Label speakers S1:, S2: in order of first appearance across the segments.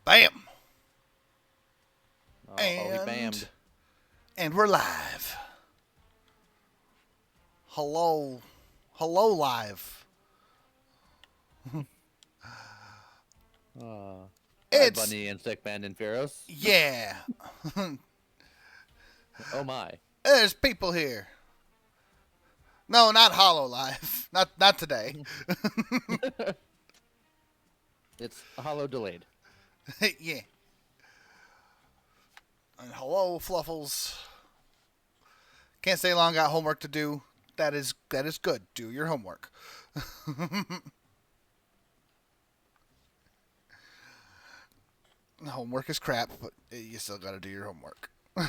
S1: Bam!
S2: Oh, he bammed.
S1: And we're live. Hello. Hello, live.
S2: Hi,
S1: It's,
S2: Bunny and Stickman and Pharaohs.
S1: yeah.
S2: Oh my.
S1: There's people here. No, not Hollow Live. Not today.
S2: It's hollow delayed.
S1: Yeah. And hello, Fluffles. Can't stay long, got homework to do. That is good. Do your homework. Homework is crap, but you still gotta do your homework. I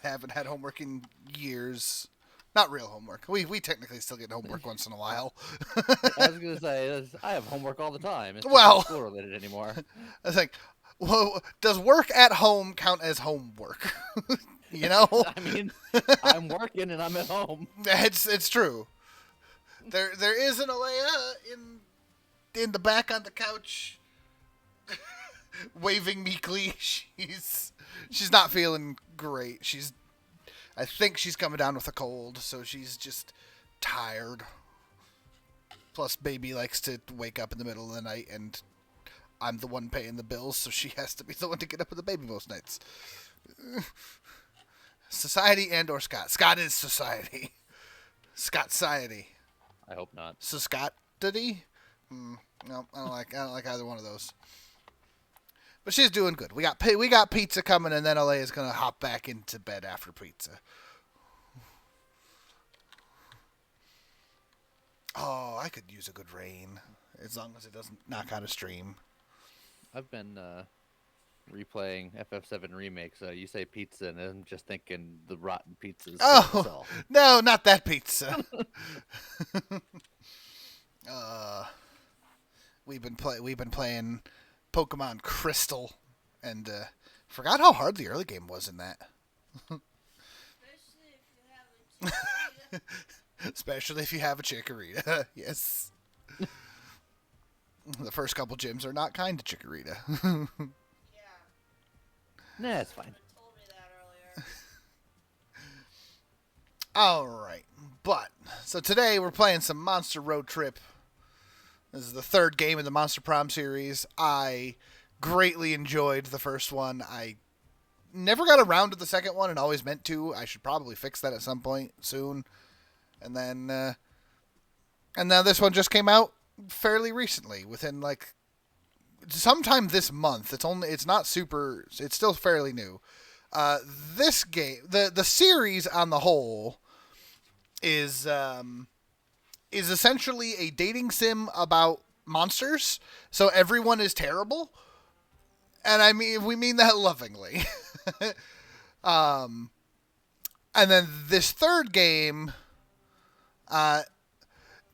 S1: haven't had homework in years. Not real homework. We technically still get homework once in a while.
S2: I was gonna say I have homework all the time. It's just
S1: Well,
S2: not school related anymore.
S1: I was like, well, does work at home count as homework? You know?
S2: I mean, I'm working and I'm at home.
S1: It's true. There is an Alea in the back on the couch waving meekly. She's not feeling great. I think she's coming down with a cold, so she's just tired. Plus, baby likes to wake up in the middle of the night, and I'm the one paying the bills, so she has to be the one to get up with the baby most nights. Society and or Scott. Scott is society. Scott-ciety.
S2: I hope not.
S1: So Scott did he? No, I don't like either one of those. But she's doing good. We got pizza coming, and then LA is gonna hop back into bed after pizza. Oh, I could use a good rain, as long as it doesn't knock out a stream.
S2: I've been replaying FF7 Remake, so you say pizza, and I'm just thinking the rotten pizzas.
S1: Oh, no, not that pizza. We've been playing Pokemon Crystal, and forgot how hard the early game was in that. Especially if you have a Chikorita. Yes. The first couple gyms are not kind to Chikorita.
S2: Nah, it's fine.
S3: Told me that earlier.
S1: All right, so today we're playing some Monster Road Trip. This is the third game in the Monster Prom series. I greatly enjoyed the first one. I never got around to the second one and always meant to. I should probably fix that at some point soon. And then this one just came out fairly recently, within like sometime this month. It's not super. It's still fairly new. This game, the series on the whole, is essentially a dating sim about monsters. So everyone is terrible, and I mean we mean that lovingly. And then this third game.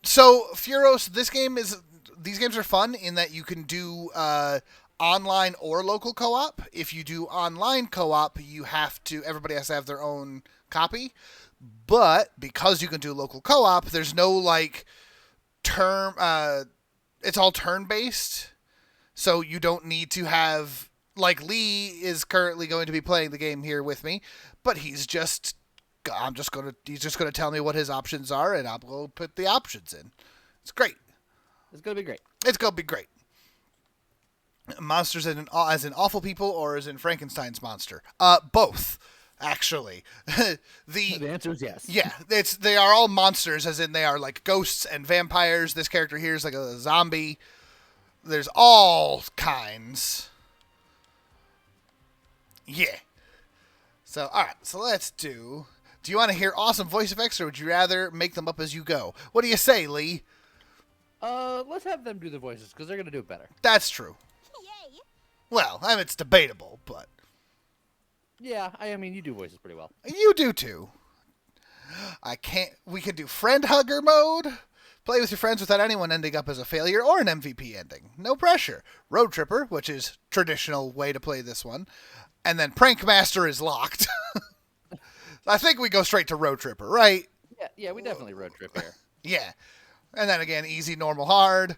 S1: So Furos, these games are fun in that you can do online or local co-op. If you do online co-op, everybody has to have their own copy. But because you can do local co-op, there's no like term. It's all turn-based, so you don't need to have like Lee is currently going to be playing the game here with me, but he's just gonna tell me what his options are, and I'll go put the options in. It's great.
S2: It's gonna be great.
S1: It's gonna be great. Monsters as in awful people, or as in Frankenstein's monster? Both, actually.
S2: The answer is yes.
S1: Yeah, they are all monsters, as in they are like ghosts and vampires. This character here is like a zombie. There's all kinds. Yeah. So, all right. So let's do. Do you want to hear awesome voice effects, or would you rather make them up as you go? What do you say, Lee?
S2: Let's have them do the voices because they're gonna do it better.
S1: That's true.
S3: Yay!
S1: Well, I mean, it's debatable, but
S2: Yeah, I mean you do voices pretty well.
S1: you do too. We could do friend hugger mode. Play with your friends without anyone ending up as a failure or an MVP ending. No pressure. Road Tripper, which is traditional way to play this one. And then Prank Master is locked. I think we go straight to Road Tripper, right?
S2: Yeah, we definitely road trip here.
S1: Yeah. And then again, easy, normal, hard.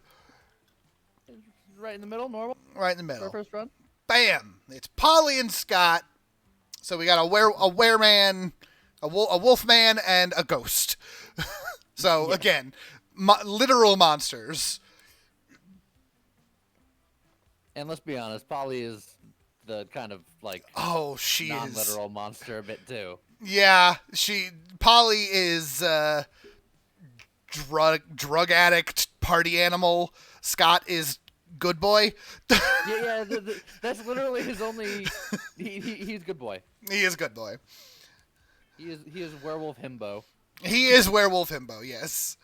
S2: Right in the middle, normal.
S1: Right in the
S2: For our
S1: middle.
S2: first run.
S1: Bam! It's Polly and Scott. So we got a wereman, a wolf man, and a ghost. So, again, literal monsters.
S2: And let's be honest, Polly is the kind of like
S1: She
S2: non-literal
S1: is.
S2: monster a bit too.
S1: Yeah, Polly is drug addict, party animal. Scott is good boy.
S2: That's literally his only. He's good boy.
S1: He is good boy.
S2: He is werewolf himbo.
S1: He is werewolf himbo. Yes.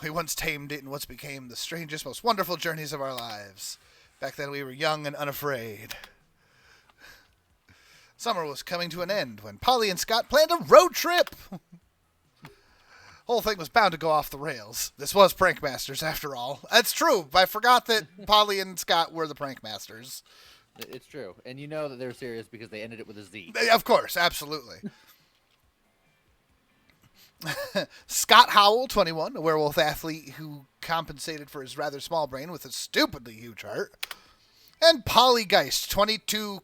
S1: We once tamed it in what's became the strangest, most wonderful journeys of our lives. Back then we were young and unafraid. Summer was coming to an end when Polly and Scott planned a road trip. Whole thing was bound to go off the rails. This was Prank Masters, after all. That's true. I forgot that Polly and Scott were the Prank Masters.
S2: It's true. And you know that they're serious because they ended it with a Z.
S1: Of course, absolutely. Scott Howell, 21, a werewolf athlete who compensated for his rather small brain with a stupidly huge heart. And Polly Geist, 22,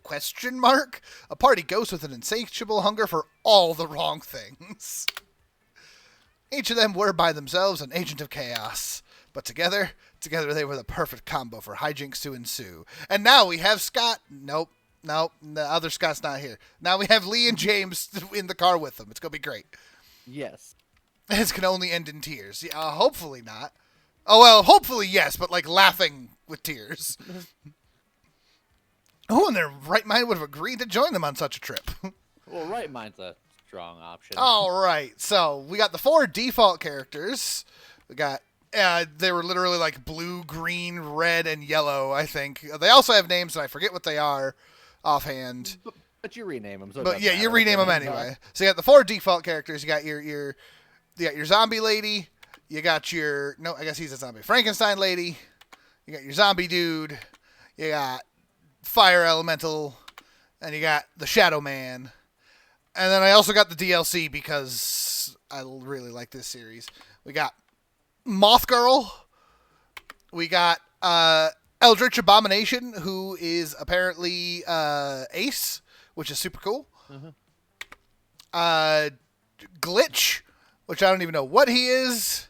S1: a party ghost with an insatiable hunger for all the wrong things. Each of them were by themselves an agent of chaos, but together they were the perfect combo for hijinks to ensue. And now we have Scott. Nope, the other Scott's not here. Now we have Lee and James in the car with them. It's going to be great.
S2: Yes.
S1: This can only end in tears. Hopefully not. Oh, well, hopefully yes, but like laughing with tears. Who in their right mind would have agreed to join them on such a trip?
S2: Well, right mind's a strong option.
S1: All right. So we got the 4 default characters. We got, they were literally like blue, green, red, and yellow, I think. They also have names, and I forget what they are offhand.
S2: But you rename them. So
S1: But yeah, you rename them anyway. So you got the 4 default characters. You got your zombie lady. You got I guess he's a zombie. Frankenstein lady. You got your zombie dude. You got fire elemental. And you got the Shadow Man. And then I also got the DLC because I really like this series. We got Moth Girl. We got Eldritch Abomination, who is apparently Ace, which is super cool. Glitch, which I don't even know what he is.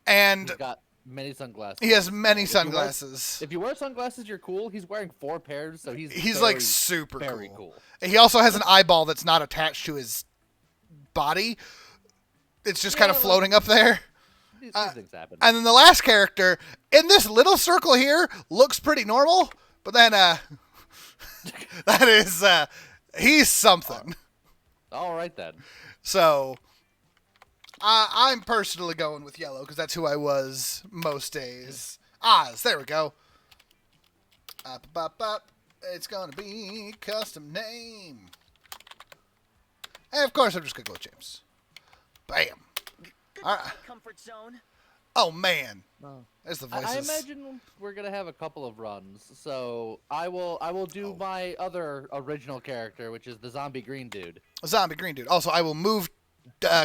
S1: And
S2: he's got many sunglasses.
S1: he has many sunglasses.
S2: If you wear sunglasses, you're cool. He's wearing 4 pairs, so he's
S1: like super
S2: very cool.
S1: He also has an eyeball that's not attached to his body. It's just kind of floating up there.
S2: These things happen.
S1: And then the last character in this little circle here looks pretty normal, but then that is he's something.
S2: All right then.
S1: So I'm personally going with yellow because that's who I was most days. Oz, there we go. Up. It's gonna be custom name. And of course, I'm just gonna go with James. Bam. All right.
S3: Comfort zone.
S1: Oh man.
S2: Oh.
S1: There's the
S2: I
S1: voices.
S2: imagine we're gonna have a couple of runs, so I will do my other original character, which is the zombie green dude.
S1: Zombie green dude. Also, I will move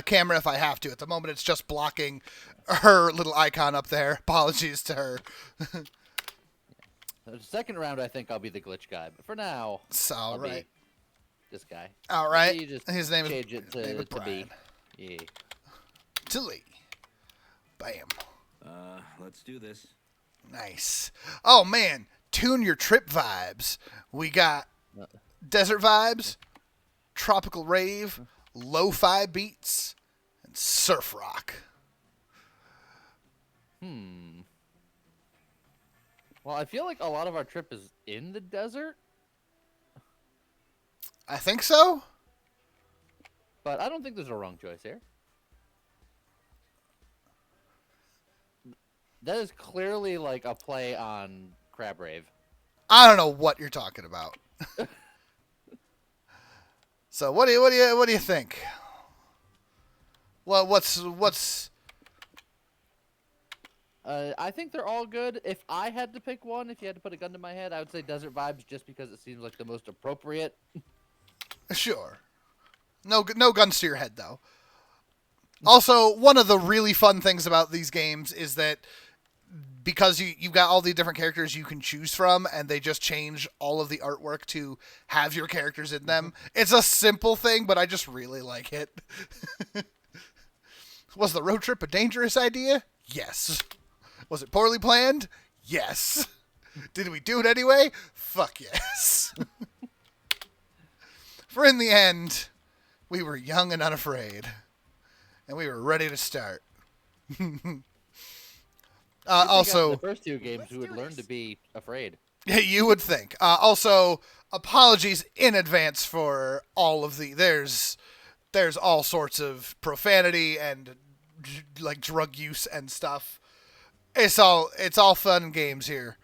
S1: camera if I have to. At the moment, it's just blocking her little icon up there. Apologies to her.
S2: The second round, I think I'll be the glitch guy, but for now,
S1: So, all
S2: I'll
S1: right.
S2: be this guy.
S1: All right.
S2: You just
S1: His name
S2: change
S1: is
S2: it to
S1: Brian.
S2: B. Yeah.
S1: To Lee. Bam.
S4: Let's do this.
S1: Nice. Oh man, tune your trip vibes. We got desert vibes, tropical rave, lo-fi beats, and surf rock.
S2: Well, I feel like a lot of our trip is in the desert,
S1: I think so.
S2: but I don't think there's a wrong choice here. That is clearly like a play on Crab Rave.
S1: I don't know what you're talking about. So what do you think? Well, what's
S2: I think they're all good. If I had to pick one, if you had to put a gun to my head, I would say Desert Vibes, just because it seems like the most appropriate.
S1: Sure. No guns to your head though. Also, one of the really fun things about these games is that because you've got all the different characters you can choose from, and they just change all of the artwork to have your characters in them. It's a simple thing, but I just really like it. Was the road trip a dangerous idea? Yes. Was it poorly planned? Yes. Did we do it anyway? Fuck yes. For in the end, we were young and unafraid, and we were ready to start. Also,
S2: the first two games, we would learn to be afraid.
S1: You would think. Also, apologies in advance for all of there's all sorts of profanity and like drug use and stuff. It's all fun and games here.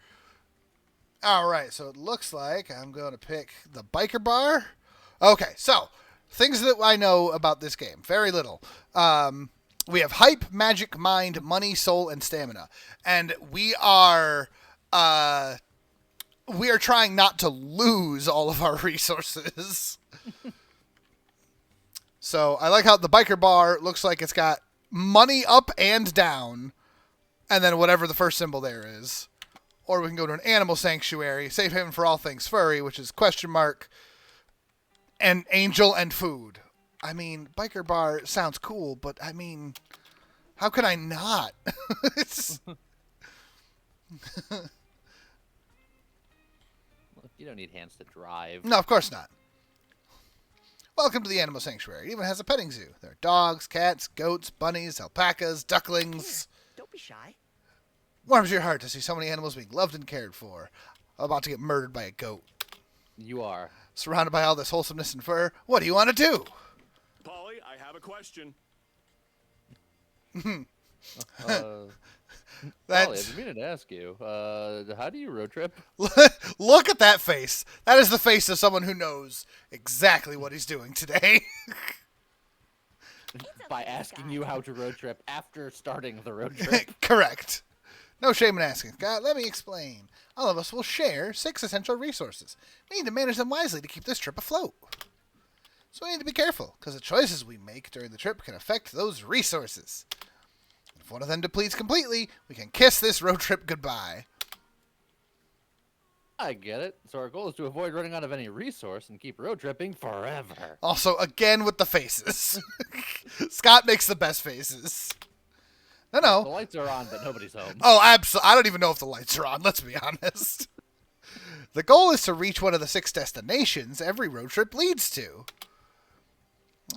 S1: All right, so it looks like I'm going to pick the biker bar. Okay, so things that I know about this game, very little. We have hype, magic, mind, money, soul, and stamina, and we are trying not to lose all of our resources. So I like how the biker bar looks like it's got money up and down, and then whatever the first symbol there is. Or we can go to an animal sanctuary, safe haven for all things furry, which is question mark, and angel and food. I mean, biker bar sounds cool, but I mean, how could I not?
S2: You don't need hands to drive.
S1: No, of course not. Welcome to the animal sanctuary. It even has a petting zoo. There are dogs, cats, goats, bunnies, alpacas, ducklings.
S3: Don't be shy.
S1: Warms your heart to see so many animals being loved and cared for. I'm about to get murdered by a goat.
S2: You are.
S1: Surrounded by all this wholesomeness and fur, what do you want to do?
S5: Polly, I have a question.
S2: Polly,
S1: That's...
S2: I've been meaning to ask you. How do you road trip?
S1: Look at that face. That is the face of someone who knows exactly what he's doing today.
S2: By asking you how to road trip after starting the road trip.
S1: Correct. No shame in asking. God, let me explain. All of us will share 6 essential resources. We need to manage them wisely to keep this trip afloat. So we need to be careful, because the choices we make during the trip can affect those resources. If one of them depletes completely, we can kiss this road trip goodbye.
S2: I get it. So our goal is to avoid running out of any resource and keep road tripping forever.
S1: Also, again with the faces. Scott makes the best faces. No.
S2: The lights are on, but nobody's home.
S1: Oh, absolutely. I don't even know if the lights are on, let's be honest. The goal is to reach one of the 6 destinations every road trip leads to.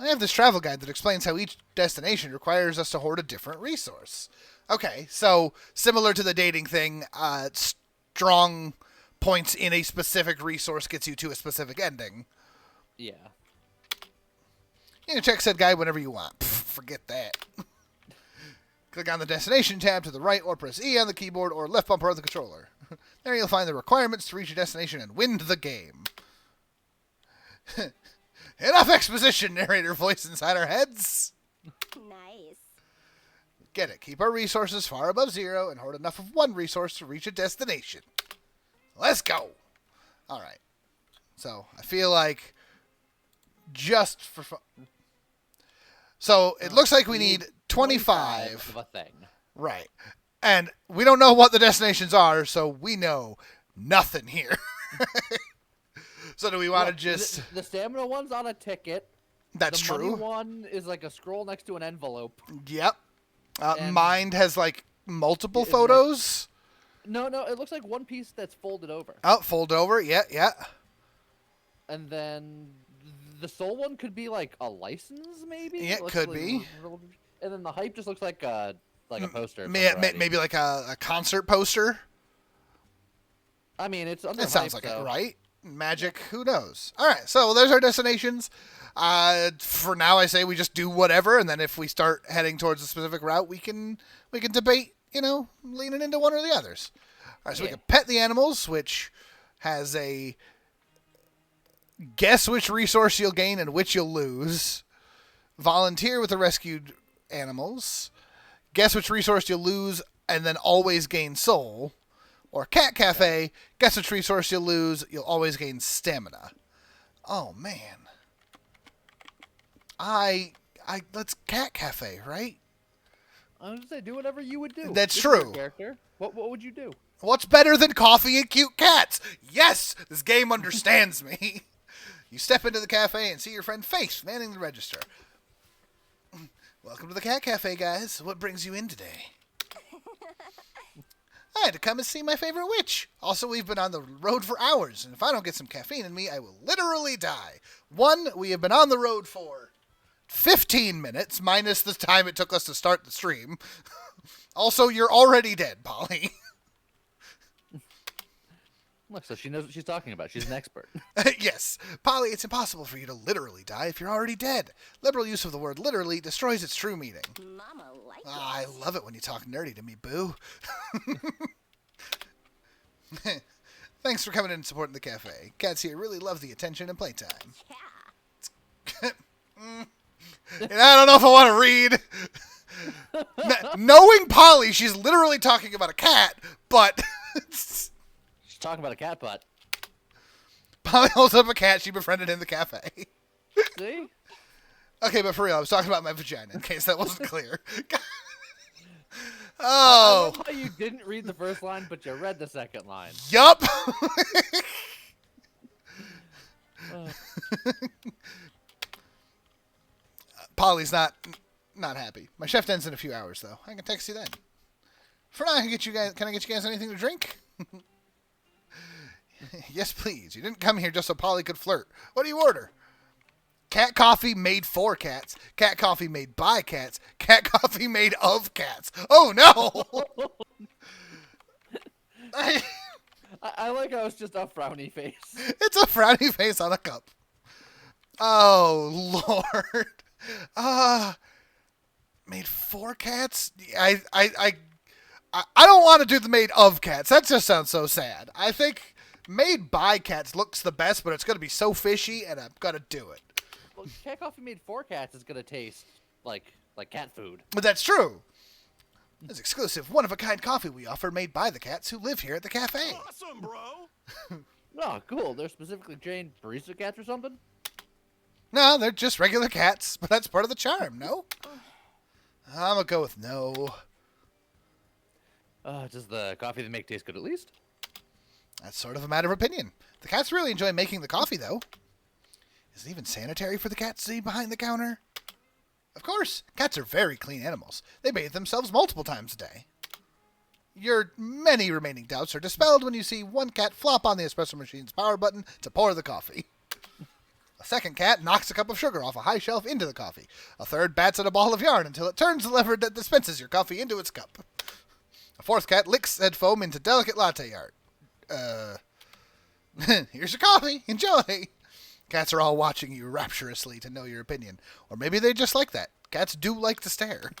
S1: I have this travel guide that explains how each destination requires us to hoard a different resource. Okay, so similar to the dating thing, strong points in a specific resource gets you to a specific ending.
S2: Yeah.
S1: You can check said guide whenever you want. Forget that. Click on the destination tab to the right or press E on the keyboard or left bumper of the controller. There you'll find the requirements to reach your destination and win the game. Enough exposition, narrator voice inside our heads.
S3: Nice.
S1: Get it. Keep our resources far above 0 and hoard enough of one resource to reach a destination. Let's go. All right. So I feel like just for fun. So it looks like we need 25
S2: of a thing.
S1: Right. And we don't know what the destinations are, so we know nothing here. So do we want to just...
S2: The stamina one's on a ticket.
S1: That's
S2: the
S1: true.
S2: The money one is like a scroll next to an envelope.
S1: Yep. Mind has like multiple photos.
S2: No, it looks like one piece that's folded over.
S1: Oh, fold over. Yeah.
S2: And then the soul one could be like a license, maybe?
S1: Yeah, it could be.
S2: And then the hype just looks like a poster.
S1: Maybe like a concert poster.
S2: I mean, it's under
S1: It sounds
S2: hype,
S1: like
S2: so.
S1: it, right? Magic, who knows? All right, so there's our destinations. For now, I say we just do whatever, and then if we start heading towards a specific route, we can debate, leaning into one or the others. All right, so we can pet the animals, which has a guess which resource you'll gain and which you'll lose. Volunteer with the rescued animals. Guess which resource you'll lose and then always gain soul. Or Cat Cafe, guess which resource you'll lose, you'll always gain stamina. Oh, man. Let's Cat Cafe, right?
S2: I was going to say, do whatever you would do.
S1: That's
S2: This is
S1: true.
S2: your character. What would you do?
S1: What's better than coffee and cute cats? Yes, this game understands me. You step into the cafe and see your friend Faith manning the register. Welcome to the Cat Cafe, guys. What brings you in today? I had to come and see my favorite witch. Also, we've been on the road for hours, and if I don't get some caffeine in me, I will literally die. We have been on the road for 15 minutes, minus the time it took us to start the stream. Also, you're already dead, Polly.
S2: Look, so she knows what she's talking about. She's an expert.
S1: Yes. Polly, it's impossible for you to literally die if you're already dead. Liberal use of the word literally destroys its true meaning.
S3: Mama like it.
S1: I love it when you talk nerdy to me, boo. Thanks for coming in and supporting the cafe. Cats here really love the attention and playtime.
S3: Yeah.
S1: And I don't know if I want to read. Knowing Polly, she's literally talking about a cat, but...
S2: She's talking about a cat butt.
S1: Polly holds up a cat she befriended in the cafe.
S2: See?
S1: Okay, but for real, I was talking about my vagina, in case that wasn't clear.
S2: I
S1: Oh.
S2: love how you didn't read the first line, but you read the second line.
S1: Yup. Polly's not happy. My shift ends in a few hours, though. I can text you then. For now, can I get you guys anything to drink? Yes, please. You didn't come here just so Polly could flirt. What do you order? Cat coffee made for cats. Cat coffee made by cats. Cat coffee made of cats. Oh, no!
S2: I like how it's just a frowny face.
S1: It's a frowny face on a cup. Oh, Lord. Made for cats? I don't want to do the made of cats. That just sounds so sad. I think made by cats looks the best, but it's going to be so fishy, and I'm going to do it.
S2: Well, cat coffee made for cats is gonna taste like cat food.
S1: But that's true. It's exclusive, one-of-a-kind coffee we offer made by the cats who live here at the cafe.
S5: Awesome, bro.
S2: Oh, cool. They're specifically trained barista cats or something?
S1: No, they're just regular cats, but that's part of the charm, no? I'm going to go with no.
S2: Does the coffee they make taste good at least?
S1: That's sort of a matter of opinion. The cats really enjoy making the coffee, though. Is it even sanitary for the cats to be behind the counter? Of course, cats are very clean animals. They bathe themselves multiple times a day. Your many remaining doubts are dispelled when you see one cat flop on the espresso machine's power button to pour the coffee. A second cat knocks a cup of sugar off a high shelf into the coffee. A third bats at a ball of yarn until it turns the lever that dispenses your coffee into its cup. A fourth cat licks said foam into delicate latte art. Here's your coffee. Enjoy. Cats are all watching you rapturously to know your opinion. Or maybe they just like that. Cats do like to stare.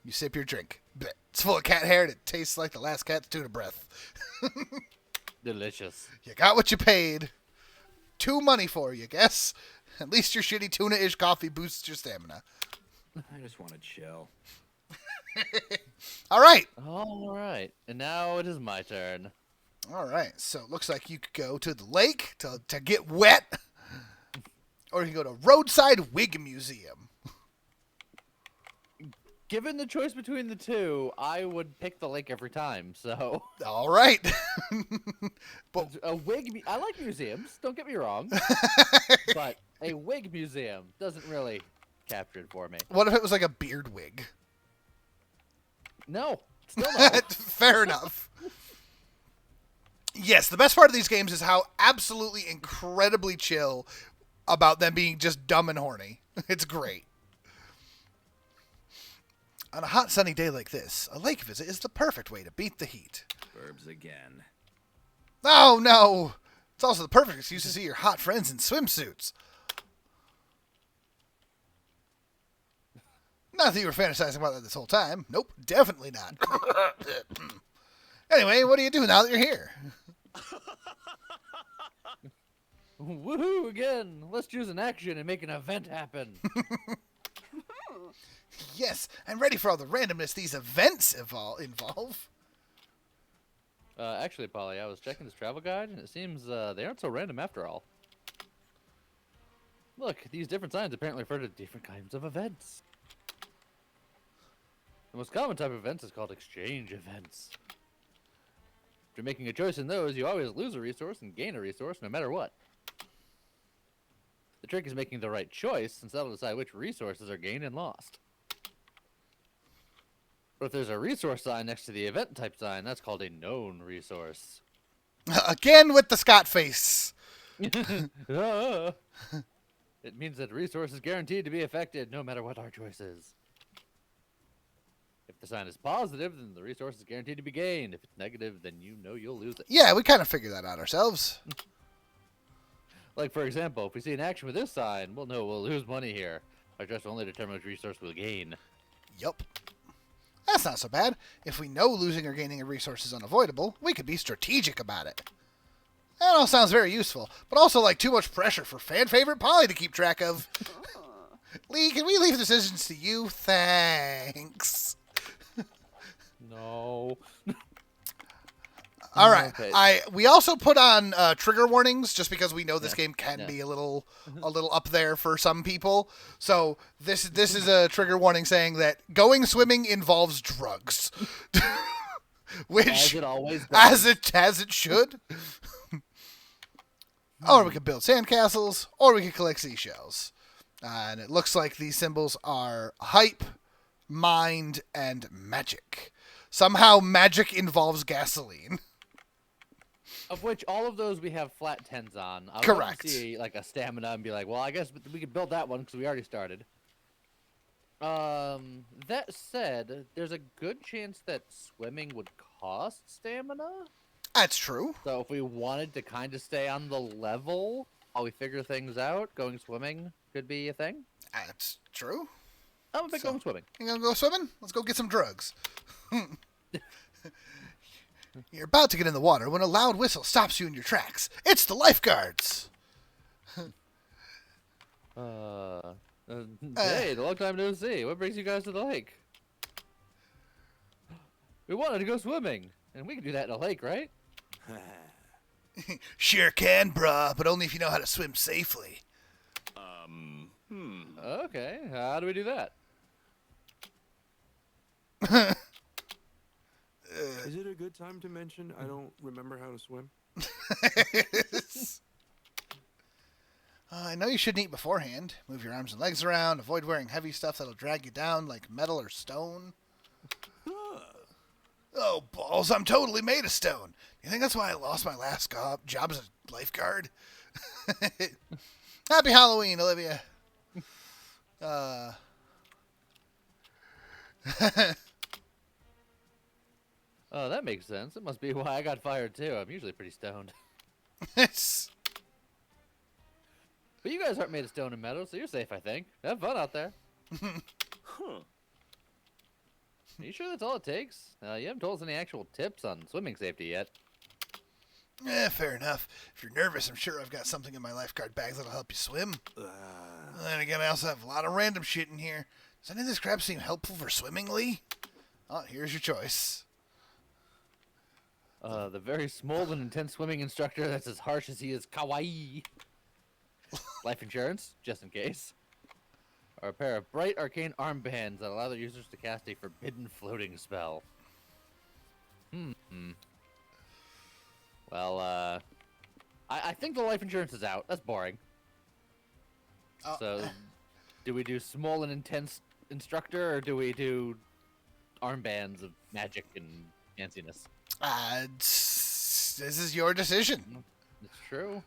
S1: You sip your drink. Blech. It's full of cat hair and it tastes like the last cat's tuna breath.
S2: Delicious.
S1: You got what you paid. Too money for, you guess. At least your shitty tuna-ish coffee boosts your stamina.
S4: I just want to chill.
S1: All right.
S2: All right. And now it is my turn.
S1: All right. So it looks like you could go to the lake to get wet. Or you can go to Roadside Wig Museum.
S2: Given the choice between the two, I would pick the lake every time. So
S1: All right. But
S2: a wig. I like museums. Don't get me wrong. But a wig museum doesn't really capture it for me.
S1: what if it was like a beard wig?
S2: No. Still no.
S1: Fair enough. Yes, the best part of these games is how absolutely incredibly chill about them being just dumb and horny. It's great. On a hot sunny day like this, a lake visit is the perfect way to beat the heat.
S4: Verbs again.
S1: Oh no! It's also the perfect excuse to see your hot friends in swimsuits. Not that you were fantasizing about that this whole time. Nope, definitely not. Anyway, what do you do now that you're here?
S2: Woohoo again! Let's choose an action and make an event happen.
S1: Yes, I'm ready for all the randomness these events involve.
S2: Actually, Polly, I was checking this travel guide, and it seems they aren't so random after all. Look, these different signs apparently refer to different kinds of events. The most common type of events is called exchange events. After making a choice in those, you always lose a resource and gain a resource no matter what. The trick is making the right choice, since that'll decide which resources are gained and lost. But if there's a resource sign next to the event type sign, that's called a known resource.
S1: Again with the Scott face.
S2: Ah. It means that the resource is guaranteed to be affected no matter what our choice is. If the sign is positive, then the resource is guaranteed to be gained. If it's negative, then you know you'll lose it.
S1: Yeah, we kind of figured that out ourselves.
S2: Like, for example, if we see an action with this sign, we'll know we'll lose money here. Our choice will only determine which resource we'll gain.
S1: Yup. That's not so bad. If we know losing or gaining a resource is unavoidable, we could be strategic about it. That all sounds very useful, but also like too much pressure for fan favorite Polly to keep track of. Lee, can we leave decisions to you? Thanks.
S2: No.
S1: All right.
S2: Okay.
S1: We also put on trigger warnings just because we know this game can be a little up there for some people. So this is a trigger warning saying that going swimming involves drugs, which
S2: As it always does.
S1: as it should. Or we could build sandcastles, or we could collect seashells. And it looks like these symbols are hype, mind, and magic. Somehow magic involves gasoline.
S2: Of which all of those we have flat 10s on. I would love
S1: Correct.
S2: to see like a stamina and be like, well, I guess we could build that one because we already started. That said, there's a good chance that swimming would cost stamina.
S1: That's true.
S2: So if we wanted to kind of stay on the level while we figure things out, going swimming could be a thing.
S1: That's true.
S2: I'm a big
S1: So-
S2: going swimming.
S1: You gonna go swimming? Let's go get some drugs. You're about to get in the water when a loud whistle stops you in your tracks. It's the lifeguards.
S2: Hey, long time no see. What brings you guys to the lake? We wanted to go swimming, and we can do that in a lake, right?
S1: Sure can, bruh, but only if you know how to swim safely.
S2: Okay, how do we do that?
S5: Is it a good time to mention I don't remember how to swim?
S1: I know you shouldn't eat beforehand. Move your arms and legs around. Avoid wearing heavy stuff that'll drag you down like metal or stone. Oh, balls, I'm totally made of stone. You think that's why I lost my last job as a lifeguard? Happy Halloween, Olivia.
S2: Oh, that makes sense. It must be why I got fired too. I'm usually pretty stoned.
S1: It's...
S2: But you guys aren't made of stone and metal, so you're safe, I think. Have fun out there.
S5: Huh.
S2: Are you sure that's all it takes? You haven't told us any actual tips on swimming safety yet.
S1: Fair enough. If you're nervous, I'm sure I've got something in my lifeguard bag that'll help you swim. Then again, I also have a lot of random shit in here. Does any of this crap seem helpful for swimming, Lee? Oh, here's your choice.
S2: The very small and intense swimming instructor that's as harsh as he is kawaii. Life insurance, just in case. Or a pair of bright arcane armbands that allow their users to cast a forbidden floating spell. Well, I think the life insurance is out. That's boring. So, do we do small and intense instructor, or do we do armbands of magic and fanciness?
S1: This is your decision.
S2: It's true.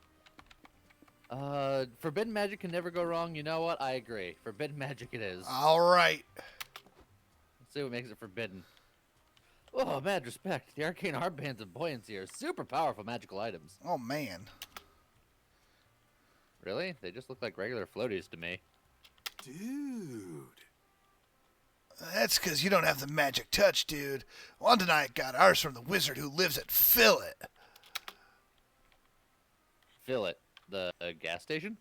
S2: Forbidden magic can never go wrong. You know what? I agree. Forbidden magic it is.
S1: All right.
S2: Let's see what makes it forbidden. Oh, mad respect. The arcane armbands of buoyancy are super powerful magical items.
S1: Oh, man.
S2: Really? They just look like regular floaties to me.
S5: Dude.
S1: That's because you don't have the magic touch, dude. Wanda and I got ours from the wizard who lives at Fillet.
S2: Fill it. The gas station?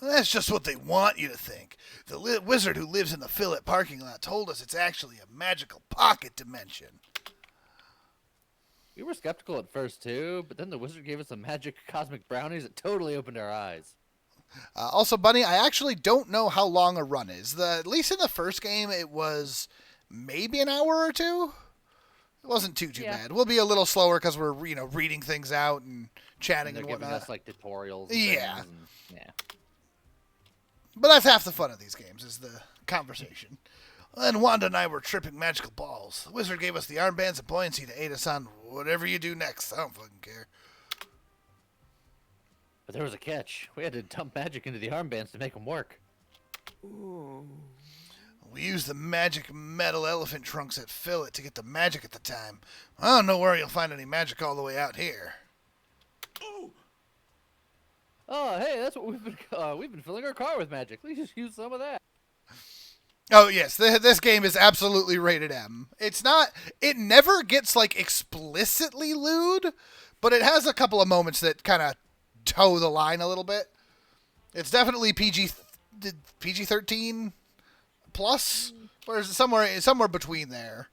S1: That's just what they want you to think. The wizard who lives in the Fillet parking lot told us it's actually a magical pocket dimension.
S2: We were skeptical at first, too, but then the wizard gave us some magic cosmic brownies that totally opened our eyes.
S1: Also, Bunny, I actually don't know how long a run is. At least in the first game, it was maybe an hour or two. It wasn't too
S2: Yeah.
S1: bad. We'll be a little slower because we're reading things out and chatting
S2: And they're
S1: and
S2: giving
S1: whatnot.
S2: us like tutorials. And
S1: Yeah.
S2: things and, yeah.
S1: But that's half the fun of these games, is the conversation. Then Wanda and I were tripping magical balls. The wizard gave us the armbands and buoyancy to aid us on whatever you do next. I don't fucking care.
S2: But there was a catch. We had to dump magic into the armbands to make them work.
S5: Oh.
S1: We used the magic metal elephant trunks at Fillet to get the magic at the time. I don't know where you'll find any magic all the way out here.
S2: Oh, hey, that's what we've been filling our car with magic. Let's just use some of that.
S1: Oh, yes, this game is absolutely rated M. It's not... It never gets, like, explicitly lewd, but it has a couple of moments that kind of toe the line a little bit. It's definitely PG-13 plus, or is it somewhere between there?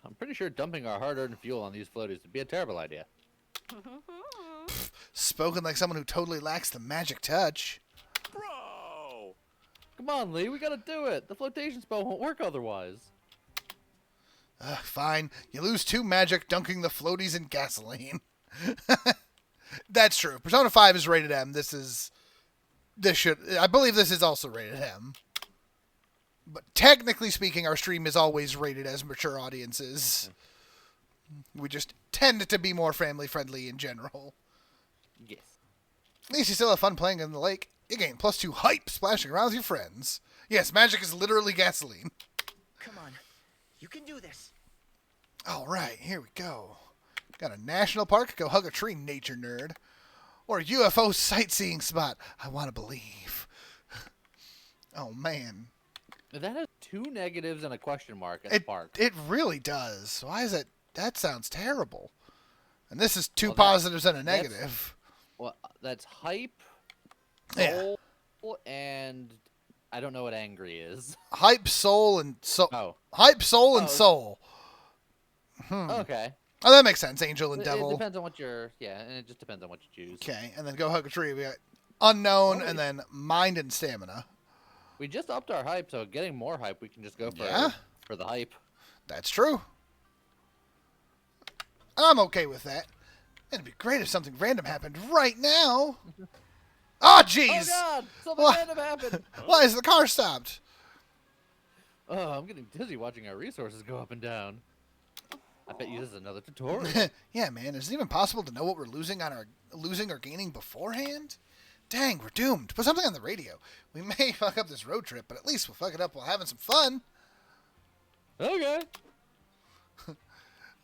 S2: I'm pretty sure dumping our hard-earned fuel on these floaties would be a terrible idea.
S1: Spoken like someone who totally lacks the magic touch.
S2: Bro! Come on, Lee, we gotta do it. The flotation spell won't work otherwise.
S1: Fine. You lose 2 magic dunking the floaties in gasoline. That's true. Persona 5 is rated M. I believe this is also rated M. But technically speaking, our stream is always rated as mature audiences. We just tend to be more family friendly in general.
S2: Yes.
S1: At least you still have fun playing in the lake. You gain +2 hype splashing around with your friends. Yes, magic is literally gasoline.
S6: Come on. You can do this.
S1: All right, here we go. Got a national park, go hug a tree, nature nerd. Or a UFO sightseeing spot, I want to believe. Oh, man.
S2: That has 2 negatives and a question mark at the park.
S1: It really does. Why is it? That sounds terrible. And this is 2
S2: Well,
S1: positives and a negative.
S2: Well, that's hype,
S1: Yeah.
S2: soul, and I don't know what angry is.
S1: Hype, soul, and soul.
S2: Oh.
S1: Hype, soul, and
S2: Oh.
S1: soul.
S2: Okay.
S1: Oh, that makes sense. Angel and
S2: It
S1: devil.
S2: depends on what and it just depends on what you choose.
S1: Okay, and then go hug a tree. We got unknown,
S2: Oh,
S1: and then mind and stamina.
S2: We just upped our hype, so getting more hype, we can just go for the hype.
S1: That's true. I'm okay with that. It'd be great if something random happened right now. Oh, jeez.
S2: Oh God! Something
S1: What?
S2: random happened.
S1: Why is the car stopped?
S2: Oh, I'm getting dizzy watching our resources go up and down. I bet you this is another tutorial.
S1: Yeah, man. Is it even possible to know what we're losing or gaining beforehand? Dang, we're doomed. Put something on the radio. We may fuck up this road trip, but at least we'll fuck it up while having some fun.
S2: Okay.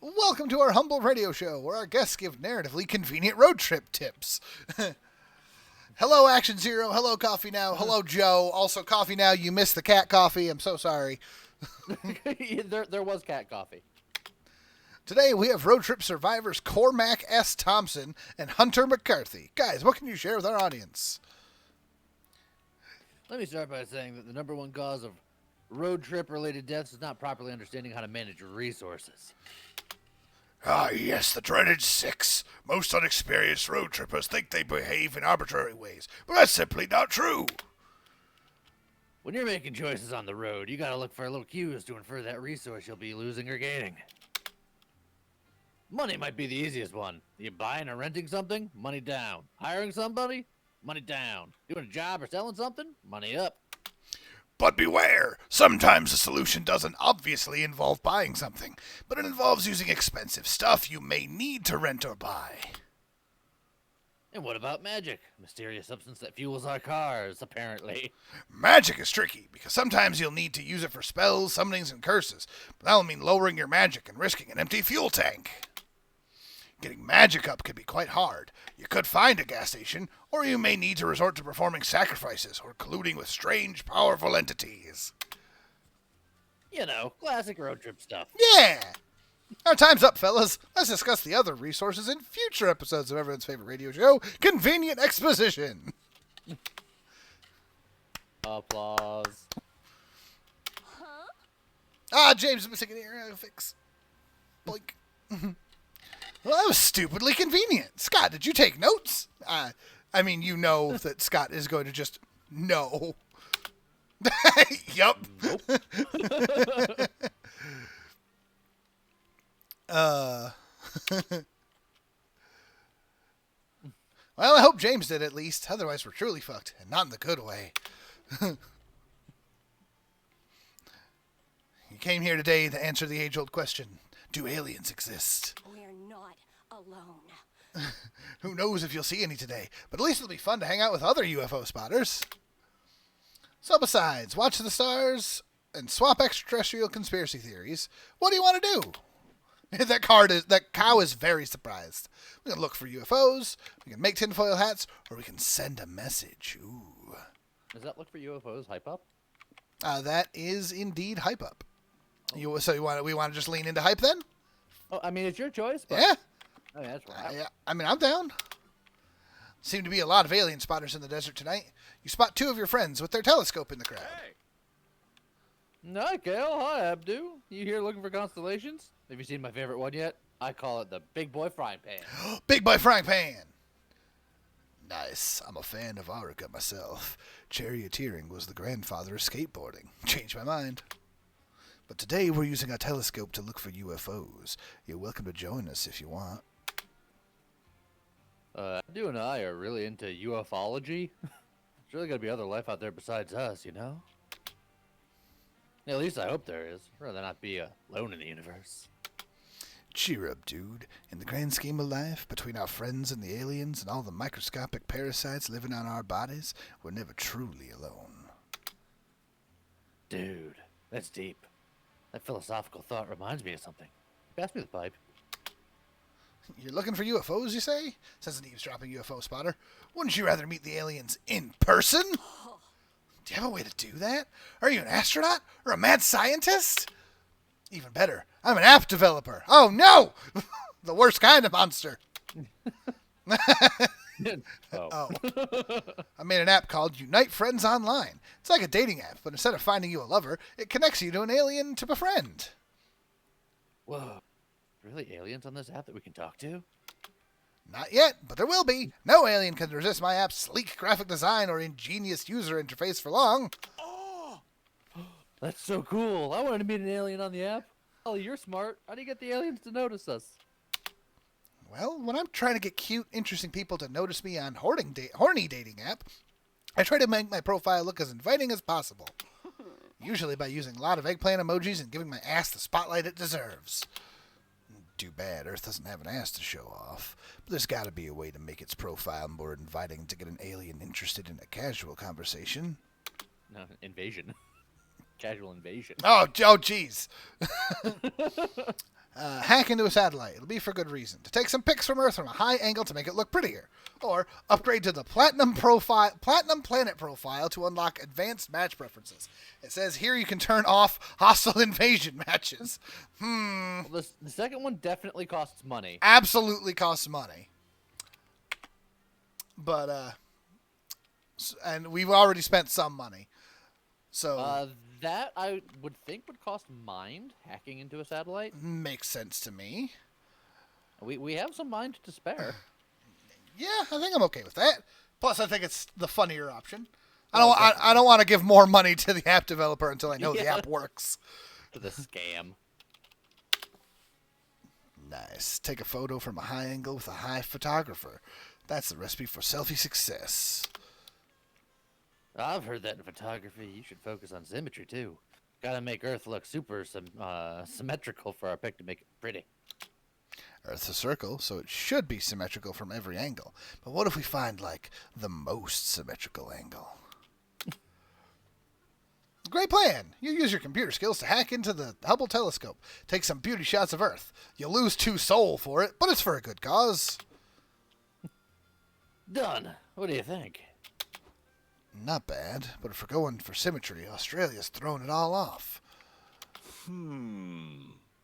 S1: Welcome to our humble radio show, where our guests give narratively convenient road trip tips. Hello, Action Zero. Hello, Coffee Now. Hello, Joe. Also, Coffee Now, you missed the cat coffee. I'm so sorry.
S2: there was cat coffee.
S1: Today, we have road trip survivors Cormac S. Thompson and Hunter McCarthy. Guys, what can you share with our audience?
S2: Let me start by saying that the #1 cause of road trip related deaths is not properly understanding how to manage resources.
S1: Ah, yes, the dreaded 6. Most unexperienced road trippers think they behave in arbitrary ways, but that's simply not true.
S2: When you're making choices on the road, you gotta look for little cues to infer that resource you'll be losing or gaining. Money might be the easiest one. You buying or renting something? Money down. Hiring somebody? Money down. Doing a job or selling something? Money up.
S1: But beware, sometimes the solution doesn't obviously involve buying something, but it involves using expensive stuff you may need to rent or buy.
S2: And what about magic? A mysterious substance that fuels our cars, apparently.
S1: Magic is tricky, because sometimes you'll need to use it for spells, summonings, and curses, but that'll mean lowering your magic and risking an empty fuel tank. Getting magic up can be quite hard. You could find a gas station, or you may need to resort to performing sacrifices or colluding with strange, powerful entities.
S2: You know, classic road trip stuff.
S1: Yeah! Our time's up, fellas. Let's discuss the other resources in future episodes of everyone's favorite radio show, Convenient Exposition.
S2: Applause.
S1: Ah, James is missing an ear. Fix. Blink. Well, that was stupidly convenient. Scott, did you take notes? I mean, you know that Scott is going to just know. Yup.
S2: Nope.
S1: Well, I hope James did at least. Otherwise, we're truly fucked, and not in the good way. You came here today to answer the age-old question: do aliens exist?
S3: We're not alone.
S1: Who knows if you'll see any today, but at least it'll be fun to hang out with other UFO spotters. So besides, watch the stars and swap extraterrestrial conspiracy theories, what do you want to do? That cow is very surprised. We can look for UFOs, we can make tinfoil hats, or we can send a message. Ooh.
S2: Does that look for UFOs hype up?
S1: That is indeed hype up. We want to just lean into hype then?
S2: Oh, I mean, it's your choice. But...
S1: Yeah.
S2: Oh, yeah, that's right.
S1: Yeah. I mean, I'm down. Seem to be a lot of alien spotters in the desert tonight. You spot two of your friends with their telescope in the crowd.
S2: Hi, Kale. Hi, Abdu. You here looking for constellations? Have you seen my favorite one yet? I call it the Big Boy Frying Pan.
S1: Big Boy Frying Pan. Nice. I'm a fan of Aurica myself. Charioteering was the grandfather of skateboarding. Changed my mind. But today we're using our telescope to look for UFOs. You're welcome to join us if you want.
S2: Abdu and I are really into ufology. There's really gotta be other life out there besides us, you know? Yeah, at least I hope there is. I'd rather not be alone in the universe.
S1: Cheer up, dude. In the grand scheme of life, between our friends and the aliens and all the microscopic parasites living on our bodies, we're never truly alone.
S2: Dude, that's deep. That philosophical thought reminds me of something. Pass me the pipe.
S1: You're looking for UFOs, you say? Says an eavesdropping UFO spotter. Wouldn't you rather meet the aliens in person? Do you have a way to do that? Are you an astronaut or a mad scientist? Even better, I'm an app developer. Oh no! The worst kind of monster.
S2: Oh.
S1: I made an app called Unite Friends Online. It's like a dating app, but instead of finding you a lover, it connects you to an alien to befriend.
S2: Whoa. Really aliens on this app that we can talk to?
S1: Not yet, but there will be. No alien can resist my app's sleek graphic design or ingenious user interface for long.
S2: That's so cool. I wanted to meet an alien on the app. Ollie, you're smart. How do you get the aliens to notice us?
S1: Well, when I'm trying to get cute, interesting people to notice me on horny dating app, I try to make my profile look as inviting as possible. Usually by using a lot of eggplant emojis and giving my ass the spotlight it deserves. Too bad Earth doesn't have an ass to show off, but there's got to be a way to make its profile more inviting to get an alien interested in a casual conversation.
S2: No, invasion. Casual invasion.
S1: Oh, jeez. Hack into a satellite. It'll be for good reason. To take some pics from Earth from a high angle to make it look prettier. Or upgrade to the Platinum Planet profile to unlock advanced match preferences. It says here you can turn off hostile invasion matches.
S2: Well, the second one definitely costs money.
S1: Absolutely costs money. But, and we've already spent some money. So...
S2: that I would think would cost mind, hacking into a satellite.
S1: Makes sense to me.
S2: We have some mind to spare.
S1: Yeah, I think I'm okay with that. Plus, I think it's the funnier option. I don't want to give more money to the app developer until I know the app works.
S2: The scam.
S1: Nice. Take a photo from a high angle with a high photographer. That's the recipe for selfie success.
S2: I've heard that in photography, you should focus on symmetry too. Gotta make Earth look super symmetrical for our pic to make it pretty.
S1: Earth's a circle, so it should be symmetrical from every angle. But what if we find, like, the most symmetrical angle? Great plan! You use your computer skills to hack into the Hubble telescope. Take some beauty shots of Earth. You'll lose 2 soul for it, but it's for a good cause.
S2: Done. What do you think?
S1: Not bad, but if we're going for symmetry, Australia's thrown it all off.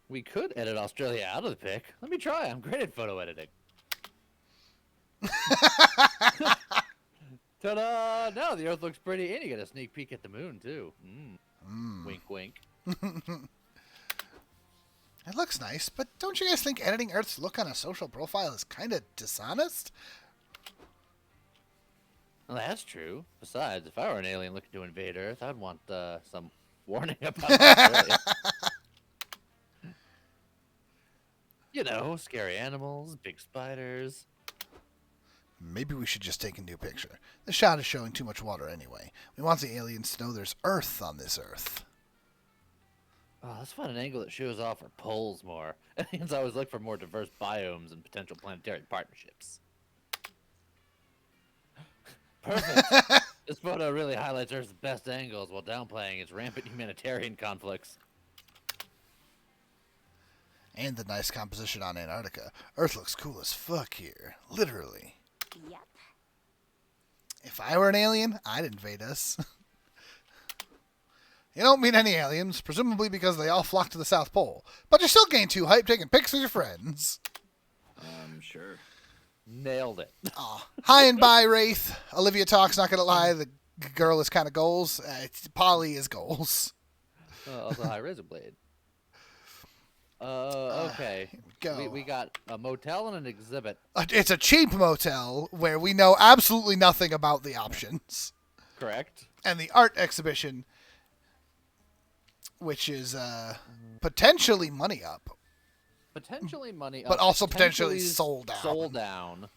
S2: We could edit Australia out of the pic. Let me try. I'm great at photo editing. Ta-da! Now the Earth looks pretty, and you get a sneak peek at the moon, too. Wink, wink.
S1: It looks nice, but don't you guys think editing Earth's look on a social profile is kind of dishonest?
S2: Well, that's true. Besides, if I were an alien looking to invade Earth, I'd want some warning about Australia. You know, scary animals, big spiders.
S1: Maybe we should just take a new picture. The shot is showing too much water anyway. We want the aliens to know there's Earth on this Earth.
S2: Oh, let's find an angle that shows off our poles more. Aliens always look for more diverse biomes and potential planetary partnerships. Perfect. This photo really highlights Earth's best angles while downplaying its rampant humanitarian conflicts.
S1: And the nice composition on Antarctica. Earth looks cool as fuck here. Literally.
S3: Yep.
S1: If I were an alien, I'd invade us. You don't meet any aliens, presumably because they all flock to the South Pole. But you still gain 2 hype taking pics with your friends.
S4: Sure.
S2: Nailed it.
S1: Aw. Hi and bye, Wraith. Olivia talks, not gonna lie, the girl is kind of goals. Polly is goals.
S2: Also, high razor blade. Okay.
S1: Go.
S2: We got a motel and an exhibit.
S1: It's a cheap motel where we know absolutely nothing about the options.
S2: Correct.
S1: And the art exhibition, which is potentially money up.
S2: Potentially money up.
S1: But also potentially sold down.
S2: Sold down.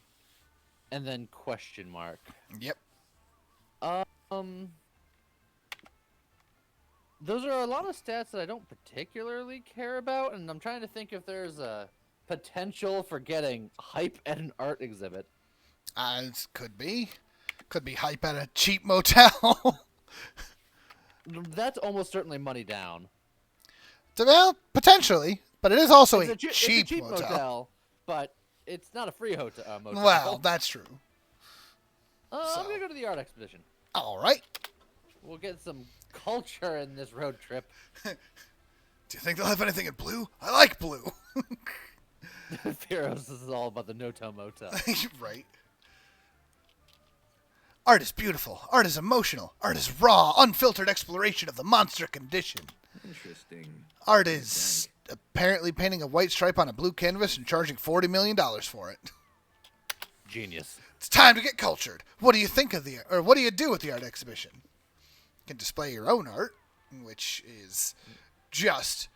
S2: And then question mark.
S1: Yep.
S2: Those are a lot of stats that I don't particularly care about, and I'm trying to think if there's a potential for getting hype at an art exhibit.
S1: It could be. Could be hype at a cheap motel.
S2: That's almost certainly money down.
S1: Well, potentially. But it is also
S2: It's
S1: a
S2: it's
S1: cheap,
S2: a cheap
S1: motel.
S2: but it's not a free motel.
S1: Well, that's true.
S2: I'm going to go to the art exhibition.
S1: All right.
S2: We'll get some culture in this road trip.
S1: Do you think they'll have anything in blue? I like blue.
S2: Firos, this is all about the No-Toe Motel.
S1: Right. Art is beautiful. Art is emotional. Art is raw, unfiltered exploration of the monster condition.
S4: Interesting.
S1: Art is apparently painting a white stripe on a blue canvas and charging $40 million for it.
S2: Genius.
S1: It's time to get cultured. What do you think of what do you do with the art exhibition? You can display your own art, which is just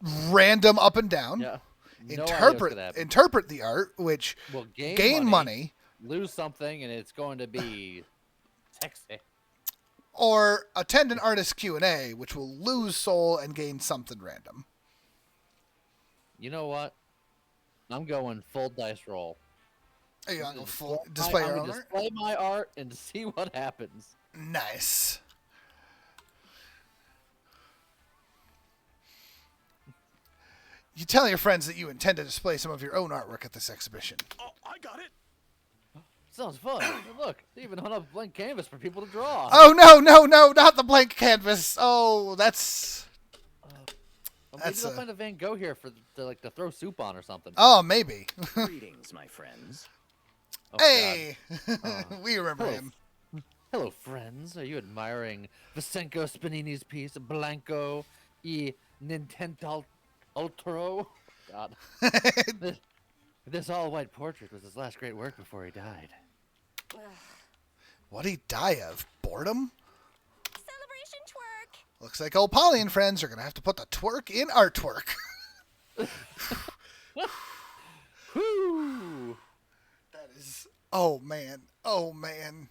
S1: random up and down.
S2: Yeah. No idea what's gonna happen.
S1: Interpret the art, which
S2: We'll
S1: gain money,
S2: lose something, and it's going to be sexy.
S1: or attend an artist Q&A, which will lose soul and gain something random.
S2: You know what? I'm going full dice roll.
S1: Are you going to go full
S2: I'm
S1: display your
S2: gonna
S1: own art?
S2: display my art and see what happens.
S1: Nice. You tell your friends that you intend to display some of your own artwork at this exhibition.
S5: Oh, I got it.
S2: Sounds fun. Hey, look, they even hung up a blank canvas for people to draw.
S1: Oh, no, not the blank canvas. Oh, that's...
S2: Well, maybe they'll find a Van Gogh here to throw soup on or something.
S1: Oh, maybe.
S6: Greetings, my friends.
S2: Oh,
S1: Hey!
S2: God.
S1: We remember
S2: Hello.
S1: him.
S2: Hello, friends. Are you admiring Vicenco Spanini's piece, Blanco e Nintendo Ultro? God. This all-white portrait was his last great work before he died.
S1: What'd he die of? Boredom?
S3: Celebration twerk.
S1: Looks like old Polly and friends are going to have to put the twerk in artwork.
S2: Whoo!
S1: That is... Oh, man. Oh, man.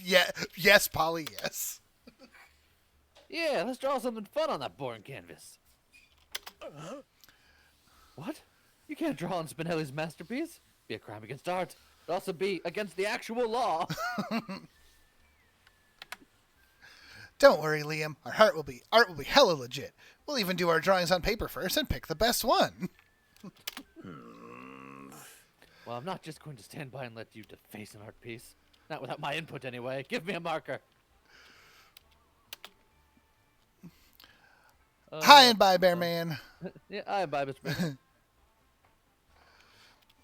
S1: Yeah. Yes, Polly, yes.
S2: Yeah, let's draw something fun on that boring canvas. What? You can't draw on Spinelli's masterpiece. Be a crime against art. It'd also be against the actual law.
S1: Don't worry, Liam. Our art will be hella legit. We'll even do our drawings on paper first and pick the best one.
S2: Well, I'm not just going to stand by and let you deface an art piece. Not without my input, anyway. Give me a marker.
S1: Hi and bye, Bear Man.
S2: Yeah, I am by Mr. Bacon.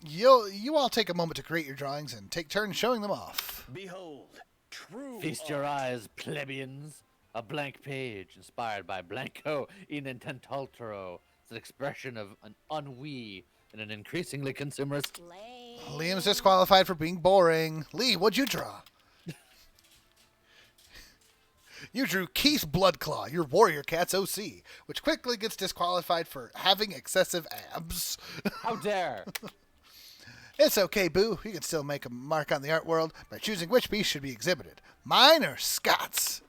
S1: You all take a moment to create your drawings and take turns showing them off.
S6: Behold, true
S2: Feast your eyes, plebeians. A blank page inspired by Blanco in Intentulturo. It's an expression of an ennui in an increasingly consumerist...
S3: Lame.
S1: Liam's disqualified for being boring. Lee, what'd you draw? You drew Keith Bloodclaw, your warrior cat's OC, which quickly gets disqualified for having excessive abs.
S2: How dare!
S1: It's okay, Boo. You can still make a mark on the art world by choosing which piece should be exhibited. Mine or Scott's?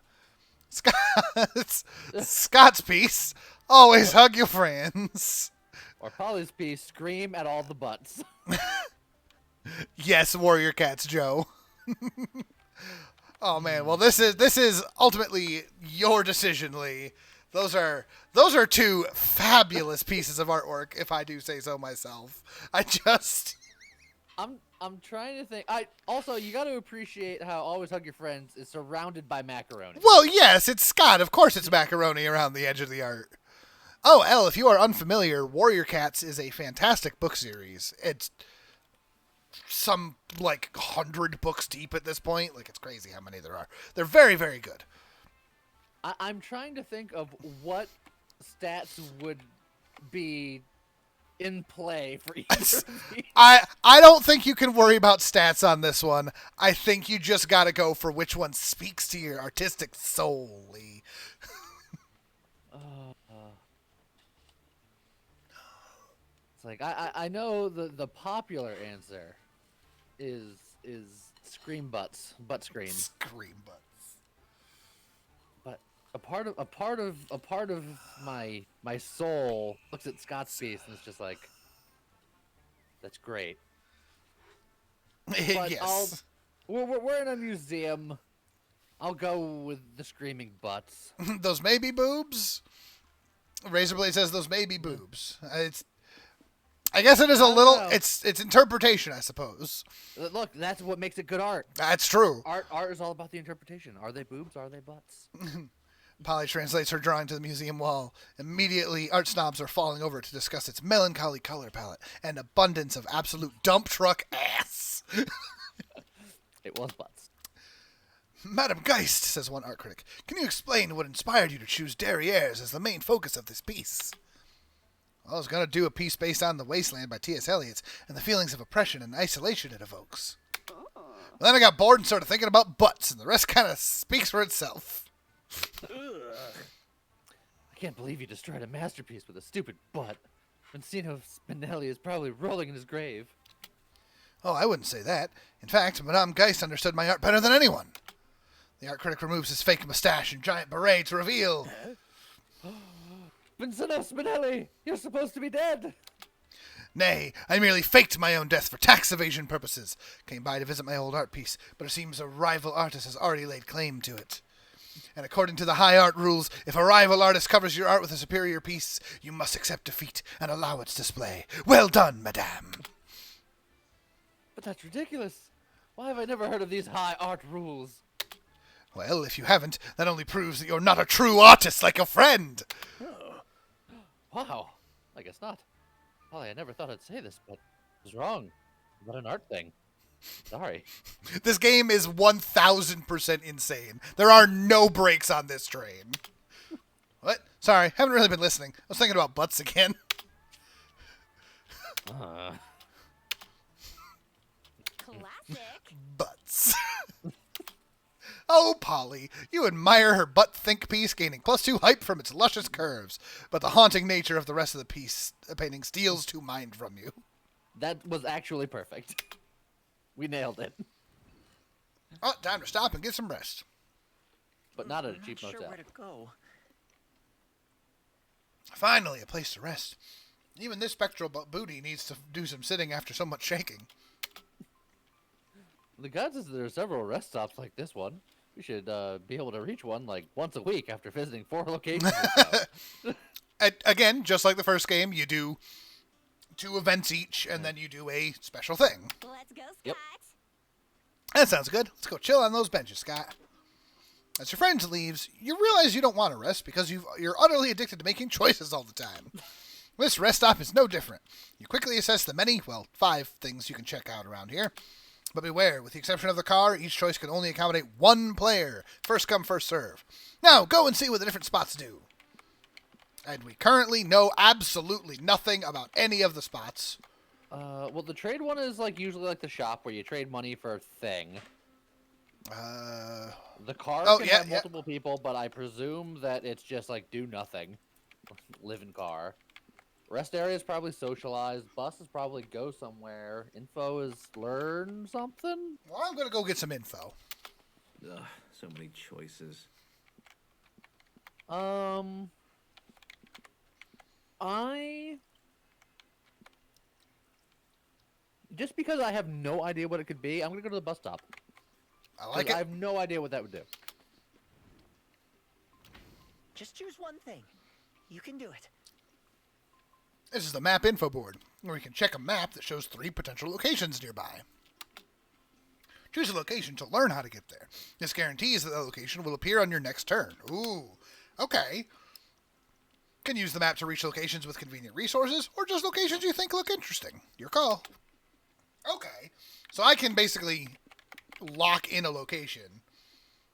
S1: Scott's piece. Always hug your friends.
S2: Or Polly's piece, scream at all the butts.
S1: Yes, warrior cats, Joe. Oh man, well this is ultimately your decision, Lee. Those are two fabulous pieces of artwork, if I do say so myself.
S2: I'm trying to think. You got to appreciate how Always Hug Your Friends is surrounded by macaroni.
S1: Well, yes, it's Scott. Of course it's macaroni around the edge of the art. Oh, Elle, if you are unfamiliar, Warrior Cats is a fantastic book series. It's some, 100 books deep at this point. It's crazy how many there are. They're very, very good.
S2: I'm trying to think of what stats would be in play for each of these.
S1: I don't think you can worry about stats on this one. I think you just got to go for which one speaks to your artistic soul, Lee.
S2: It's I know the popular answer is scream butts, butt scream.
S1: Scream butts.
S2: But a part of my soul looks at Scott's piece and it's just that's great. But
S1: Yes.
S2: We're in a museum. I'll go with the screaming butts.
S1: Those may be boobs. Razorblade says those may be boobs. I guess it is a little.
S2: know.
S1: It's interpretation, I suppose.
S2: Look, that's what makes it good art.
S1: That's true.
S2: Art is all about the interpretation. Are they boobs? Are they butts?
S1: Polly translates her drawing to the museum wall. Immediately, art snobs are falling over to discuss its melancholy color palette and abundance of absolute dump truck ass.
S2: It was butts.
S1: Madam Geist, says one art critic, can you explain what inspired you to choose derrieres as the main focus of this piece? Well, I was going to do a piece based on The Wasteland by T.S. Eliot and the feelings of oppression and isolation it evokes. But then I got bored and started thinking about butts, and the rest kind of speaks for itself.
S2: I can't believe you destroyed a masterpiece with a stupid butt. Vincino Spinelli is probably rolling in his grave.
S1: Oh, I wouldn't say that. In fact, Madame Geist understood my art better than anyone. The art critic removes his fake mustache and giant beret to reveal...
S2: Vincino Spinelli, you're supposed to be dead.
S1: Nay, I merely faked my own death for tax evasion purposes. Came by to visit my old art piece, but it seems a rival artist has already laid claim to it. And according to the high art rules, if a rival artist covers your art with a superior piece, you must accept defeat and allow its display. Well done, madame.
S2: But that's ridiculous. Why have I never heard of these high art rules?
S1: Well, if you haven't, that only proves that you're not a true artist like your friend.
S2: Wow. I guess not. Polly, I never thought I'd say this, but I was wrong. Not an art thing. Sorry.
S1: This game is 1,000% insane. There are no brakes on this train. What? Sorry, haven't really been listening. I was thinking about butts again.
S3: Classic.
S1: Butts. Oh, Polly, you admire her butt think piece, gaining +2 hype from its luscious curves, but the haunting nature of the rest of the piece painting steals 2 mind from you.
S2: That was actually perfect. We nailed it.
S1: Oh, time to stop and get some rest.
S2: But not at a
S6: I'm
S2: cheap
S6: not sure
S2: motel.
S6: where to go.
S1: Finally, a place to rest. Even this spectral booty needs to do some sitting after so much shaking.
S2: The gods is there are several rest stops like this one. We should be able to reach one once a week after visiting 4 locations.
S1: Again, just like the first game, you do 2 events each, and then you do a special thing.
S3: Let's go, Scott.
S2: Yep.
S1: That sounds good. Let's go chill on those benches, Scott. As your friend leaves, you realize you don't want to rest because you're utterly addicted to making choices all the time. This rest stop is no different. You quickly assess the 5 things you can check out around here. But beware, with the exception of the car, each choice can only accommodate 1 player. First come, first serve. Now, go and see what the different spots do. And we currently know absolutely nothing about any of the spots.
S2: Well, the trade one is usually the shop where you trade money for a thing. The car
S1: Oh,
S2: can
S1: yeah,
S2: have
S1: yeah.
S2: multiple people, but I presume that it's just like do nothing. Live in car. Rest area is probably socialized. Bus is probably go somewhere. Info is learn something.
S1: Well, I'm going to go get some info.
S4: Ugh, so many choices.
S2: I just because I have no idea what it could be, I'm gonna go to the bus stop.
S1: I like
S2: 'Cause
S1: it.
S2: I have no idea what that would do.
S6: Just choose one thing. You can do it.
S1: This is the map info board, where you can check a map that shows 3 potential locations nearby. Choose a location to learn how to get there. This guarantees that the location will appear on your next turn. Ooh, okay. Can use the map to reach locations with convenient resources, or just locations you think look interesting. Your call. Okay, so I can basically lock in a location,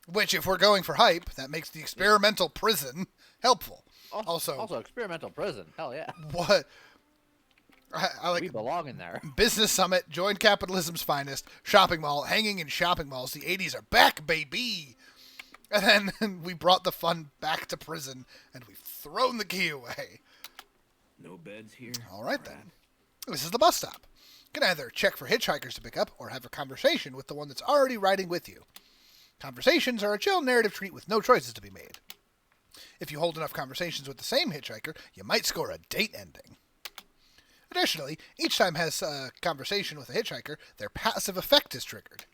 S1: which if we're going for hype, that makes the experimental prison helpful. Also
S2: experimental prison. Hell yeah.
S1: What? I like
S2: We belong in there.
S1: Business Summit, join capitalism's finest, shopping mall, hanging in shopping malls. The 80s are back, baby. And then we brought the fun back to prison, and we've thrown the key away.
S4: No beds here.
S1: All right, then. This is the bus stop. You can either check for hitchhikers to pick up or have a conversation with the one that's already riding with you. Conversations are a chill narrative treat with no choices to be made. If you hold enough conversations with the same hitchhiker, you might score a date ending. Additionally, each time has a conversation with a hitchhiker, their passive effect is triggered.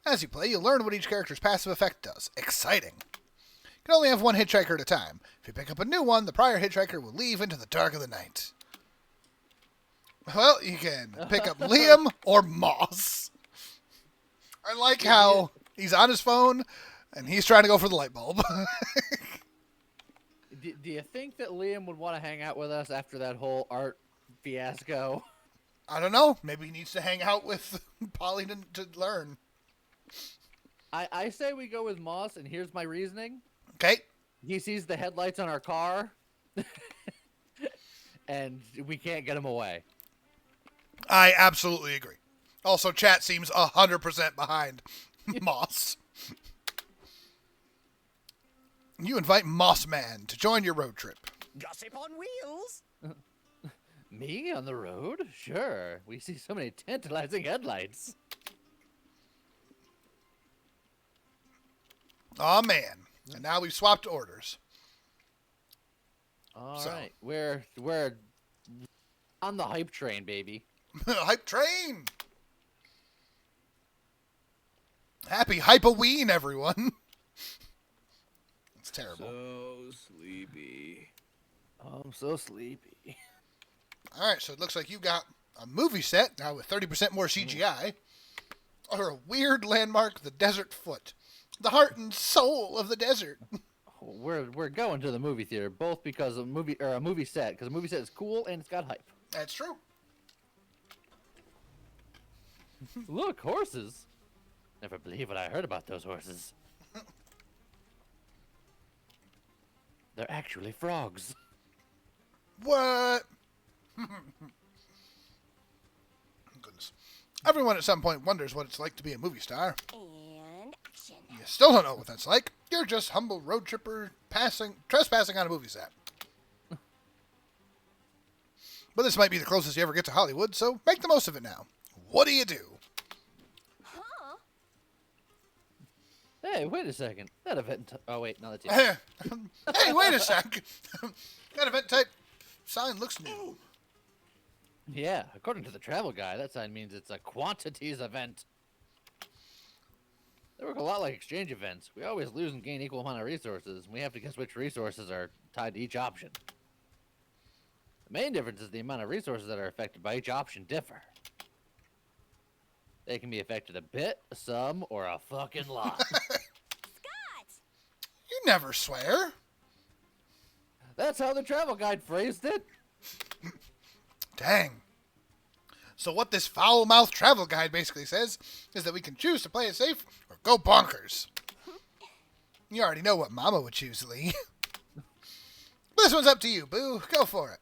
S1: As you play, you'll learn what each character's passive effect does. Exciting! You can only have one hitchhiker at a time. If you pick up a new one, the prior hitchhiker will leave into the dark of the night. Well, you can pick up Liam or Moss. I like how he's on his phone, and he's trying to go for the light bulb.
S2: Do you think that Liam would want to hang out with us after that whole art fiasco?
S1: I don't know. Maybe he needs to hang out with Polly to learn.
S2: I say we go with Moss, and here's my reasoning.
S1: Okay.
S2: He sees the headlights on our car, and we can't get him away.
S1: I absolutely agree. Also, chat seems 100% behind Moss. You invite Moss Man to join your road trip.
S6: Gossip on wheels.
S2: Me on the road? Sure. We see so many tantalizing headlights.
S1: Oh man. And now we've swapped orders.
S2: All right. We're on the hype train, baby.
S1: Hype train! Happy Hypoween, everyone. It's terrible.
S4: So sleepy.
S2: Oh, I'm so sleepy.
S1: Alright, so it looks like you got a movie set, now with 30% more CGI, or a weird landmark, the Desert Foot. The heart and soul of the desert.
S2: We're going to the movie theater, both because of a movie set, because a movie set is cool and it's got hype.
S1: That's true.
S2: Look, horses. Never believe what I heard about those horses. They're actually frogs.
S1: What? Goodness. Everyone at some point wonders what it's like to be a movie star.
S3: And action.
S1: You still don't know what that's like. You're just humble road tripper trespassing on a movie set. But this might be the closest you ever get to Hollywood, so make the most of it now. What do you do?
S3: Huh?
S2: Hey, wait a second. That event. Oh wait, no, that's you.
S1: Hey, wait a sec. That event type sign looks new.
S2: Yeah, according to the travel guide, that sign means it's a quantities event. They work a lot like exchange events. We always lose and gain equal amount of resources, and we have to guess which resources are tied to each option. The main difference is the amount of resources that are affected by each option differ. They can be affected a bit, some, or a fucking lot.
S3: Scott!
S1: You never swear.
S2: That's how the travel guide phrased it.
S1: Dang. So what this foul-mouthed travel guide basically says is that we can choose to play it safe or go bonkers. You already know what Mama would choose, Lee. This one's up to you, Boo. Go for it.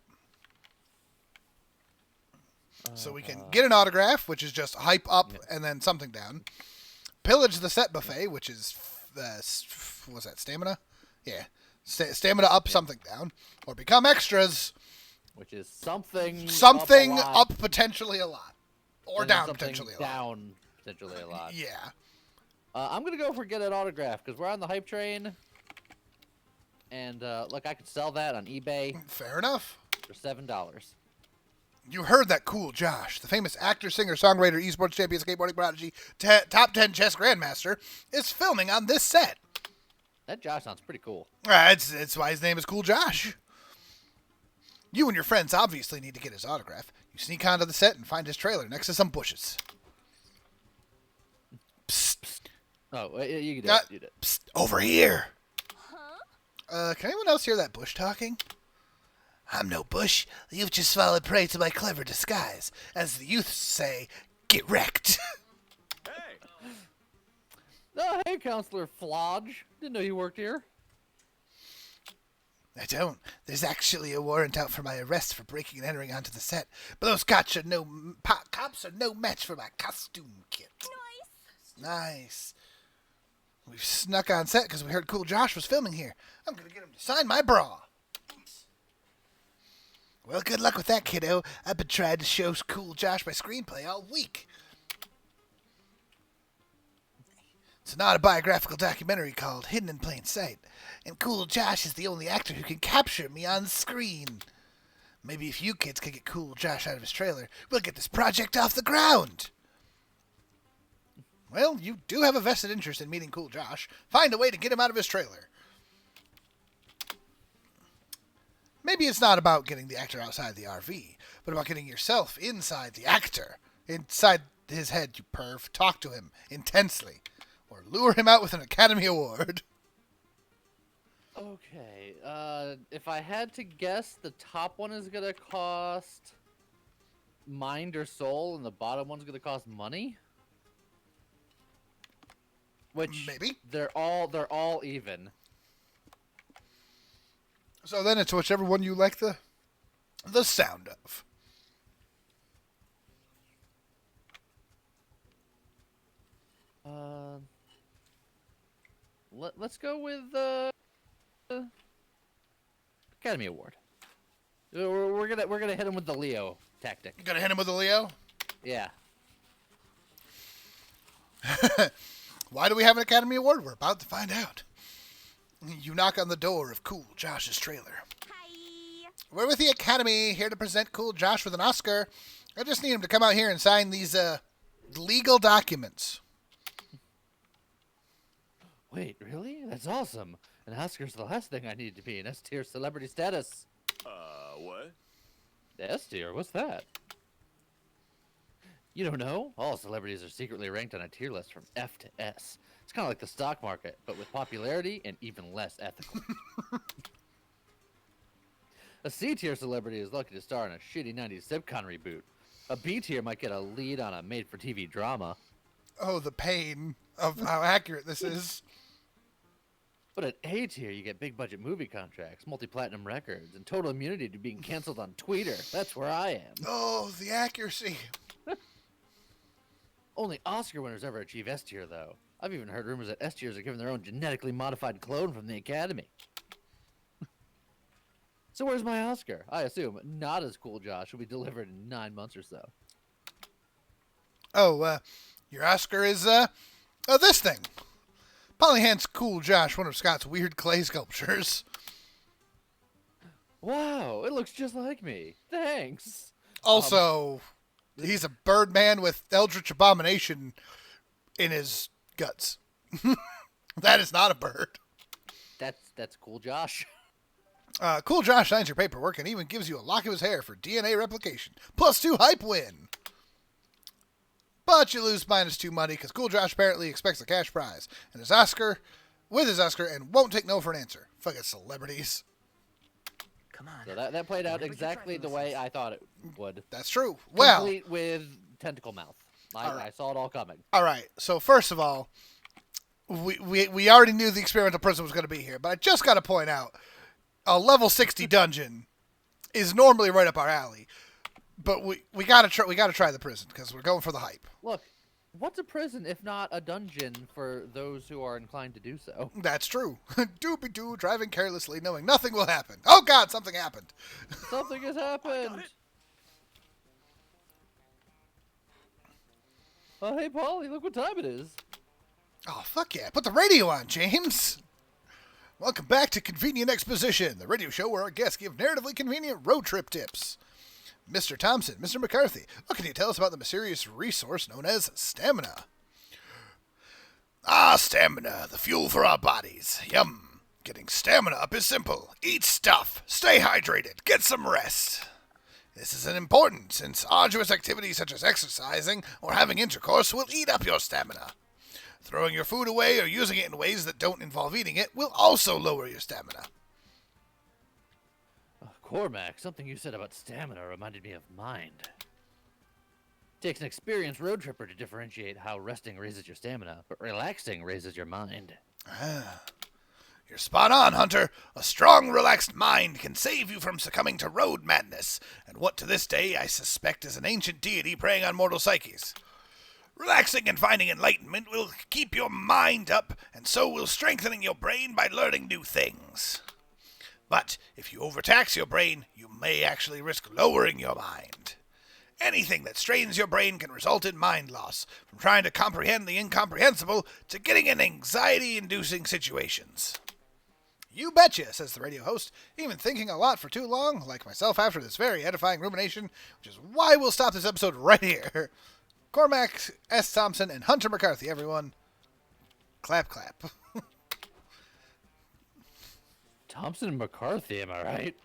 S1: So we can get an autograph, which is just hype up and then something down. pillage the set buffet, which is, what was that, stamina? Yeah. Stamina up, something down. Or become extras.
S2: Which is something
S1: Something
S2: up, a lot,
S1: up potentially a lot. Or
S2: and then
S1: down
S2: something
S1: potentially a lot.
S2: down potentially a lot.
S1: Yeah.
S2: I'm going to go for get an autograph, because we're on the hype train. And, look, I could sell that on eBay
S1: Fair enough.
S2: for $7.
S1: You heard that cool Josh, the famous actor, singer, songwriter, esports champion, skateboarding prodigy, top 10 chess grandmaster, is filming on this set.
S2: That Josh sounds pretty cool.
S1: It's why his name is Cool Josh. You and your friends obviously need to get his autograph. You sneak onto the set and find his trailer next to some bushes. Psst.
S2: Oh, you can do it. You did.
S1: Psst, over here.
S3: Huh?
S1: Can anyone else hear that bush talking? I'm no bush. You've just fallen prey to my clever disguise. As the youths say, get wrecked.
S2: Oh, hey, Counselor Flodge. Didn't know you worked here.
S1: I don't. There's actually a warrant out for my arrest for breaking and entering onto the set. But those cops are no match for my costume kit. Nice. We've snuck on set because we heard Cool Josh was filming here. I'm going to get him to sign my bra. Well, good luck with that, kiddo. I've been trying to show Cool Josh my screenplay all week. It's an autobiographical documentary called Hidden in Plain Sight, and Cool Josh is the only actor who can capture me on screen. Maybe if you kids can get Cool Josh out of his trailer, we'll get this project off the ground. Well, you do have a vested interest in meeting Cool Josh. Find a way to get him out of his trailer. Maybe it's not about getting the actor outside the RV, but about getting yourself inside the actor. Inside his head, you perv. Talk to him intensely. Or lure him out with an Academy Award.
S2: Okay, if I had to guess, the top one is gonna cost mind or soul, and the bottom one's gonna cost money. Which
S1: Maybe.
S2: they're all even.
S1: So then it's whichever one you like the sound of.
S2: Let's go with Academy Award. We're gonna hit him with the Leo tactic.
S1: Gonna hit him with a Leo?
S2: Yeah.
S1: Why do we have an Academy Award? We're about to find out. You knock on the door of Cool Josh's trailer.
S3: Hi.
S1: We're with the Academy, here to present Cool Josh with an Oscar. I just need him to come out here and sign these legal documents.
S2: Wait, really? That's awesome. An Oscar's the last thing I need to be in S-tier celebrity status.
S5: What?
S2: S-tier? What's that? You don't know? All celebrities are secretly ranked on a tier list from F to S. It's kind of like the stock market, but with popularity and even less ethical. A C-tier celebrity is lucky to star in a shitty 90s sitcom reboot. A B-tier might get a lead on a made-for-TV drama.
S1: Oh, the pain of how accurate this is.
S2: But at A-tier, you get big-budget movie contracts, multi-platinum records, and total immunity to being canceled on Twitter. That's where I am.
S1: Oh, the accuracy.
S2: Only Oscar winners ever achieve S-tier, though. I've even heard rumors that S-tiers are given their own genetically modified clone from the Academy. So where's my Oscar? I assume not as Cool Josh will be delivered in 9 months or so.
S1: Oh, your Oscar is, this thing. Polyhand's Cool Josh, one of Scott's weird clay sculptures.
S2: Wow, it looks just like me. Thanks.
S1: Also, he's a Birdman with Eldritch Abomination in his guts. That is not a bird.
S2: That's Cool Josh.
S1: Cool Josh signs your paperwork and even gives you a lock of his hair for DNA replication. +2 hype win. But you lose -2 money because Cool Josh apparently expects a cash prize and his Oscar and won't take no for an answer. Fucking celebrities.
S6: Come on.
S2: So that played out
S6: Whenever you try
S2: exactly the
S6: those
S2: way
S6: things.
S2: I thought it would.
S1: That's true. Well,
S2: Complete with tentacle mouth. I saw it all coming.
S1: all right. So first of all, we already knew the experimental prison was going to be here, but I just got to point out, a level 60 dungeon is normally right up our alley. But we gotta try the prison because we're going for the hype.
S2: Look, What's a prison if not a dungeon for those who are inclined to do so?
S1: That's true. Doobie-doo, driving carelessly, knowing nothing will happen. Oh, God, something happened.
S2: Something has happened. Oh, hey, Polly, look what time it is.
S1: Oh, fuck yeah. Put the radio on, James. Welcome back to Convenient Exposition, the radio show where our guests give narratively convenient road trip tips. Mr. Thompson, Mr. McCarthy, what can you tell us about the mysterious resource known as stamina? Ah, stamina, the fuel for our bodies. Yum. Getting stamina up is simple. Eat stuff, stay hydrated, get some rest. This is important since arduous activities such as exercising or having intercourse will eat up your stamina. Throwing your food away or using it in ways that don't involve eating it will also lower your stamina.
S2: Cormac, something you said about stamina reminded me of mind. Takes an experienced road tripper to differentiate how resting raises your stamina, but relaxing raises your mind.
S1: You're spot on, Hunter. A strong, relaxed mind can save you from succumbing to road madness, and what to this day I suspect is an ancient deity preying on mortal psyches. Relaxing and finding enlightenment will keep your mind up, and so will strengthening your brain by learning new things. But if you overtax your brain, you may actually risk lowering your mind. Anything that strains your brain can result in mind loss, from trying to comprehend the incomprehensible to getting in anxiety-inducing situations. You betcha, says the radio host, even thinking a lot for too long, like myself after this very edifying rumination, which is why we'll stop this episode right here. Cormac S. Thompson and Hunter McCarthy, everyone. Clap, clap.
S2: Thompson and McCarthy, am I right?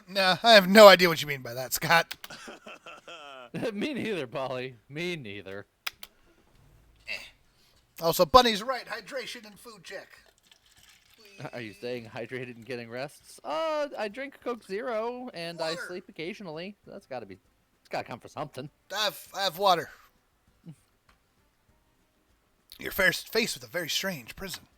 S1: Nah, I have no idea what you mean by that, Scott.
S2: Me neither, Polly. Me neither.
S1: Also, Bunny's right. Hydration and food check.
S2: Are you staying hydrated and getting rests? I drink Coke Zero, and I
S1: Water.
S2: sleep occasionally. That's gotta be... It's gotta come for something.
S1: I have water. You're faced with a very strange prison.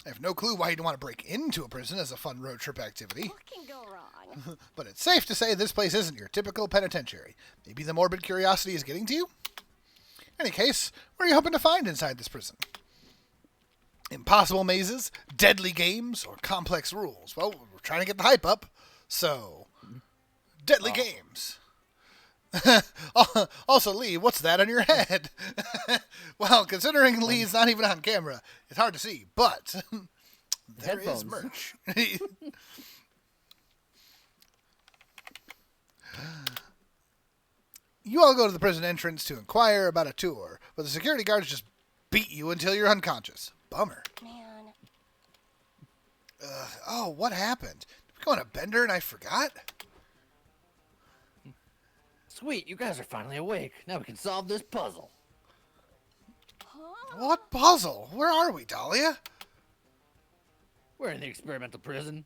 S1: I have no clue why you'd want to break into a prison as a fun road trip activity.
S3: What can go wrong?
S1: But it's safe to say this place isn't your typical penitentiary. Maybe the morbid curiosity is getting to you? In any case, what are you hoping to find inside this prison? Impossible mazes, deadly games, or complex rules? Well, we're trying to get the hype up, so... Deadly games. Also, Lee, what's that on your head? Well, considering Lee's not even on camera, it's hard to see, but there is
S2: Headphones.
S1: merch. You all go to the prison entrance to inquire about a tour, but the security guards just beat you until you're unconscious. Bummer.
S3: Man.
S1: Oh, what happened? Did we go on a bender and I forgot?
S2: Sweet, you guys are finally awake. Now we can solve this puzzle.
S3: Huh?
S1: What puzzle? Where are we, Dahlia?
S2: We're in the experimental prison.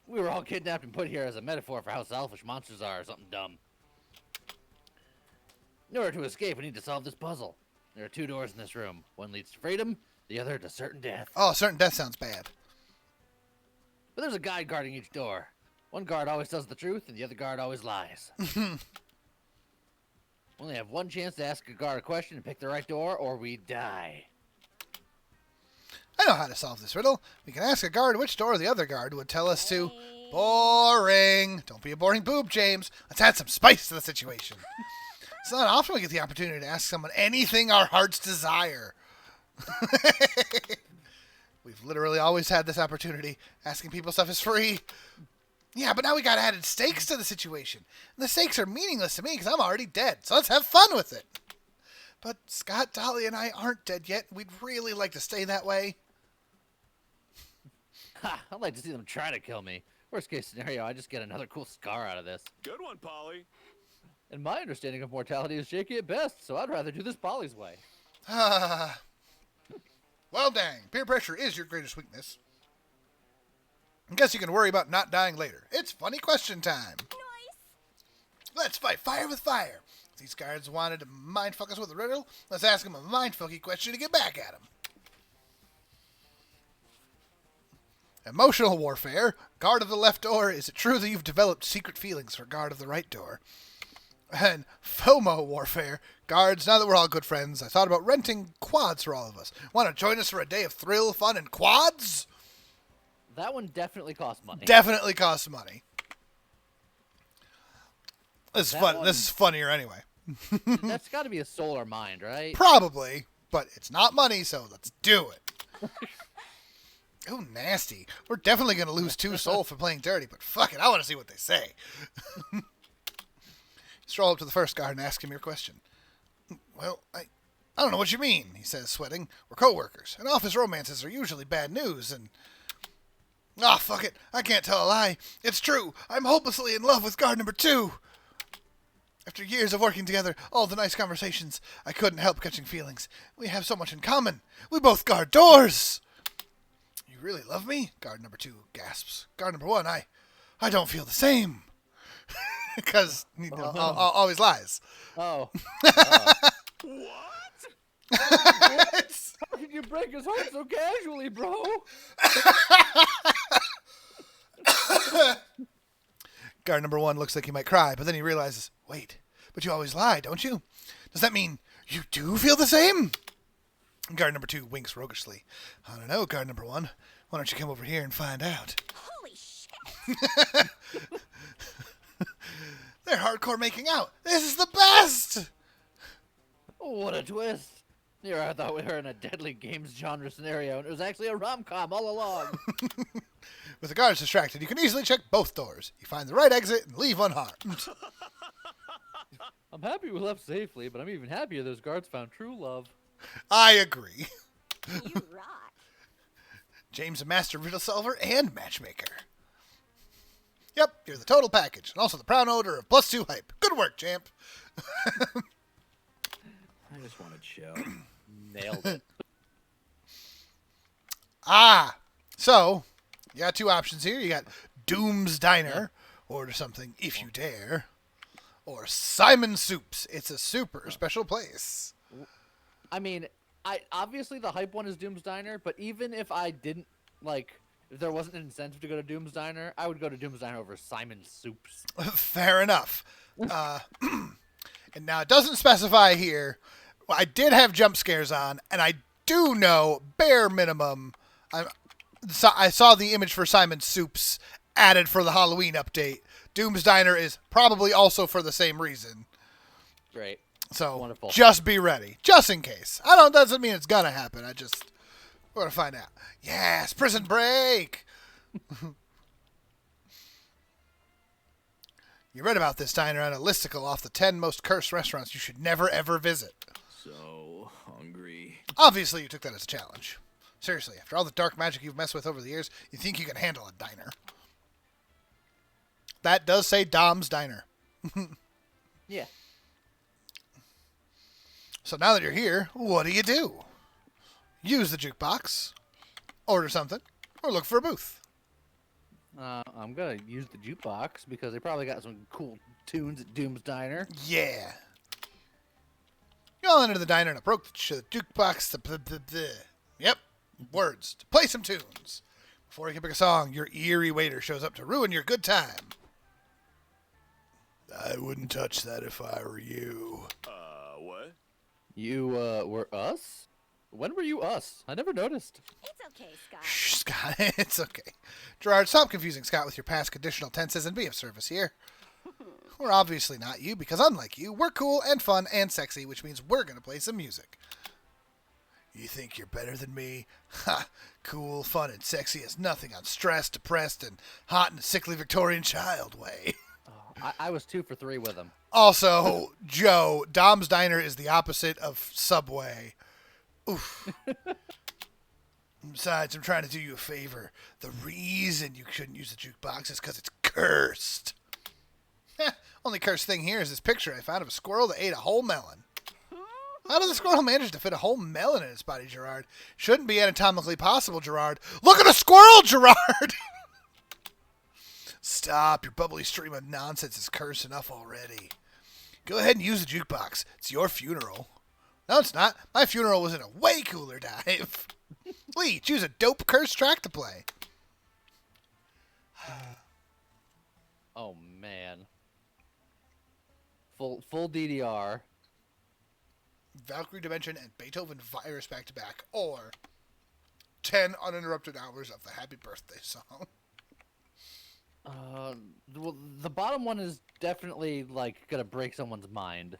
S2: We were all kidnapped and put here as a metaphor for how selfish monsters are or something dumb. In order to escape, we need to solve this puzzle. There are 2 doors in this room. One leads to freedom, the other to certain death.
S1: Oh, certain death sounds bad.
S2: But there's a guide guarding each door. One guard always tells the truth, and the other guard always lies. We only have one chance to ask a guard a question and pick the right door, or we die.
S1: I know how to solve this riddle. We can ask a guard which door the other guard would tell us to.
S3: Hey.
S1: Boring. Don't be a boring boob, James. Let's add some spice to the situation. It's not often we get the opportunity to ask someone anything our hearts desire. We've literally always had this opportunity. Asking people stuff is free. Yeah, but now we got added stakes to the situation. And the stakes are meaningless to me because I'm already dead. So let's have fun with it. But Scott, Dolly, and I aren't dead yet. We'd really like to stay that way.
S2: Ha! I'd like to see them try to kill me. Worst case scenario, I just get another cool scar out of this.
S5: Good one, Polly.
S2: And my understanding of mortality is shaky at best, so I'd rather do this Polly's way.
S1: Well, dang. Peer pressure is your greatest weakness. I guess you can worry about not dying later. It's funny question time.
S3: Nice.
S1: Let's fight fire with fire. If these guards wanted to mindfuck us with a riddle, let's ask them a mindfucky question to get back at them. Emotional warfare. Guard of the left door. Is it true that you've developed secret feelings for guard of the right door? And FOMO warfare. Guards, now that we're all good friends, I thought about renting quads for all of us. Want to join us for a day of thrill, fun, and quads?
S2: That one definitely costs money.
S1: Definitely costs money. This is
S2: That
S1: fun.
S2: one-
S1: This is funnier anyway.
S2: That's got to be a solar mind, right?
S1: Probably, but it's not money, so let's do it. Oh, nasty. We're definitely going to lose 2 soul for playing dirty, but fuck it, I want to see what they say. Stroll up to the first guard and ask him your question. Well, I don't know what you mean, he says, sweating. We're co-workers, and office romances are usually bad news, and... Ah, fuck it, I can't tell a lie. It's true, I'm hopelessly in love with guard number 2. After years of working together, all the nice conversations, I couldn't help catching feelings. We have so much in common. We both guard doors. You really love me? Guard number 2 gasps. Guard number 1, I don't feel the same. Because he always lies.
S2: Oh.
S1: It's-
S2: How could you break his heart so casually, bro?
S1: Guard number 1 looks like he might cry, but then he realizes, wait, but you always lie, don't you? Does that mean you do feel the same? Guard number 2 winks roguishly. I don't know, guard number 1. Why don't you come over here and find out?
S3: Holy shit!
S1: They're hardcore making out. This is the best!
S2: What a twist. Here I thought we were in a deadly games genre scenario, and it was actually a rom-com all along.
S1: With the guards distracted, you can easily check both doors. You find the right exit and leave unharmed.
S2: I'm happy we left safely, but I'm even happier those guards found true love.
S1: I agree.
S3: You rock.
S1: James, a master riddle solver and matchmaker. Yep, you're the total package, and also the proud owner of +2 hype. Good work, champ.
S4: I just want to chill.
S2: Nailed it.
S1: So, you got 2 options here. You got Doom's Diner, order something if you dare, or Simon Soups. It's a super special place.
S2: I mean, obviously the hype one is Doom's Diner, but even if I didn't, if there wasn't an incentive to go to Doom's Diner, I would go to Doom's Diner over Simon's Soups.
S1: Fair enough. And now it doesn't specify here. Well, I did have jump scares on, and I do know, bare minimum, I saw the image for Simon's Soups added for the Halloween update. Doom's Diner is probably also for the same reason.
S2: Great.
S1: So
S2: Wonderful.
S1: just be ready, just in case. Doesn't mean it's gonna happen. We're gonna find out. Yes, Prison Break. You read about this diner on a listicle off the 10 most cursed restaurants you should never ever visit.
S4: So hungry.
S1: Obviously, you took that as a challenge. Seriously, after all the dark magic you've messed with over the years, you think you can handle a diner. That does say Dom's Diner.
S2: Yeah.
S1: So now that you're here, what do? Use the jukebox, order something, or look for a booth.
S2: I'm gonna use the jukebox because they probably got some cool tunes at Doom's Diner.
S1: Yeah. You all enter the diner and approach the jukebox. Yep, words. To play some tunes. Before you can pick a song, your eerie waiter shows up to ruin your good time. I wouldn't touch that if I were you.
S5: What?
S2: You, were us? When were you us? I never noticed.
S3: It's okay, Scott.
S1: Shh, Scott, it's okay. Gerard, stop confusing Scott with your past conditional tenses and be of service here. We're obviously not you, because unlike you, we're cool and fun and sexy, which means we're gonna play some music. You think you're better than me? Ha! Cool, fun, and sexy as nothing on stressed, depressed, and hot and sickly Victorian child way.
S2: I was 2 for 3 with him.
S1: Also, Joe, Dom's Diner is the opposite of Subway. Oof. Besides, I'm trying to do you a favor. The reason you shouldn't use the jukebox is because it's cursed. Only cursed thing here is this picture I found of a squirrel that ate a whole melon. How did the squirrel manage to fit a whole melon in its body, Gerard? Shouldn't be anatomically possible, Gerard. Look at a squirrel, Gerard! Stop, your bubbly stream of nonsense is cursed enough already. Go ahead and use the jukebox. It's your funeral. No, it's not. My funeral was in a way cooler dive. Lee, choose a dope cursed track to play.
S2: Oh, man. full DDR.
S1: Valkyrie Dimension and Beethoven Virus back to back, or 10 uninterrupted hours of the Happy Birthday song.
S2: Well, the bottom one is definitely like gonna break someone's mind.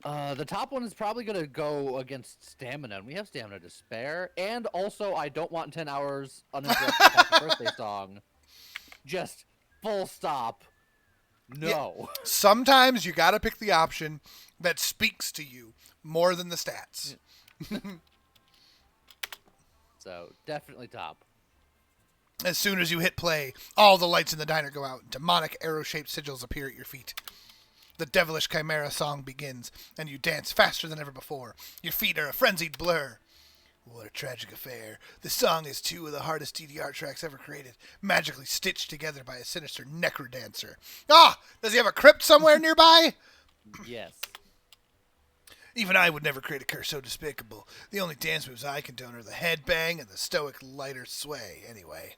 S2: The top one is probably gonna go against stamina, and we have stamina to spare. And also, I don't want 10 hours uninterrupted Happy Birthday song. Just full stop. No.
S1: Yeah. Sometimes you gotta pick the option that speaks to you more than the stats.
S2: So, definitely top.
S1: As soon as you hit play, all the lights in the diner go out, and demonic arrow-shaped sigils appear at your feet. The devilish chimera song begins, and you dance faster than ever before. Your feet are a frenzied blur. What a tragic affair. The song is 2 of the hardest DDR tracks ever created, magically stitched together by a sinister necrodancer. Ah! Does he have a crypt somewhere nearby?
S2: Yes.
S1: Even I would never create a curse so despicable. The only dance moves I condone are the headbang and the stoic lighter sway, anyway.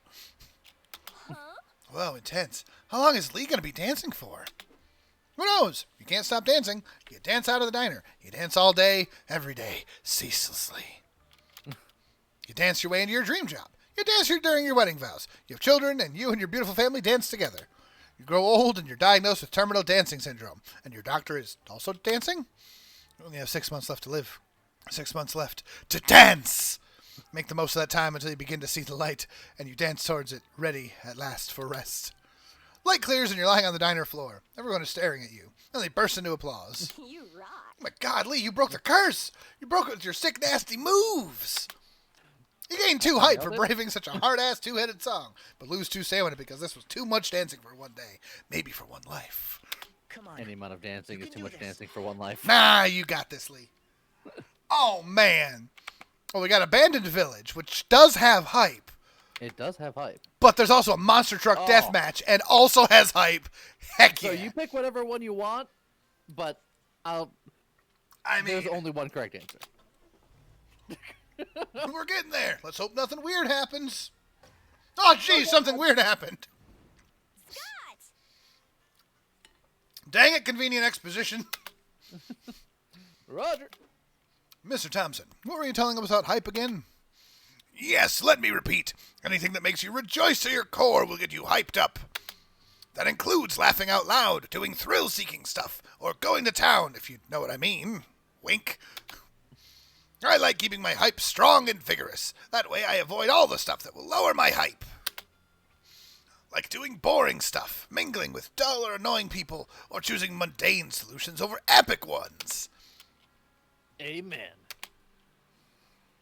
S1: Whoa, intense. How long is Lee going to be dancing for? Who knows? You can't stop dancing. You dance out of the diner. You dance all day, every day, ceaselessly. You dance your way into your dream job. You dance during your wedding vows. You have children, and you and your beautiful family dance together. You grow old, and you're diagnosed with terminal dancing syndrome. And your doctor is also dancing? You only have 6 months left to live. 6 months left to dance! Make the most of that time until you begin to see the light, and you dance towards it, ready at last for rest. Light clears and you're lying on the diner floor. Everyone is staring at you, and they burst into applause.
S3: You rock.
S1: Oh my God, Lee, you broke the curse! You broke it with your sick, nasty moves! You gained 2 hype for braving such a hard-ass 2-headed song, but lose 2 stamina because this was too much dancing for one day, maybe for one life.
S6: Come on.
S2: Any amount of dancing
S6: You
S2: is
S6: can
S2: too
S6: do
S2: much
S6: this.
S2: dancing for one life.
S1: Nah, you got this, Lee. Oh, man. Well, we got Abandoned Village, which does have hype,
S2: It does have hype.
S1: but there's also a monster truck
S2: Oh.
S1: deathmatch, and also has hype. Heck
S2: So
S1: yeah.
S2: you pick whatever one you want, but
S1: I mean,
S2: there's only one correct answer.
S1: we're getting there. Let's hope nothing weird happens. Oh, geez, something weird happened.
S3: Scott!
S1: Dang it, convenient exposition.
S2: Roger.
S1: Mr. Thompson, what were you telling us about hype again? Yes, let me repeat. Anything that makes you rejoice to your core will get you hyped up. That includes laughing out loud, doing thrill-seeking stuff, or going to town, if you know what I mean. Wink. I like keeping my hype strong and vigorous. That way I avoid all the stuff that will lower my hype. Like doing boring stuff, mingling with dull or annoying people, or choosing mundane solutions over epic ones.
S2: Amen.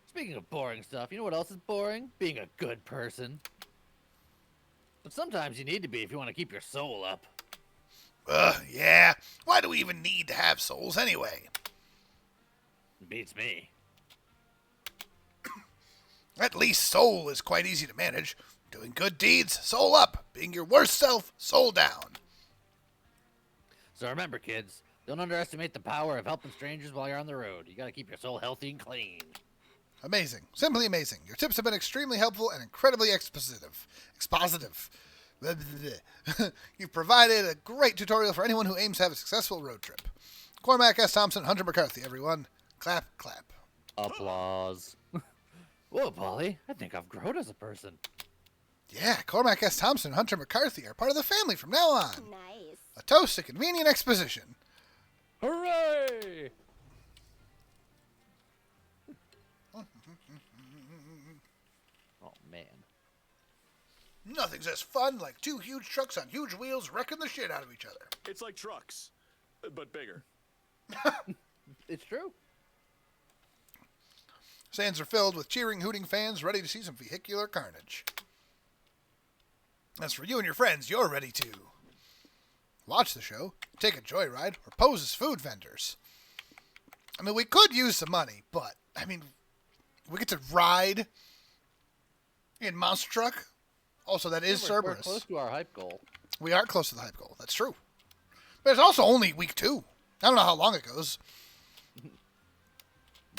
S2: Speaking of boring stuff, you know what else is boring? Being a good person. But sometimes you need to be if you want to keep your soul up.
S1: Yeah. Why do we even need to have souls anyway?
S2: Beats me.
S1: At least soul is quite easy to manage. Doing good deeds, soul up. Being your worst self, soul down.
S2: So remember, kids, don't underestimate the power of helping strangers while you're on the road. You gotta keep your soul healthy and clean.
S1: Amazing. Simply amazing. Your tips have been extremely helpful and incredibly expositive. Blah, blah, blah. You've provided a great tutorial for anyone who aims to have a successful road trip. Cormac S. Thompson, Hunter McCarthy, everyone. Clap, clap.
S2: Applause. Whoa, Polly, I think I've grown as a person.
S1: Yeah, Cormac S. Thompson and Hunter McCarthy are part of the family from now on.
S3: Nice.
S1: A toast to convenient exposition.
S2: Hooray! Oh, man.
S1: Nothing's as fun like 2 huge trucks on huge wheels wrecking the shit out of each other.
S5: It's like trucks, but bigger.
S2: It's true.
S1: Stands are filled with cheering, hooting fans ready to see some vehicular carnage. As for you and your friends, you're ready to watch the show, take a joyride, or pose as food vendors. I mean, we could use some money, but, I mean, we get to ride in Monster Truck. Also, that is
S2: We're
S1: Cerberus.
S2: close to our hype goal.
S1: We are close to the hype goal. That's true. But it's also only week 2. I don't know how long it goes.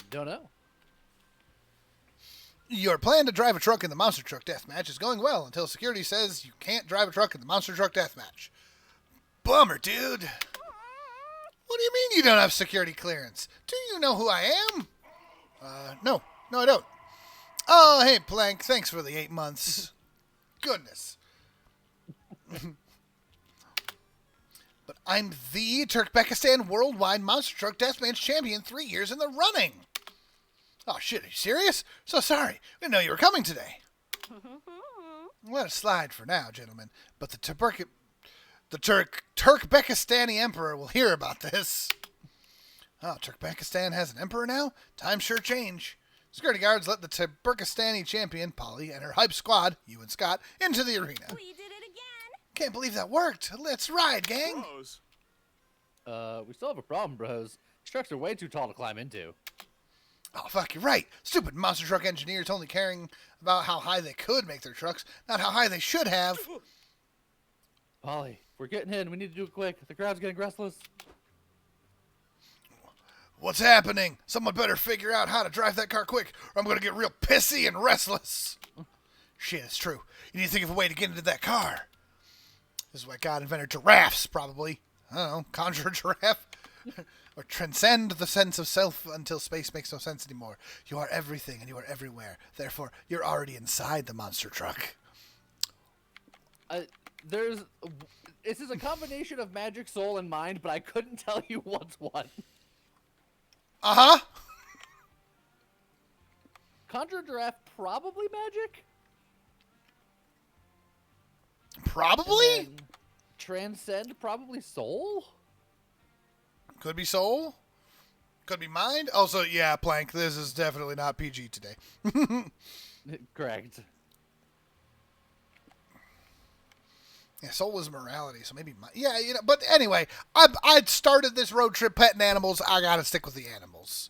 S2: Don't know.
S1: Your plan to drive a truck in the Monster Truck Deathmatch is going well until security says you can't drive a truck in the Monster Truck Deathmatch. Bummer, dude. What do you mean you don't have security clearance? Do you know who I am? No, I don't. Oh, hey, Plank, thanks for the 8 months. Goodness. But I'm the Turkmenistan Worldwide Monster Truck Deathmatch Champion 3 years in the running. Oh, shit, are you serious? So sorry. We didn't know you were coming today. Let it slide for now, gentlemen. But the Turkmenistani Emperor will hear about this. Oh, Turkmenistan has an emperor now? Times sure change. Security guards let the Turkmenistani champion, Polly, and her hype squad, you and Scott, into the arena.
S3: We did it again.
S1: Can't believe that worked. Let's ride, gang.
S5: Bros.
S2: We still have a problem, bros. These trucks are way too tall to climb into.
S1: Oh, fuck, you're right. Stupid monster truck engineers only caring about how high they could make their trucks, not how high they should have.
S2: Polly, if we're getting in. We need to do it quick. The crowd's getting restless.
S1: What's happening? Someone better figure out how to drive that car quick, or I'm going to get real pissy and restless. Shit, it's true. You need to think of a way to get into that car. This is why God invented giraffes, probably. I don't know, conjure a giraffe? Or transcend the sense of self until space makes no sense anymore. You are everything and you are everywhere. Therefore, you're already inside the monster truck.
S2: This is a combination of magic, soul, and mind, but I couldn't tell you what's what.
S1: Uh-huh.
S2: Conjure a giraffe, probably magic?
S1: Probably?
S2: And then transcend, probably soul?
S1: Could be soul. Could be mind. Also, yeah, Plank, this is definitely not PG today.
S2: Correct.
S1: Yeah, soul is morality, so maybe mind. Yeah, you know, but anyway, I'd started this road trip petting animals. I gotta stick with the animals.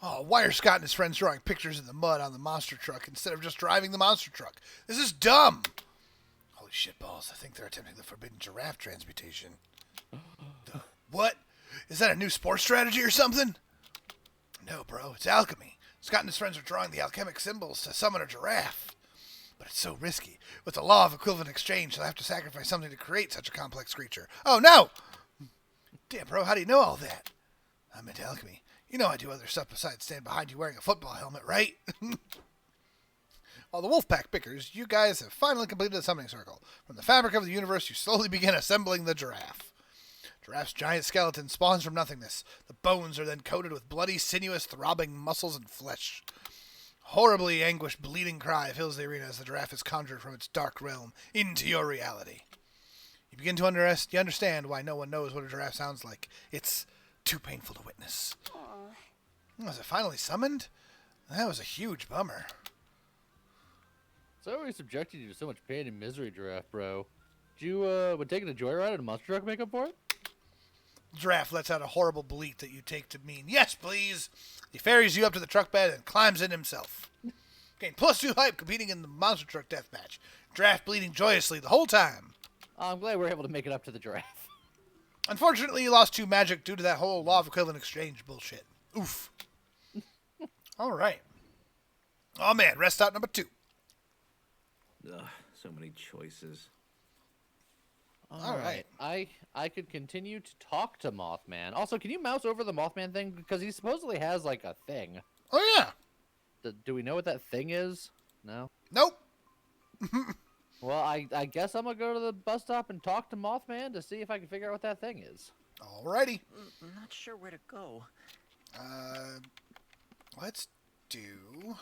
S1: Oh, why are Scott and his friends drawing pictures in the mud on the monster truck instead of just driving the monster truck? This is dumb. Holy shit balls, I think they're attempting the forbidden giraffe transmutation. What? Is that a new sports strategy or something? No, bro, it's alchemy. Scott and his friends are drawing the alchemic symbols to summon a giraffe. But it's so risky. With the law of equivalent exchange, they'll have to sacrifice something to create such a complex creature. Oh, no! Damn, bro, how do you know all that? I'm into alchemy. You know I do other stuff besides stand behind you wearing a football helmet, right? While the Wolfpack bickers, you guys have finally completed the summoning circle. From the fabric of the universe, you slowly begin assembling the giraffe. Giraffe's giant skeleton spawns from nothingness. The bones are then coated with bloody, sinuous, throbbing muscles and flesh. Horribly anguished, bleeding cry fills the arena as the giraffe is conjured from its dark realm into your reality. You begin to understand why no one knows what a giraffe sounds like. It's too painful to witness. Was it finally summoned? That was a huge bummer.
S2: So we subjected you to so much pain and misery, giraffe, bro. Did you, would taking a joyride in a monster truck make up for it?
S1: Giraffe lets out a horrible bleat that you take to mean, yes, please. He ferries you up to the truck bed and climbs in himself. Gain +2 hype competing in the monster truck deathmatch. Giraffe bleeding joyously the whole time.
S2: I'm glad we're able to make it up to the giraffe.
S1: Unfortunately, you lost 2 magic due to that whole law of equivalent exchange bullshit. Oof. All right. Oh, man. Rest out number 2.
S4: Ugh, so many choices.
S1: All right.
S2: I could continue to talk to Mothman. Also, can you mouse over the Mothman thing? Because he supposedly has, like, a thing.
S1: Oh, yeah.
S2: Do we know what that thing is? No?
S1: Nope.
S2: Well, I guess I'm going to go to the bus stop and talk to Mothman to see if I can figure out what that thing is.
S1: Alrighty.
S6: I'm not sure where to go.
S1: Let's do...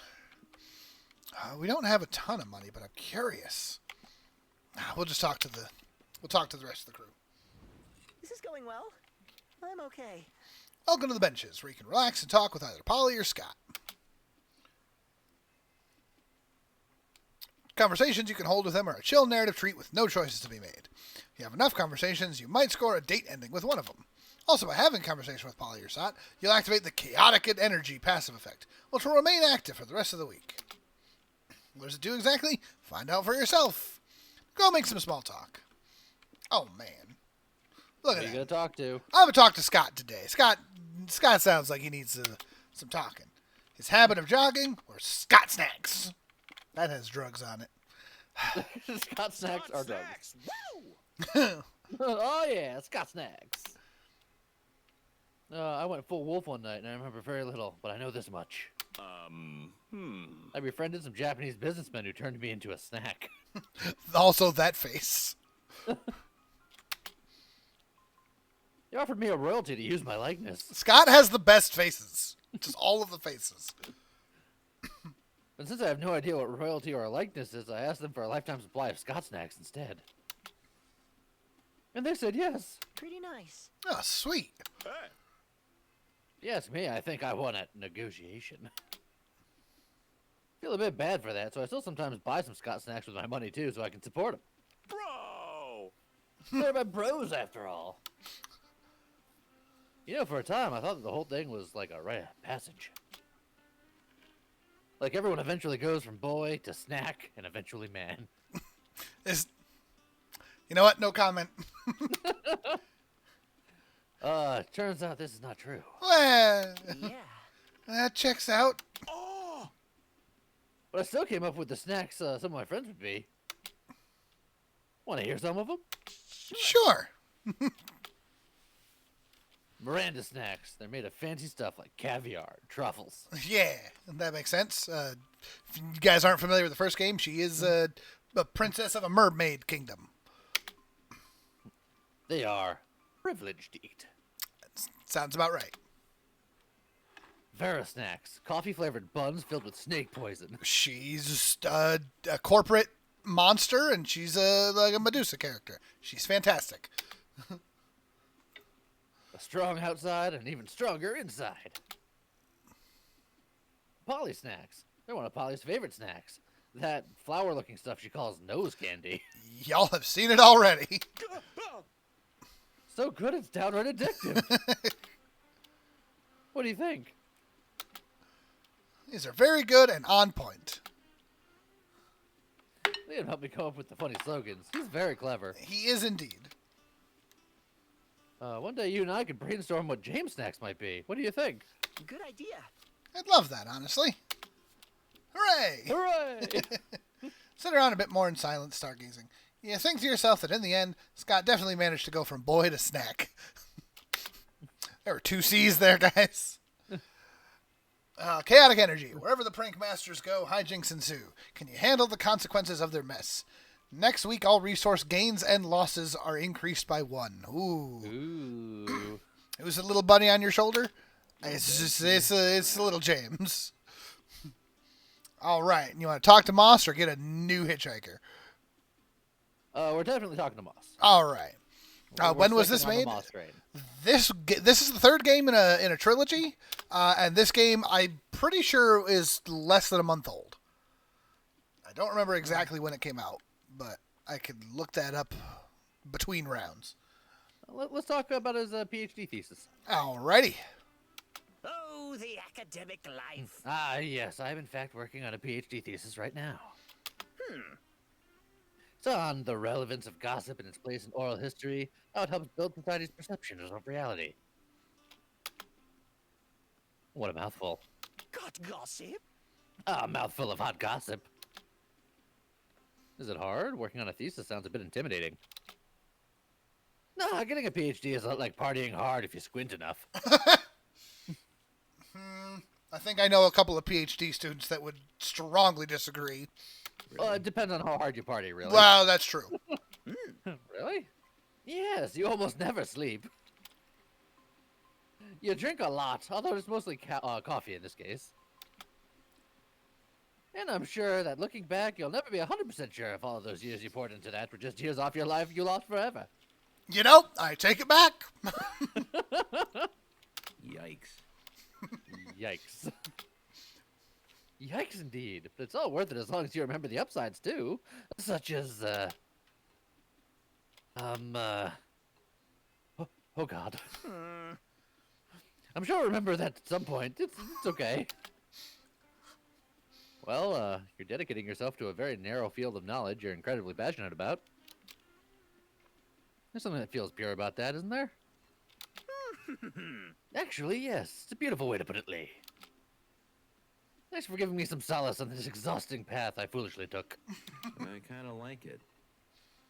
S1: we don't have a ton of money, but I'm curious. We'll just talk to the... We'll talk to the rest of the crew.
S6: This is going well. I'm okay.
S1: Welcome to the benches, where you can relax and talk with either Polly or Scott. Conversations you can hold with them are a chill narrative treat with no choices to be made. If you have enough conversations, you might score a date ending with one of them. Also, by having conversation with Polly or Scott, you'll activate the chaotic energy passive effect, which will remain active for the rest of the week. What does it do exactly? Find out for yourself. Go make some small talk. Oh, man. Look at
S2: Who
S1: that.
S2: you going to talk to?
S1: I'm going to talk to Scott today. Scott sounds like he needs some talking. his habit of jogging, or Scott Snacks. That has drugs on it.
S2: Scott Snacks are drugs.
S6: Woo!
S2: Oh yeah, Scott Snacks. I went full wolf one night, and I remember very little, but I know this much. I befriended some Japanese businessmen who turned me into a snack.
S1: Also, that face.
S2: They offered me a royalty to use my likeness.
S1: Scott has the best faces. Just all of the faces.
S2: But since I have no idea what royalty or a likeness is, I asked them for a lifetime supply of Scott Snacks instead. And they said yes.
S6: Pretty nice.
S1: Oh, sweet.
S2: Yes, me, I think I won at negotiation. Feel a bit bad for that, so I still sometimes buy some Scott Snacks with my money too, so I can support them.
S5: Bro!
S2: They're my bros, after all. You know, for a time, I thought that the whole thing was like a rite of passage. Like everyone eventually goes from boy to snack and eventually man.
S1: You know what? No comment.
S2: Turns out this is not true.
S1: Well,
S6: Yeah.
S1: that checks out.
S2: But I still came up with the snacks some of my friends would be. Want to hear some of them?
S1: Sure.
S2: Miranda snacks. They're made of fancy stuff like caviar, truffles.
S1: Yeah, that makes sense. If you guys aren't familiar with the first game, she is a princess of a mermaid kingdom.
S2: They are privileged to eat.
S1: Sounds about right.
S2: Vera snacks. Coffee-flavored buns filled with snake poison.
S1: She's a corporate monster, and she's like a Medusa character. She's fantastic.
S2: A strong outside and even stronger inside. Polly snacks. They're one of Polly's favorite snacks. That flower-looking stuff she calls nose candy.
S1: Y'all have seen it already.
S2: So good it's downright addictive. What do you think?
S1: These are very good and on point.
S2: Liam helped me come up with the funny slogans. He's very clever.
S1: He is indeed.
S2: One day you and I could brainstorm what James snacks might be. What do you think?
S6: Good idea.
S1: I'd love that, honestly. Hooray!
S2: Hooray!
S1: Sit around a bit more in silence, stargazing. You think to yourself that in the end, Scott definitely managed to go from boy to snack. There were 2 C's there, guys. Chaotic energy. Wherever the prank masters go, hijinks ensue. Can you handle the consequences of their mess? Next week, all resource gains and losses are increased by 1. Ooh.
S2: Ooh.
S1: Who's the little bunny on your shoulder? It's a little James. All right. You want to talk to Moss or get a new hitchhiker?
S2: We're definitely talking to Moss.
S1: All right.
S2: We're
S1: When was
S2: sticking
S1: this
S2: on the
S1: made?
S2: Moss train.
S1: This is the 3rd game in a trilogy, and this game I'm pretty sure is less than a month old. I don't remember exactly when it came out, but I could look that up between rounds.
S2: Let's talk about his PhD thesis.
S1: Alrighty.
S6: Oh, the academic life.
S2: Ah, yes, I'm in fact working on a PhD thesis right now. It's on the relevance of gossip and its place in oral history, how it helps build society's perceptions of reality. What a mouthful.
S6: Got gossip?
S2: A mouthful of hot gossip. Is it hard? Working on a thesis sounds a bit intimidating. Nah, getting a PhD is like partying hard if you squint enough.
S1: I think I know a couple of PhD students that would strongly disagree.
S2: Well, it depends on how hard you party, really.
S1: Well, that's true.
S2: Really? Yes, you almost never sleep. You drink a lot, although it's mostly coffee in this case. And I'm sure that looking back, you'll never be 100% sure if all of those years you poured into that were just years off your life you lost forever.
S1: You know, I take it back.
S4: Yikes.
S2: Yikes. Yikes indeed. But it's all worth it as long as you remember the upsides too. Such as, oh god. I'm sure I'll remember that at some point. It's okay. Well, you're dedicating yourself to a very narrow field of knowledge you're incredibly passionate about. There's something that feels pure about that, isn't there? Actually, yes. It's a beautiful way to put it, Lee. Thanks for giving me some solace on this exhausting path I foolishly took.
S4: I kind of like it.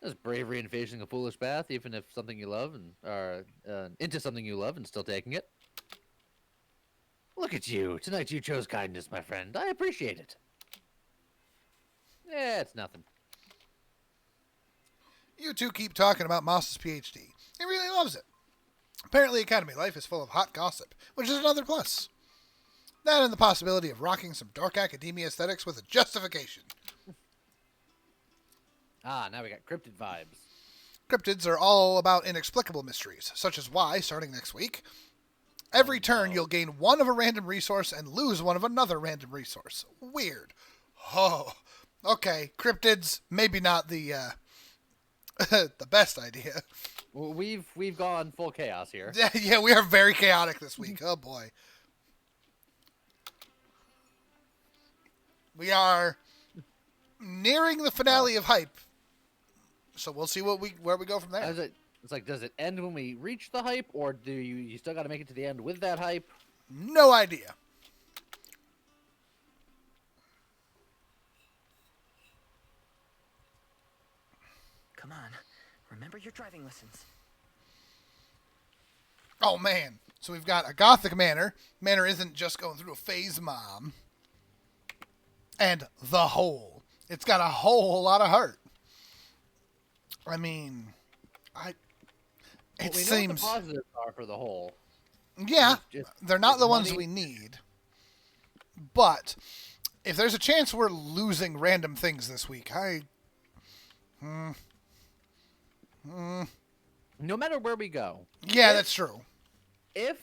S2: There's bravery in facing a foolish path, even if something you love and are into something you love and still taking it. Look at you. Tonight you chose kindness, my friend. I appreciate it. Yeah, it's nothing.
S1: You two keep talking about Moss's PhD. He really loves it. Apparently, Academy life is full of hot gossip, which is another plus. That and the possibility of rocking some dark academia aesthetics with a justification.
S2: Ah, now we got cryptid vibes.
S1: Cryptids are all about inexplicable mysteries, such as why, starting next week, every turn you'll gain one of a random resource and lose one of another random resource. Weird. Oh, okay. Cryptids, maybe not the the best idea.
S2: Well, we've gone full chaos here.
S1: Yeah, we are very chaotic this week. Oh boy. We are nearing the finale of Hype. So we'll see where we go from there.
S2: It's like, does it end when we reach the hype, or do you still got to make it to the end with that hype?
S1: No idea.
S6: Come on. Remember your driving lessons.
S1: Oh, man. So we've got a Gothic Manor. Manor isn't just going through a phase, Mom. And the Hole. It's got a whole lot of heart. I mean, it
S2: We know what
S1: seems...
S2: the positives are for the whole.
S1: Yeah, they're not the ones
S2: money.
S1: we need. But if there's a chance we're losing random things this week,
S2: No matter where we go.
S1: Yeah, that's true.
S2: If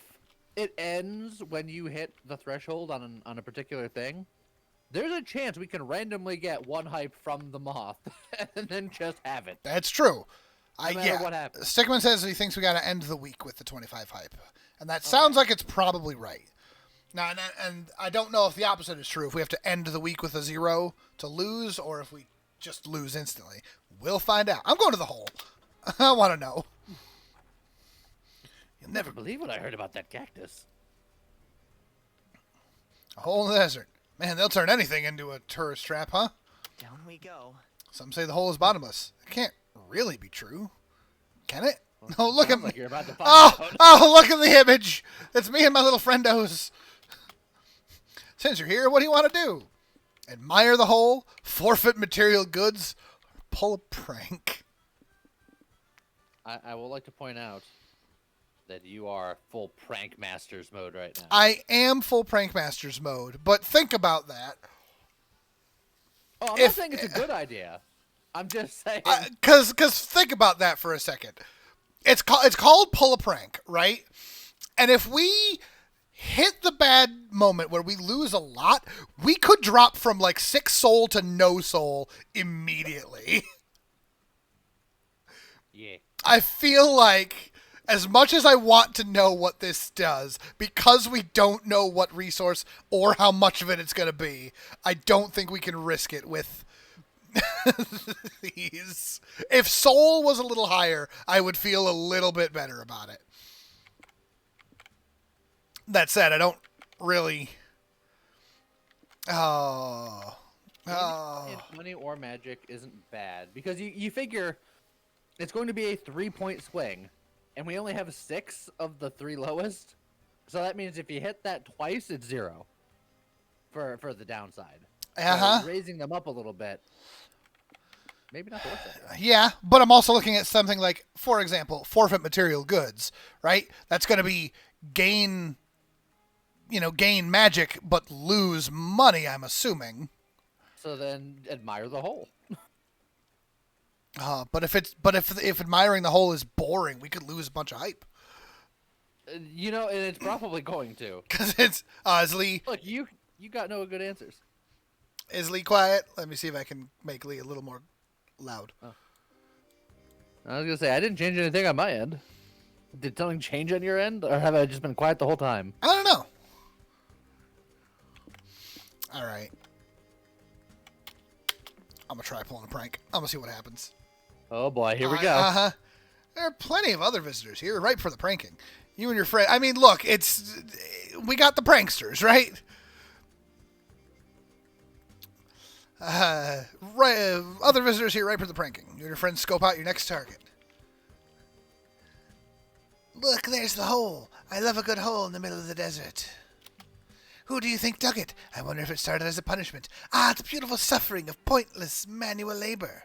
S2: it ends when you hit the threshold on a particular thing, there's a chance we can randomly get one hype from the moth and then just have it.
S1: That's true.
S2: No matter what happens.
S1: Stickman says he thinks we got to end the week with the 25 hype. And that sounds like it's probably right. Now, and I don't know if the opposite is true. If we have to end the week with a 0 to lose, or if we just lose instantly. We'll find out. I'm going to the hole. I want to know. You'll
S2: Never believe what I heard about that cactus.
S1: A hole in the desert. Man, they'll turn anything into a tourist trap, huh?
S6: Down we go.
S1: Some say the hole is bottomless. It can't really be true. Can it? No, look at
S2: Sounds
S1: me.
S2: like you're about to find out.
S1: Oh, look at the image. It's me and my little friendos. Since you're here, what do you want to do? Admire the hole, forfeit material goods, or pull a prank?
S2: I would like to point out that you are full prank masters mode right now.
S1: I am full prank masters mode, but think about that.
S2: Oh, I'm not saying it's a good idea. I'm just saying.
S1: Because think about that for a second. It's called pull a prank, right? And if we hit the bad moment where we lose a lot, we could drop from like 6 soul to no soul immediately.
S2: Yeah.
S1: I feel like as much as I want to know what this does, because we don't know what resource or how much of it it's going to be, I don't think we can risk it with these. If soul was a little higher, I would feel a little bit better about it. That said, I don't really...
S2: Money or magic isn't bad, because you figure it's going to be a 3-point swing, and we only have 6 of the 3 lowest. So that means if you hit that twice, it's 0 for the downside. So raising them up a little bit, maybe not the worst idea.
S1: Yeah, but I'm also looking at something like, for example, forfeit material goods, right? That's going to be gain magic, but lose money, I'm assuming.
S2: So then admire the hole.
S1: But if admiring the hole is boring, we could lose a bunch of hype.
S2: And it's probably going to.
S1: Because it's is Lee.
S2: Look, you got no good answers.
S1: Is Lee quiet? Let me see if I can make Lee a little more loud.
S2: Oh. I was gonna say I didn't change anything on my end. Did something change on your end, or have I just been quiet the whole time?
S1: I don't know. All right. I'm gonna try pulling a prank. I'm gonna see what happens.
S2: Oh boy, here we go.
S1: Uh-huh. There are plenty of other visitors here, right for the pranking. You and your friend. I mean, look, we got the pranksters, right? Other visitors here ripe for the pranking. You and your friends scope out your next target. Look, there's the hole. I love a good hole in the middle of the desert. Who do you think dug it? I wonder if it started as a punishment. Ah, the beautiful suffering of pointless manual labor.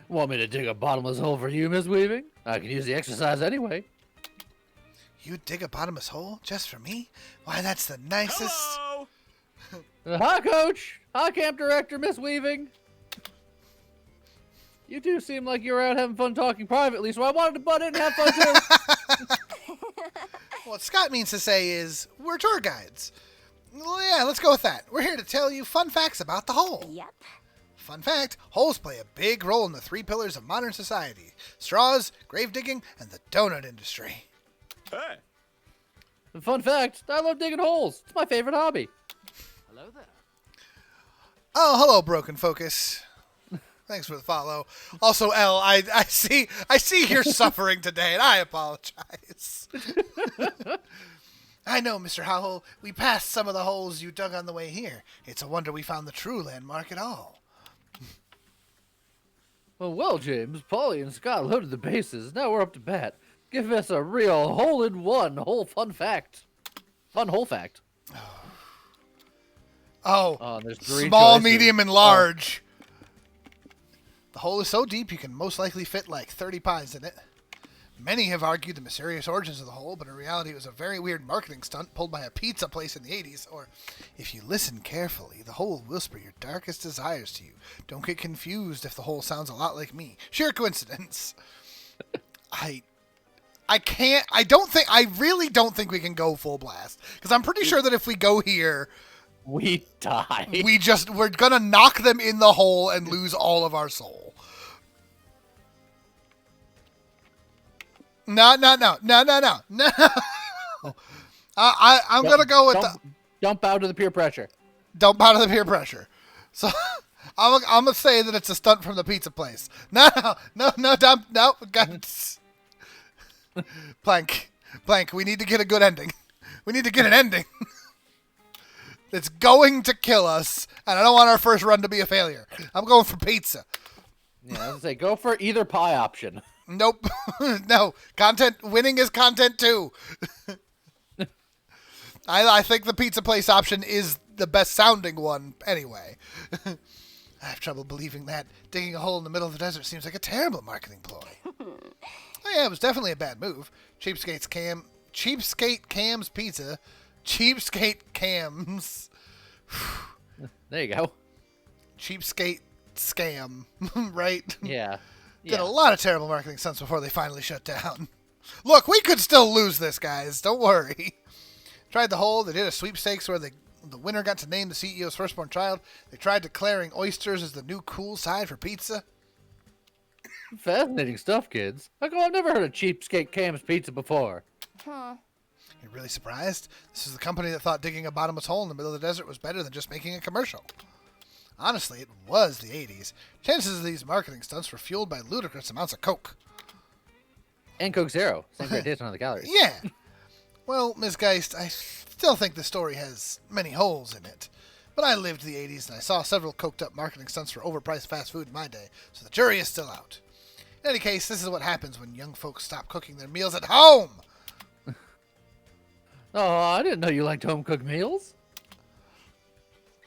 S2: Want me to dig a bottomless hole for you, Miss Weaving? I can use the exercise anyway.
S1: You dig a bottomless hole just for me? Why, that's the nicest...
S5: Hello!
S2: Hi, Coach. Hi, Camp Director, Miss Weaving. You two seem like you were out having fun talking privately, so I wanted to butt in and have fun too.
S1: What Scott means to say is, we're tour guides. Well, yeah, let's go with that. We're here to tell you fun facts about the hole.
S3: Yep.
S1: Fun fact, holes play a big role in the 3 pillars of modern society. Straws, grave digging, and the donut industry.
S5: Hey!
S2: Fun fact, I love digging holes. It's my favorite hobby.
S6: Hello there.
S1: Oh, hello, Broken Focus. Thanks for the follow. Also, L, I see you're suffering today, and I apologize. I know, Mr. Howell. We passed some of the holes you dug on the way here. It's a wonder we found the true landmark at all.
S2: Well, James, Polly, and Scott loaded the bases. Now we're up to bat. Give us a real hole-in-one whole fun fact. Fun hole fact.
S1: Oh,
S2: There's 3
S1: small,
S2: choices.
S1: medium, and large. The hole is so deep you can most likely fit like 30 pies in it. Many have argued the mysterious origins of the hole, but in reality it was a very weird marketing stunt pulled by a pizza place in the 80s. Or, if you listen carefully, the hole will whisper your darkest desires to you. Don't get confused if the hole sounds a lot like me. Sheer coincidence. I really don't think we can go full blast. Because I'm pretty sure that if we go here,
S2: We die.
S1: we're gonna knock them in the hole and lose all of our soul. No. I'm gonna go with
S2: Don't bow to the peer pressure.
S1: don't bow to the peer pressure. So I'm gonna say that it's a stunt from the pizza place. No, guys. Plank. We need to get a good ending. We need to get an ending. It's going to kill us, and I don't want our first run to be a failure. I'm going for pizza.
S2: Yeah, I was gonna say, go for either pie option.
S1: Nope. No. Winning is content too. I think the pizza place option is the best sounding one anyway. I have trouble believing that digging a hole in the middle of the desert seems like a terrible marketing ploy. Oh yeah, it was definitely a bad move. Cheapskate Cam's Pizza. Cheapskate Cams.
S2: There you go.
S1: Cheapskate Scam. Right?
S2: Yeah.
S1: Did a lot of terrible marketing stunts before they finally shut down. Look, we could still lose this, guys. Don't worry. Tried the hole. They did a sweepstakes where the winner got to name the CEO's firstborn child. They tried declaring oysters as the new cool side for pizza.
S2: Fascinating stuff, kids. How come I've never heard of Cheapskate Cam's Pizza before?
S3: Huh.
S1: You're really surprised? This is the company that thought digging a bottomless hole in the middle of the desert was better than just making a commercial. Honestly, it was the 80s. Chances of these marketing stunts were fueled by ludicrous amounts of coke.
S2: And Coke Zero. Same great taste on the calories.
S1: Yeah. Well, Ms. Geist, I still think the story has many holes in it. But I lived the 80s and I saw several coked-up marketing stunts for overpriced fast food in my day, so the jury is still out. In any case, this is what happens when young folks stop cooking their meals at home.
S2: Oh, I didn't know you liked home-cooked meals.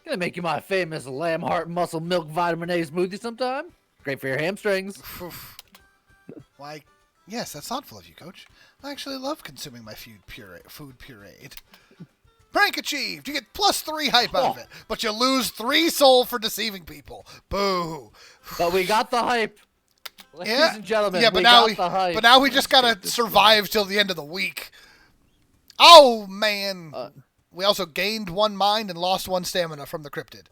S2: Gonna make you my famous lamb heart muscle milk vitamin A smoothie sometime. Great for your hamstrings.
S1: Why, yes, that's thoughtful of you, Coach. I actually love consuming my food pureed. Prank achieved! You get +3 hype out of it, but you lose 3 soul for deceiving people. Boo!
S2: But we got the hype. Ladies and gentlemen,
S1: yeah, but
S2: we
S1: now
S2: got the hype.
S1: But now we just gotta survive till the end of the week. Oh man! We also gained 1 mind and lost 1 stamina from the cryptid.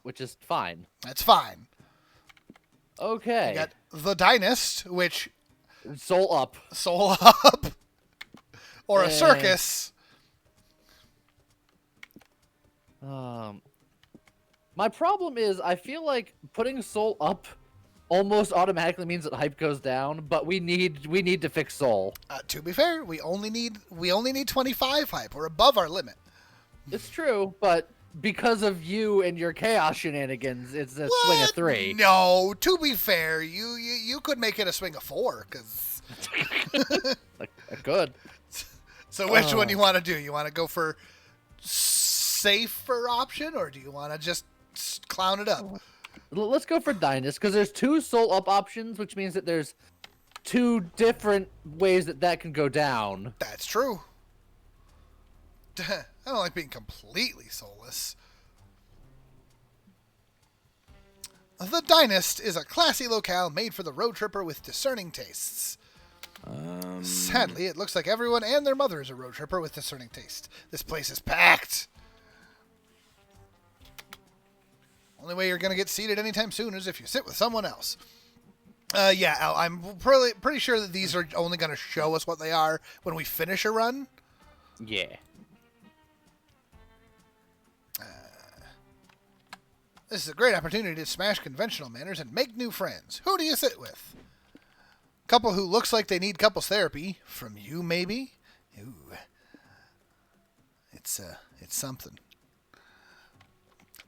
S2: Which is fine.
S1: That's fine.
S2: Okay.
S1: We got the Dynast, which
S2: Soul up.
S1: soul up, or a circus.
S2: My problem is I feel like putting soul up almost automatically means that hype goes down, but we need to fix soul.
S1: To be fair, we only need 25 hype. We're above our limit.
S2: It's true, but because of you and your chaos shenanigans, it's a swing of 3.
S1: No, to be fair, you could make it a swing of 4, because...
S2: I could.
S1: So which one do you want to do? You want to go for safer option, or do you want to just clown it up?
S2: Let's go for Dynast, because there's 2 soul up options, which means that there's 2 different ways that can go down.
S1: That's true. I don't like being completely soulless. The Dynast is a classy locale made for the road tripper with discerning tastes. Sadly, it looks like everyone and their mother is a road tripper with discerning taste. This place is packed. Only way you're going to get seated anytime soon is if you sit with someone else. Yeah, Al, I'm pretty sure that these are only going to show us what they are when we finish a run.
S2: Yeah.
S1: This is a great opportunity to smash conventional manners and make new friends. Who do you sit with? Couple who looks like they need couples therapy. From you, maybe? Ooh. It's something.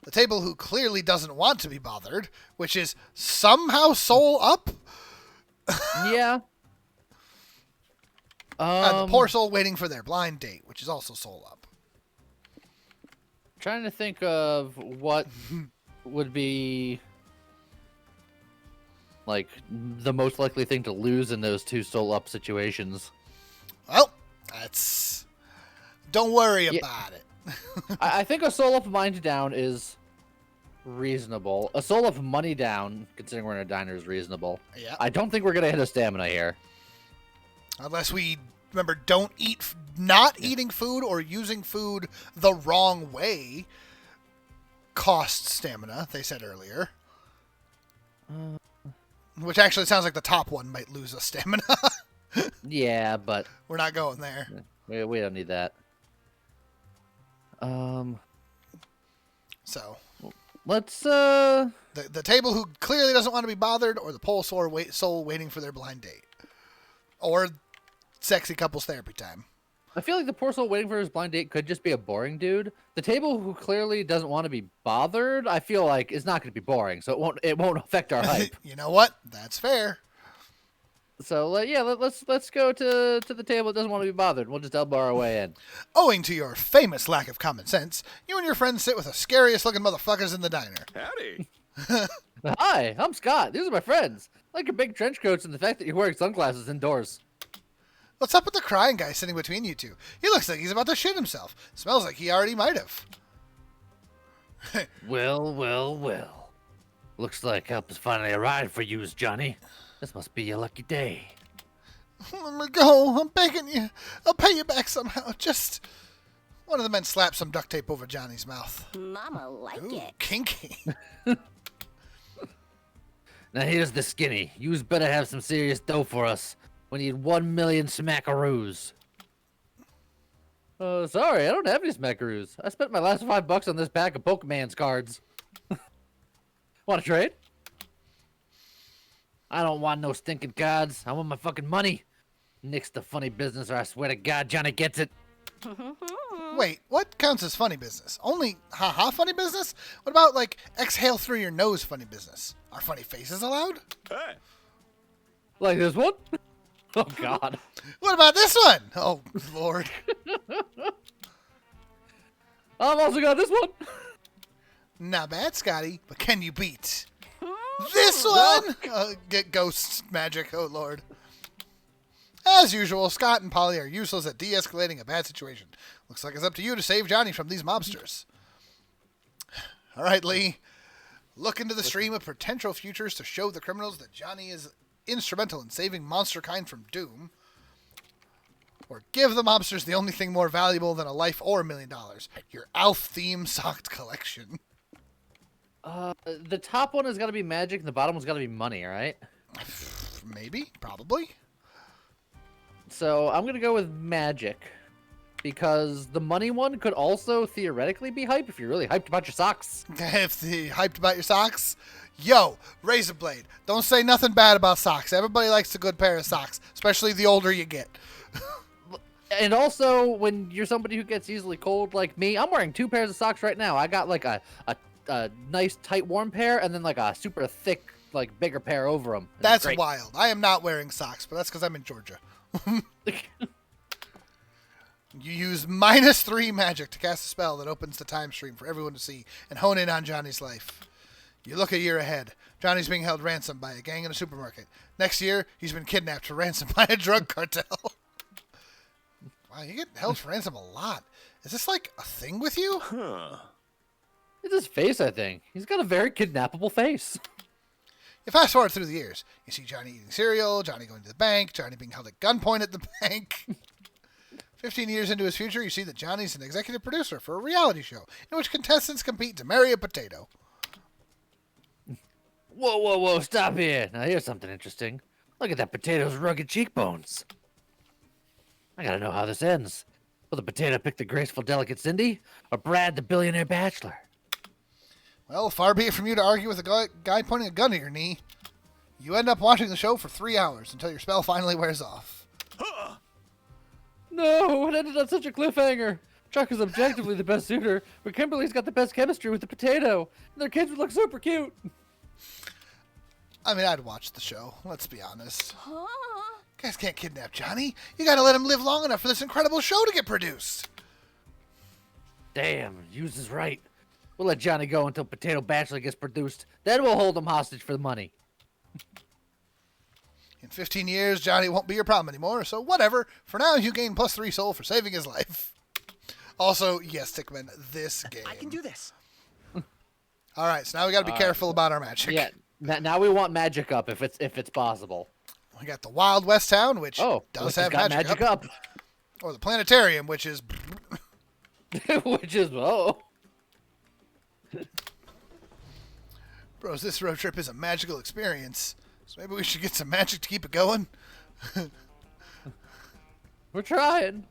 S1: The table who clearly doesn't want to be bothered, which is somehow soul up?
S2: Yeah.
S1: And the poor soul waiting for their blind date, which is also soul up.
S2: Trying to think of what would be like the most likely thing to lose in those 2 soul up situations.
S1: Well, that's... Don't worry about it.
S2: I think a soul up mind down is reasonable. A soul up money down, considering we're in a diner, is reasonable.
S1: Yeah.
S2: I don't think we're gonna hit a stamina here.
S1: Unless we, remember, don't eat... Not eating food or using food the wrong way costs stamina, they said earlier. Which actually sounds like the top one might lose us stamina.
S2: Yeah, but
S1: We're not going there.
S2: we don't need that.
S1: So,
S2: Let's
S1: the table who clearly doesn't want to be bothered, or the pole soul waiting for their blind date. Or sexy couples therapy time.
S2: I feel like the poor soul waiting for his blind date could just be a boring dude. The table who clearly doesn't want to be bothered, I feel like is not going to be boring, so it won't affect our hype.
S1: You know what? That's fair.
S2: So yeah, let's go to the table that doesn't want to be bothered. We'll just elbow our way in.
S1: Owing to your famous lack of common sense, you and your friends sit with the scariest looking motherfuckers in the diner.
S5: Howdy.
S2: Hi, I'm Scott. These are my friends. I like your big trench coats and the fact that you're wearing sunglasses indoors.
S1: What's up with the crying guy sitting between you two? He looks like he's about to shit himself. Smells like he already might have.
S2: Well. Looks like help has finally arrived for you, Johnny. This must be your lucky day.
S1: Let me go. I'm begging you. I'll pay you back somehow. Just... One of the men slapped some duct tape over Johnny's mouth.
S3: Mama like
S1: Ooh,
S3: it.
S1: kinky.
S2: Now here's the skinny. You's better have some serious dough for us. We need 1 million smackaroos. Sorry, I don't have any smackaroos. I spent my last $5 on this pack of Pokemon's cards. Want to trade? I don't want no stinking cards. I want my fucking money. Nix the funny business, or I swear to God, Johnny gets it.
S1: Wait, what counts as funny business? Only haha funny business? What about, like, exhale through your nose funny business? Are funny faces allowed?
S5: Hey.
S2: Like this one? Oh, God.
S1: What about this one? Oh, Lord.
S2: I've also got this one.
S1: Not bad, Scotty, but can you beat this one? Get ghost magic, oh Lord. As usual, Scott and Polly are useless at de-escalating a bad situation. Looks like it's up to you to save Johnny from these mobsters. All right, Lee. Look into the stream of potential futures to show the criminals that Johnny is instrumental in saving monster kind from doom. Or give the mobsters the only thing more valuable than a life or $1 million. Your Alf-themed socked collection.
S2: The top one has got to be magic, and the bottom one's got to be money, right?
S1: Maybe. Probably.
S2: So I'm going to go with magic. Because the money one could also theoretically be hype if you're really hyped about your socks.
S1: If the hyped about your socks, yo, razor blade. Don't say nothing bad about socks. Everybody likes a good pair of socks, especially the older you get.
S2: And also, when you're somebody who gets easily cold like me, I'm wearing 2 pairs of socks right now. I got like a nice tight warm pair, and then like a super thick like bigger pair over them.
S1: That's wild. I am not wearing socks, but that's because I'm in Georgia. You use -3 magic to cast a spell that opens the time stream for everyone to see and hone in on Johnny's life. You look a year ahead. Johnny's being held ransom by a gang in a supermarket. Next year, he's been kidnapped for ransom by a drug cartel. Wow, you get held for ransom a lot. Is this like a thing with you?
S2: It's his face, I think. He's got a very kidnappable face.
S1: You fast forward through the years. You see Johnny eating cereal, Johnny going to the bank, Johnny being held at gunpoint at the bank. 15 years into his future, you see that Johnny's an executive producer for a reality show in which contestants compete to marry a potato.
S2: Whoa, stop here. Now here's something interesting. Look at that potato's rugged cheekbones. I gotta know how this ends. Will the potato pick the graceful, delicate Cindy, or Brad, the billionaire bachelor?
S1: Well, far be it from you to argue with a guy pointing a gun at your knee. You end up watching the show for 3 hours until your spell finally wears off.
S2: No, it ended on such a cliffhanger. Chuck is objectively the best suitor, but Kimberly's got the best chemistry with the potato. And their kids would look super cute.
S1: I mean, I'd watch the show. Let's be honest.
S3: Huh?
S1: Guys can't kidnap Johnny. You gotta let him live long enough for this incredible show to get produced.
S2: Damn, Hughes is right. We'll let Johnny go until Potato Bachelor gets produced. Then we'll hold him hostage for the money.
S1: In 15 years, Johnny won't be your problem anymore, so whatever. For now, you gain +3 soul for saving his life. Also, yes, Tickman, this game.
S6: I can do this.
S1: All right, so now we got to be careful about our magic.
S2: Yeah, now we want magic up if it's possible.
S1: We got the Wild West Town, which does have
S2: got
S1: magic up. Or the Planetarium, which is...
S2: Which is,
S1: Bros, this road trip is a magical experience. So maybe we should get some magic to keep it going.
S2: We're trying.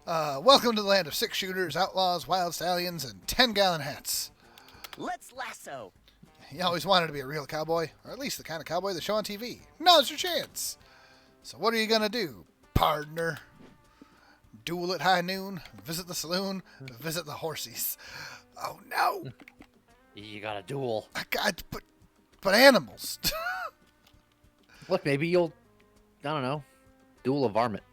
S1: Welcome to the land of 6 shooters, outlaws, wild stallions, and 10-gallon hats.
S6: Let's lasso.
S1: You always wanted to be a real cowboy, or at least the kind of cowboy they show on TV. Now's your chance. So what are you going to do, partner? Duel at high noon, visit the saloon, visit the horsies. Oh, no.
S2: You got a duel.
S1: But animals.
S2: Look, maybe you'll, I don't know, duel a varmint.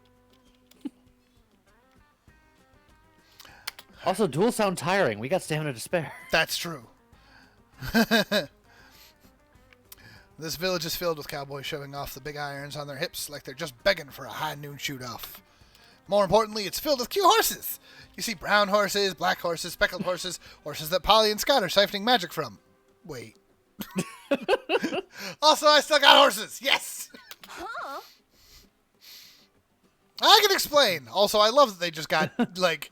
S2: Also, duels sound tiring. We got stamina to spare.
S1: That's true. This village is filled with cowboys showing off the big irons on their hips like they're just begging for a high noon shoot-off. More importantly, it's filled with cute horses. You see brown horses, black horses, speckled horses, horses that Polly and Scott are siphoning magic from. Wait. Also, I still got horses. Yes.
S3: Huh?
S1: I can explain. Also, I love that they just got, like,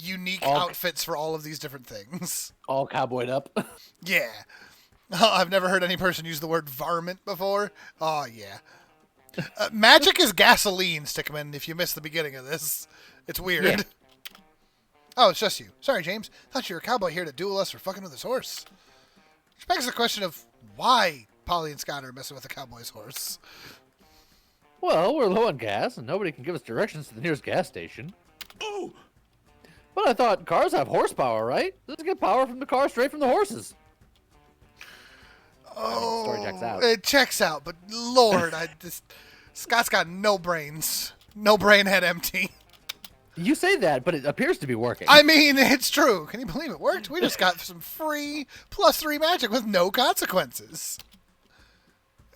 S1: unique outfits for all of these different things.
S2: All cowboyed up.
S1: Yeah. Oh, I've never heard any person use the word varmint before. Oh, yeah. Magic is gasoline, Stickman, if you missed the beginning of this. It's weird.
S2: Yeah.
S1: Oh, it's just you. Sorry, James. Thought you were a cowboy here to duel us for fucking with his horse. Which begs the question of why Polly and Scott are messing with a cowboy's horse.
S2: Well, we're low on gas, and nobody can give us directions to the nearest gas station.
S5: Oh!
S2: But I thought cars have horsepower, right? Let's get power from the car straight from the horses.
S1: Oh,
S2: story checks out.
S1: It checks out, but Lord, Scott's got no brains. No brain head empty.
S2: You say that, but it appears to be working.
S1: I mean, it's true. Can you believe it worked? We just got some free +3 magic with no consequences.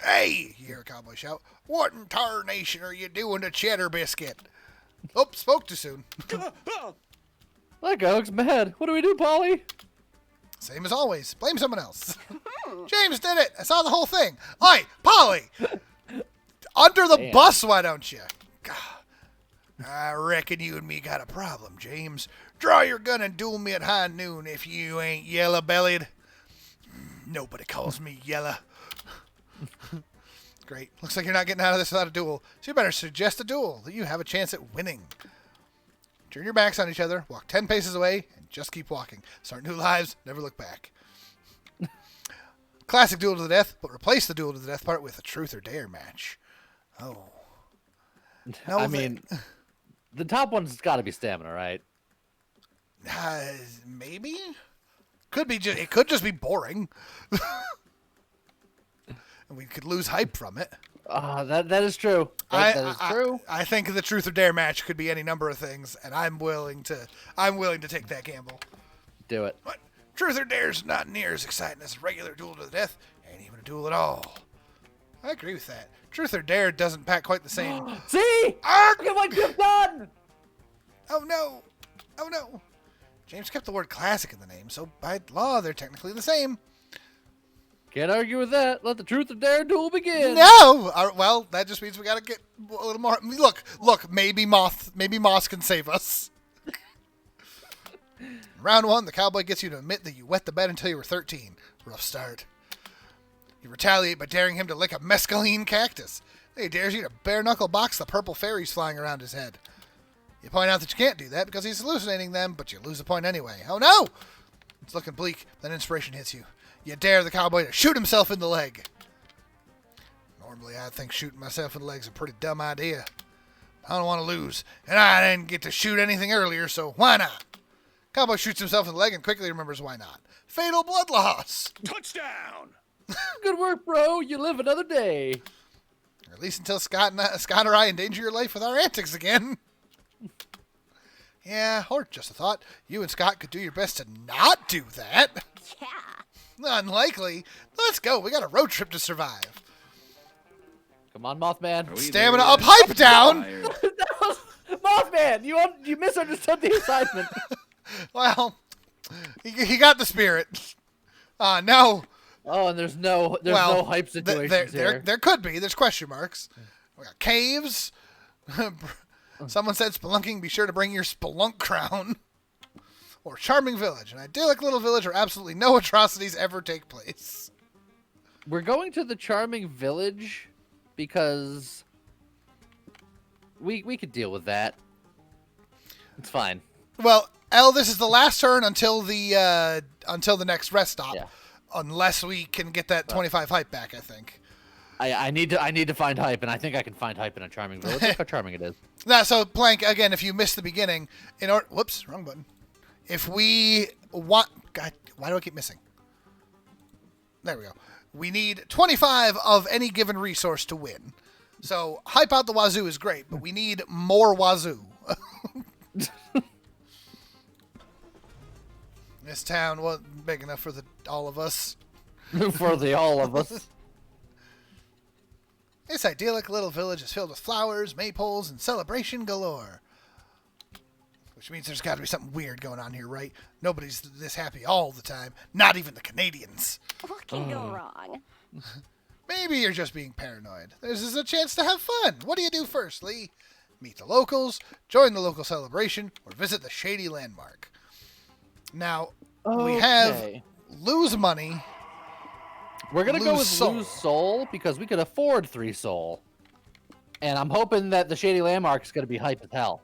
S1: Hey, you hear a cowboy shout. What in tarnation are you doing to Cheddar Biscuit? Oh, spoke too soon.
S2: That guy looks mad. What do we do, Polly?
S1: Same as always. Blame someone else. James did it. I saw the whole thing. Oi, Polly! Under the bus, why don't you? God. I reckon you and me got a problem, James. Draw your gun and duel me at high noon if you ain't yellow-bellied. Nobody calls me yellow. Great. Looks like you're not getting out of this without a duel. So you better suggest a duel that you have a chance at winning. Turn your backs on each other, walk 10 paces away, and just keep walking. Start new lives, never look back. Classic duel to the death, but replace the duel to the death part with a truth or dare match. Oh. No,
S2: I mean, the top one's got to be stamina, right?
S1: Maybe. Could be. It could just be boring. And we could lose hype from it.
S2: That is true. That is true.
S1: I think the truth or dare match could be any number of things, and I'm willing to take that gamble.
S2: Do it.
S1: But truth or dare's not near as exciting as a regular duel to the death. Ain't even a duel at all. I agree with that. Truth or dare doesn't pack quite the same.
S2: See?
S1: Arg!
S2: Look at what you've done!
S1: Oh no! Oh no! James kept the word classic in the name, so by law they're technically the same.
S2: Can't argue with that. Let the truth or dare duel begin.
S1: No! Well, that just means we gotta get a little more. Look. Maybe Moss can save us. Round 1, the cowboy gets you to admit that you wet the bed until you were 13. Rough start. You retaliate by daring him to lick a mescaline cactus. He dares you to bare-knuckle box the purple fairies flying around his head. You point out that you can't do that because he's hallucinating them, but you lose a point anyway. Oh no! It's looking bleak. Then inspiration hits you. You dare the cowboy to shoot himself in the leg. Normally, I think shooting myself in the leg's a pretty dumb idea. I don't want to lose, and I didn't get to shoot anything earlier, so why not? Cowboy shoots himself in the leg and quickly remembers why not. Fatal blood loss!
S5: Touchdown!
S2: Good work, bro. You live another day.
S1: Or at least until Scott or I endanger your life with our antics again. Yeah, or just a thought. You and Scott could do your best to not do that.
S3: Yeah.
S1: Unlikely. Let's go. We got a road trip to survive.
S2: Come on, Mothman.
S4: Are we
S1: Stamina
S4: there
S1: up,
S4: yet?
S1: hype down.
S4: Tired.
S2: Mothman, you misunderstood the assignment.
S1: Well, he got the spirit. No.
S2: Oh, and there's no hype situations here.
S1: There could be. There's question marks. We got caves. Someone said spelunking. Be sure to bring your spelunk crown. Or charming village. An idyllic little village where absolutely no atrocities ever take place.
S2: We're going to the charming village because we could deal with that. It's fine.
S1: Well, this is the last turn until the next rest stop.
S2: Yeah.
S1: Unless we can get that 25 hype back, I think.
S2: I need to find hype, and I think I can find hype in a charming village. Look how charming it is.
S1: Now, so Plank, again, if you missed the beginning, whoops, wrong button. If we want, God, why do I keep missing? There we go. We need 25 of any given resource to win. So hype out the wazoo is great, but we need more wazoo. This town wasn't big enough for all of us.
S2: For all of us.
S1: This idyllic little village is filled with flowers, maypoles, and celebration galore. Which means there's got to be something weird going on here, right? Nobody's this happy all the time. Not even the Canadians.
S3: What can go wrong?
S1: Maybe you're just being paranoid. This is a chance to have fun. What do you do first, Lee? Meet the locals, join the local celebration, or visit the shady landmark. Now, we have lose money.
S2: We're going to go with
S1: soul.
S2: lose soul because we could afford 3 soul. And I'm hoping that the shady landmark is going to be hype as hell.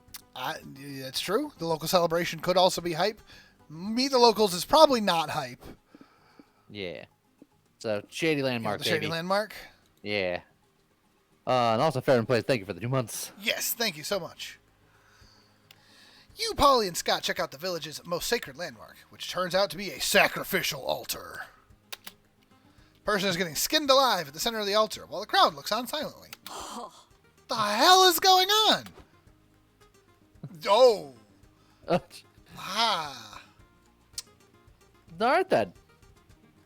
S1: That's true. The local celebration could also be hype. Meet the locals is probably not hype.
S2: Yeah. So, shady landmark,
S1: The shady landmark?
S2: Yeah. And also, fair and play, thank you for the 2 months.
S1: Yes, thank you so much. You, Polly, and Scott check out the village's most sacred landmark, which turns out to be a sacrificial altar. Person is getting skinned alive at the center of the altar, while the crowd looks on silently. The hell is going on? Oh. Ah.
S2: Alright then.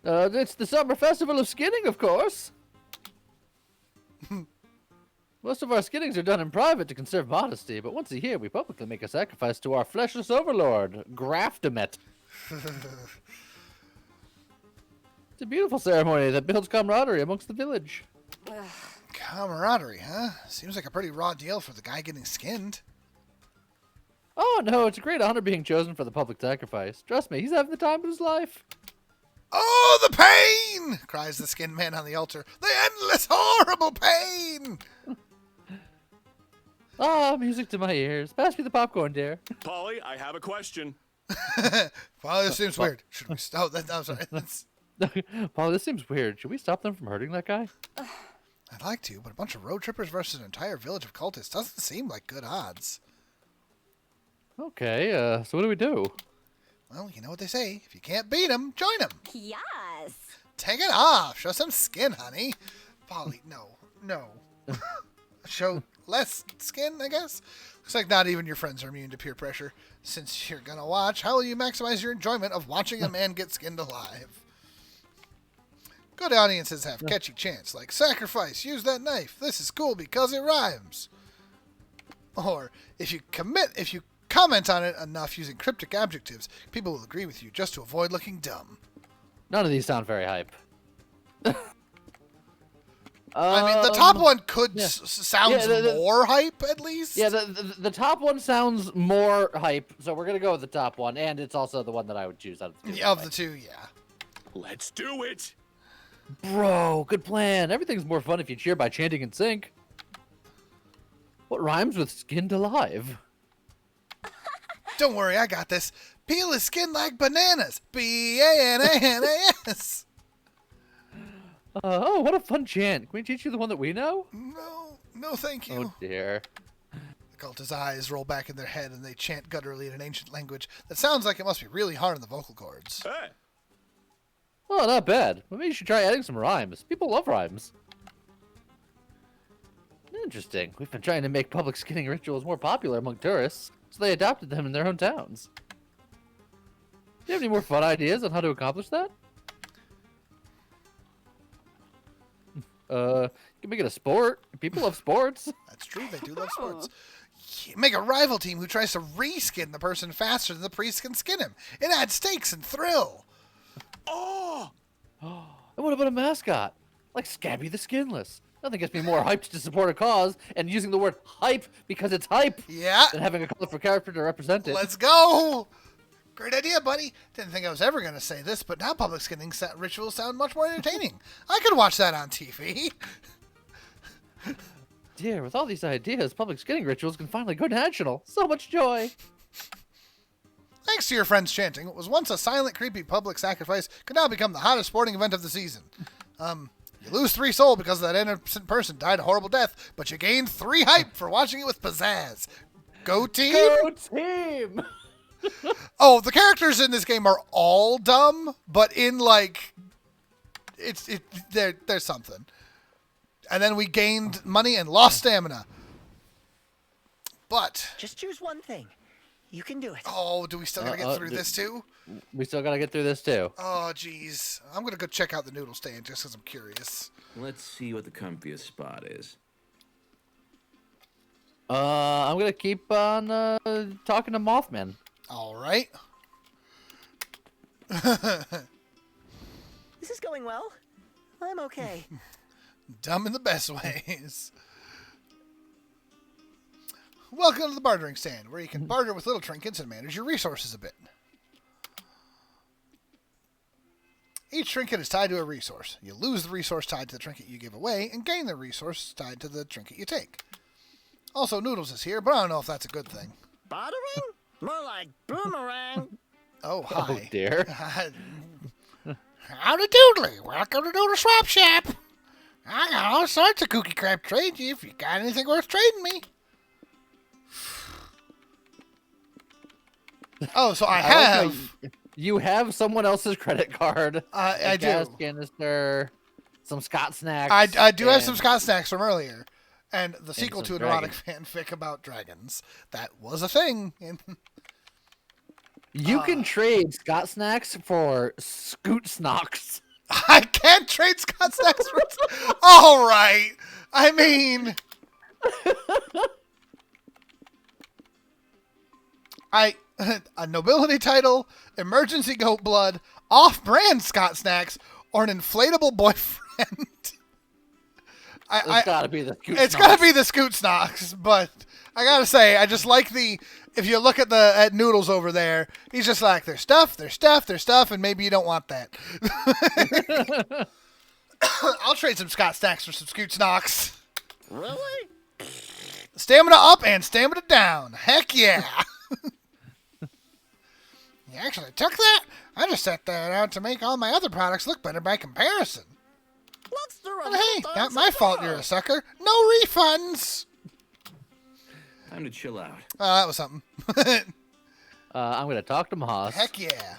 S2: It's the summer festival of skinning, of course. Most of our skinnings are done in private to conserve modesty, but once a year we publicly make a sacrifice to our fleshless overlord, Graftamet. It's a beautiful ceremony that builds camaraderie amongst the village.
S1: Camaraderie, huh? Seems like a pretty raw deal for the guy getting skinned.
S2: Oh no, it's a great honor being chosen for the public sacrifice. Trust me, he's having the time of his life.
S1: Oh, the pain! Cries the skinned man on the altar. The endless, horrible pain!
S2: Ah, music to my ears. Pass me the popcorn, dear.
S5: Polly, I have a question.
S1: Well, this seems weird. Should we? I'm sorry.
S2: Paul, this seems weird. Should we stop them from hurting that guy?
S1: I'd like to, but a bunch of road trippers versus an entire village of cultists doesn't seem like good odds.
S2: Okay, so what do we do?
S1: Well, you know what they say. If you can't beat 'em, join 'em.
S3: Yes.
S1: Take it off. Show some skin, honey. Polly, no. Show less skin, I guess? Looks like not even your friends are immune to peer pressure. Since you're gonna watch, how will you maximize your enjoyment of watching a man get skinned alive? Good audiences have catchy chants like, sacrifice, use that knife, this is cool because it rhymes. Or, if you comment on it enough using cryptic adjectives, people will agree with you just to avoid looking dumb.
S2: None of these sound very hype.
S1: I mean, the top one could
S2: yeah.
S1: sounds more hype, at least.
S2: Yeah, the top one sounds more hype, so we're gonna go with the top one, and it's also the one that I would choose out of the two.
S1: Yeah, of the two, yeah.
S5: Let's do it.
S2: Bro, good plan. Everything's more fun if you cheer by chanting in sync. What rhymes with skinned alive?
S1: Don't worry, I got this. Peel his skin like bananas. B-A-N-A-N-A-S.
S2: Oh, what a fun chant. Can we teach you the one that we know?
S1: No, thank you.
S2: Oh, dear.
S1: The cultist's eyes roll back in their head and they chant gutturally in an ancient language that sounds like it must be really hard on the vocal cords.
S5: Hey.
S2: Oh, not bad. Maybe you should try adding some rhymes. People love rhymes. Interesting. We've been trying to make public skinning rituals more popular among tourists, so they adopted them in their own towns. Do you have any more fun ideas on how to accomplish that? You can make it a sport. People love sports.
S1: That's true, they do love sports. Make a rival team who tries to reskin the person faster than the priest can skin him. It adds stakes and thrill.
S5: Oh.
S2: And what about a mascot? Like Scabby the Skinless. Nothing gets me more hyped to support a cause and using the word hype because it's hype
S1: Yeah.
S2: than having a colorful character to represent it.
S1: Let's go. Great idea, buddy. Didn't think I was ever going to say this, but now public skinning rituals sound much more entertaining. I could watch that on TV.
S2: Dear, with all these ideas, public skinning rituals can finally go national. So much joy.
S1: Thanks to your friends chanting, what was once a silent, creepy public sacrifice could now become the hottest sporting event of the season. You lose 3 soul because that innocent person died a horrible death, but you gained 3 hype for watching it with pizzazz. Go team!
S2: Go team!
S1: Oh, the characters in this game are all dumb, but in like, there's something. And then we gained money and lost stamina. But
S6: Just choose one thing. You can do it.
S1: oh, do we still gotta get through this too?
S2: We still gotta get through this too.
S1: Oh, jeez. I'm gonna go check out the noodle stand just because I'm curious.
S4: Let's see what the comfiest spot is.
S2: I'm gonna keep on talking to Mothman.
S1: All right.
S6: This is going well. I'm okay.
S1: Dumb in the best ways. Welcome to the bartering stand, where you can barter with little trinkets and manage your resources a bit. Each trinket is tied to a resource. You lose the resource tied to the trinket you give away, and gain the resource tied to the trinket you take. Also, Noodles is here, but I don't know if that's a good thing.
S6: Bartering? More like boomerang.
S1: Oh, hi.
S2: Oh dear.
S1: Howdy doodly. Welcome to Noodle Swap Shop. I got all sorts of cookie crap to trade you if you got anything worth trading me. Oh, so I have...
S2: You have someone else's credit card.
S1: I do.
S2: Gas canister, some Scott snacks.
S1: I do have some Scott snacks from earlier. And the sequel to
S2: some
S1: an erotic fanfic about dragons. That was a thing.
S2: You can trade Scott snacks for Scoot Snocks.
S1: I can't trade Scott snacks for... All right. I mean... a nobility title, emergency goat blood, off-brand Scott snacks, or an inflatable boyfriend.
S2: It's gotta be the Scoot
S1: It's
S2: Snocks.
S1: gotta be the Scoot Snocks, but I gotta say, I just like the... If you look at Noodles over there, he's just like, there's stuff, and maybe you don't want that. I'll trade some Scott snacks for some Scoot Snocks.
S6: Really?
S1: Stamina up and stamina down. Heck yeah. You actually took that? I just set that out to make all my other products look better by comparison.
S6: What's the
S1: But hey, not my fault you're a sucker. No refunds!
S4: Time to chill out.
S1: Oh, that was something.
S2: I'm going to talk to Moss.
S1: Heck yeah.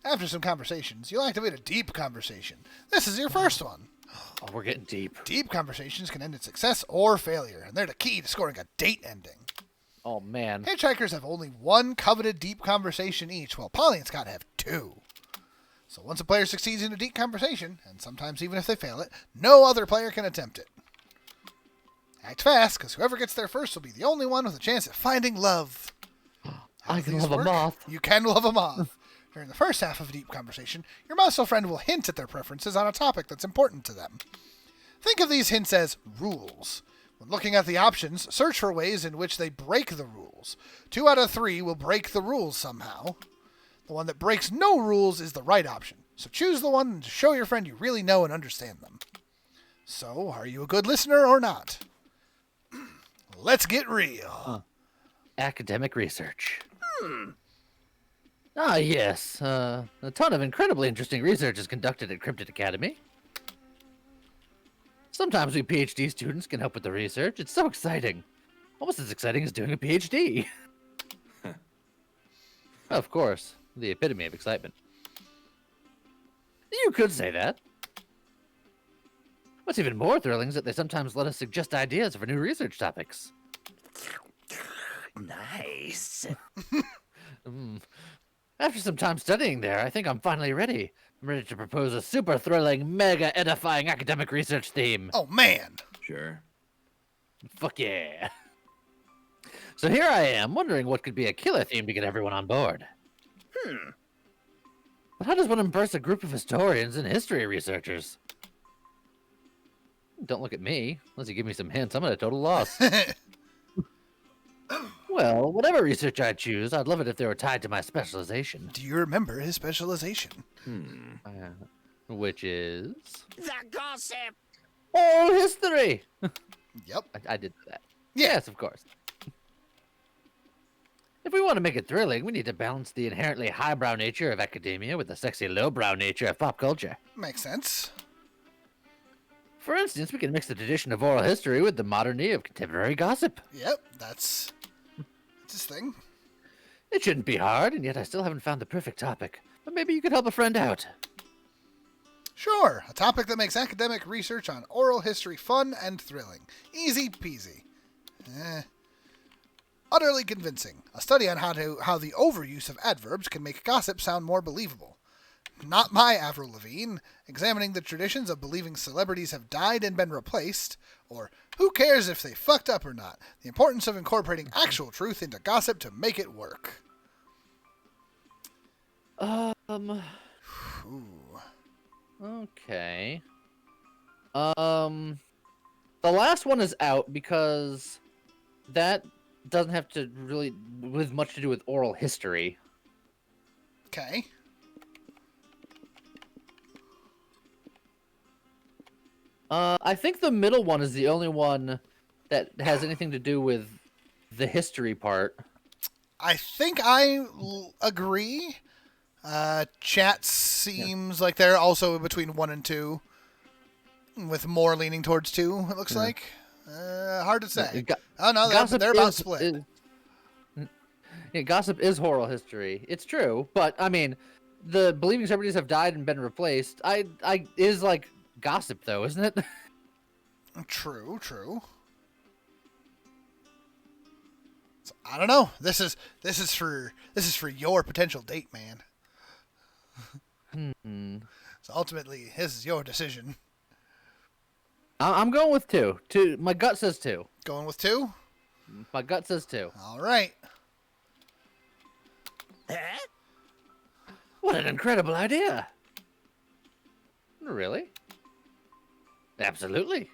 S1: After some conversations, you'll activate a deep conversation. This is your first one.
S2: Oh, we're getting deep.
S1: Deep conversations can end in success or failure, and they're the key to scoring a date ending.
S2: Oh, man.
S1: Hitchhikers have only one coveted deep conversation each, while Polyans gotta have two. So once a player succeeds in a deep conversation, and sometimes even if they fail it, no other player can attempt it. Act fast, because whoever gets there first will be the only one with a chance at finding love.
S2: I can love a moth.
S1: You can love a moth. During the first half of a deep conversation, your mouse friend will hint at their preferences on a topic that's important to them. Think of these hints as rules. When looking at the options, search for ways in which they break the rules. 2 out of 3 will break the rules somehow. The one that breaks no rules is the right option, so choose the one to show your friend you really know and understand them. So, are you a good listener or not? Let's get real.
S2: Academic research. Ah, yes. A ton of incredibly interesting research is conducted at Cryptid Academy. Sometimes we PhD students can help with the research. It's so exciting. Almost as exciting as doing a PhD. Of course, the epitome of excitement. You could say that. What's even more thrilling is that they sometimes let us suggest ideas for new research topics.
S6: Nice.
S2: After some time studying there, I think I'm finally ready. I'm ready to propose a super thrilling, mega edifying academic research theme.
S1: Oh, man.
S4: Sure.
S2: Fuck yeah. So here I am, wondering what could be a killer theme to get everyone on board. But how does one impress a group of historians and history researchers? Don't look at me. Unless you give me some hints, I'm at a total loss. Well, whatever research I choose, I'd love it if they were tied to my specialization.
S1: Do you remember his specialization?
S2: Which is...
S6: The gossip.
S2: oral history!
S1: Yep.
S2: I did that.
S1: Yeah.
S2: Yes, of course. If we want to make it thrilling, we need to balance the inherently highbrow nature of academia with the sexy lowbrow nature of pop culture.
S1: Makes sense.
S2: For instance, we can mix the tradition of oral history with the modernity of contemporary gossip.
S1: Yep, that's his thing.
S2: It shouldn't be hard, and yet I still haven't found the perfect topic. But maybe you could help a friend out.
S1: Sure, a topic that makes academic research on oral history fun and thrilling. Easy peasy. Utterly convincing. A study on how the overuse of adverbs can make gossip sound more believable. Not my Avril Lavigne, examining the traditions of believing celebrities have died and been replaced, or who cares if they fucked up or not, the importance of incorporating actual truth into gossip to make it work.
S2: Okay. The last one is out because that doesn't have to really with much to do with oral history.
S1: Okay.
S2: I think the middle one is the only one that has anything to do with the history part.
S1: I think I agree. Chat seems like they're also between 1 and 2, with more leaning towards 2, it looks like. Hard to say. Oh, no, they're about split.
S2: Gossip is oral history. It's true, but, I mean, the believing celebrities have died and been replaced, is like gossip, though, isn't it?
S1: True. So, I don't know. This is for your potential date, man. So ultimately, this is your decision.
S2: I'm going with 2. 2. My gut says 2.
S1: Going with 2?
S2: My gut says 2.
S1: All right.
S6: Huh?
S2: What an incredible idea! Really? Absolutely.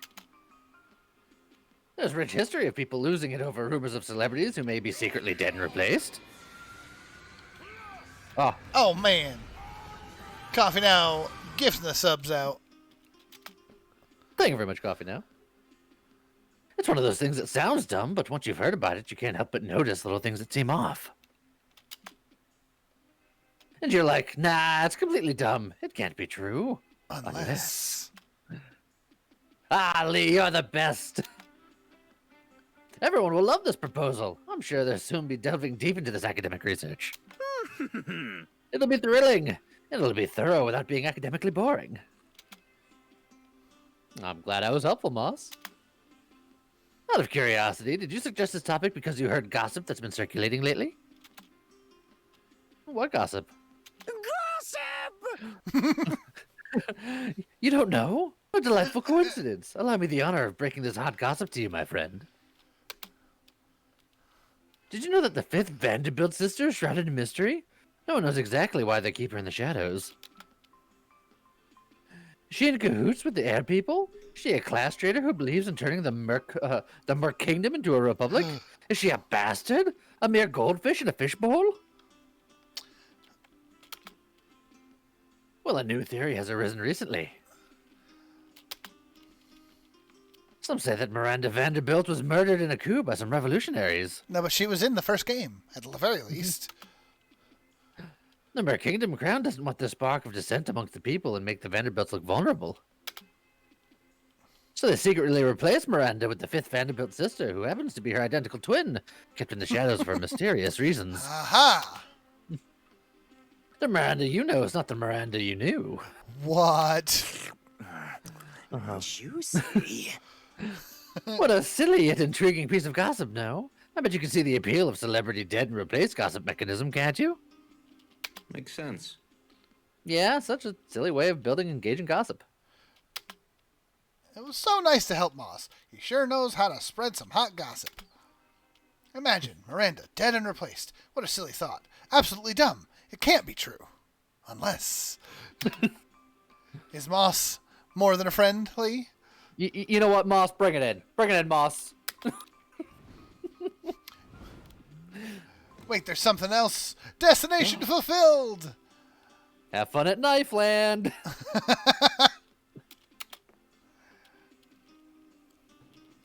S2: There's rich history of people losing it over rumors of celebrities who may be secretly dead and replaced.
S1: Oh, man. Coffee Now, gifting the subs out.
S2: Thank you very much, Coffee Now. It's one of those things that sounds dumb, but once you've heard about it, you can't help but notice little things that seem off. And you're like, nah, it's completely dumb. It can't be true.
S1: Unless...
S2: Ah, Lee, you're the best. Everyone will love this proposal. I'm sure they'll soon be delving deep into this academic research. It'll be thrilling. It'll be thorough without being academically boring. I'm glad I was helpful, Moss. Out of curiosity, did you suggest this topic because you heard gossip that's been circulating lately? What gossip?
S6: Gossip!
S2: You don't know? What a delightful coincidence. Allow me the honor of breaking this hot gossip to you, my friend. Did you know that the fifth Vanderbilt sister is shrouded in mystery? No one knows exactly why they keep her in the shadows. Is she in cahoots with the air people? Is she a class traitor who believes in turning the Merc Kingdom into a republic? Is she a bastard? A mere goldfish in a fishbowl? Well, a new theory has arisen recently. Some say that Miranda Vanderbilt was murdered in a coup by some revolutionaries.
S1: No, but she was in the first game, at the very least.
S2: The Merc Kingdom crown doesn't want the spark of dissent amongst the people and make the Vanderbilts look vulnerable. So they secretly replaced Miranda with the fifth Vanderbilt sister, who happens to be her identical twin, kept in the shadows for mysterious reasons.
S1: Aha!
S2: The Miranda you know is not the Miranda you knew.
S1: What?
S6: Juicy.
S2: What a silly yet intriguing piece of gossip, no? I bet you can see the appeal of celebrity dead and replaced gossip mechanism, can't you?
S4: Makes sense.
S2: Yeah, such a silly way of building engaging gossip.
S1: It was so nice to help Moss. He sure knows how to spread some hot gossip. Imagine Miranda dead and replaced. What a silly thought. Absolutely dumb. It can't be true. Unless... Is Moss more than a friend, Lee?
S2: You know what, Moss? Bring it in. Bring it in, Moss.
S1: Wait, there's something else. Destination fulfilled!
S2: Have fun at Knife Land.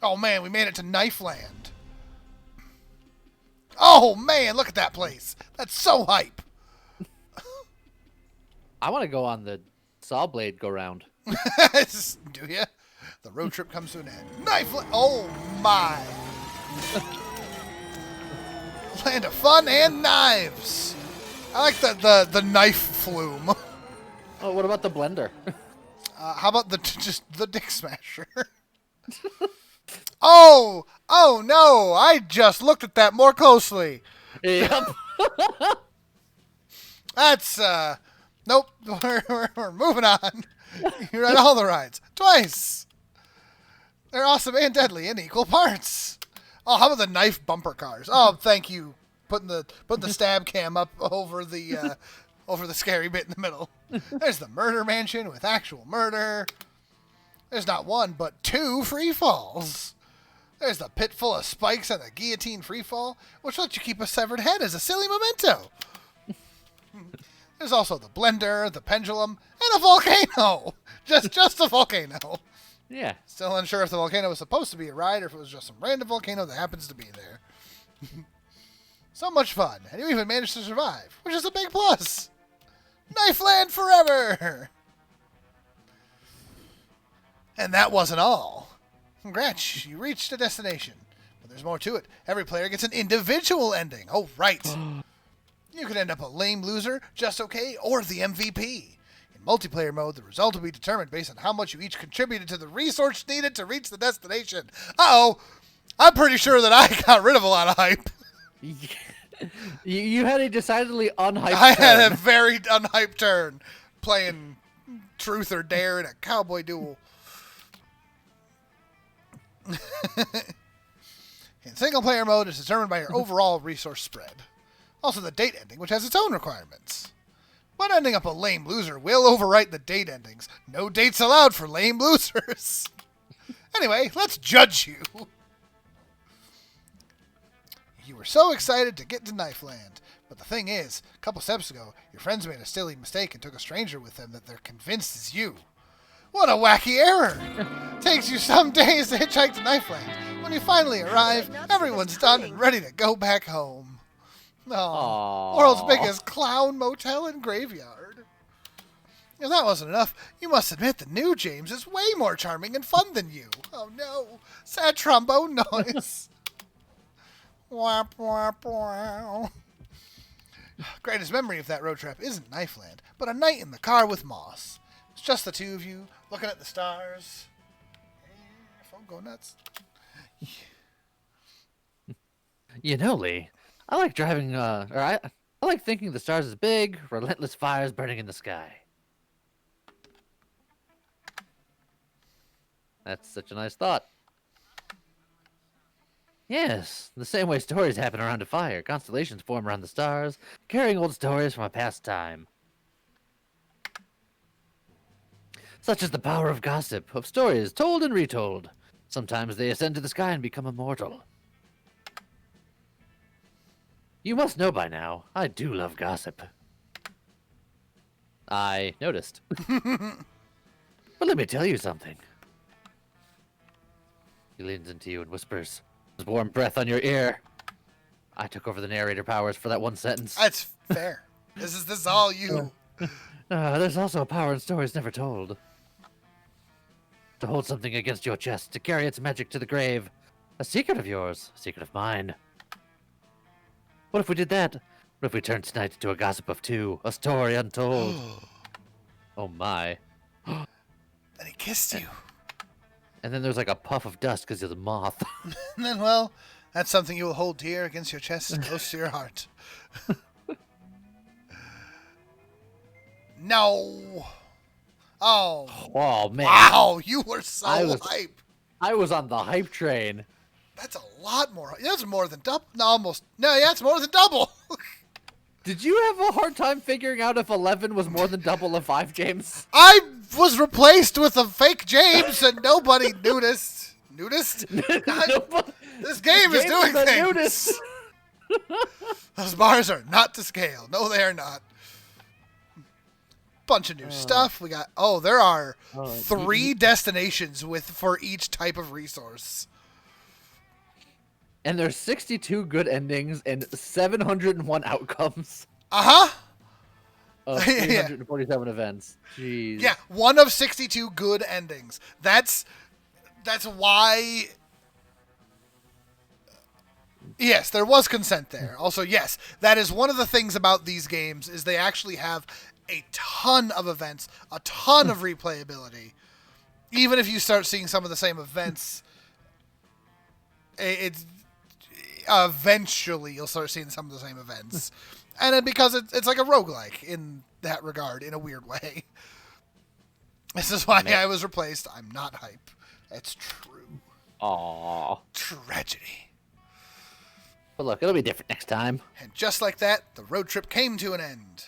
S1: Oh man, we made it to Knife Land. Oh man, look at that place. That's so hype.
S2: I want to go on the saw blade go round.
S1: Do ya? The road trip comes to an end. Knife Land. Oh my. Land of fun and knives. I like the knife flume.
S2: Oh, what about the blender?
S1: How about just the dick smasher? Oh no! I just looked at that more closely.
S2: Yep.
S1: That's nope. We're moving on. You ride all the rides twice. They're awesome and deadly in equal parts. Oh, how about the knife bumper cars? Oh, thank you. Putting the stab cam up over the scary bit in the middle. There's the murder mansion with actual murder. There's not one, but two free falls. There's the pit full of spikes and the guillotine free fall, which lets you keep a severed head as a silly memento. There's also the blender, the pendulum, and a volcano. Just a volcano.
S2: Yeah.
S1: Still unsure if the volcano was supposed to be a ride or if it was just some random volcano that happens to be there. So much fun, and you even managed to survive, which is a big plus. Knife Land forever! And that wasn't all. Congrats, you reached a destination. But there's more to it. Every player gets an individual ending. Oh, right. You could end up a lame loser, just okay, or the MVP. In multiplayer mode, the result will be determined based on how much you each contributed to the resource needed to reach the destination. Uh-oh. I'm pretty sure that I got rid of a lot of hype.
S2: You had a decidedly unhyped
S1: I
S2: turn.
S1: had a very unhyped turn playing Truth or Dare in a cowboy duel. In single-player mode, it's determined by your overall resource spread. Also, the date ending, which has its own requirements. But ending up a lame loser will overwrite the date endings. No dates allowed for lame losers. Anyway, let's judge you. You were so excited to get to Knife Land. But the thing is, a couple steps ago, your friends made a silly mistake and took a stranger with them that they're convinced is you. What a wacky error! Takes you some days to hitchhike to Knife Land. When you finally arrive, everyone's done and ready to go back home. No.
S2: Aw.
S1: World's biggest clown motel and graveyard. If that wasn't enough, you must admit the new James is way more charming and fun than you. Oh no. Sad trombone noise. Wap, wap, wow. Greatest memory of that road trip isn't Knifeland, but a night in the car with Moss. It's just the two of you, looking at the stars. Phone go nuts.
S2: You know, Lee, I like driving, I like thinking the stars as big, relentless fires burning in the sky. That's such a nice thought. Yes, the same way stories happen around a fire, constellations form around the stars, carrying old stories from a past time. Such is the power of gossip, of stories told and retold. Sometimes they ascend to the sky and become immortal. You must know by now, I do love gossip. I noticed. But let me tell you something. He leans into you and whispers, his warm breath on your ear. I took over the narrator powers for that one sentence.
S1: That's fair. This is all you.
S2: There's also a power in stories never told. To hold something against your chest, to carry its magic to the grave. A secret of yours, a secret of mine. What if we did that? What if we turned tonight into a gossip of two, a story untold? Oh my.
S1: And he kissed you.
S2: And then there's like a puff of dust because of the moth.
S1: And then, well, that's something you will hold dear against your chest, close to your heart. No. Oh.
S2: Oh man.
S1: Wow, you were so hype.
S2: I was on the hype train.
S1: That's a lot more. That's more than double. No, almost. No, yeah, it's more than double.
S2: Did you have a hard time figuring out if 11 was more than double of 5, James?
S1: I was replaced with a fake James, and nobody noticed. Noticed? This game is doing things. Those bars are not to scale. No, they are not. Bunch of new stuff. We got. Oh, there are 3 destinations for each type of resource.
S2: And there's 62 good endings and 701 outcomes.
S1: Uh-huh.
S2: Of 347 events. Jeez.
S1: Yeah, 1 of 62 good endings. That's why. Yes, there was consent there. Also, yes, that is one of the things about these games is they actually have a ton of events, a ton of replayability. Even if you start seeing some of the same events, it's eventually you'll start seeing some of the same events. And then because it's like a roguelike in that regard, in a weird way. This is why I was replaced. I'm not hype. It's true.
S2: Aww.
S1: Tragedy.
S2: But look, it'll be different next time.
S1: And just like that, the road trip came to an end.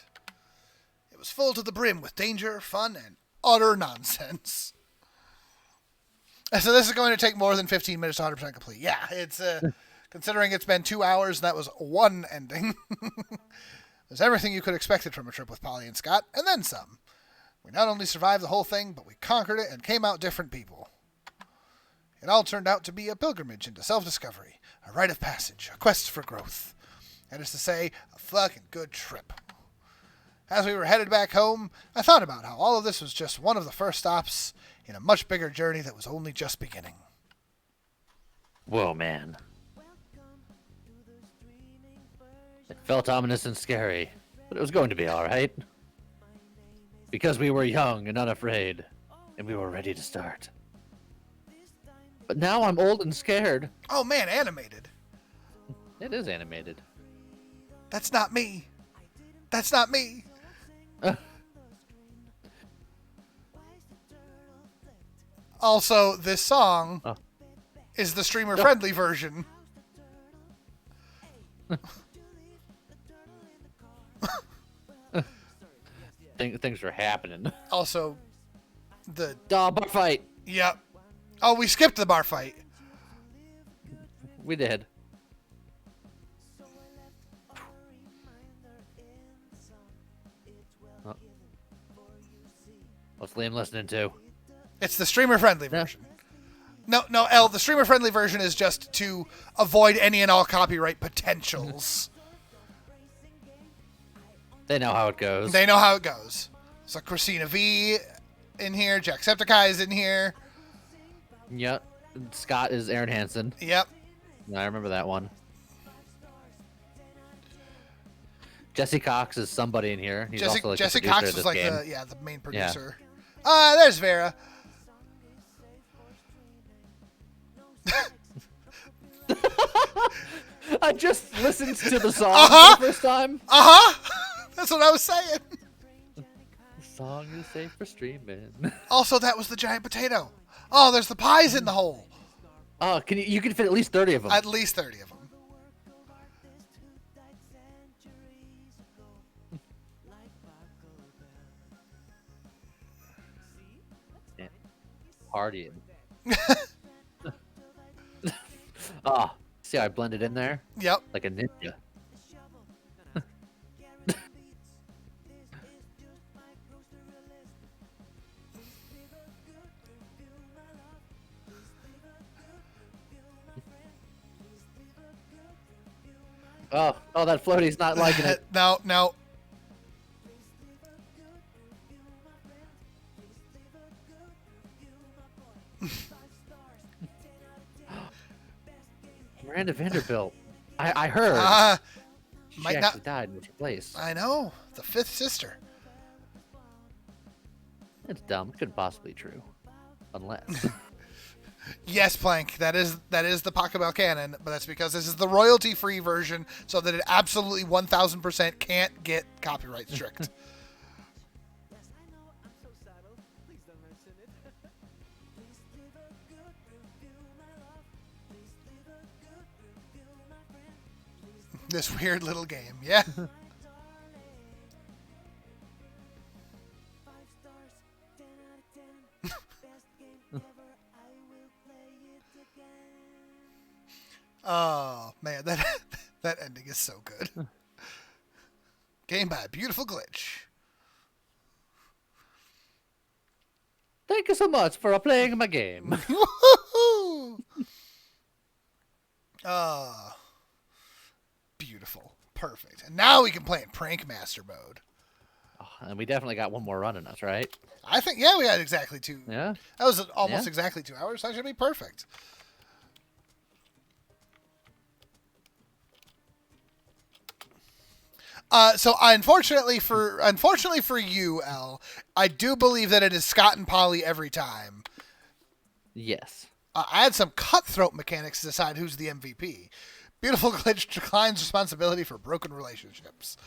S1: It was full to the brim with danger, fun, and utter nonsense. So this is going to take more than 15 minutes to 100% complete. Yeah, it's considering it's been 2 hours and that was 1 ending. There's everything you could expect from a trip with Polly and Scott, and then some. We not only survived the whole thing, but we conquered it and came out different people. It all turned out to be a pilgrimage into self-discovery, a rite of passage, a quest for growth. That is to say, a fucking good trip. As we were headed back home, I thought about how all of this was just one of the first stops in a much bigger journey that was only just beginning.
S2: Whoa, man. It felt ominous and scary, but it was going to be alright. Because we were young and unafraid, and we were ready to start. But now I'm old and scared.
S1: Oh man, animated.
S2: It is animated.
S1: That's not me. That's not me. Also, this song is the streamer-friendly version.
S2: Things are happening.
S1: Also, the...
S2: Bar fight.
S1: Yep. Oh, we skipped the bar fight.
S2: We did. What's Liam listening to?
S1: It's the streamer-friendly version. No, L, the streamer-friendly version is just to avoid any and all copyright potentials.
S2: They know how it goes.
S1: They know how it goes. So Christina V in here. Jacksepticeye is in here.
S2: Yep. Scott is Aaron Hansen.
S1: Yep.
S2: I remember that one. Jesse Cox is somebody in here. He's also like
S1: Jesse
S2: the
S1: Cox
S2: producer
S1: is
S2: of
S1: like
S2: this game.
S1: the main producer. There's Vera.
S2: I just listened to the song for the first time.
S1: That's what I was saying.
S2: The song is safe for streaming.
S1: Also, that was the giant potato. Oh, there's the pies in the hole.
S2: Oh, you can fit at least 30 of them.
S1: At least 30 of them.
S2: Yeah. Partying. Oh, see how I blended in there?
S1: Yep.
S2: Like a ninja. Oh, that floaty's not liking it.
S1: No.
S2: Miranda Vanderbilt. I heard she
S1: might
S2: actually
S1: not.
S2: died and was replaced.
S1: I know. The fifth sister.
S2: It's dumb. Couldn't possibly be true. Unless.
S1: Yes, Plank. That is the Pachelbel canon, but that's because this is the royalty-free version, so that it absolutely 1,000% can't get copyright strict. This weird little game, yeah. Oh man, that ending is so good. Game by a beautiful glitch.
S2: Thank you so much for playing my game.
S1: Woohoo! Beautiful. Perfect. And now we can play in Prank Master mode.
S2: Oh, and we definitely got one more run in us, right?
S1: I think, yeah, we had exactly 2.
S2: Yeah.
S1: That was almost exactly 2 hours. That should be perfect. So unfortunately for you, Elle, I do believe that it is Scott and Polly every time.
S2: Yes.
S1: I had some cutthroat mechanics to decide who's the MVP. Beautiful glitch declines responsibility for broken relationships.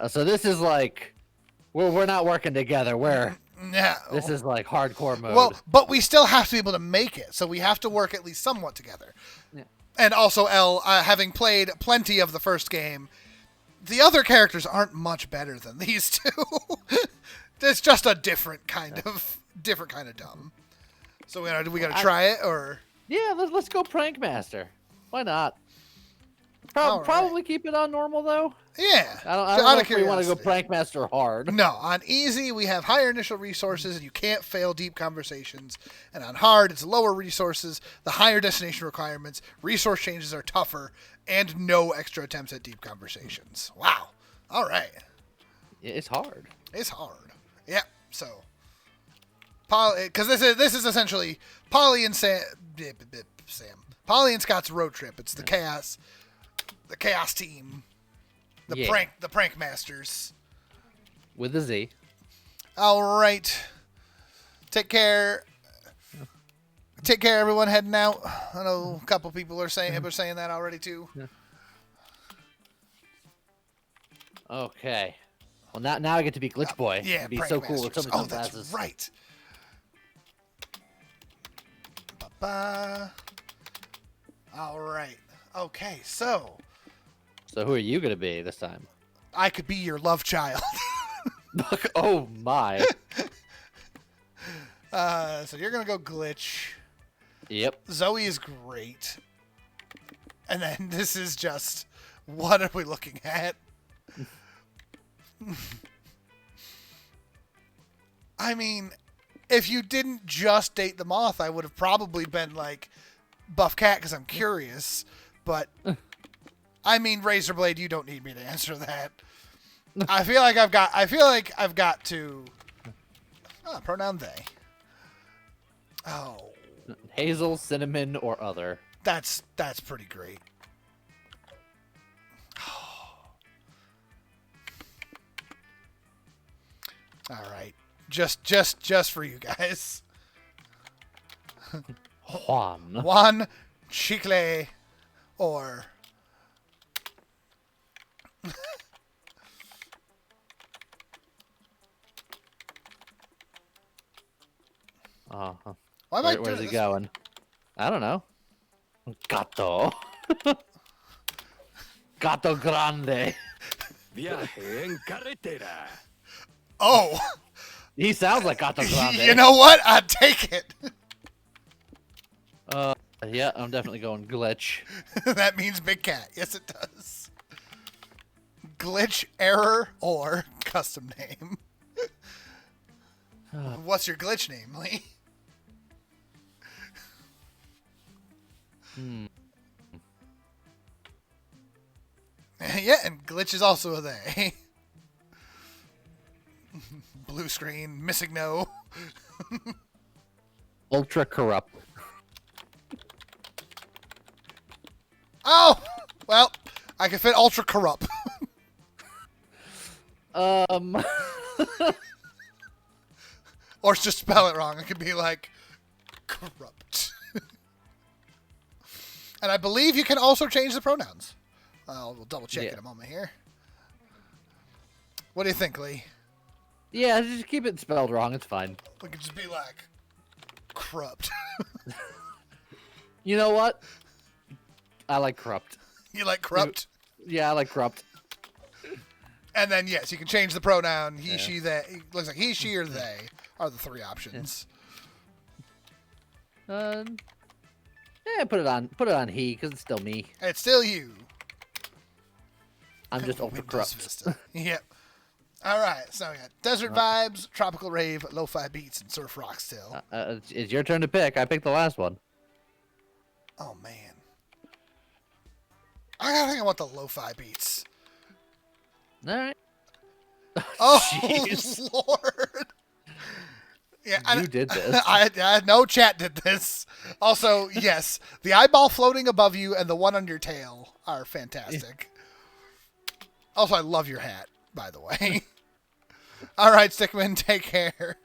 S2: So this is like, we're not working together. This is like hardcore mode.
S1: Well, but we still have to be able to make it, so we have to work at least somewhat together.
S2: Yeah.
S1: And also, Elle, having played plenty of the first game, the other characters aren't much better than these two. It's just a different kind of dumb. So we gotta try it, or
S2: yeah, let's go Prank Master. Why not?
S1: All
S2: Probably
S1: right.
S2: keep it on normal though.
S1: Yeah.
S2: I don't know if we want to go Prank Master hard.
S1: No, on easy we have higher initial resources and you can't fail deep conversations. And on hard it's lower resources, the higher destination requirements, resource changes are tougher, and no extra attempts at deep conversations. Wow. All right.
S2: It's hard.
S1: It's hard. Yeah. So, because this is essentially Polly and Sam, Polly and Scott's road trip. It's the chaos team, the prank masters.
S2: With a Z.
S1: All right. Take care. Take care, everyone. Heading out. I know a couple people are saying that already too.
S2: Okay. Well, now I get to be Glitch Boy.
S1: Yeah,
S2: It'd be
S1: prank
S2: so cool
S1: masters.
S2: if somebody comes
S1: that's
S2: as
S1: right. Ba-ba. All right. Okay, so
S2: So who are you gonna be this time?
S1: I could be your love child.
S2: Oh my.
S1: So you're gonna go Glitch.
S2: Yep.
S1: Zoe is great. And then this is just, what are we looking at? I mean, if you didn't just date the moth, I would have probably been like Buff Cat because I'm curious. But I mean, Razorblade, you don't need me to answer that. I feel like I've got to. Pronoun they. Oh,
S2: Hazel, cinnamon, or other.
S1: that's pretty great. All right, just for you guys.
S2: Juan.
S1: Juan, chicle, or why am I doing
S2: Where's he
S1: this?
S2: going? I don't know. Gato. Gato grande.
S5: Viaje en carretera.
S1: Oh,
S2: He sounds like Gato grande.
S1: you know what? I'd take it.
S2: Yeah, I'm definitely going glitch.
S1: That means big cat. Yes, it does. Glitch, error, or custom name. What's your glitch name, Lee? Yeah, and glitch is also a they. Blue screen, missing no.
S2: Ultra corrupt.
S1: Oh, well, I can fit ultra corrupt. Or just spell it wrong. It could be like corrupt. And I believe you can also change the pronouns. We'll double check in a moment here. What do you think, Lee?
S2: Yeah, just keep it spelled wrong. It's fine.
S1: We could just be like corrupt.
S2: You know what? I like corrupt.
S1: You like corrupt?
S2: Yeah, I like corrupt.
S1: And then, yes, you can change the pronoun he, she, they. It looks like he, she, or they are the three options.
S2: Yeah, put it on he, because it's still me.
S1: It's still you.
S2: I'm just ultra
S1: Windows
S2: corrupt.
S1: Vista. Yep. All right, so we got desert vibes, tropical rave, lo-fi beats, and surf rock still.
S2: It's your turn to pick. I picked the last one.
S1: Oh, man. I think I want the lo-fi beats.
S2: All right.
S1: Oh,
S2: Jeez.
S1: Lord. Yeah,
S2: You did this.
S1: I no chat did this. Also, yes, the eyeball floating above you and the one on your tail are fantastic. Also, I love your hat, by the way. All right, Stickman, take care.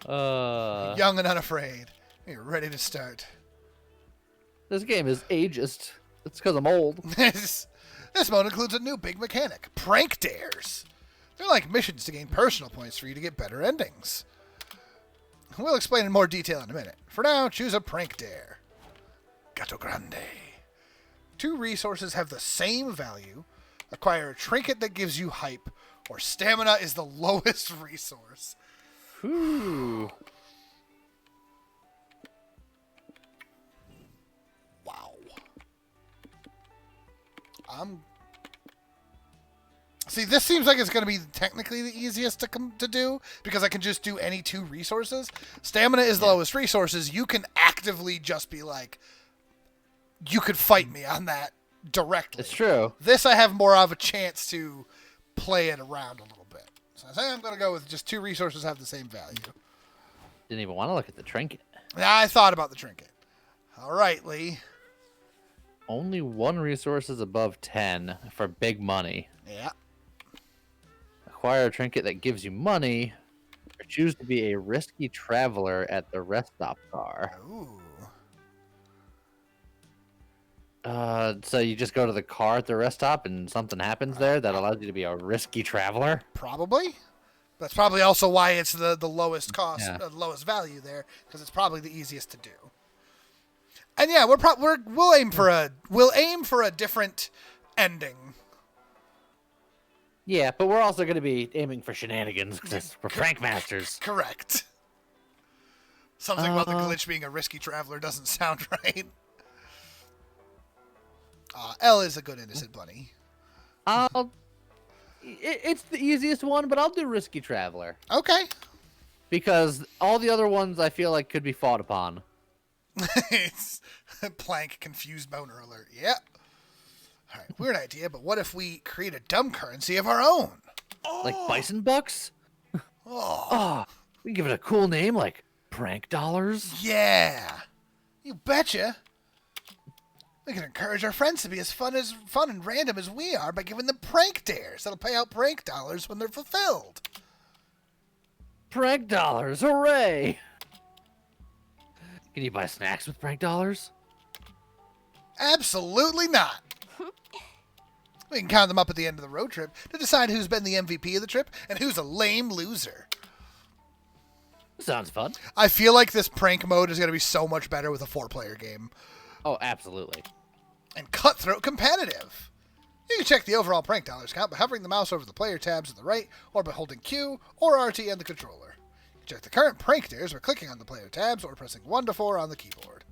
S1: Young and unafraid. You're ready to start.
S2: This game is ageist. It's because I'm old.
S1: This mode includes a new big mechanic, prank dares. They're like missions to gain personal points for you to get better endings. We'll explain in more detail in a minute. For now, choose a prank dare. Gato Grande. 2 resources have the same value. Acquire a trinket that gives you hype, or stamina is the lowest resource.
S2: Whew.
S1: Wow. See, this seems like it's going to be technically the easiest to do because I can just do any 2 resources. Stamina is the lowest resources. You can actively just be like, you could fight me on that directly.
S2: It's true.
S1: This I have more of a chance to play it around a little bit. So I think I'm going to go with just 2 resources have the same value.
S2: Didn't even want to look at the trinket.
S1: I thought about the trinket. All right, Lee.
S2: Only 1 resource is above 10 for big money.
S1: Yeah.
S2: Acquire a trinket that gives you money, or choose to be a risky traveler at the rest stop car.
S1: Ooh.
S2: So you just go to the car at the rest stop and something happens there that allows you to be a risky traveler?
S1: Probably. That's probably also why it's the lowest cost,
S2: Yeah.
S1: lowest value there, because it's probably the easiest to do. And yeah, we'll aim for a different ending.
S2: Yeah, but we're also going to be aiming for shenanigans because we're prank masters.
S1: Correct. Something about the glitch being a risky traveler doesn't sound right. L is a good innocent bunny.
S2: It's the easiest one, but I'll do risky traveler
S1: Okay.
S2: because all the other ones I feel like could be fought upon.
S1: It's Plank confused boner alert. Yep. All right, weird idea, but what if we create a dumb currency of our own?
S2: Like bison bucks?
S1: Oh,
S2: Oh, we can give it a cool name like prank dollars.
S1: yeah. You betcha. We can encourage our friends to be as fun and random as we are by giving them prank dares that'll pay out prank dollars when they're fulfilled.
S2: Prank dollars, hooray! Can you buy snacks with prank dollars?
S1: Absolutely not. We can count them up at the end of the road trip to decide who's been the MVP of the trip and who's a lame loser.
S2: Sounds fun.
S1: I feel like this prank mode is going to be so much better with a 4-player game.
S2: Oh, absolutely.
S1: And cutthroat competitive. You can check the overall prank dollars count by hovering the mouse over the player tabs on the right or by holding Q or RT on the controller. You can check the current prank dares by clicking on the player tabs or pressing 1 to 4 on the keyboard.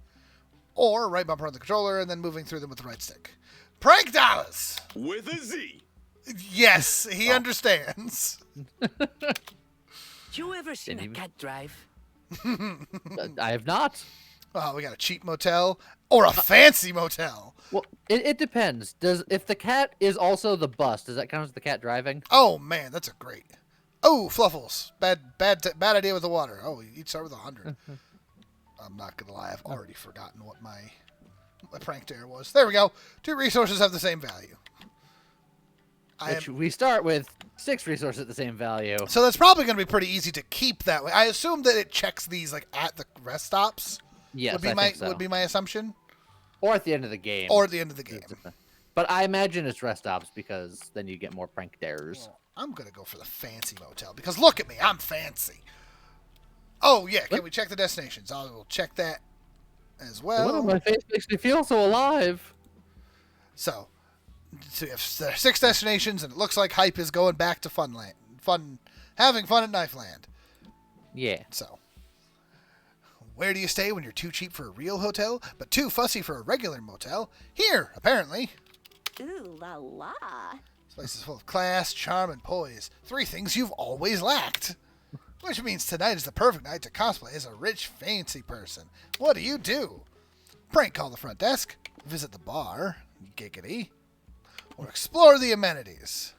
S1: Or right bumper on the controller and then moving through them with the right stick. Prank dollars!
S5: With a Z.
S1: Yes, he understands.
S6: You ever seen a cat drive?
S2: I have not.
S1: Oh, we got a cheap motel or a fancy motel.
S2: Well, it depends. If the cat is also the bus, does that count as the cat driving?
S1: Oh man, that's a great. Oh, Fluffles, bad idea with the water. Oh, you'd start with 100. I'm not gonna lie, I've already forgotten what my prank dare was. There we go. 2 resources have the same value.
S2: We start with 6 resources at the same value.
S1: So that's probably going to be pretty easy to keep that way. I assume that it checks these like at the rest stops.
S2: Yes,
S1: I think so. Would be my assumption.
S2: Or at the end of the game.
S1: Or at the end of the game.
S2: But I imagine it's rest stops because then you get more prank dares.
S1: Well, I'm going to go for the fancy motel because look at me, I'm fancy. Oh yeah, can we check the destinations? I will check that as well.
S2: What on my face makes me feel so alive.
S1: So you have 6 destinations, and it looks like Hype is going back to having fun at Knifeland.
S2: Yeah.
S1: So, where do you stay when you're too cheap for a real hotel, but too fussy for a regular motel? Here, apparently.
S3: Ooh la la.
S1: This place is full of class, charm, and poise. 3 things you've always lacked. Which means tonight is the perfect night to cosplay as a rich, fancy person. What do? Prank call the front desk, visit the bar, giggity, or explore the amenities.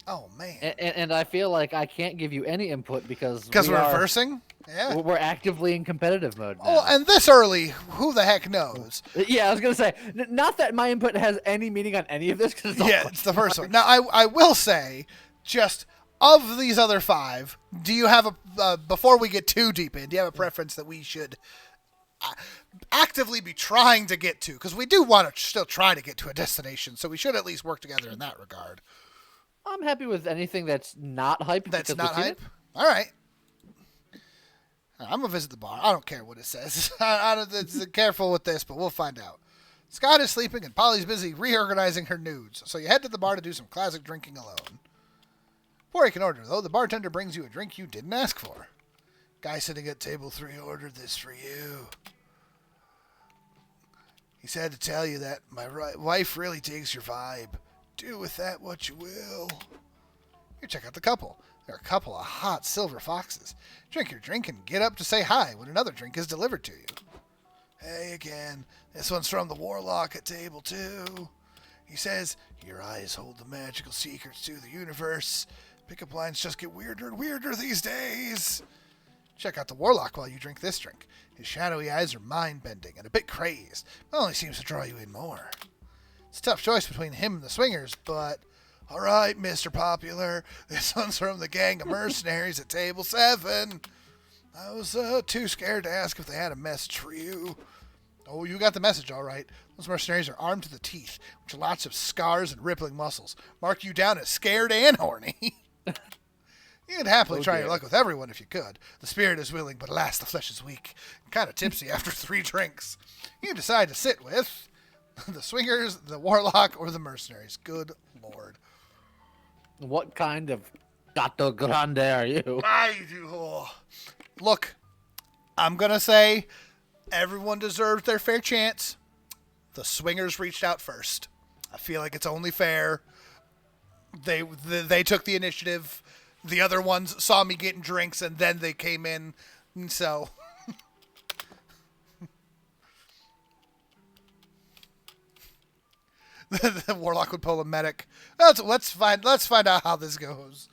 S1: Oh, man.
S2: And I feel like I can't give you any input because
S1: we're reversing? Yeah.
S2: We're actively in competitive mode now.
S1: Oh, and this early, who the heck knows?
S2: Yeah, I was going to say, not that my input has any meaning on any of this. Cause
S1: it's the first one. Now, I will say, just of these other 5, do you have before we get too deep in, do you have a preference that we should actively be trying to get to? Because we do want to still try to get to a destination, so we should at least work together in that regard.
S2: I'm happy with anything that's not hype.
S1: That's not hype? All right. I'm going to visit the bar. I don't care what it says. It's careful with this, but we'll find out. Scott is sleeping, and Polly's busy reorganizing her nudes, so you head to the bar to do some classic drinking alone. Before you can order, though, the bartender brings you a drink you didn't ask for. Guy sitting at table 3 ordered this for you. He said to tell you that my wife really digs your vibe. Do with that what you will. Here, check out the couple. They're a couple of hot silver foxes. Drink your drink and get up to say hi when another drink is delivered to you. Hey again. This one's from the Warlock at table 2. He says, your eyes hold the magical secrets to the universe. Pickup lines just get weirder and weirder these days. Check out the Warlock while you drink this drink. His shadowy eyes are mind-bending and a bit crazed, but only seems to draw you in more. It's a tough choice between him and the swingers, but... Alright, Mr. Popular. This one's from the gang of mercenaries at table 7. I was too scared to ask if they had a message for you. Oh, you got the message, all right. Those mercenaries are armed to the teeth, with lots of scars and rippling muscles. Mark you down as scared and horny. You'd happily try your luck with everyone if you could. The spirit is willing, but alas, the flesh is weak. Kind of tipsy after 3 drinks. You decide to sit with the swingers, the warlock, or the mercenaries. Good lord.
S2: What kind of gato grande are you?
S1: Look, I'm going to say everyone deserves their fair chance. The swingers reached out first. I feel like it's only fair. They took the initiative. The other ones saw me getting drinks, and then they came in. So, The warlock would pull a medic. Let's find out how this goes.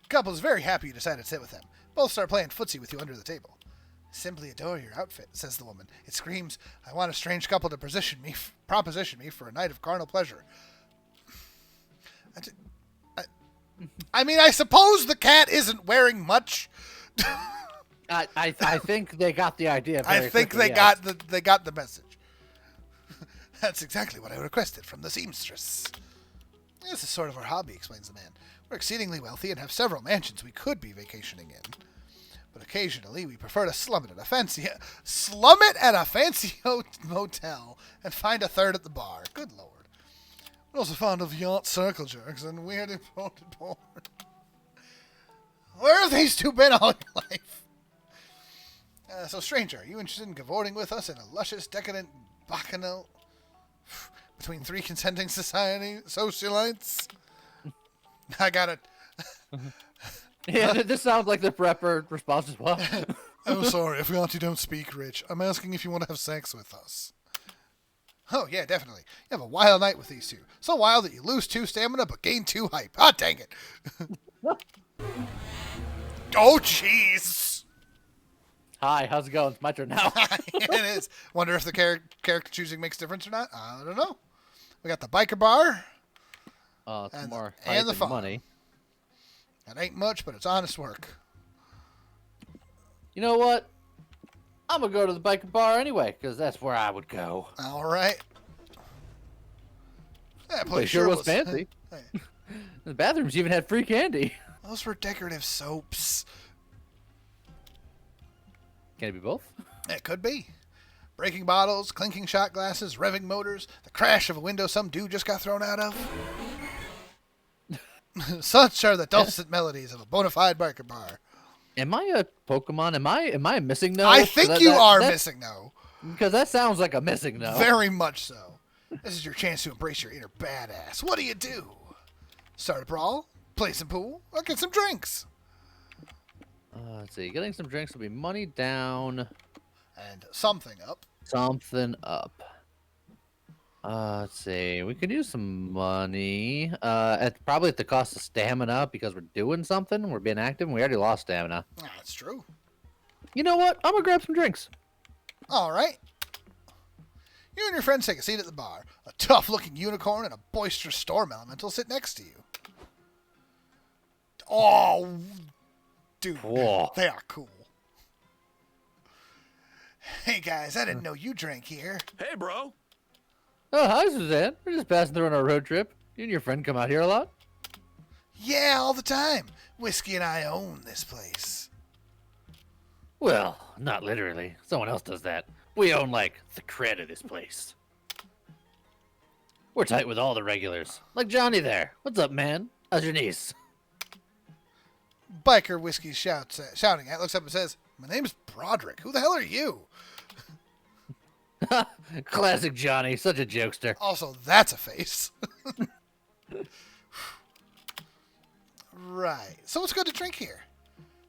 S1: Couple is very happy you decided to sit with him. Both start playing footsie with you under the table. Simply adore your outfit, says the woman. It screams, I want a strange couple to proposition me for a night of carnal pleasure. I mean, I suppose the cat isn't wearing much.
S2: I think they got the idea.
S1: I think
S2: quickly,
S1: they got the message. That's exactly what I requested from the seamstress. This is sort of our hobby, explains the man. We're exceedingly wealthy and have several mansions we could be vacationing in. But occasionally we prefer to slum it at a fancy motel and find a third at the bar. Good lord. We're also fond of yacht circle jerks and weird imported porn. Where have these two been all your life? So stranger, are you interested in cavorting with us in a luscious, decadent bacchanal between three consenting socialites? I got it.
S2: Yeah, this sounds like the prepper response as well.
S1: Oh, sorry, I forgot you don't speak, Rich. I'm asking if you want to have sex with us. Oh, yeah, definitely. You have a wild night with these two. So wild that you lose 2 stamina but gain 2 hype. Ah, dang it. Oh, jeez.
S2: Hi, how's it going? It's my turn now.
S1: It is. Wonder if the character choosing makes a difference or not. I don't know. We got the biker bar.
S2: It's
S1: and
S2: more
S1: and the
S2: hype
S1: fun.
S2: money.
S1: That ain't much, but it's honest work.
S2: You know what? I'm gonna go to the biker bar anyway, because that's where I would go.
S1: All right. That
S2: It
S1: place
S2: sure was fancy.
S1: Hey,
S2: The bathrooms even had free candy.
S1: those were decorative soaps.
S2: Can it be both?
S1: It could be. Breaking bottles, clinking shot glasses, revving motors, the crash of a window some dude just got thrown out of. Such are the dulcet melodies of a bona fide biker bar.
S2: Am I a Pokemon? Am I missing no?
S1: I think you are missing no.
S2: Because that sounds like a missing no.
S1: Very much so. This is your chance to embrace your inner badass. What do? Start a brawl, play some pool, or get some drinks.
S2: Let's see. Getting some drinks will be money down.
S1: And something up.
S2: Something up. Let's see. We could use some money. Probably at the cost of stamina because we're doing something. We're being active and we already lost stamina.
S1: That's true.
S2: You know what? I'm gonna grab some drinks.
S1: All right. You and your friends take a seat at the bar. A tough-looking unicorn and a boisterous storm elemental sit next to you. Oh, dude,
S2: Whoa.
S1: they are cool. Hey, guys, I didn't know you drank here.
S5: Hey, bro.
S2: Oh, hi, Suzanne. We're just passing through on our road trip. You and your friend come out here a lot?
S1: Yeah, all the time. Whiskey and I own this place.
S2: Well, not literally. Someone else does that. We own, like, the cred of this place. We're tight with all the regulars. Like Johnny there. What's up, man? How's your niece?
S1: Biker Whiskey shouting at, looks up and says, "My name's Broderick. Who the hell are you?"
S2: Classic Johnny. Such a jokester.
S1: Also, that's a face. Right. So what's good to drink here?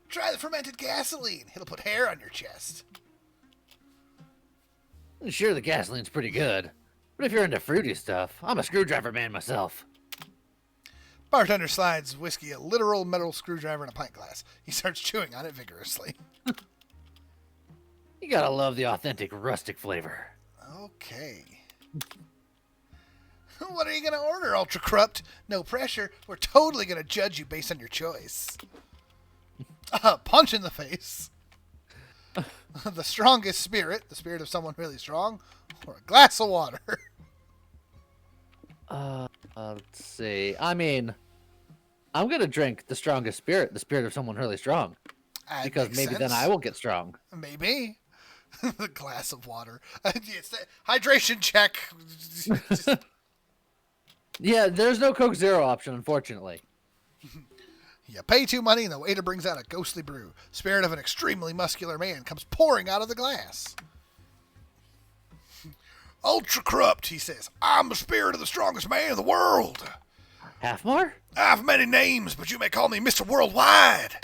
S1: Try the fermented gasoline. It'll put hair on your chest.
S2: Sure, the gasoline's pretty good. But if you're into fruity stuff, I'm a screwdriver man myself.
S1: Bartender slides whiskey a literal metal screwdriver in a pint glass. He starts chewing on it vigorously.
S2: You gotta love the authentic rustic flavor.
S1: Okay. What are you going to order, Ultra Corrupt? No pressure. We're totally going to judge you based on your choice. Punch in the face. The strongest spirit, the spirit of someone really strong, or a glass of water.
S2: Let's see. I mean, I'm gonna drink the strongest spirit, the spirit of someone really strong.
S1: That
S2: Because
S1: makes
S2: maybe then
S1: sense.
S2: I will get strong.
S1: Maybe. The glass of water. It's the hydration check.
S2: Yeah, there's no Coke Zero option, unfortunately.
S1: You pay 2 money and the waiter brings out a ghostly brew. Spirit of an extremely muscular man comes pouring out of the glass. Ultra Corrupt, he says. I'm the spirit of the strongest man in the world.
S2: Halfmar?
S1: I have many names, but you may call me Mr. Worldwide.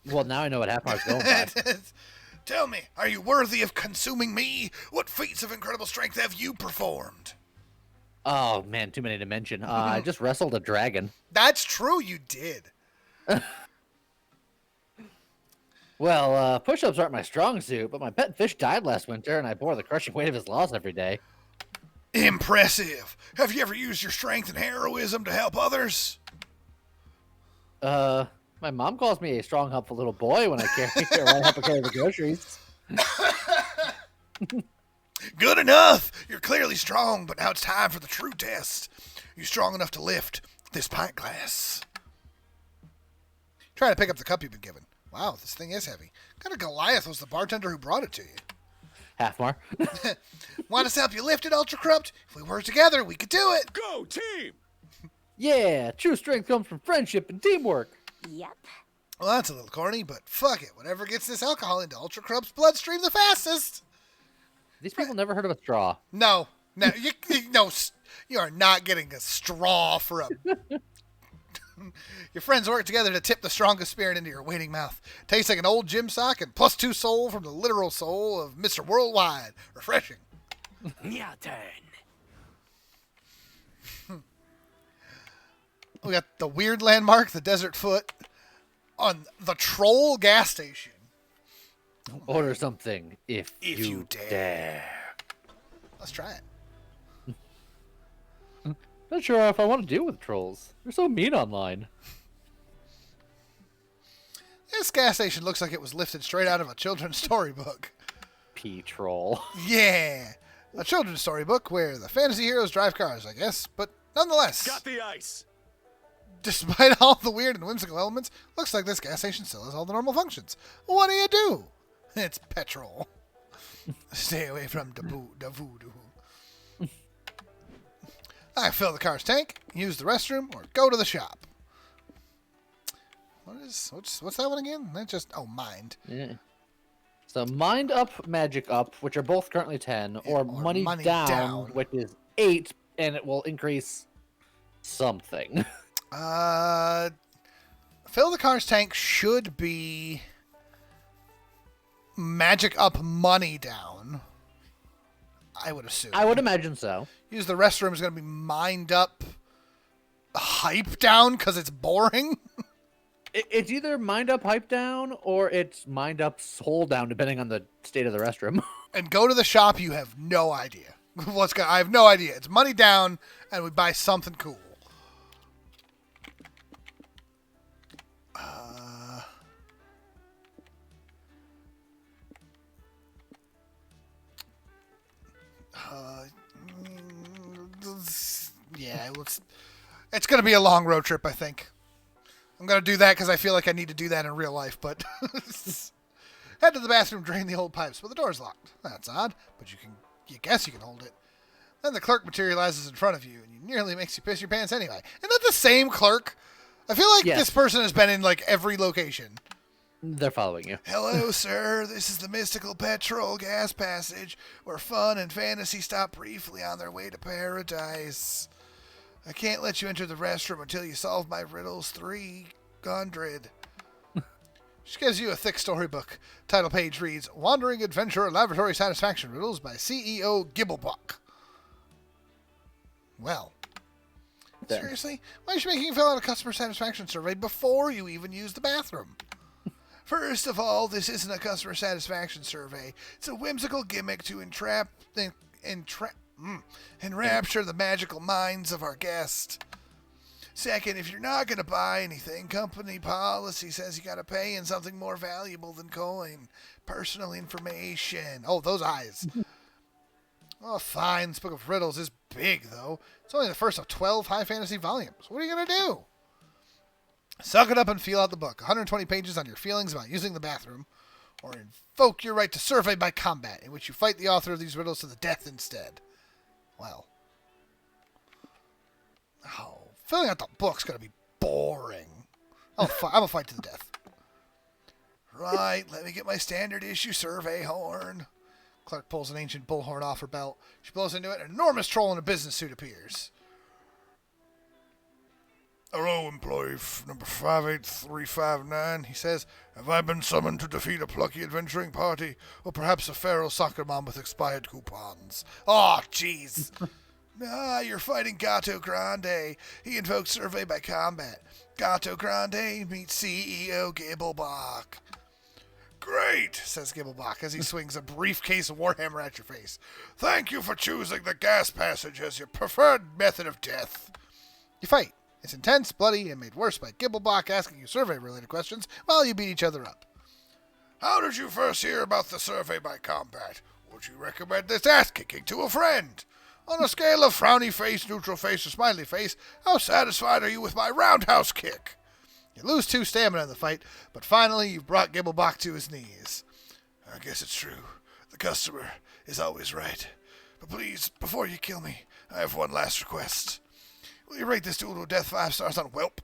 S2: Well, now I know what Halfmar's going by.
S1: Tell me, are you worthy of consuming me? What feats of incredible strength have you performed?
S2: Oh man, too many to mention. I just wrestled a dragon.
S1: That's true, you did.
S2: Well, push-ups aren't my strong suit, but my pet fish died last winter, and I bore the crushing weight of his loss every day.
S1: Impressive. Have you ever used your strength and heroism to help others?
S2: My mom calls me a strong, helpful little boy when I help her carry the groceries.
S1: Good enough. You're clearly strong, but now it's time for the true test. You strong enough to lift this pint glass? Try to pick up the cup you've been given. Wow, this thing is heavy. What kind of Goliath was the bartender who brought it to you?
S2: Halfmar.
S1: Want us to help you lift it, Ultra Corrupt? If we work together, we could do it.
S5: Go team!
S2: Yeah, true strength comes from friendship and teamwork.
S3: Yep.
S1: Well, that's a little corny, but fuck it. Whatever gets this alcohol into Ultra Corrupt's bloodstream the fastest.
S2: These people never heard of a straw.
S1: No, you are not getting a straw for a... Your friends work together to tip the strongest spirit into your waiting mouth. Tastes like an old gym sock and +2 soul from the literal soul of Mr. Worldwide. Refreshing.
S6: Your turn.
S1: We got the weird landmark, the Desert Foot, on the Troll gas station.
S2: Order something if
S1: you dare. Let's try it.
S2: Not sure if I want to deal with trolls. They're so mean online.
S1: This gas station looks like it was lifted straight out of a children's storybook.
S2: P-troll.
S1: Yeah. A children's storybook where the fantasy heroes drive cars, I guess. But nonetheless,
S5: Got the ice.
S1: despite all the weird and whimsical elements, looks like this gas station still has all the normal functions. What do? It's petrol. Stay away from the voodoo. I fill the car's tank, use the restroom, or go to the shop. What's that one again? That just mind.
S2: Yeah. So mind up, magic up, which are both currently 10, or money down, which is 8, and it will increase something.
S1: Fill the car's tank should be magic up, money down. I would assume.
S2: I would imagine so.
S1: Use the restroom is going to be mind up, hype down because it's boring.
S2: It's either mind up, hype down, or it's mind up, soul down, depending on the state of the restroom.
S1: And go to the shop, you have no idea. I have no idea. It's money down, and we buy something cool. Yeah, it's going to be a long road trip, I think. I'm going to do that because I feel like I need to do that in real life, but... Head to the bathroom, drain the old pipes, but the door's locked. That's odd, but you guess you can hold it. Then the clerk materializes in front of you, and he nearly makes you piss your pants anyway. Isn't that the same clerk? I feel like this person has been in, like, every location.
S2: They're following you.
S1: Hello, sir. This is the mystical petrol gas passage where fun and fantasy stop briefly on their way to paradise. I can't let you enter the restroom until you solve my riddles 300. She gives you a thick storybook. Title page reads, Wandering Adventure Laboratory Satisfaction Riddles by CEO Gibblebuck. Well, seriously? Why is she making you fill out a customer satisfaction survey before you even use the bathroom? First of all, this isn't a customer satisfaction survey. It's a whimsical gimmick to enrapture the magical minds of our guest. Second, if you're not going to buy anything, company policy says you got to pay in something more valuable than coin. Personal information. Oh, those eyes. Oh, fine. This book of riddles is big, though. It's only the first of 12 high fantasy volumes. What are you going to do? Suck it up and feel out the book. 120 pages on your feelings about using the bathroom. Or invoke your right to survey by combat, in which you fight the author of these riddles to the death instead. Well. Oh. Filling out the book's going to be boring. I'm going to fight to the death. Right, let me get my standard issue survey horn. Clark pulls an ancient bullhorn off her belt. She blows into it, and an enormous troll in a business suit appears. Hello, employee number 58359, he says. Have I been summoned to defeat a plucky adventuring party? Or perhaps a feral soccer mom with expired coupons? Oh, jeez. Ah, you're fighting Gato Grande. He invokes survey by combat. Gato Grande meets CEO Gibblebach. Great, says Gibblebach as he swings a briefcase of Warhammer at your face. Thank you for choosing the gas passage as your preferred method of death. You fight. It's intense, bloody, and made worse by Gibblebach asking you survey-related questions while you beat each other up. How did you first hear about the survey by combat? Would you recommend this ass-kicking to a friend? On a scale of frowny face, neutral face, or smiley face, how satisfied are you with my roundhouse kick? You lose 2 stamina in the fight, but finally you've brought Gibblebach to his knees. I guess it's true. The customer is always right. But please, before you kill me, I have one last request. Will you rate this duel to a death 5 stars on Welp?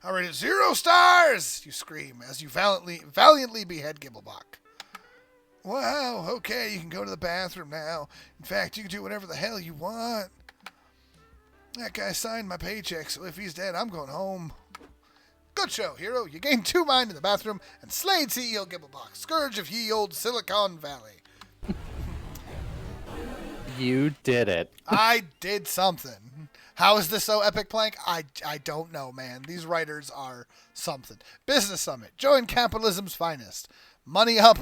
S1: I rate it 0 stars! You scream as you valiantly behead Gibblebach. Wow, okay, you can go to the bathroom now. In fact, you can do whatever the hell you want. That guy signed my paycheck, so if he's dead, I'm going home. Good show, hero. You gained 2 mind in the bathroom and slayed CEO Gibblebach, scourge of ye old Silicon Valley.
S2: You did it.
S1: I did something. How is this so epic, Plank? I don't know, man. These writers are something. Business Summit. Join capitalism's finest. Money up,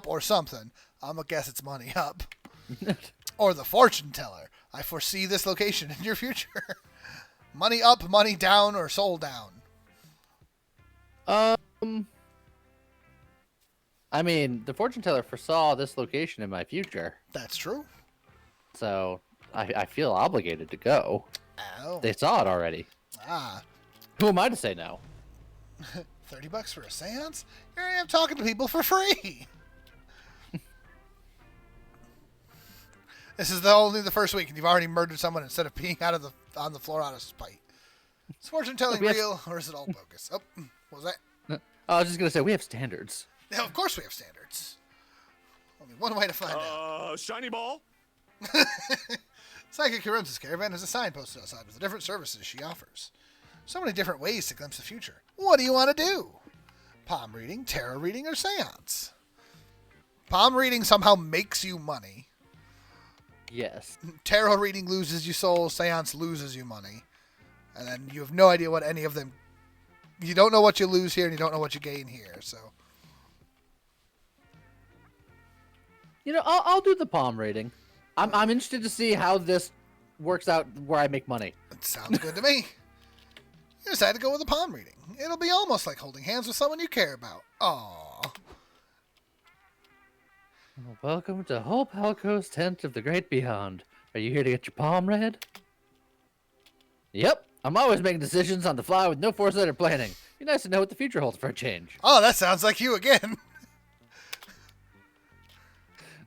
S1: or something. I'm going to guess it's money up. Or the fortune teller. I foresee this location in your future. Money up, money down, or soul down.
S2: I mean, the fortune teller foresaw this location in my future.
S1: That's true.
S2: So, I feel obligated to go.
S1: Oh.
S2: They saw it already.
S1: Ah.
S2: Who am I to say no?
S1: $30 for a seance? Here I am talking to people for free. This is only the first week, and you've already murdered someone instead of peeing on the floor out of spite. Is fortune telling real, or is it all bogus? Oh, what was that?
S2: I was just gonna say we have standards.
S1: Yeah, of course we have standards. Only one way to find out.
S5: Shiny ball?
S1: Psychic who runs this caravan has a sign posted outside with the different services she offers. So many different ways to glimpse the future. What do you want to do? Palm reading, tarot reading, or seance? Palm reading somehow makes you money.
S2: Yes.
S1: Tarot reading loses you soul, seance loses you money. And then you have no idea what any of them... You don't know what you lose here, and you don't know what you gain here, so...
S2: You know, I'll do the palm reading. I'm interested to see how this works out where I make money.
S1: It sounds good to me. You decided to go with a palm reading. It'll be almost like holding hands with someone you care about. Aww.
S2: Welcome to Hope Halco's Tent of the Great Beyond. Are you here to get your palm read? Yep. I'm always making decisions on the fly with no foresight or planning. Be nice to know what the future holds for a change.
S1: Oh, that sounds like you again.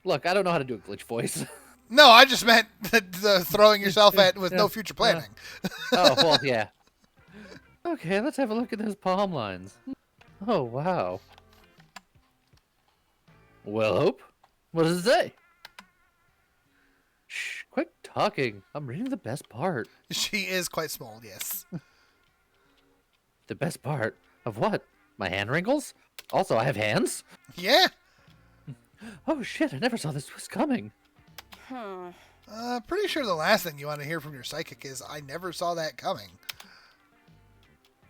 S2: Look, I don't know how to do a glitch voice.
S1: No, I just meant the throwing yourself at with no future planning.
S2: Oh, well, yeah. Okay, let's have a look at those palm lines. Oh, wow. Well, Hope, what does it say? Shh, quick talking. I'm reading the best part.
S1: She is quite small, yes.
S2: The best part? Of what? My hand wrinkles? Also, I have hands?
S1: Yeah.
S2: Oh, shit, I never saw this was coming.
S1: Pretty sure the last thing you want to hear from your psychic is, I never saw that coming.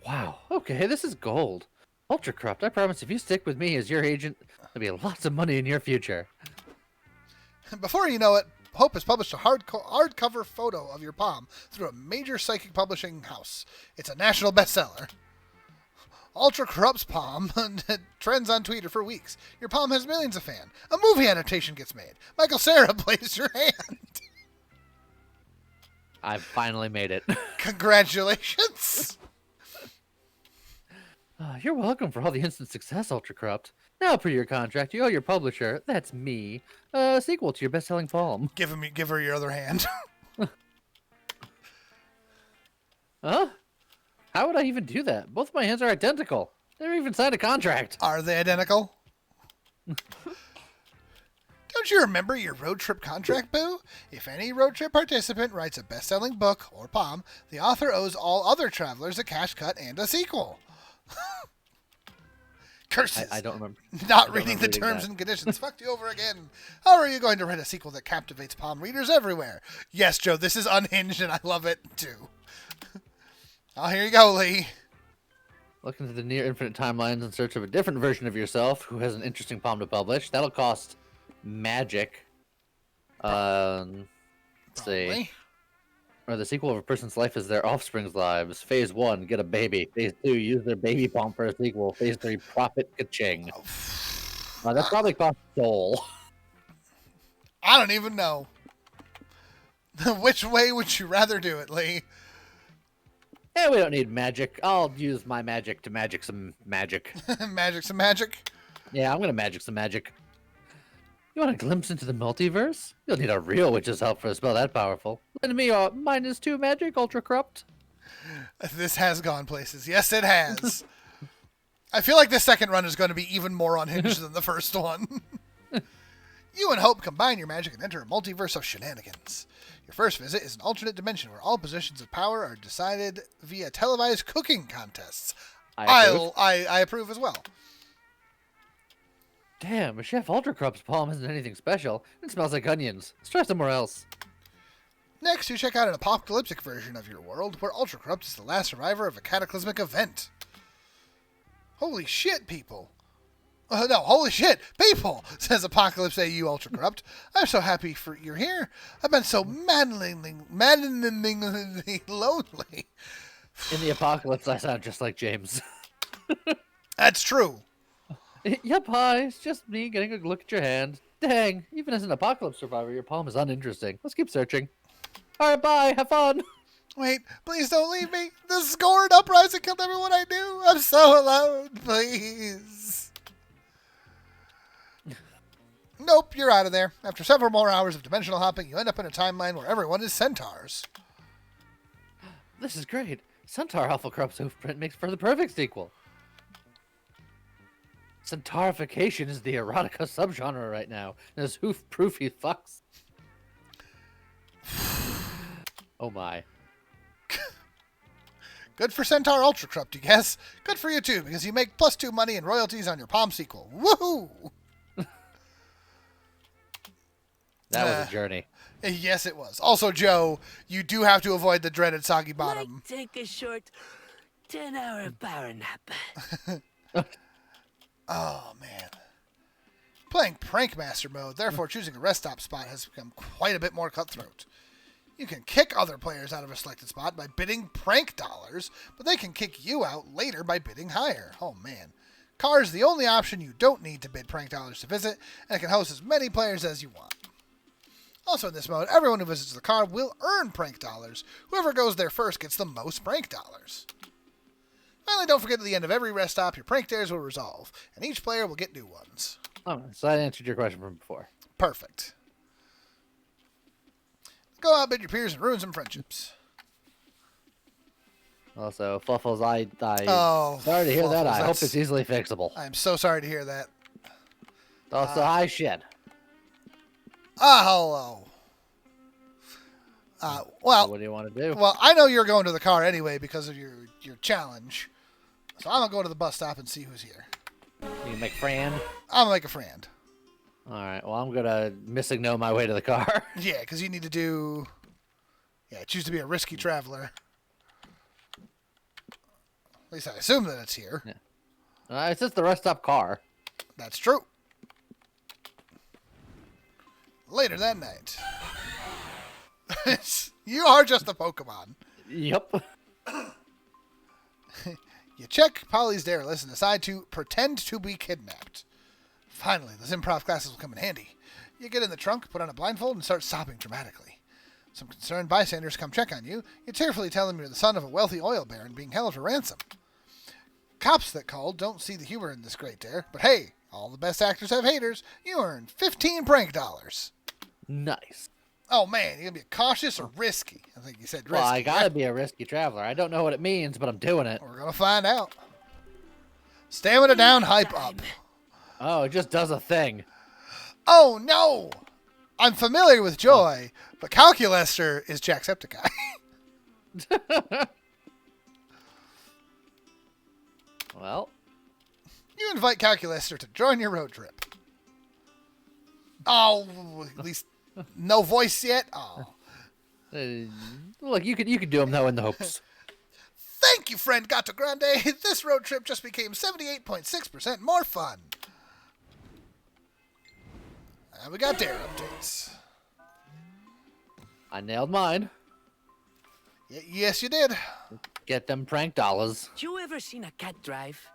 S2: Wow, okay, this is gold. Ultra Corrupt, I promise if you stick with me as your agent, there'll be lots of money in your future.
S1: Before you know it, Hope has published a hardcover photo of your palm through a major psychic publishing house. It's a national bestseller. Ultra Corrupt's palm trends on Twitter for weeks. Your palm has millions of fans. A movie adaptation gets made. Michael Cera plays your hand.
S2: I've finally made it.
S1: Congratulations.
S2: You're welcome for all the instant success, Ultra Corrupt. Now, per your contract, you owe your publisher, that's me, a sequel to your best-selling palm.
S1: Give her your other hand.
S2: Huh? How would I even do that? Both my hands are identical. Never even signed a contract.
S1: Are they identical? Don't you remember your road trip contract, Boo? If any road trip participant writes a best-selling book, or palm, the author owes all other travelers a cash cut and a sequel. Curses.
S2: I don't remember.
S1: Not
S2: don't
S1: reading
S2: remember
S1: the
S2: reading
S1: terms
S2: that.
S1: and conditions. Fucked you over again. How are you going to write a sequel that captivates palm readers everywhere? Yes, Joe, this is unhinged and I love it too. Oh, here you go, Lee.
S2: Look into the near infinite timelines in search of a different version of yourself who has an interesting poem to publish. That'll cost magic. Let's see.
S1: Probably.
S2: Or the sequel of a person's life is their offspring's lives. Phase 1, get a baby. Phase 2, use their baby palm for a sequel. Phase 3, profit ka-ching. That probably costs soul.
S1: I don't even know. Which way would you rather do it, Lee?
S2: Yeah, we don't need magic. I'll use my magic to magic some magic.
S1: Magic some magic?
S2: Yeah, I'm gonna magic some magic. You want a glimpse into the multiverse? You'll need a real witch's help for a spell that powerful. Lend me your -2 magic, Ultra Corrupt.
S1: This has gone places. Yes, it has. I feel like the second run is going to be even more unhinged than the first one. You and Hope combine your magic and enter a multiverse of shenanigans. Your first visit is an alternate dimension where all positions of power are decided via televised cooking contests. I approve as well.
S2: Damn, Chef Ultra Corrupt's palm isn't anything special. It smells like onions. Let's try somewhere else.
S1: Next, you check out an apocalyptic version of your world where Ultra Corrupt is the last survivor of a cataclysmic event. Holy shit, people. No, holy shit, people, says Apocalypse AU Ultra Corrupt. I'm so happy for you're here. I've been so maddeningly lonely.
S2: In the apocalypse, I sound just like James.
S1: That's true.
S2: Yep, hi. It's just me getting a look at your hand. Dang, even as an apocalypse survivor, your palm is uninteresting. Let's keep searching. Alright, bye. Have fun.
S1: Wait, please don't leave me. The scorned uprising killed everyone I knew. I'm so alone, please. Nope, you're out of there. After several more hours of dimensional hopping, you end up in a timeline where everyone is centaurs.
S2: This is great. Centaur Alpha Corrupt's hoofprint makes for the perfect sequel. Centaurification is the erotica subgenre right now. And as hoof-proof he fucks. Oh my.
S1: Good for Centaur Ultra Corrupt, you guess. Good for you too, because you make +2 money and royalties on your Palm sequel. Woohoo!
S2: That was a journey.
S1: Yes, it was. Also, Joe, you do have to avoid the dreaded soggy bottom.
S3: Might take a short 10-hour power nap.
S1: Oh, man. Playing Prankmaster mode, therefore choosing a rest stop spot has become quite a bit more cutthroat. You can kick other players out of a selected spot by bidding prank dollars, but they can kick you out later by bidding higher. Oh, man. Car is the only option you don't need to bid prank dollars to visit, and it can host as many players as you want. Also in this mode, everyone who visits the car will earn prank dollars. Whoever goes there first gets the most prank dollars. Finally, don't forget at the end of every rest stop, your prank dares will resolve, and each player will get new ones.
S2: Oh, so that answered your question from before.
S1: Perfect. Go outbid your peers and ruin some friendships.
S2: Also, Fluffles, I
S1: Oh,
S2: sorry to hear that.
S1: Fluffles,
S2: I hope
S1: that's-
S2: it's easily fixable.
S1: I'm so sorry to hear that.
S2: Also, hi, Shed.
S1: Hello. Well,
S2: What do you want to do?
S1: well, I know you're going to the car anyway because of your challenge. So I'm going to go to the bus stop and see who's here.
S2: You make friend?
S1: I'm going to make a friend.
S2: Alright, well, I'm gonna know my way to the car.
S1: Yeah, because you need to do... Yeah, choose to be a risky traveler. At least I assume that it's here.
S2: Yeah. It's just the rest stop car.
S1: That's true. Later that night. You are just a Pokemon.
S2: Yep.
S1: You check Polly's dare list and decide to pretend to be kidnapped. Finally, those improv classes will come in handy. You get in the trunk, put on a blindfold, and start sobbing dramatically. Some concerned bystanders come check on you. You tearfully tell them you're the son of a wealthy oil baron being held for ransom. Cops that called don't see the humor in this great dare, but hey, all the best actors have haters. You earn 15 prank dollars.
S2: Nice.
S1: Oh man, you're gonna be cautious or risky? I think you said risky.
S2: Well, I gotta be a risky traveler. I don't know what it means, but I'm doing it.
S1: We're gonna find out. Stamina down, hype up.
S2: Oh, it just does a thing.
S1: Oh no! I'm familiar with Joy, but Calculester is Jacksepticeye.
S2: Well,
S1: You You invite Calculaster to join your road trip. Oh, at least no voice yet? Oh.
S2: Look, you could do them, though, in the hopes.
S1: Thank you, friend Gato Grande. This road trip just became 78.6% more fun. And we got dare updates.
S2: I nailed mine.
S1: Yes, you did.
S2: Get them prank dollars.
S3: You ever seen a cat drive?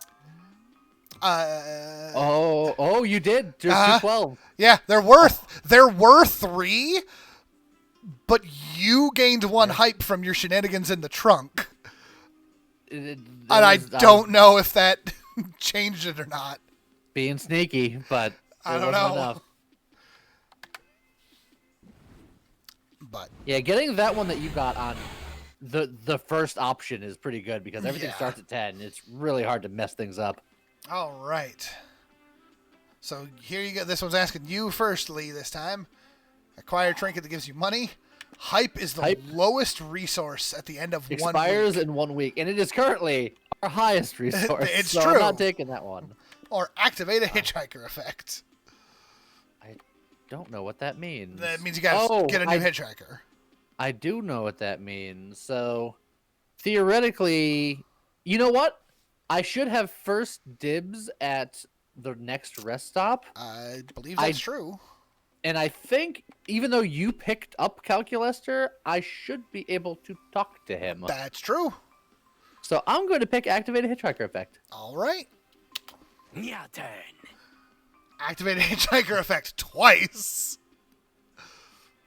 S2: Oh, you did. Just 212.
S1: Yeah, there were 3, but you gained 1 hype from your shenanigans in the trunk. And I don't know if that changed it or not.
S2: Being sneaky, but
S1: I don't know.
S2: Enough.
S1: But
S2: yeah, getting that one that you got on the first option is pretty good because everything starts at 10. It's really hard to mess things up.
S1: All right. So here you go. This one's asking you first, Lee, this time. Acquire a trinket that gives you money. Hype is the lowest resource at the end of 1 week.
S2: Expires in 1 week, and it is currently our highest resource.
S1: It's
S2: so
S1: true.
S2: I'm not taking that one.
S1: Or activate a hitchhiker effect.
S2: I don't know what that means.
S1: That means you gotta get a new hitchhiker.
S2: I do know what that means. So, theoretically, you know what? I should have first dibs at the next rest stop.
S1: I believe that's true.
S2: And I think, even though you picked up Calculaster, I should be able to talk to him.
S1: That's true.
S2: So I'm going to pick Activate a Hitchhiker Effect.
S1: All right.
S3: Your turn.
S1: Activate a hitchhiker effect twice.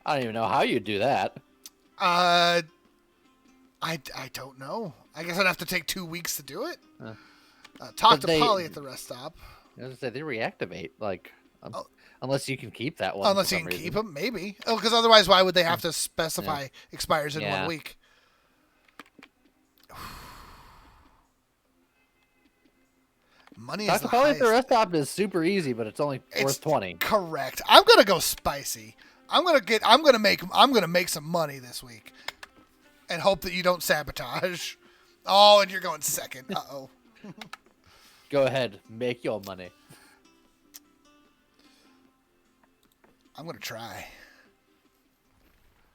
S2: I don't even know how you do that.
S1: I don't know. I guess I'd have to take 2 weeks to do it. Talk to Polly at the rest stop.
S2: I was going to say, they reactivate, like... Unless you can keep that one.
S1: Unless you can keep them, maybe. Oh, because otherwise, why would they have to specify expires in 1 week? Money is the highest.
S2: The rest stop is super easy, but it's only worth 20.
S1: Correct. I'm gonna go spicy. I'm gonna make some money this week, and hope that you don't sabotage. Oh, and you're going second. Uh-oh.
S2: Go ahead, make your money.
S1: I'm gonna try.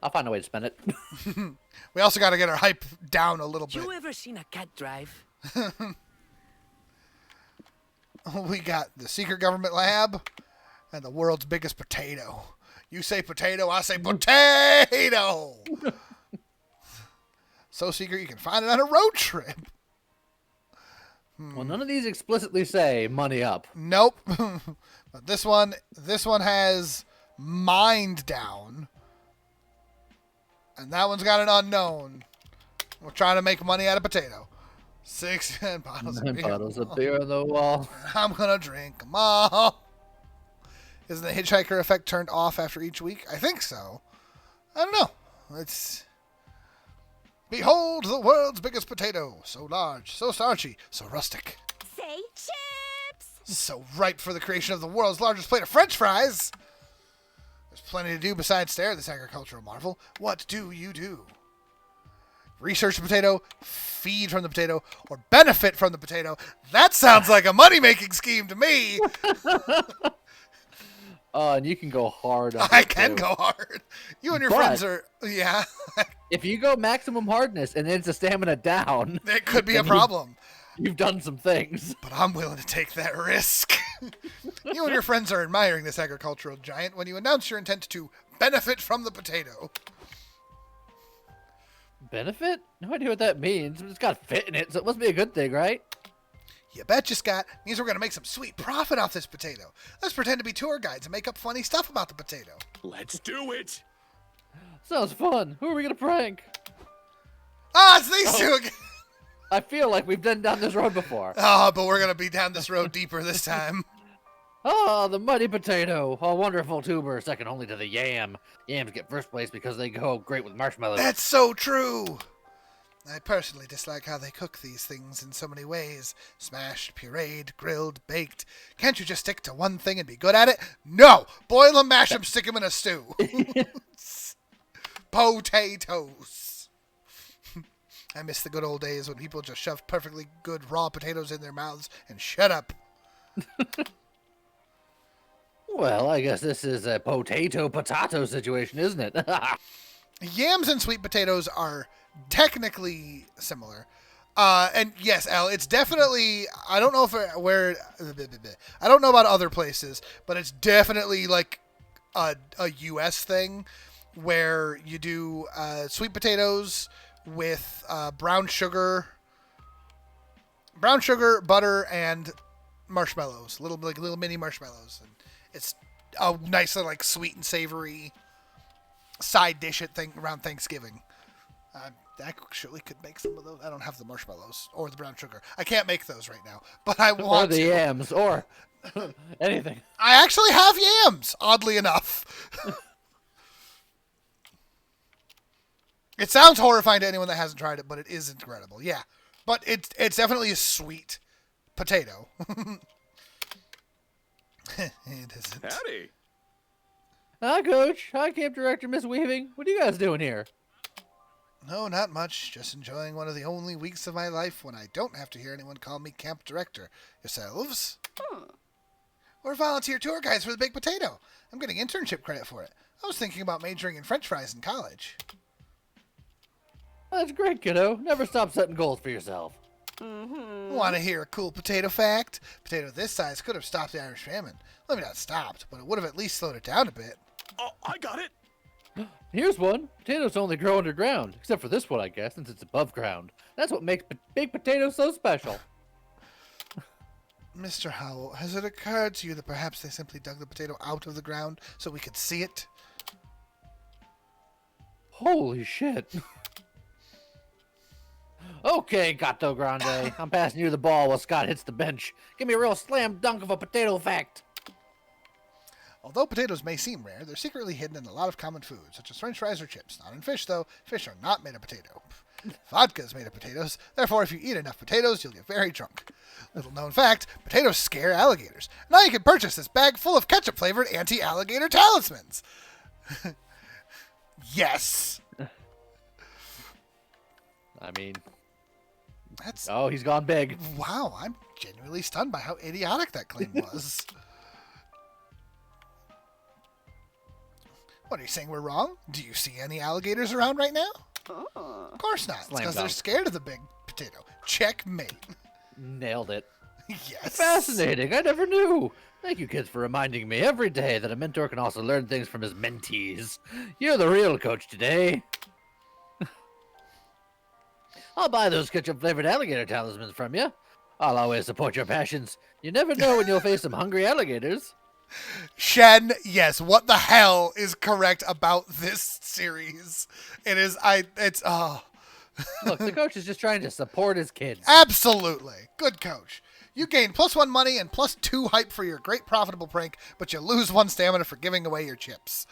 S2: I'll find a way to spend it.
S1: We also got to get our hype down a little bit.
S3: You ever seen a cat drive?
S1: We got the secret government lab and the world's biggest potato. You say potato, I say potato. So secret you can find it on a road trip.
S2: Well, none of these explicitly say money up.
S1: Nope. But this one has mind down. And that one's got an unknown. We're trying to make money out of potato. 6 bottles of beer.
S2: Bottles of beer on the wall.
S1: I'm gonna drink them all. Isn't the hitchhiker effect turned off after each week? I think so. I don't know. Let's... Behold the world's biggest potato. So large, so starchy, so rustic.
S7: Say chips!
S1: So ripe for the creation of the world's largest plate of French fries. There's plenty to do besides stare at this agricultural marvel. What do you do? Research the potato, feed from the potato, or benefit from the potato. That sounds like a money-making scheme to me.
S2: And you can go hard on
S1: I can go hard. You and your friends are... Yeah.
S2: If you go maximum hardness and it's a stamina down...
S1: It could be a problem.
S2: You've done some things.
S1: But I'm willing to take that risk. You and your friends are admiring this agricultural giant when you announce your intent to benefit from the potato.
S2: Benefit? No idea what that means. It's got fit in it, so it must be a good thing, right?
S1: You betcha, Scott. Means we're going to make some sweet profit off this potato. Let's pretend to be tour guides and make up funny stuff about the potato.
S5: Let's do it.
S2: Sounds fun. Who are we going to prank?
S1: Ah, it's these two again.
S2: I feel like we've been down this road before.
S1: Oh, but we're going to be down this road deeper this time.
S2: Oh, the muddy potato. A wonderful tuber, second only to the yam. Yams get first place because they go great with marshmallows.
S1: That's so true. I personally dislike how they cook these things in so many ways. Smashed, pureed, grilled, baked. Can't you just stick to one thing and be good at it? No! Boil them, mash them, stick them in a stew. Potatoes. I miss the good old days when people just shoved perfectly good raw potatoes in their mouths and shut up.
S2: Well, I guess this is a potato-potato situation, isn't it?
S1: Yams and sweet potatoes are technically similar. And yes, Al, it's definitely, I don't know I don't know about other places, but it's definitely like a U.S. thing where you do sweet potatoes with brown sugar, butter, and marshmallows, little mini marshmallows. And it's a nice little like sweet and savory side dish around Thanksgiving. I actually could make some of those. I don't have the marshmallows or the brown sugar. I can't make those right now, but I want
S2: or the
S1: to.
S2: yams, or anything.
S1: I actually have yams, oddly enough. It sounds horrifying to anyone that hasn't tried it, but it is incredible. Yeah, but it's definitely a sweet potato. It isn't.
S5: Howdy.
S2: Hi, Coach. Hi, Camp Director Miss Weaving. What are you guys doing here?
S1: No, not much. Just enjoying one of the only weeks of my life when I don't have to hear anyone call me camp director. Yourselves? We're volunteer tour guides for the Big Potato. I'm getting internship credit for it. I was thinking about majoring in French fries in college.
S2: That's great, kiddo. Never stop setting goals for yourself.
S1: Want to hear a cool potato fact? Potato this size could have stopped the Irish famine. Well, maybe not stopped, but it would have at least slowed it down a bit.
S5: Oh, I got it.
S2: Here's one. Potatoes only grow underground, except for this one, I guess, since it's above ground. That's what makes big potatoes so special.
S1: Mr. Howell, has it occurred to you that perhaps they simply dug the potato out of the ground so we could see it?
S2: Holy shit. Okay, Gato Grande. I'm passing you the ball while Scott hits the bench. Give me a real slam dunk of a potato fact.
S1: Although potatoes may seem rare, they're secretly hidden in a lot of common foods, such as french fries or chips. Not in fish, though. Fish are not made of potato. Vodka is made of potatoes. Therefore, if you eat enough potatoes, you'll get very drunk. Little known fact, potatoes scare alligators. Now you can purchase this bag full of ketchup-flavored anti-alligator talismans. Yes.
S2: I mean...
S1: That's...
S2: Oh, he's gone big.
S1: Wow, I'm genuinely stunned by how idiotic that claim was. What, are you saying we're wrong? Do you see any alligators around right now? Of course not. It's because they're scared of the big potato. Checkmate.
S2: Nailed it.
S1: Yes.
S2: Fascinating. I never knew. Thank you, kids, for reminding me every day that a mentor can also learn things from his mentees. You're the real coach today. I'll buy those ketchup-flavored alligator talismans from you. I'll always support your passions. You never know when you'll face some hungry alligators.
S1: Shen, yes, what the hell is correct about this series?
S2: Look, the coach is just trying to support his kids.
S1: Absolutely. Good coach. You gain +1 money and +2 hype for your great profitable prank, but you lose 1 stamina for giving away your chips.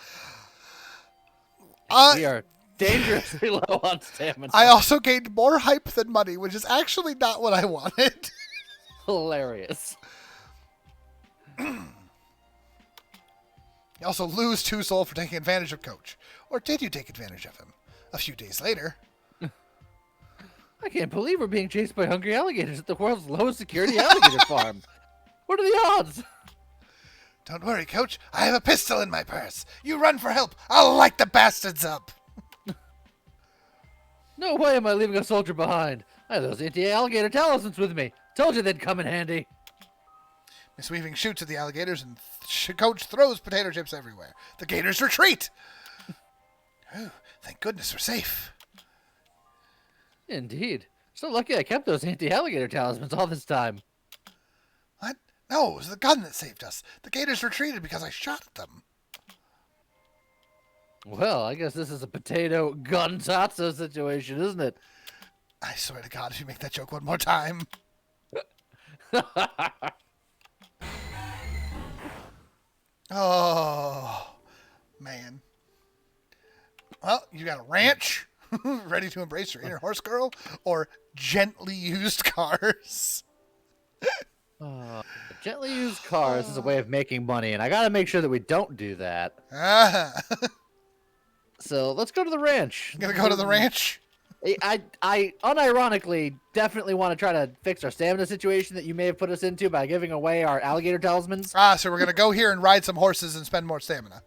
S2: We are dangerously low on stamina.
S1: I also gained more hype than money, which is actually not what I wanted.
S2: Hilarious.
S1: You also lose 2 soul for taking advantage of Coach. Or did you take advantage of him? A few days later.
S2: I can't believe we're being chased by hungry alligators at the world's lowest security alligator farm. What are the odds?
S1: Don't worry, Coach. I have a pistol in my purse. You run for help. I'll light the bastards up.
S2: No way am I leaving a soldier behind. I have those anti-alligator talismans with me. Told you they'd come in handy.
S1: Miss Weaving shoots at the alligators, and Coach throws potato chips everywhere. The gators retreat. Oh, thank goodness we're safe.
S2: Indeed. So lucky I kept those anti-alligator talismans all this time.
S1: What? No, it was the gun that saved us. The gators retreated because I shot at them.
S2: Well, I guess this is a potato gun tatsu situation, isn't it?
S1: I swear to God, if you make that joke one more time. Oh, man. Well, you got a ranch, ready to embrace your inner horse girl, or gently used cars.
S2: Gently used cars is a way of making money, and I gotta make sure that we don't do that.
S1: Ah.
S2: So let's go to the ranch.
S1: Gonna go to the ranch?
S2: I unironically definitely want to try to fix our stamina situation that you may have put us into by giving away our alligator talismans.
S1: So we're going to go here and ride some horses and spend more stamina.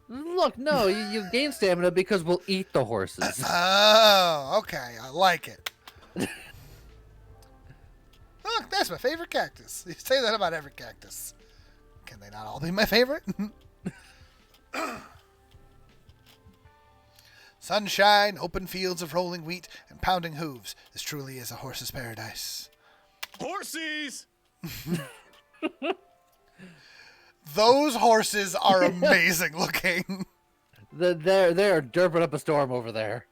S2: Look, no, you gain stamina because we'll eat the horses.
S1: Oh, okay. I like it. Look, that's my favorite cactus. You say that about every cactus. Can they not all be my favorite? Sunshine, open fields of rolling wheat, and pounding hooves. This truly is a horse's paradise.
S5: Horsies!
S1: Those horses are amazing looking.
S2: They're derping up a storm over there.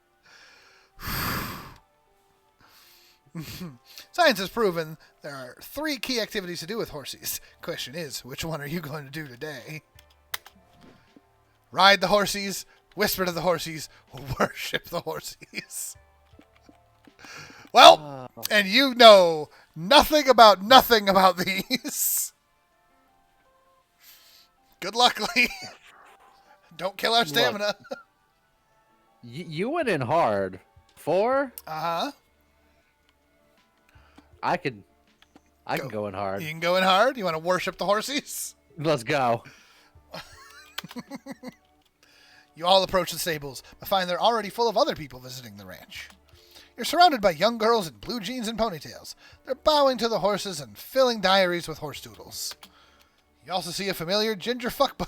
S1: Science has proven there are 3 key activities to do with horsies. Question is, which one are you going to do today? Ride the horsies, whisper to the horsies, worship the horsies. Well, and you know nothing about these. Good luck, Lee. Don't kill our stamina.
S2: You went in hard. 4?
S1: Uh-huh.
S2: I can go in hard.
S1: You can go in hard? You want to worship the horsies?
S2: Let's go.
S1: You all approach the stables, but find they're already full of other people visiting the ranch. You're surrounded by young girls in blue jeans and ponytails. They're bowing to the horses and filling diaries with horse doodles. You also see a familiar ginger fuckybus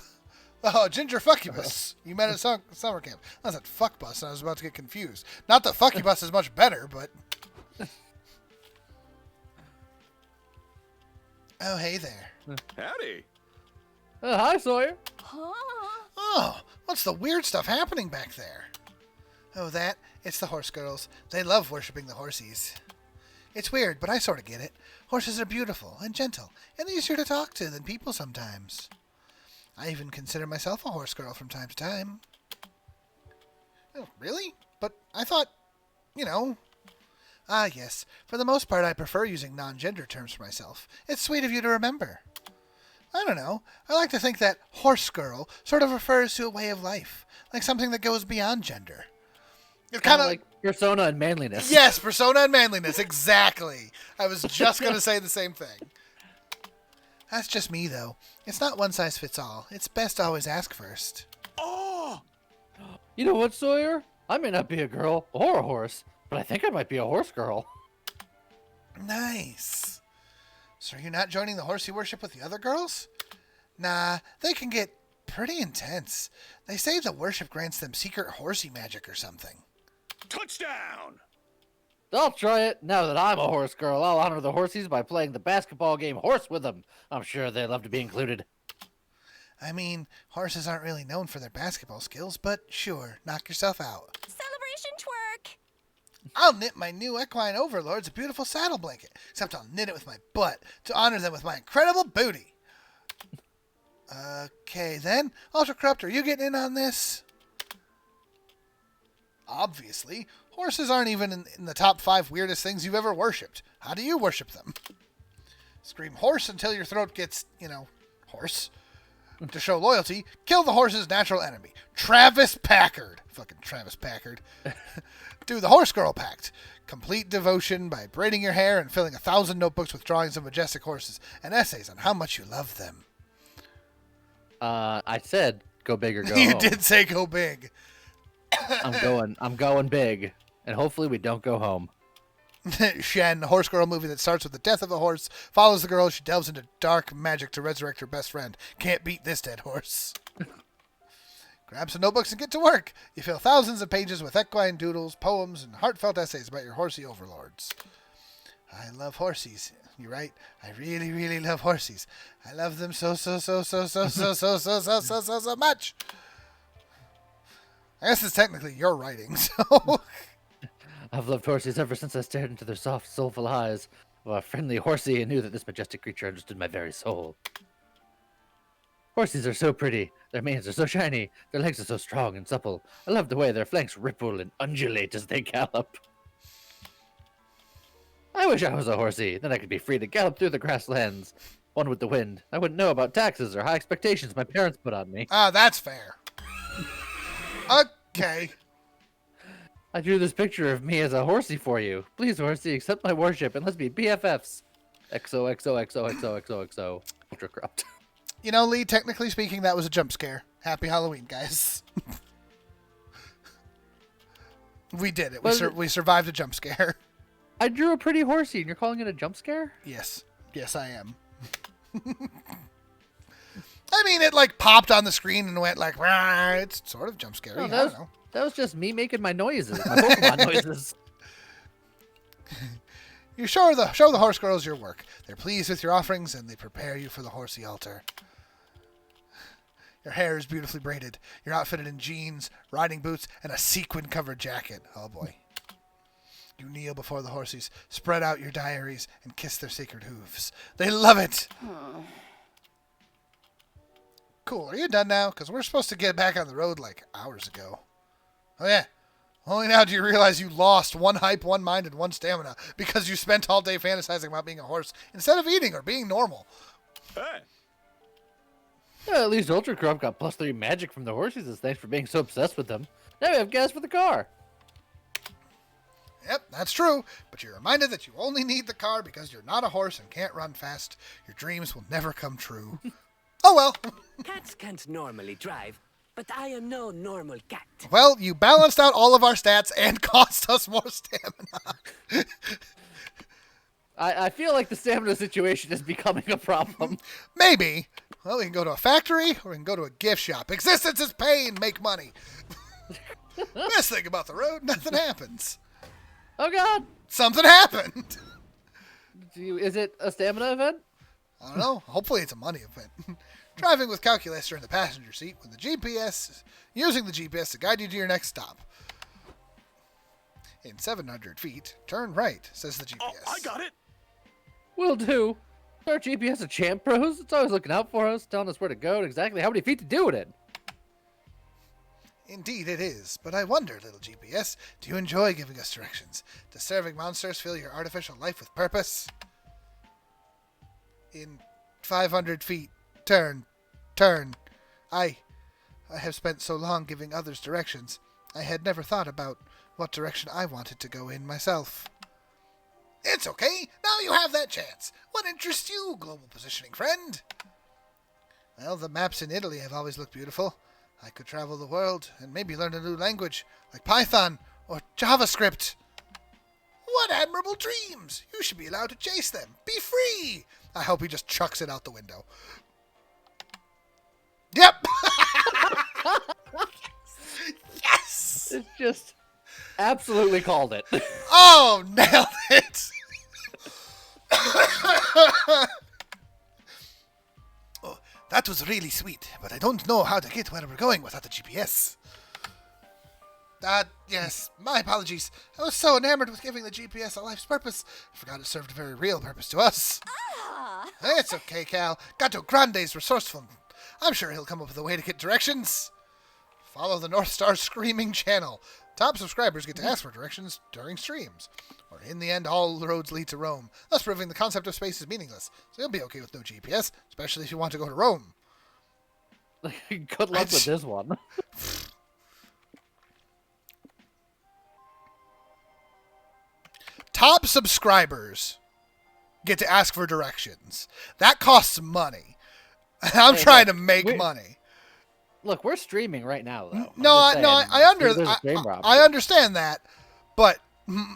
S1: you met at summer camp. I said fuckbus, and I was about to get confused. Not that fuckybus is much better, but... Oh, hey there.
S5: Howdy.
S2: Hi, Sawyer.
S7: Huh?
S1: Oh, what's the weird stuff happening back there? Oh, it's the horse girls. They love worshipping the horsies. It's weird, but I sort of get it. Horses are beautiful and gentle and easier to talk to than people sometimes. I even consider myself a horse girl from time to time. Oh, really? But I thought, Ah, yes. For the most part, I prefer using non-gender terms for myself. It's sweet of you to remember. I don't know. I like to think that horse girl sort of refers to a way of life, like something that goes beyond gender. It's kind of
S2: like persona and manliness.
S1: Yes, persona and manliness, exactly. I was just going to say the same thing. That's just me, though. It's not one size fits all. It's best to always ask first.
S5: Oh!
S2: You know what, Sawyer? I may not be a girl or a horse, but I think I might be a horse girl.
S1: Nice. So are you not joining the horsey worship with the other girls? Nah, they can get pretty intense. They say the worship grants them secret horsey magic or something.
S5: Touchdown!
S2: I'll try it. Now that I'm a horse girl, I'll honor the horsies by playing the basketball game horse with them. I'm sure they'd love to be included.
S1: I mean, horses aren't really known for their basketball skills, but sure, knock yourself out.
S7: Celebration twerk.
S1: I'll knit my new equine overlords a beautiful saddle blanket, except I'll knit it with my butt to honor them with my incredible booty. Okay, then. Ultra Corrupt, are you getting in on this? Obviously. Horses aren't even in the top 5 weirdest things you've ever worshipped. How do you worship them? Scream horse until your throat gets, hoarse. To show loyalty, kill the horse's natural enemy, Travis Packard. Fucking Travis Packard. Do the Horse Girl Pact. Complete devotion by braiding your hair and filling 1,000 notebooks with drawings of majestic horses and essays on how much you love them.
S2: I said go big or go
S1: You
S2: home.
S1: did say go big.
S2: I'm going big, and hopefully we don't go home.
S1: Shen, a horse girl movie that starts with the death of a horse, follows the girl as she delves into dark magic to resurrect her best friend. Can't beat this dead horse. Grab some notebooks and get to work. You fill thousands of pages with equine doodles, poems, and heartfelt essays about your horsey overlords. I love horsies. You're right. I really, really love horsies. I love them so much. I guess it's technically your writing, so...
S2: I've loved horses ever since I stared into their soft, soulful eyes of a friendly horsey and knew that this majestic creature understood my very soul. Horses are so pretty. Their manes are so shiny. Their legs are so strong and supple. I love the way their flanks ripple and undulate as they gallop. I wish I was a horsey. Then I could be free to gallop through the grasslands. One with the wind. I wouldn't know about taxes or high expectations my parents put on me.
S1: Ah, that's fair. Okay.
S2: I drew this picture of me as a horsey for you. Please, horsey, accept my worship and let's be BFFs. XOXOXOXOXOXO. Ultra corrupt.
S1: You know, Lee, technically speaking, that was a jump scare. Happy Halloween, guys. We did it. We survived a jump scare.
S2: I drew a pretty horsey and you're calling it a jump scare?
S1: Yes. Yes, I am. I mean, it like popped on the screen and went like, rah, it's sort of jump scary.
S2: No,
S1: I don't know.
S2: That was just me making my noises. My Pokemon noises.
S1: You show the horse girls your work. They're pleased with your offerings and they prepare you for the horsey altar. Your hair is beautifully braided. You're outfitted in jeans, riding boots, and a sequin-covered jacket. Oh boy. You kneel before the horsies, spread out your diaries, and kiss their sacred hooves. They love it! Cool, are you done now? Because we're supposed to get back on the road like hours ago. Oh yeah. Only now do you realize you lost 1 hype, 1 mind, and 1 stamina because you spent all day fantasizing about being a horse instead of eating or being normal.
S5: Hey.
S2: Yeah, at least Ultra Corrupt got +3 magic from the horses as thanks for being so obsessed with them. Now we have gas for the car.
S1: Yep, that's true, but you're reminded that you only need the car because you're not a horse and can't run fast. Your dreams will never come true. Oh well.
S3: Cats can't normally drive, but I am no normal cat.
S1: Well, you balanced out all of our stats and cost us more stamina.
S2: I feel like the stamina situation is becoming a problem.
S1: Maybe. Well, we can go to a factory or we can go to a gift shop. Existence is pain, make money. Best thing about the road, nothing happens.
S2: Oh god!
S1: Something happened.
S2: Is it a stamina event?
S1: I don't know. Hopefully it's a money event. Driving with calculator in the passenger seat with the GPS, using the GPS to guide you to your next stop. In 700 feet, turn right, says the GPS.
S5: Oh, I got it.
S2: Will do. Our GPS a champ pros. It's always looking out for us, telling us where to go and exactly how many feet to do it in.
S1: Indeed it is, but I wonder, little GPS, do you enjoy giving us directions? Does serving monsters fill your artificial life with purpose? In 500 feet, turn. I have spent so long giving others directions, I had never thought about what direction I wanted to go in myself. It's okay, now you have that chance. What interests you, global positioning friend? Well, the maps in Italy have always looked beautiful. I could travel the world and maybe learn a new language, like Python or JavaScript. What admirable dreams! You should be allowed to chase them. Be free! I hope he just chucks it out the window. Yep! Yes!
S2: It's just absolutely called it.
S1: Oh, nailed it! Oh, that was really sweet, but I don't know how to get where we're going without the GPS. Yes, my apologies. I was so enamored with giving the GPS a life's purpose, I forgot it served a very real purpose to us.
S7: Ah.
S1: It's okay, Cal. Gato Grande's resourceful. I'm sure he'll come up with a way to get directions. Follow the North Star Screaming channel. Top subscribers get to ask for directions during streams. Or in the end, all roads lead to Rome, thus proving the concept of space is meaningless. So you'll be okay with no GPS, especially if you want to go to Rome.
S2: Good luck with this one.
S1: Top subscribers get to ask for directions. That costs money. I'm trying to make money.
S2: Look, we're streaming right now, though.
S1: I understand that, but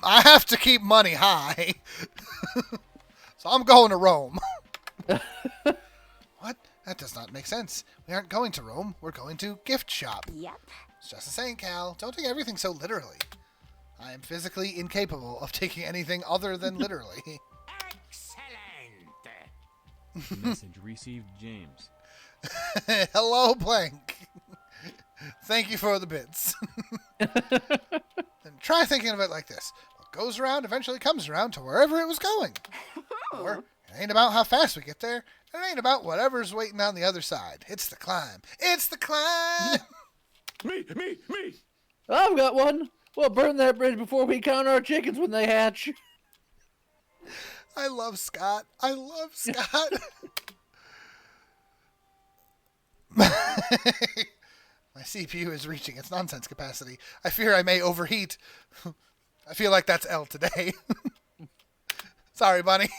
S1: I have to keep money high. So I'm going to Rome. What? That does not make sense. We aren't going to Rome. We're going to gift shop.
S7: Yep.
S1: It's just the same, Cal. Don't take everything so literally. I am physically incapable of taking anything other than literally.
S8: Excellent. Message received, James.
S1: Hello, Blank. Thank you for the bits. And try thinking of it like this. What goes around eventually comes around to wherever it was going. Or it ain't about how fast we get there. It ain't about whatever's waiting on the other side. It's the climb. It's the climb.
S5: Me.
S2: I've got one. We'll burn that bridge before we count our chickens when they hatch.
S1: I love Scott. I love Scott. My My CPU is reaching its nonsense capacity. I fear I may overheat. I feel like that's L today. Sorry, Bunny.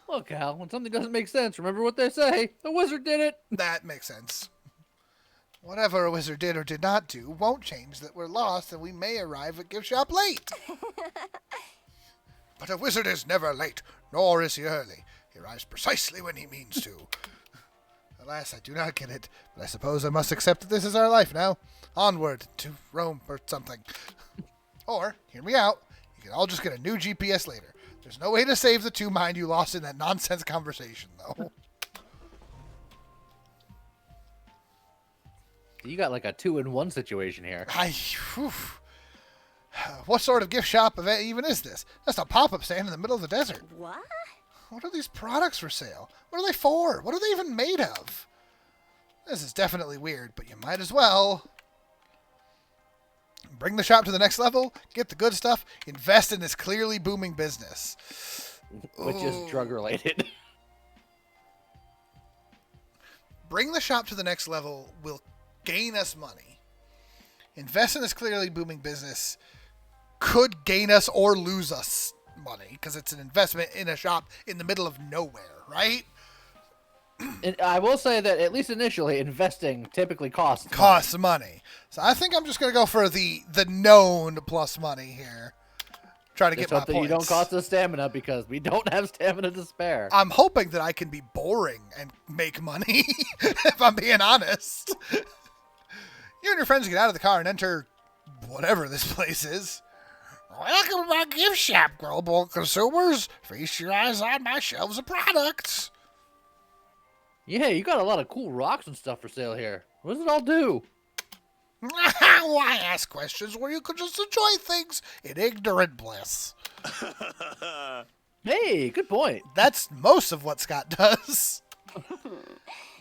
S2: Look, Al, when something doesn't make sense, remember what they say. The wizard did it.
S1: That makes sense. Whatever a wizard did or did not do won't change that we're lost and we may arrive at gift shop late. But a wizard is never late, nor is he early. He arrives precisely when he means to. Alas, I do not get it, but I suppose I must accept that this is our life now. Onward to Rome or something. Or, hear me out, you can all just get a new GPS later. There's no way to save the 2 mind you lost in that nonsense conversation, though.
S2: You got like a 2-in-1 situation here.
S1: Whew. What sort of gift shop event even is this? Just a pop-up stand in the middle of the desert.
S7: What?
S1: What are these products for sale? What are they for? What are they even made of? This is definitely weird, but you might as well bring the shop to the next level, get the good stuff, invest in this clearly booming business.
S2: Which is drug-related.
S1: Bring the shop to the next level will gain us money. Invest in this clearly booming business could gain us or lose us money because it's an investment in a shop in the middle of nowhere, right?
S2: And I will say that at least initially, investing typically costs
S1: money. So I think I'm just gonna go for the known plus money here. Try to
S2: Just
S1: get my
S2: hope that
S1: points.
S2: you don't cost us stamina because we don't have stamina to spare.
S1: I'm hoping that I can be boring and make money. If I'm being honest. You and your friends get out of the car and enter whatever this place is. Welcome to my gift shop, global consumers. Feast your eyes on my shelves of products.
S2: Yeah, you got a lot of cool rocks and stuff for sale here. What does it all do?
S1: Why ask questions where you could just enjoy things in ignorant bliss?
S2: Hey, good point.
S1: That's most of what Scott does.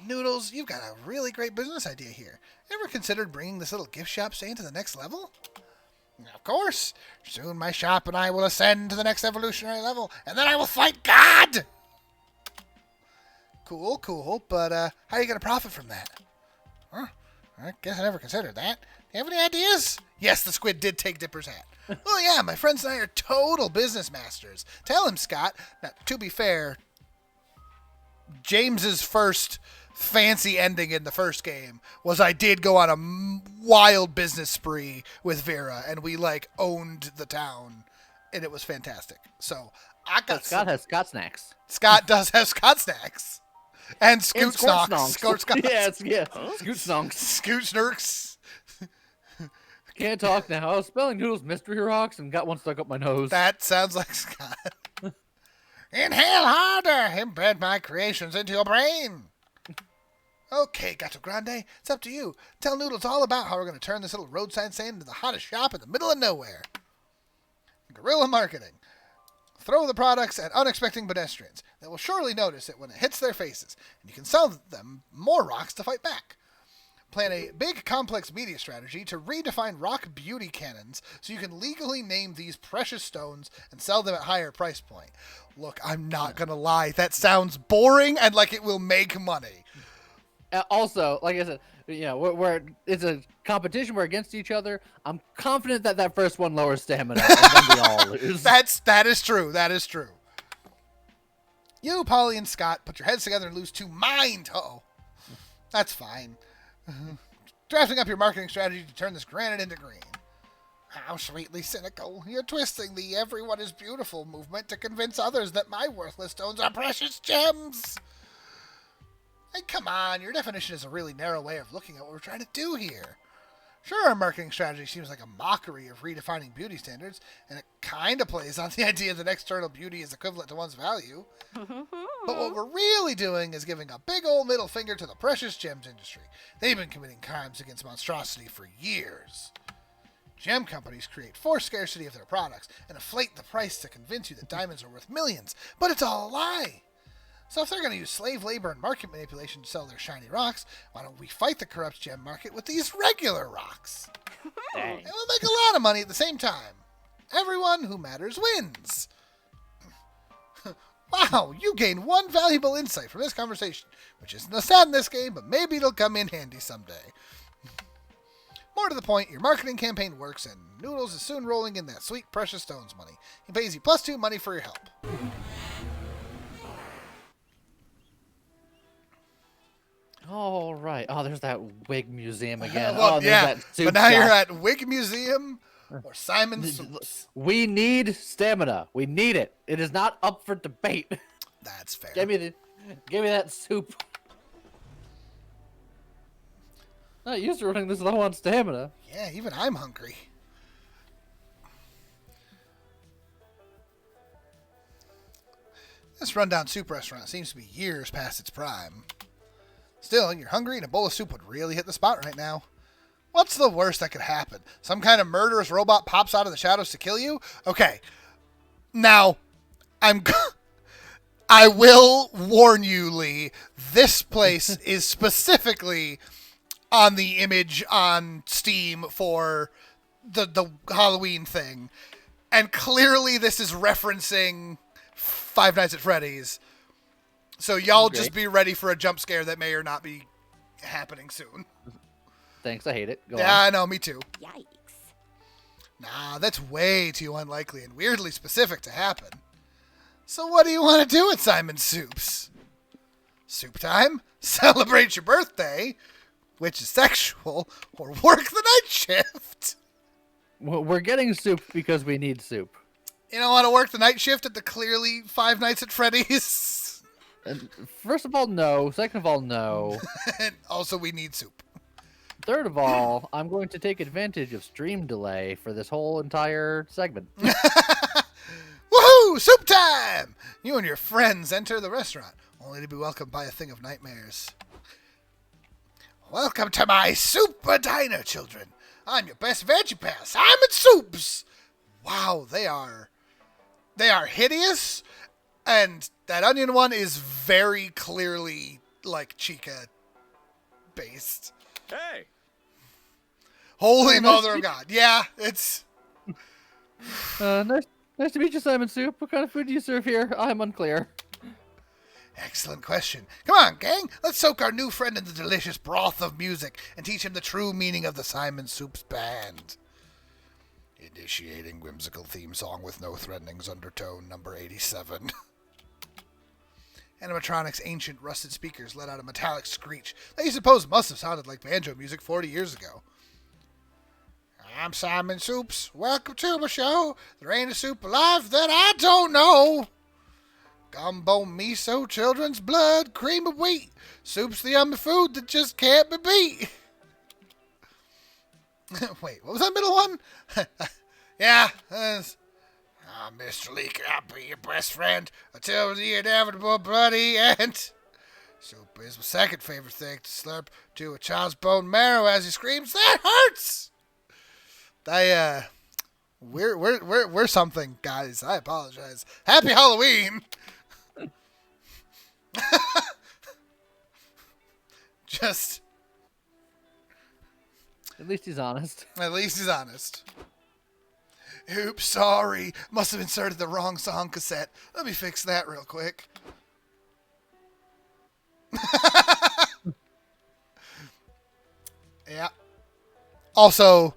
S1: Noodles, you've got a really great business idea here. Ever considered bringing this little gift shop stand to the next level? Of course. Soon my shop and I will ascend to the next evolutionary level, and then I will fight God! Cool, but how are you going to profit from that? Huh? I guess I never considered that. Do you have any ideas? Yes, the squid did take Dipper's hat. Oh yeah, my friends and I are total business masters. Tell him, Scott. Now, to be fair, James's first fancy ending in the first game was I did go on a wild business spree with Vera, and we owned the town, and it was fantastic. So I got
S2: Scott has Scott snacks.
S1: Scott does have Scott snacks. And Scoot
S2: Snorks.
S1: Snonks.
S2: Yeah. Scoot Snonks.
S1: Scoot Snurks.
S2: Can't talk now. I was spelling Noodles mystery rocks and got one stuck up my nose.
S1: That sounds like Scott. Inhale harder. Embed my creations into your brain. Okay, Gato Grande, it's up to you. Tell Noodles all about how we're going to turn this little roadside stand into the hottest shop in the middle of nowhere. Guerrilla marketing. Throw the products at unexpecting pedestrians. They will surely notice it when it hits their faces, and you can sell them more rocks to fight back. Plan a big, complex media strategy to redefine rock beauty canons so you can legally name these precious stones and sell them at higher price point. Look, I'm not going to lie. That sounds boring and like it will make money.
S2: Also, like I said, it's a competition. We're against each other. I'm confident that first one lowers stamina, and then we all lose.
S1: That is true. That is true. You, Polly, and Scott put your heads together and lose 2 mind. Uh-oh. That's fine. Drafting up your marketing strategy to turn this granite into green. How sweetly cynical. You're twisting the everyone is beautiful movement to convince others that my worthless stones are precious gems. Hey, come on, your definition is a really narrow way of looking at what we're trying to do here. Sure, our marketing strategy seems like a mockery of redefining beauty standards, and it kind of plays on the idea that external beauty is equivalent to one's value. But what we're really doing is giving a big old middle finger to the precious gems industry. They've been committing crimes against monstrosity for years. Gem companies create forced scarcity of their products and inflate the price to convince you that diamonds are worth millions, but it's all a lie. So if they're going to use slave labor and market manipulation to sell their shiny rocks, why don't we fight the corrupt gem market with these regular rocks?
S2: Dang.
S1: And we'll make a lot of money at the same time. Everyone who matters wins. Wow, you gain one valuable insight from this conversation, which isn't a stat in this game, but maybe it'll come in handy someday. More to the point, your marketing campaign works, and Noodles is soon rolling in that sweet precious stones money. He pays you +2 money for your help.
S2: All right. Oh, there's that wig museum again.
S1: Well,
S2: oh, there's
S1: yeah,
S2: that soup
S1: but now you're
S2: shop.
S1: at Wig Museum or Simon's Soups.
S2: We need stamina. We need it. It is not up for debate.
S1: That's fair.
S2: Give me that soup. Not used to running this low on stamina.
S1: Yeah, even I'm hungry. This rundown soup restaurant seems to be years past its prime. Still, you're hungry and a bowl of soup would really hit the spot right now. What's the worst that could happen? Some kind of murderous robot pops out of the shadows to kill you? Okay. Now, I will warn you, Lee, this place is specifically on the image on Steam for the Halloween thing. And clearly this is referencing Five Nights at Freddy's. So y'all just be ready for a jump scare that may or not be happening soon.
S2: Thanks, I hate it. Go
S1: Yeah,
S2: on.
S1: I know, me too.
S7: Yikes.
S1: Nah, that's way too unlikely and weirdly specific to happen. So what do you want to do at Simon's Soups? Soup time? Celebrate your birthday? Which is sexual? Or work the night shift?
S2: Well, we're getting soup because we need soup.
S1: You don't want to work the night shift at the clearly Five Nights at Freddy's?
S2: And first of all, no. Second of all, no.
S1: And also, we need soup.
S2: Third of all, I'm going to take advantage of stream delay for this whole entire segment.
S1: Woohoo! Soup time! You and your friends enter the restaurant, only to be welcomed by a thing of nightmares. Welcome to my super diner, children. I'm your best veggie pal, Simon Soups. Wow, they are hideous, and that onion one is very clearly like Chica based.
S5: Hey!
S1: Holy mother of God! Yeah, it's.
S2: Nice to meet you, Simon Soup. What kind of food do you serve here? I'm unclear.
S1: Excellent question. Come on, gang. Let's soak our new friend in the delicious broth of music and teach him the true meaning of the Simon Soups band. Initiating whimsical theme song with no threatenings undertone, number 87. Animatronic's ancient rusted speakers let out a metallic screech that you suppose must have sounded like banjo music 40 years ago. I'm Simon Soups. Welcome to my show. There ain't a soup alive that I don't know. Gumbo, miso, children's blood, cream of wheat. Soup's the yummy food that just can't be beat. Wait, what was that middle one? Yeah. Mr. Leak, I'll be your best friend until the inevitable bloody end. Soup is my second favorite thing to slurp to a child's bone marrow as he screams, that hurts! We're something, guys. I apologize. Happy Halloween! Just.
S2: At least he's honest.
S1: At least he's honest. Oops, sorry. Must have inserted the wrong song cassette. Let me fix that real quick. Yeah. Also,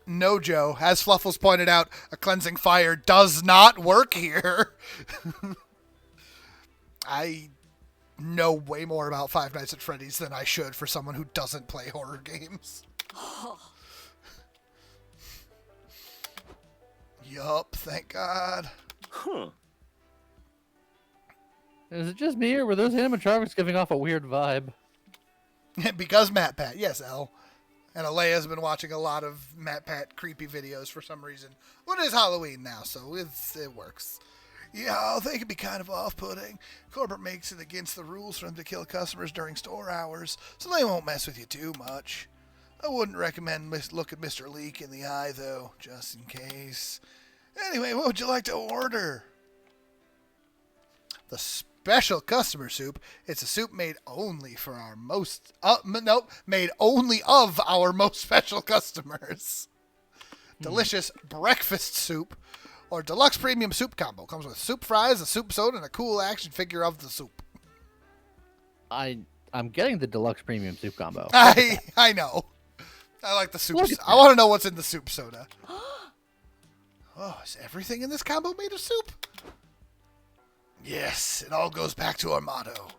S1: no, Joe, as Fluffles pointed out, a cleansing fire does not work here. I know way more about Five Nights at Freddy's than I should for someone who doesn't play horror games. Yup, thank God.
S5: Huh.
S2: Is it just me, or were those animatronics giving off a weird vibe?
S1: Because Matt Pat, yes, L. And Alea's been watching a lot of Matt Pat creepy videos for some reason. Well, it is Halloween now, so it works. Yeah, they can be kind of off-putting. Corporate makes it against the rules for them to kill customers during store hours, so they won't mess with you too much. I wouldn't recommend looking Mr. Leak in the eye, though, just in case. Anyway, what would you like to order? The special customer soup. It's a soup made only for our made only of our most special customers. Delicious breakfast soup or deluxe premium soup combo. Comes with soup fries, a soup soda, and a cool action figure of the soup.
S2: I'm getting the deluxe premium soup combo.
S1: I know. I like the soup.
S2: Look at
S1: I
S2: that.
S1: want to know what's in the soup soda. Oh, is everything in this combo made of soup? Yes, it all goes back to our motto.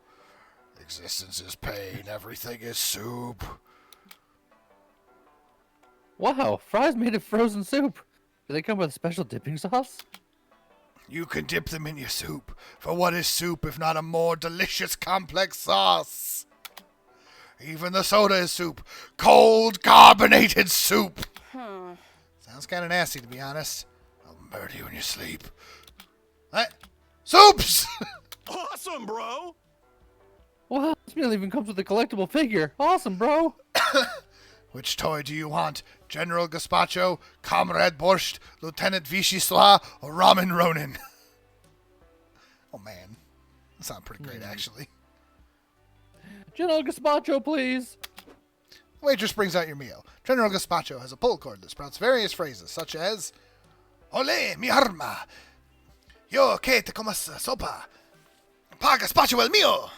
S1: Existence is pain, everything is soup.
S2: Wow, fries made of frozen soup. Do they come with special dipping sauce?
S1: You can dip them in your soup, for what is soup if not a more delicious complex sauce? Even the soda is soup. Cold, carbonated soup. Sounds kind of nasty, to be honest. I'll murder you in your sleep. What? Soups!
S5: Awesome, bro!
S2: Wow, this meal even comes with a collectible figure. Awesome, bro.
S1: Which toy do you want? General Gazpacho, Comrade Borscht, Lieutenant Vichy Swa, or Ramen Ronin? Oh, man. That sounds pretty great, actually.
S2: General Gazpacho, please.
S1: Waitress brings out your meal. General Gazpacho has a pull cord that sprouts various phrases, such as Ole, mi arma. Yo, que te comas sopa. Pa gazpacho el mío.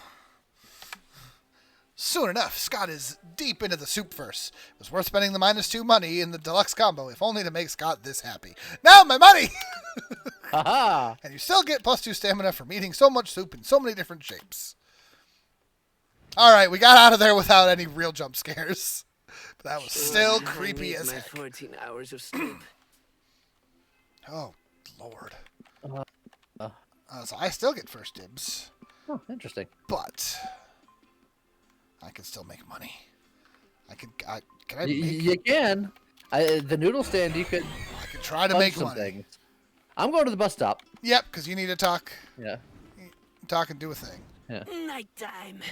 S1: Soon enough, Scott is deep into the soup verse. It was worth spending the -2 money in the deluxe combo, if only to make Scott this happy. Now my money!
S2: Haha.
S1: And you still get +2 stamina from eating so much soup in so many different shapes. Alright, we got out of there without any real jump scares. But that was still
S3: I
S1: creepy
S3: need
S1: as
S3: my
S1: heck.
S3: 14 hours of sleep.
S1: Oh, Lord. So I still get first dibs,
S2: Oh, interesting.
S1: but I can still make money. Can I make?
S2: You can. The noodle stand, you could
S1: I can try to
S2: punch
S1: make
S2: some
S1: money.
S2: things. I'm going to the bus stop.
S1: Yep, because you need to talk
S2: Yeah.
S1: and do a thing.
S3: Nighttime.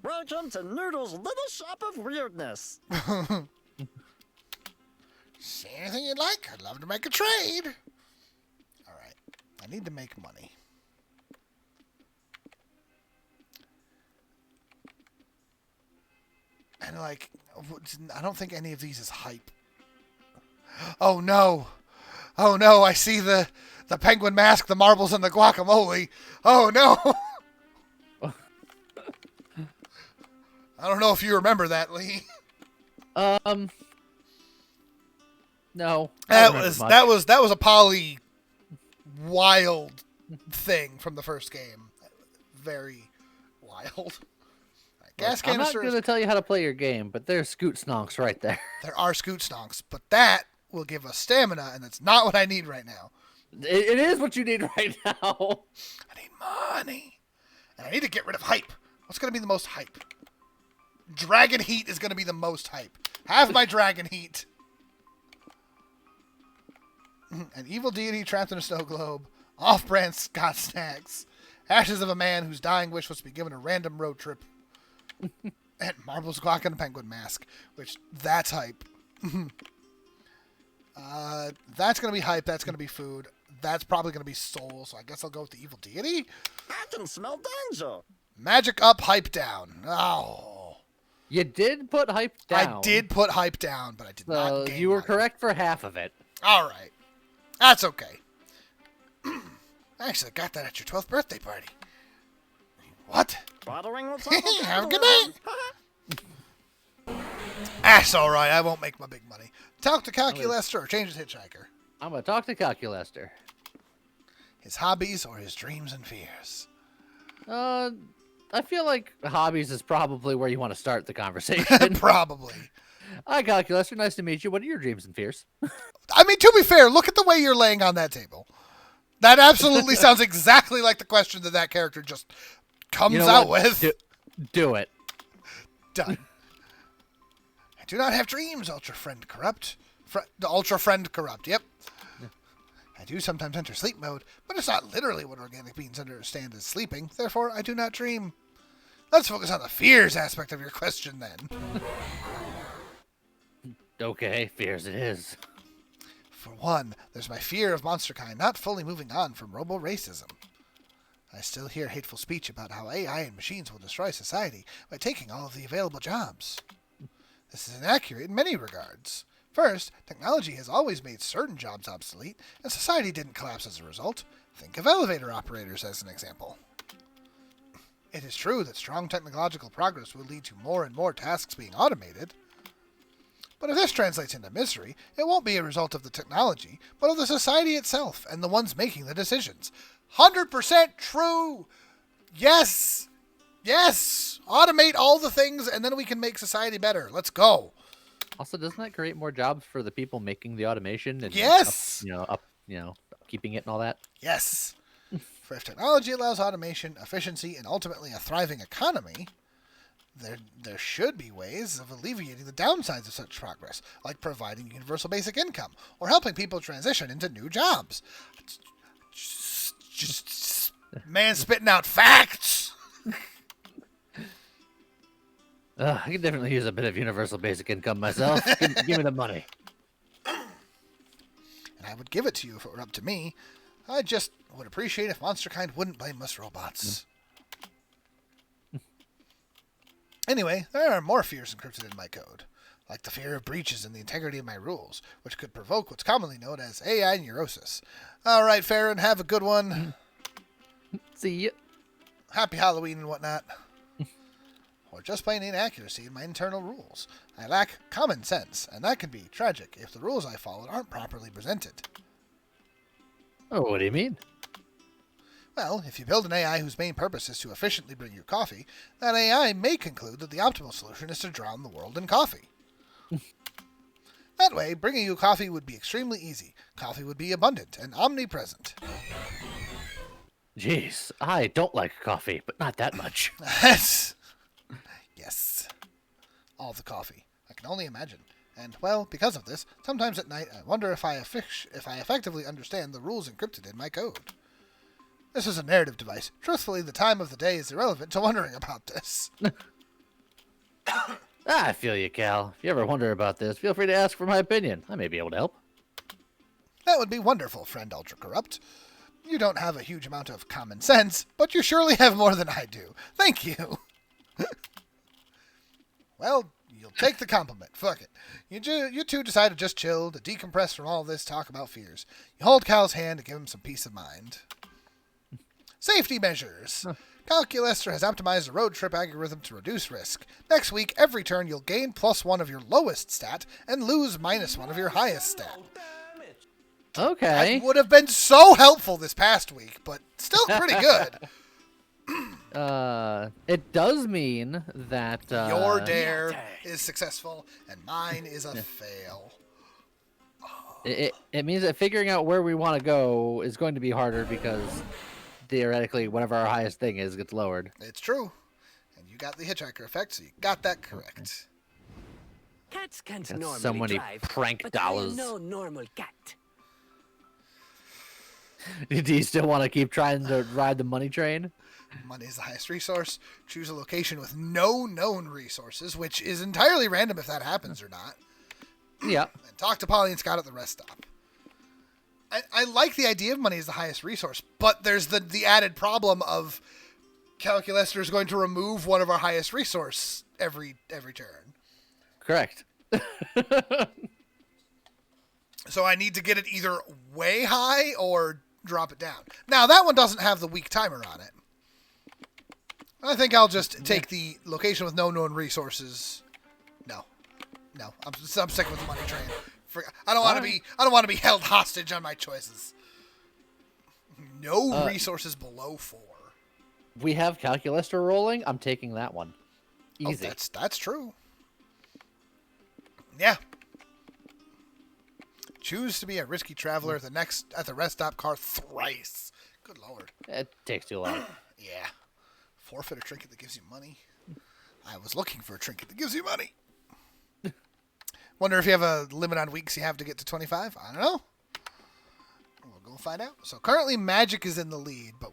S6: Welcome to Noodle's little shop of weirdness.
S1: See anything you'd like? I'd love to make a trade. All right, I need to make money. And I don't think any of these is hype. Oh no! Oh no! I see the penguin mask, the marbles, and the guacamole. Oh no! I don't know if you remember that, Lee.
S2: No.
S1: That was a poly wild thing from the first game. Very wild. Gas
S2: I'm not
S1: canister.
S2: going to tell you how to play your game, but there's scoot snonks right there.
S1: There are scoot stonks, but that will give us stamina, and that's not what I need right now.
S2: It is what you need right now.
S1: I need money, and I need to get rid of hype. What's going to be the most hype? Dragon Heat is going to be the most hype. Have my Dragon Heat. An evil deity trapped in a snow globe. Off-brand Scott snacks. Ashes of a man whose dying wish was to be given a random road trip. And marbles, guac, and a penguin mask. Which, that's hype. That's going to be hype. That's going to be food. That's probably going to be soul, so I guess I'll go with the evil deity.
S6: I can smell danger.
S1: Magic up, hype down. Oh.
S2: You did put hype down.
S1: I did put hype down, but I did not
S2: So
S1: gain
S2: you were
S1: hype.
S2: correct for half of it.
S1: All right. That's okay. Actually, I got that at your 12th birthday party. What?
S6: Bothering what's
S1: Have a good night. That's all right. I won't make my big money. Talk to Calculester or change his hitchhiker.
S2: I'm going to talk to Calculester.
S1: His hobbies or his dreams and fears.
S2: I feel like hobbies is probably where you want to start the conversation.
S1: Probably.
S2: Hi, Calculester. Nice to meet you. What are your dreams and fears?
S1: I mean, to be fair, look at the way you're laying on that table. That absolutely sounds exactly like the question that character just comes
S2: You know
S1: out
S2: what?
S1: with.
S2: Do it.
S1: Done. I do not have dreams, Ultra Friend Corrupt. The Ultra Friend Corrupt, yep. I do sometimes enter sleep mode, but it's not literally what organic beings understand as sleeping. Therefore, I do not dream. Let's focus on the fears aspect of your question, then.
S2: Okay, fears it is.
S1: For one, there's my fear of monsterkind not fully moving on from robo-racism. I still hear hateful speech about how AI and machines will destroy society by taking all of the available jobs. This is inaccurate in many regards. First, technology has always made certain jobs obsolete, and society didn't collapse as a result. Think of elevator operators as an example. It is true that strong technological progress will lead to more and more tasks being automated. But if this translates into misery, it won't be a result of the technology, but of the society itself and the ones making the decisions. 100% true! Yes! Yes! Automate all the things, and then we can make society better. Let's go.
S2: Also, doesn't that create more jobs for the people making the automation and
S1: Yes!
S2: keeping it and all that?
S1: Yes. For if technology allows automation, efficiency, and ultimately a thriving economy, there should be ways of alleviating the downsides of such progress, like providing universal basic income or helping people transition into new jobs. Just man spitting out facts.
S2: I could definitely use a bit of universal basic income myself. Give me the money.
S1: And I would give it to you if it were up to me. I just would appreciate if MonsterKind wouldn't blame us robots. Anyway, there are more fears encrypted in my code, like the fear of breaches in the integrity of my rules, which could provoke what's commonly known as AI neurosis. All right, Farron, have a good one.
S2: See ya.
S1: Happy Halloween and whatnot. Or just plain inaccuracy in my internal rules. I lack common sense, and that can be tragic if the rules I followed aren't properly presented.
S2: Oh, what do you mean?
S1: Well, if you build an AI whose main purpose is to efficiently bring you coffee, that AI may conclude that the optimal solution is to drown the world in coffee. That way, bringing you coffee would be extremely easy. Coffee would be abundant and omnipresent.
S2: Jeez, I don't like coffee, but not that much.
S1: Yes. All the coffee. I can only imagine. And, well, because of this, sometimes at night I wonder if I effectively understand the rules encrypted in my code. This is a narrative device. Truthfully, the time of the day is irrelevant to wondering about this.
S2: I feel you, Cal. If you ever wonder about this, feel free to ask for my opinion. I may be able to help.
S1: That would be wonderful, friend Ultra Corrupt. You don't have a huge amount of common sense, but you surely have more than I do. Thank you. Well, you'll take the compliment. Fuck it. You two decide to just chill, to decompress from all this talk about fears. You hold Cal's hand to give him some peace of mind. Safety measures. Calculester has optimized the road trip algorithm to reduce risk. Next week, every turn you'll gain +1 of your lowest stat and lose -1 of your highest stat.
S2: Okay.
S1: That would have been so helpful this past week, but still pretty good.
S2: It does mean that
S1: Your dare is successful, and mine is a fail.
S2: It means that figuring out where we want to go is going to be harder because theoretically, whatever our highest thing is gets lowered.
S1: It's true, and you got the hitchhiker effect, so you got that correct.
S3: Cats can't
S2: That's
S3: normally
S2: so many
S3: drive,
S2: prank
S3: but I am
S2: dollars.
S3: no normal cat.
S2: Do you still want to keep trying to ride the money train?
S1: Money is the highest resource. Choose a location with no known resources, which is entirely random if that happens or not.
S2: Yeah.
S1: And talk to Polly and Scott at the rest stop. I like the idea of money as the highest resource, but there's the added problem of Calculester is going to remove one of our highest resource every turn.
S2: Correct.
S1: So I need to get it either way high or drop it down. Now, that one doesn't have the weak timer on it. I think I'll just take the location with no known resources. No, I'm sticking with the money train. I don't want to be held hostage on my choices. No resources below 4.
S2: We have Calculester rolling. I'm taking that one. Easy.
S1: Oh, that's true. Yeah. Choose to be a risky traveler at the rest stop car thrice. Good lord.
S2: It takes too long.
S1: Yeah. Forfeit a trinket that gives you money. I was looking for a trinket that gives you money. Wonder if you have a limit on weeks you have to get to 25? I don't know. We'll go find out. So currently Magic is in the lead, but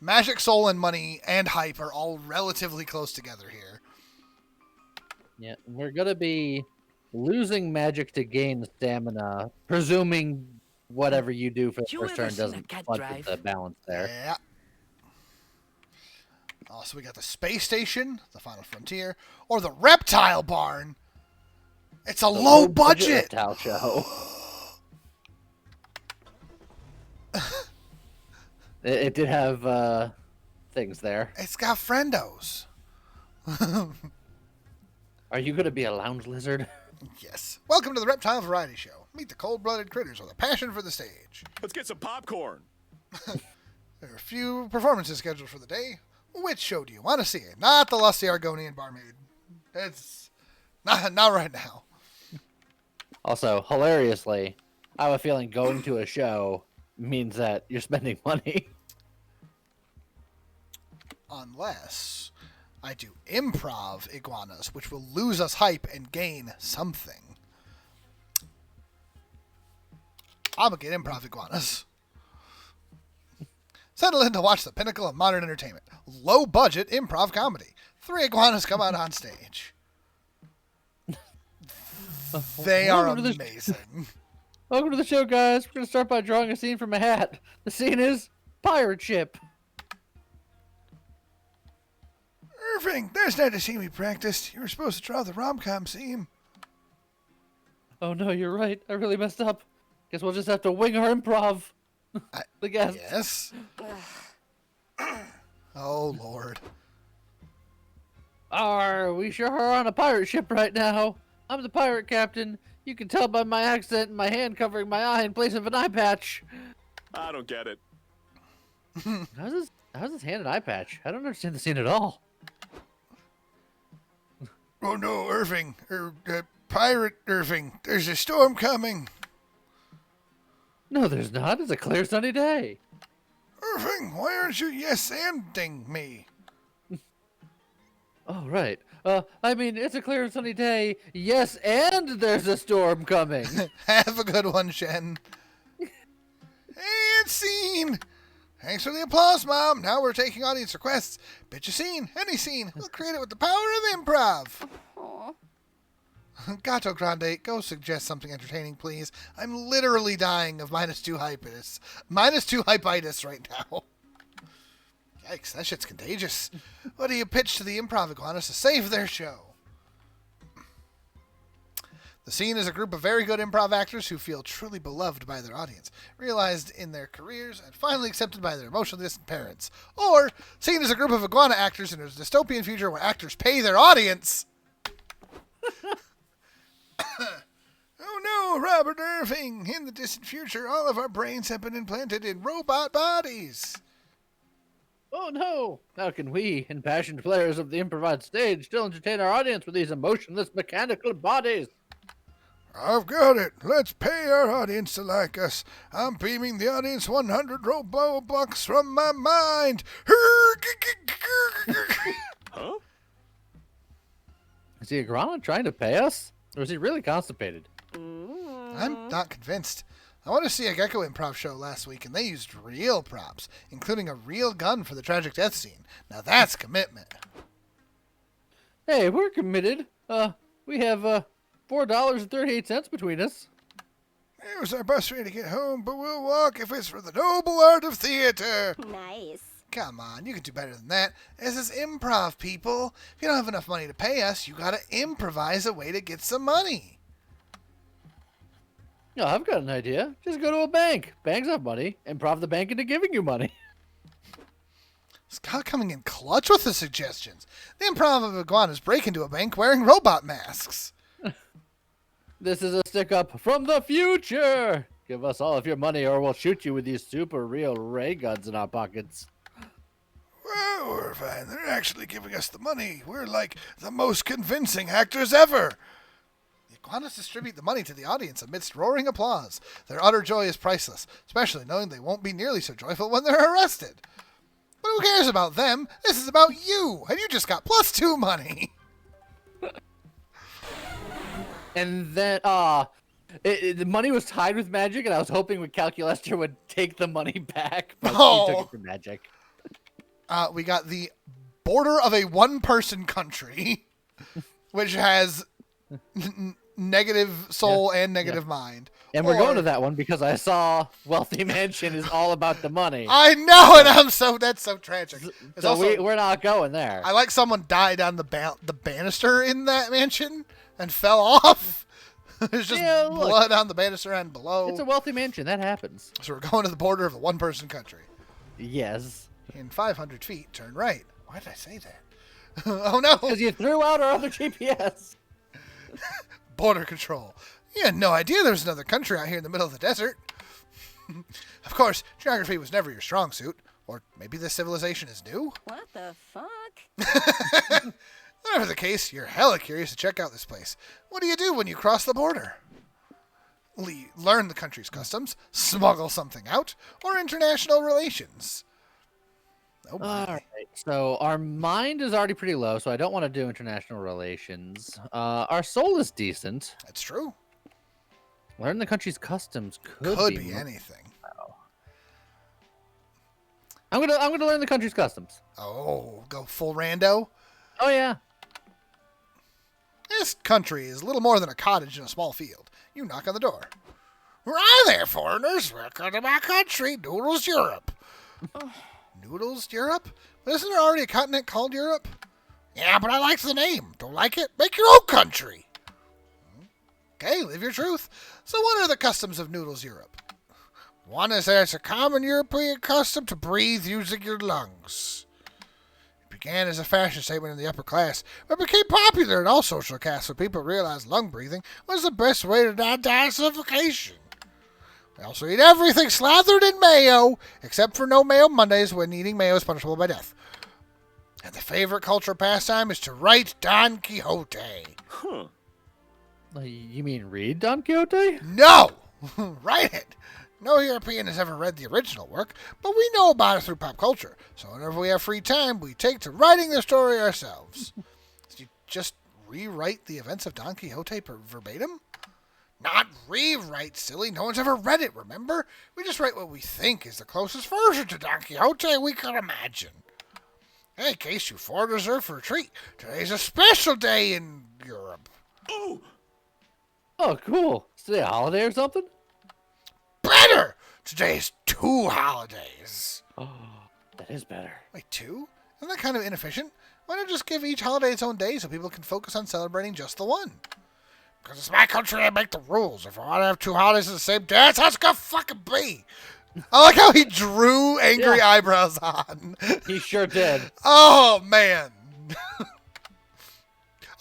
S1: Magic, Soul, and Money and Hype are all relatively close together here.
S2: Yeah, we're going to be losing Magic to gain stamina, presuming whatever you do for the
S3: You
S2: first
S3: ever
S2: turn
S3: seen a
S2: doesn't
S3: cat
S2: fudge
S3: drive?
S2: the balance there.
S1: Yeah. Also, we got the Space Station, the Final Frontier, or the Reptile Barn. It's a
S2: The
S1: low budget.
S2: reptile show. It did have things there.
S1: It's got friendos.
S2: Are you gonna be a lounge lizard?
S1: Yes. Welcome to the Reptile Variety Show. Meet the cold-blooded critters with a passion for the stage.
S5: Let's get some popcorn.
S1: There are a few performances scheduled for the day. Which show do you want to see? Not the lusty Argonian barmaid. It's not right now.
S2: Also, hilariously, I have a feeling going to a show means that you're spending money.
S1: Unless I do improv iguanas, which will lose us hype and gain something. I'm gonna get improv iguanas. Settle in to watch the pinnacle of modern entertainment. Low budget improv comedy. 3 iguanas come out on stage. They are amazing.
S2: Welcome to the show, guys. We're gonna start by drawing a scene from a hat. The scene is pirate ship.
S1: Irving, that's not the scene we practiced. You were supposed to draw the rom-com scene.
S2: Oh no, you're right. I really messed up. Guess we'll just have to wing our improv. The guests.
S1: Yes. Oh, Lord.
S2: We sure are on a pirate ship right now. I'm the pirate captain. You can tell by my accent and my hand covering my eye in place of an eye patch.
S5: I don't get it.
S2: How's this hand an eye patch? I don't understand the scene at all.
S1: Oh no, Irving. Pirate Irving. There's a storm coming.
S2: No, there's not. It's a clear sunny day.
S1: Irving, why aren't you yes-anding me?
S2: Oh, right. I mean, it's a clear and sunny day. Yes, and there's a storm coming.
S1: Have a good one, Shen. And scene. Thanks for the applause, Mom. Now we're taking audience requests. Bitch a scene, any scene. We'll create it with the power of improv. Gato Grande, go suggest something entertaining, please. I'm literally dying of -2 hypitis. -2 hypitis right now. Yikes, that shit's contagious. What do you pitch to the improv iguanas to save their show? The scene is a group of very good improv actors who feel truly beloved by their audience, realized in their careers, and finally accepted by their emotionally distant parents. Or, scene is a group of iguana actors in a dystopian future where actors pay their audience. Oh no, Robert Irving! In the distant future, all of our brains have been implanted in robot bodies.
S2: Oh no! How can we, impassioned players of the improvised stage, still entertain our audience with these emotionless mechanical bodies?
S1: I've got it. Let's pay our audience to like us. I'm beaming the audience 100 Robo-Bucks from my mind.
S5: Huh?
S2: Is the iguana trying to pay us? Or is he really constipated?
S1: I'm not convinced. I want to see a Gecko improv show last week, and they used real props, including a real gun for the tragic death scene. Now that's commitment.
S2: Hey, we're committed. We have, $4.38 between us.
S1: It was our bus fare to get home, but we'll walk if it's for the noble art of theater.
S7: Nice.
S1: Come on, you can do better than that. This is improv, people. If you don't have enough money to pay us, you gotta improvise a way to get some money.
S2: No, I've got an idea. Just go to a bank. Banks have money. Improv the bank into giving you money.
S1: Scott coming in clutch with the suggestions. The improv of iguanas break into a bank wearing robot masks.
S2: This is a stick-up from the future. Give us all of your money or we'll shoot you with these super real ray guns in our pockets.
S1: Well, we're fine. They're actually giving us the money. We're like the most convincing actors ever. The iguanas distribute the money to the audience amidst roaring applause. Their utter joy is priceless, especially knowing they won't be nearly so joyful when they're arrested. But who cares about them? This is about you, and you just got +2 money.
S2: And then, the money was tied with magic, and I was hoping Calculester would take the money back, but he took it for magic.
S1: We got the border of a one-person country, which has negative soul and negative mind.
S2: And we're going to that one because I saw Wealthy Mansion is all about the money.
S1: I know, and that's so tragic.
S2: So also, we're not going there.
S1: I like someone died on the banister in that mansion and fell off. There's just
S2: Yeah, look.
S1: blood on the banister and below.
S2: It's a wealthy mansion. That happens.
S1: So we're going to the border of the one-person country.
S2: Yes.
S1: In 500 feet, turn right. Why did I say that? Oh, no.
S2: Because you threw out our other GPS.
S1: Border control. You had no idea there was another country out here in the middle of the desert. Of course, geography was never your strong suit. Or maybe this civilization is new?
S7: What the fuck?
S1: Whatever the case, you're hella curious to check out this place. What do you do when you cross the border? Learn the country's customs, smuggle something out, or international relations. Oh,
S2: All right. So our mind is already pretty low, so I don't want to do international relations. Our soul is decent.
S1: That's true.
S2: Learn the country's customs could
S1: be anything.
S2: I'm gonna learn the country's customs.
S1: Oh, go full rando?
S2: Oh yeah.
S1: This country is little more than a cottage in a small field. You knock on the door. Hi there, foreigners. Welcome to my country, Noodles Europe. Noodles Europe? But isn't there already a continent called Europe? Yeah, but I like the name. Don't like it? Make your own country. Okay, live your truth. So what are the customs of Noodles Europe? One is that it's a common European custom to breathe using your lungs. It began as a fashion statement in the upper class, but became popular in all social castes when people realized lung breathing was the best way to not die of suffocation. We also eat everything slathered in mayo, except for no mayo Mondays when eating mayo is punishable by death. And the favorite cultural pastime is to write Don Quixote.
S2: You mean read Don Quixote?
S1: No! Write it! No European has ever read the original work, but we know about it through pop culture. So whenever we have free time, we take to writing the story ourselves. Did you just rewrite the events of Don Quixote verbatim? Not rewrite, silly. No one's ever read it, remember? We just write what we think is the closest version to Don Quixote we can imagine. Hey, in case you foreigners are for a treat, today's a special day in Europe.
S2: Oh, cool. Is today a holiday or something?
S1: Better! Today's 2 holidays.
S2: Oh, that is better.
S1: Wait, 2? Isn't that kind of inefficient? Why not just give each holiday its own day so people can focus on celebrating just the one? Because it's my country, I make the rules. If I want to have 2 holidays on the same day, that's how it's gonna fucking be. I like how he drew angry eyebrows on.
S2: He sure did.
S1: Oh, man.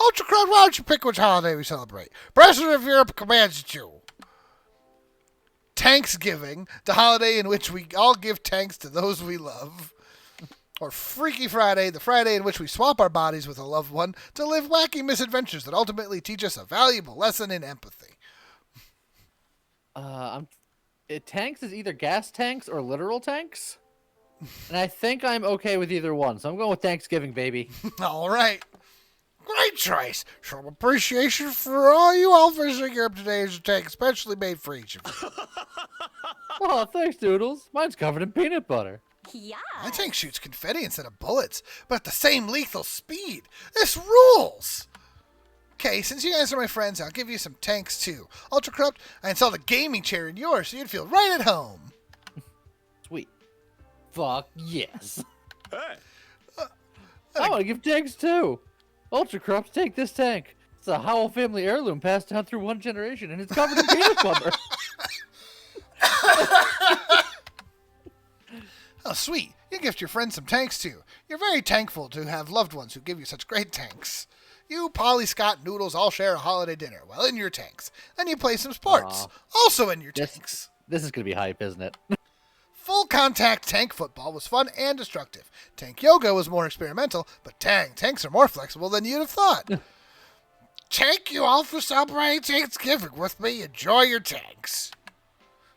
S1: Ultra Crowd, why don't you pick which holiday we celebrate? President of Europe commands you to. Thanksgiving, the holiday in which we all give thanks to those we love. Or Freaky Friday, the Friday in which we swap our bodies with a loved one to live wacky misadventures that ultimately teach us a valuable lesson in empathy.
S2: Tanks is either gas tanks or literal tanks. And I think I'm okay with either one, so I'm going with Thanksgiving, baby.
S1: All right. Great choice. Show appreciation for all you all visiting Europe today as a tank especially made for each of you.
S2: Oh, thanks, Doodles. Mine's covered in peanut butter.
S7: Yeah.
S1: My tank shoots confetti instead of bullets, but at the same lethal speed. This rules! Okay, since you guys are my friends, I'll give you some tanks too. Ultra Corrupt, I installed a gaming chair in yours so you'd feel right at home.
S2: Sweet. Fuck yes.
S5: Hey.
S2: I want to give tanks too. Ultra Crops, take this tank. It's a Howell family heirloom passed down through one generation, and it's covered in peanut butter.
S1: Oh, sweet. You gift your friends some tanks too. You're very thankful to have loved ones who give you such great tanks. You, Polly, Scott, and Noodles all share a holiday dinner, well, in your tanks. Then you play some sports, also in your tanks.
S2: This is going to be hype, isn't it?
S1: Full contact tank football was fun and destructive. Tank yoga was more experimental, but tanks are more flexible than you'd have thought. Thank you all for celebrating Thanksgiving with me. Enjoy your tanks.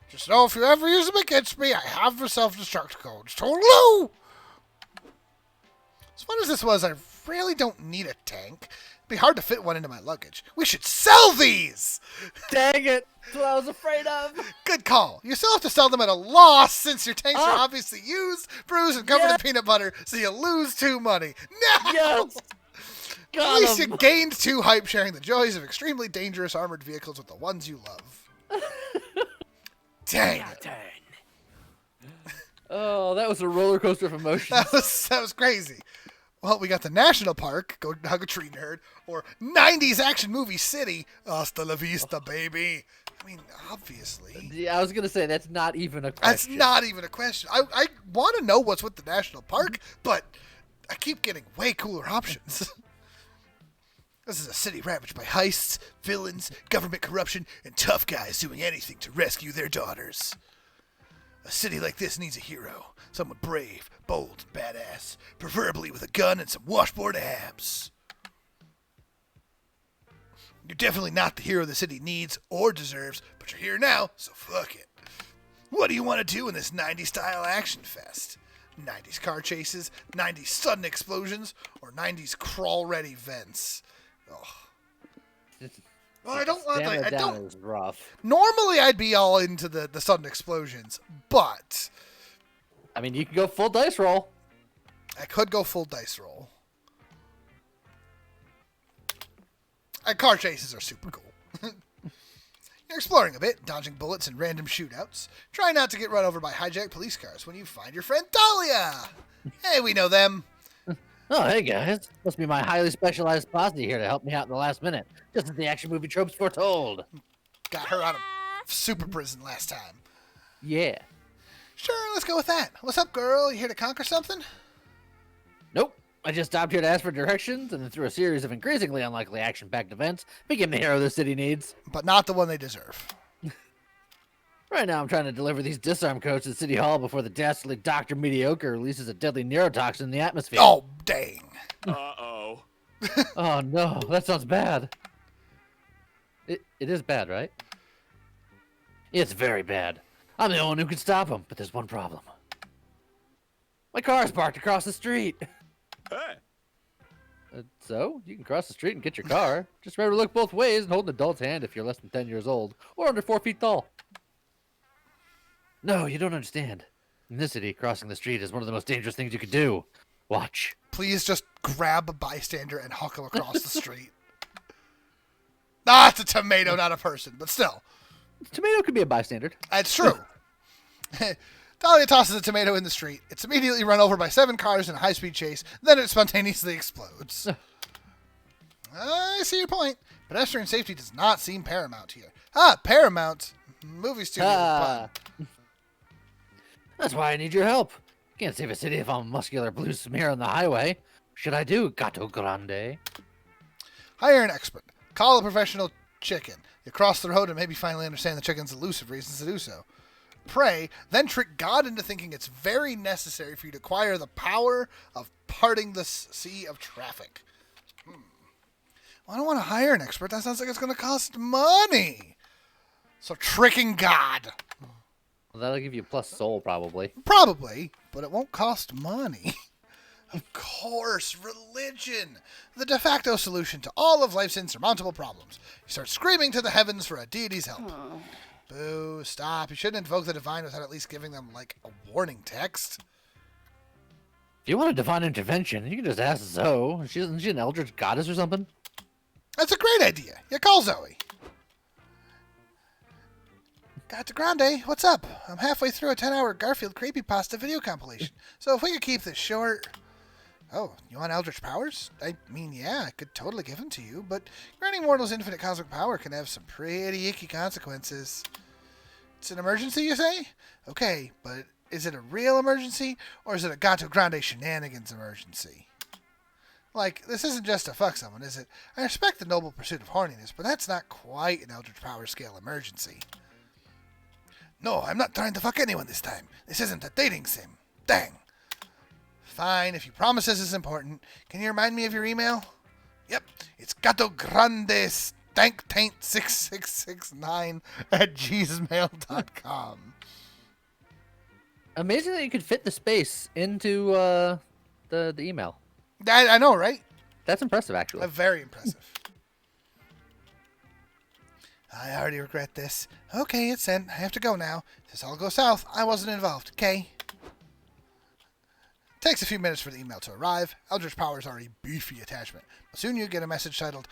S1: Just know if you ever use them against me, I have the self-destruct codes. Toodaloo! As fun as this was, I really don't need a tank. It'd be hard to fit one into my luggage. We should sell these!
S2: Dang it! That's what I was afraid of.
S1: Good call. You still have to sell them at a loss since your tanks are obviously used, bruised, and covered in peanut butter, so you lose 2 money. No!
S2: Yes!
S1: At least you gained 2 hype sharing the joys of extremely dangerous armored vehicles with the ones you love. Dang it.
S2: Oh, that was a roller coaster of emotions.
S1: That was crazy. Well, we got the National Park, go hug a tree nerd, or 90s action movie city, hasta la vista, baby. I mean, obviously.
S2: Yeah, I was gonna say that's not even a question.
S1: That's not even a question. I want to know what's with the National Park, but I keep getting way cooler options. This is a city ravaged by heists, villains, government corruption, and tough guys doing anything to rescue their daughters. A city like this needs a hero. Someone brave, bold, and badass. Preferably with a gun and some washboard abs. You're definitely not the hero the city needs or deserves, but you're here now, so fuck it. What do you want to do in this 90s style action fest? 90s car chases, 90s sudden explosions, or 90s crawl-ready vents? Ugh. Well, I don't want
S2: Damn
S1: like,
S2: it
S1: I
S2: down
S1: don't.
S2: is rough.
S1: Normally, I'd be all into the sudden explosions, but
S2: I mean, you can go full dice roll.
S1: I could go full dice roll. And car chases are super cool. You're exploring a bit, dodging bullets and random shootouts. Try not to get run over by hijacked police cars when you find your friend Dahlia. Hey, we know them.
S2: Oh, hey guys. Must be my highly specialized posse here to help me out in the last minute. Just as the action movie tropes foretold.
S1: Got her out of super prison last time.
S2: Yeah.
S1: Sure, let's go with that. What's up, girl? You here to conquer something?
S2: Nope. I just stopped here to ask for directions, and then through a series of increasingly unlikely action-packed events, became the hero the city needs.
S1: But not the one they deserve.
S2: Right now, I'm trying to deliver these disarm codes to City Hall before the dastardly Dr. Mediocre releases a deadly neurotoxin in the atmosphere.
S1: Oh, dang.
S5: Uh-oh.
S2: Oh, no. That sounds bad. It is bad, right? It's very bad. I'm the only one who can stop him, but there's one problem. My car is parked across the street.
S5: Hey.
S2: So, you can cross the street and get your car. Just remember to look both ways and hold an adult's hand if you're less than 10 years old or under 4 feet tall. No, you don't understand. In this city, crossing the street is one of the most dangerous things you could do. Watch.
S1: Please just grab a bystander and huck him across the street. Ah, it's a tomato, not a person, but still.
S2: Tomato could be a bystander.
S1: It's true. Dahlia tosses a tomato in the street. It's immediately run over by 7 cars in a high-speed chase. Then it spontaneously explodes. I see your point. Pedestrian safety does not seem paramount here. Ah, paramount. Movie studio.
S2: Ah. That's why I need your help. Can't save a city if I'm a muscular blue smear on the highway. What should I do, Gato Grande?
S1: Hire an expert. Call a professional chicken. You cross the road and maybe finally understand the chicken's elusive reasons to do so. Pray, then trick God into thinking it's very necessary for you to acquire the power of parting the sea of traffic. Well, I don't want to hire an expert. That sounds like it's going to cost money. So tricking God.
S2: Well, that'll give you plus soul, probably.
S1: Probably, but it won't cost money. Of course, religion. The de facto solution to all of life's insurmountable problems. You start screaming to the heavens for a deity's help. Boo, stop. You shouldn't invoke the divine without at least giving them, like, a warning text.
S2: If you want a divine intervention, you can just ask Zoe. Isn't she an eldritch goddess or something?
S1: That's a great idea. Yeah, call Zoe. Gato Grande, what's up? I'm halfway through a 10-hour Garfield creepypasta video compilation. So if we could keep this short... Oh, you want eldritch powers? I mean, yeah, I could totally give them to you, but granting mortals infinite cosmic power can have some pretty icky consequences. It's an emergency, you say? Okay, but is it a real emergency, or is it a Gato Grande shenanigans emergency? Like, this isn't just to fuck someone, is it? I respect the noble pursuit of horniness, but that's not quite an eldritch power scale emergency. No, I'm not trying to fuck anyone this time. This isn't a dating sim. Dang. Fine, if you promise this is important. Can you remind me of your email? Yep, it's Gato Grande stank6669 at gmail.com.
S2: Amazing that you could fit the space into the email.
S1: I know, right?
S2: That's impressive, actually.
S1: Very impressive. I already regret this. Okay, it's sent. I have to go now. If this all goes south, I wasn't involved, okay? Takes a few minutes for the email to arrive. Eldritch powers are a beefy attachment. Soon you get a message titled,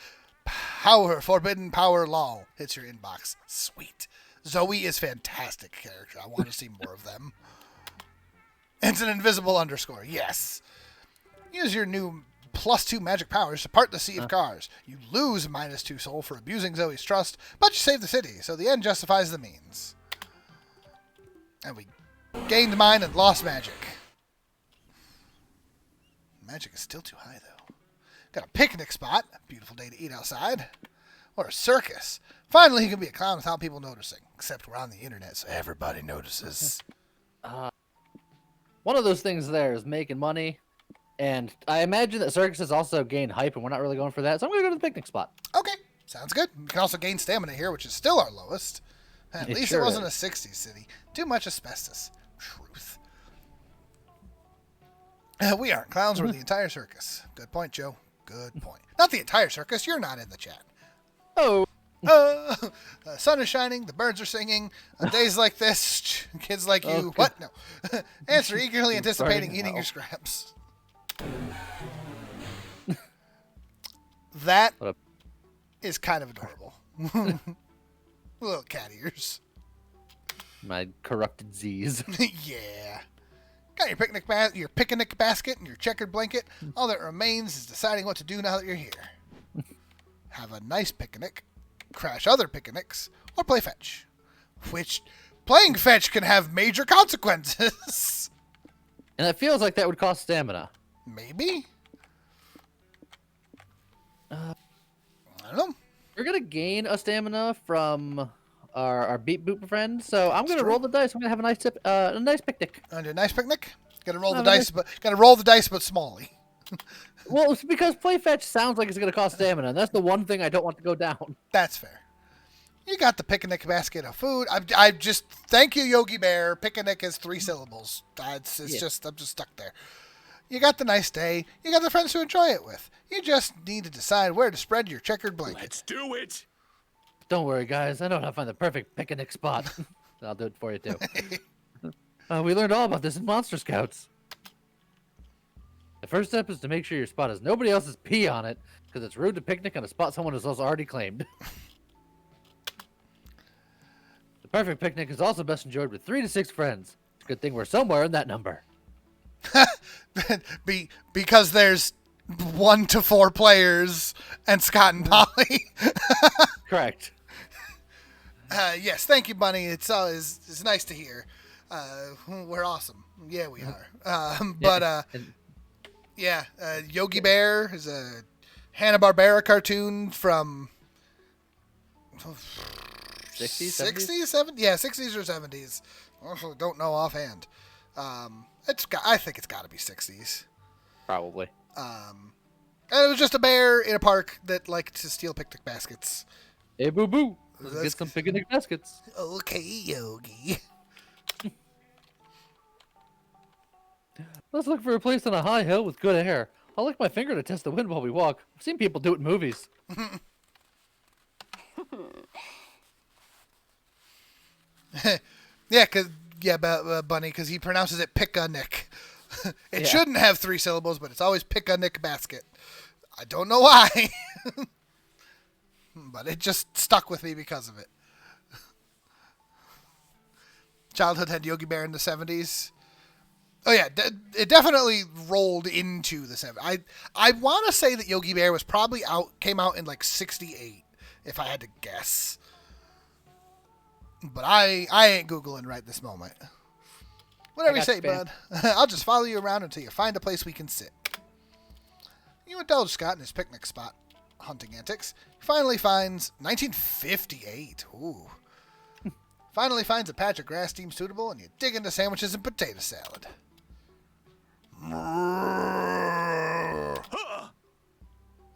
S1: Power, Forbidden Power Lol. Hits your inbox. Sweet. Zoe is fantastic character. I want to see more of them. It's an invisible underscore. Yes. Use your new +2 magic powers to part the sea of cars. You lose -2 soul for abusing Zoe's trust, but you save the city, so the end justifies the means. And we gained mine and lost magic. Magic is still too high, though. Got a picnic spot. A beautiful day to eat outside. Or a circus. Finally, he can be a clown without people noticing. Except we're on the internet, so everybody notices.
S2: One of those things there is making money. And I imagine that circuses also gain hype, and we're not really going for that. So I'm going to go to the picnic spot.
S1: Okay, sounds good. We can also gain stamina here, which is still our lowest. At least
S2: sure
S1: it wasn't
S2: is.
S1: a 60s city. Too much asbestos. Truth. We aren't clowns, we're the entire circus. Good point, Joe. Good point. Not the entire circus, you're not in the chat.
S2: Oh.
S1: The sun is shining, the birds are singing. On days like this, kids like you...
S2: Okay.
S1: What? No. Answer eagerly anticipating
S2: Burning
S1: eating
S2: hell.
S1: your scraps. That
S2: What
S1: is kind of adorable. Little cat ears.
S2: My corrupted Z's.
S1: Yeah. Got your picnic basket and your checkered blanket. All that remains is deciding what to do now that you're here. Have a nice picnic, crash other picnics, or play fetch. Which, playing fetch can have major consequences.
S2: And it feels like that would cost stamina.
S1: Maybe? I don't know.
S2: We're going to gain a stamina from our beep boop friend. So I'm going to roll the dice. I'm going to have a nice picnic.
S1: Want to do a nice picnic? Gotta roll the
S2: Have a
S1: dice, but smally.
S2: Well, it's because play fetch sounds like it's going to cost stamina, and that's the one thing I don't want to go down.
S1: That's fair. You got the picnic basket of food. I just thank you, Yogi Bear. Picnic is 3 syllables. It's
S2: Yeah.
S1: just I'm just stuck there. You got the nice day. You got the friends to enjoy it with. You just need to decide where to spread your checkered blanket.
S5: Let's do it.
S2: Don't worry, guys. I know how to find the perfect picnic spot. I'll do it for you, too. We learned all about this in Monster Scouts. The first step is to make sure your spot has nobody else's pee on it, because it's rude to picnic on a spot someone has also already claimed. The perfect picnic is also best enjoyed with 3 to 6 friends. It's a good thing we're somewhere in that number.
S1: Because there's 1 to 4 players and Scott and Polly.
S2: Correct.
S1: Yes, thank you, Bunny. It's nice to hear. We're awesome. Yeah, we are. Yogi Bear is a Hanna-Barbera cartoon from
S2: 60s,
S1: 60s, 70s? Yeah, 60s or 70s. Also, don't know offhand. I think it's got to be 60s.
S2: Probably.
S1: And it was just a bear in a park that liked to steal picnic baskets.
S2: Hey, boo boo. Let's get some picnic baskets.
S1: Okay, Yogi.
S2: Let's look for a place on a high hill with good air. I'll lick my finger to test the wind while we walk. I've seen people do it in movies.
S1: Bunny, because he pronounces it pick-a-nick. It
S2: Yeah.
S1: shouldn't have 3 syllables, but it's always pick-a-nick basket. I don't know why. But it just stuck with me because of it. Childhood had Yogi Bear in the 70s. Oh yeah, it definitely rolled into the 70s. I want to say that Yogi Bear came out in like 68, if I had to guess. But I ain't Googling right this moment. Whatever you
S2: got
S1: say,
S2: you, man.
S1: bud. I'll just follow you around until you find a place we can sit. You indulge Scott in his picnic spot hunting antics. He finally finds 1958. Ooh. Finally finds a patch of grass deemed suitable, and you dig into sandwiches and potato salad.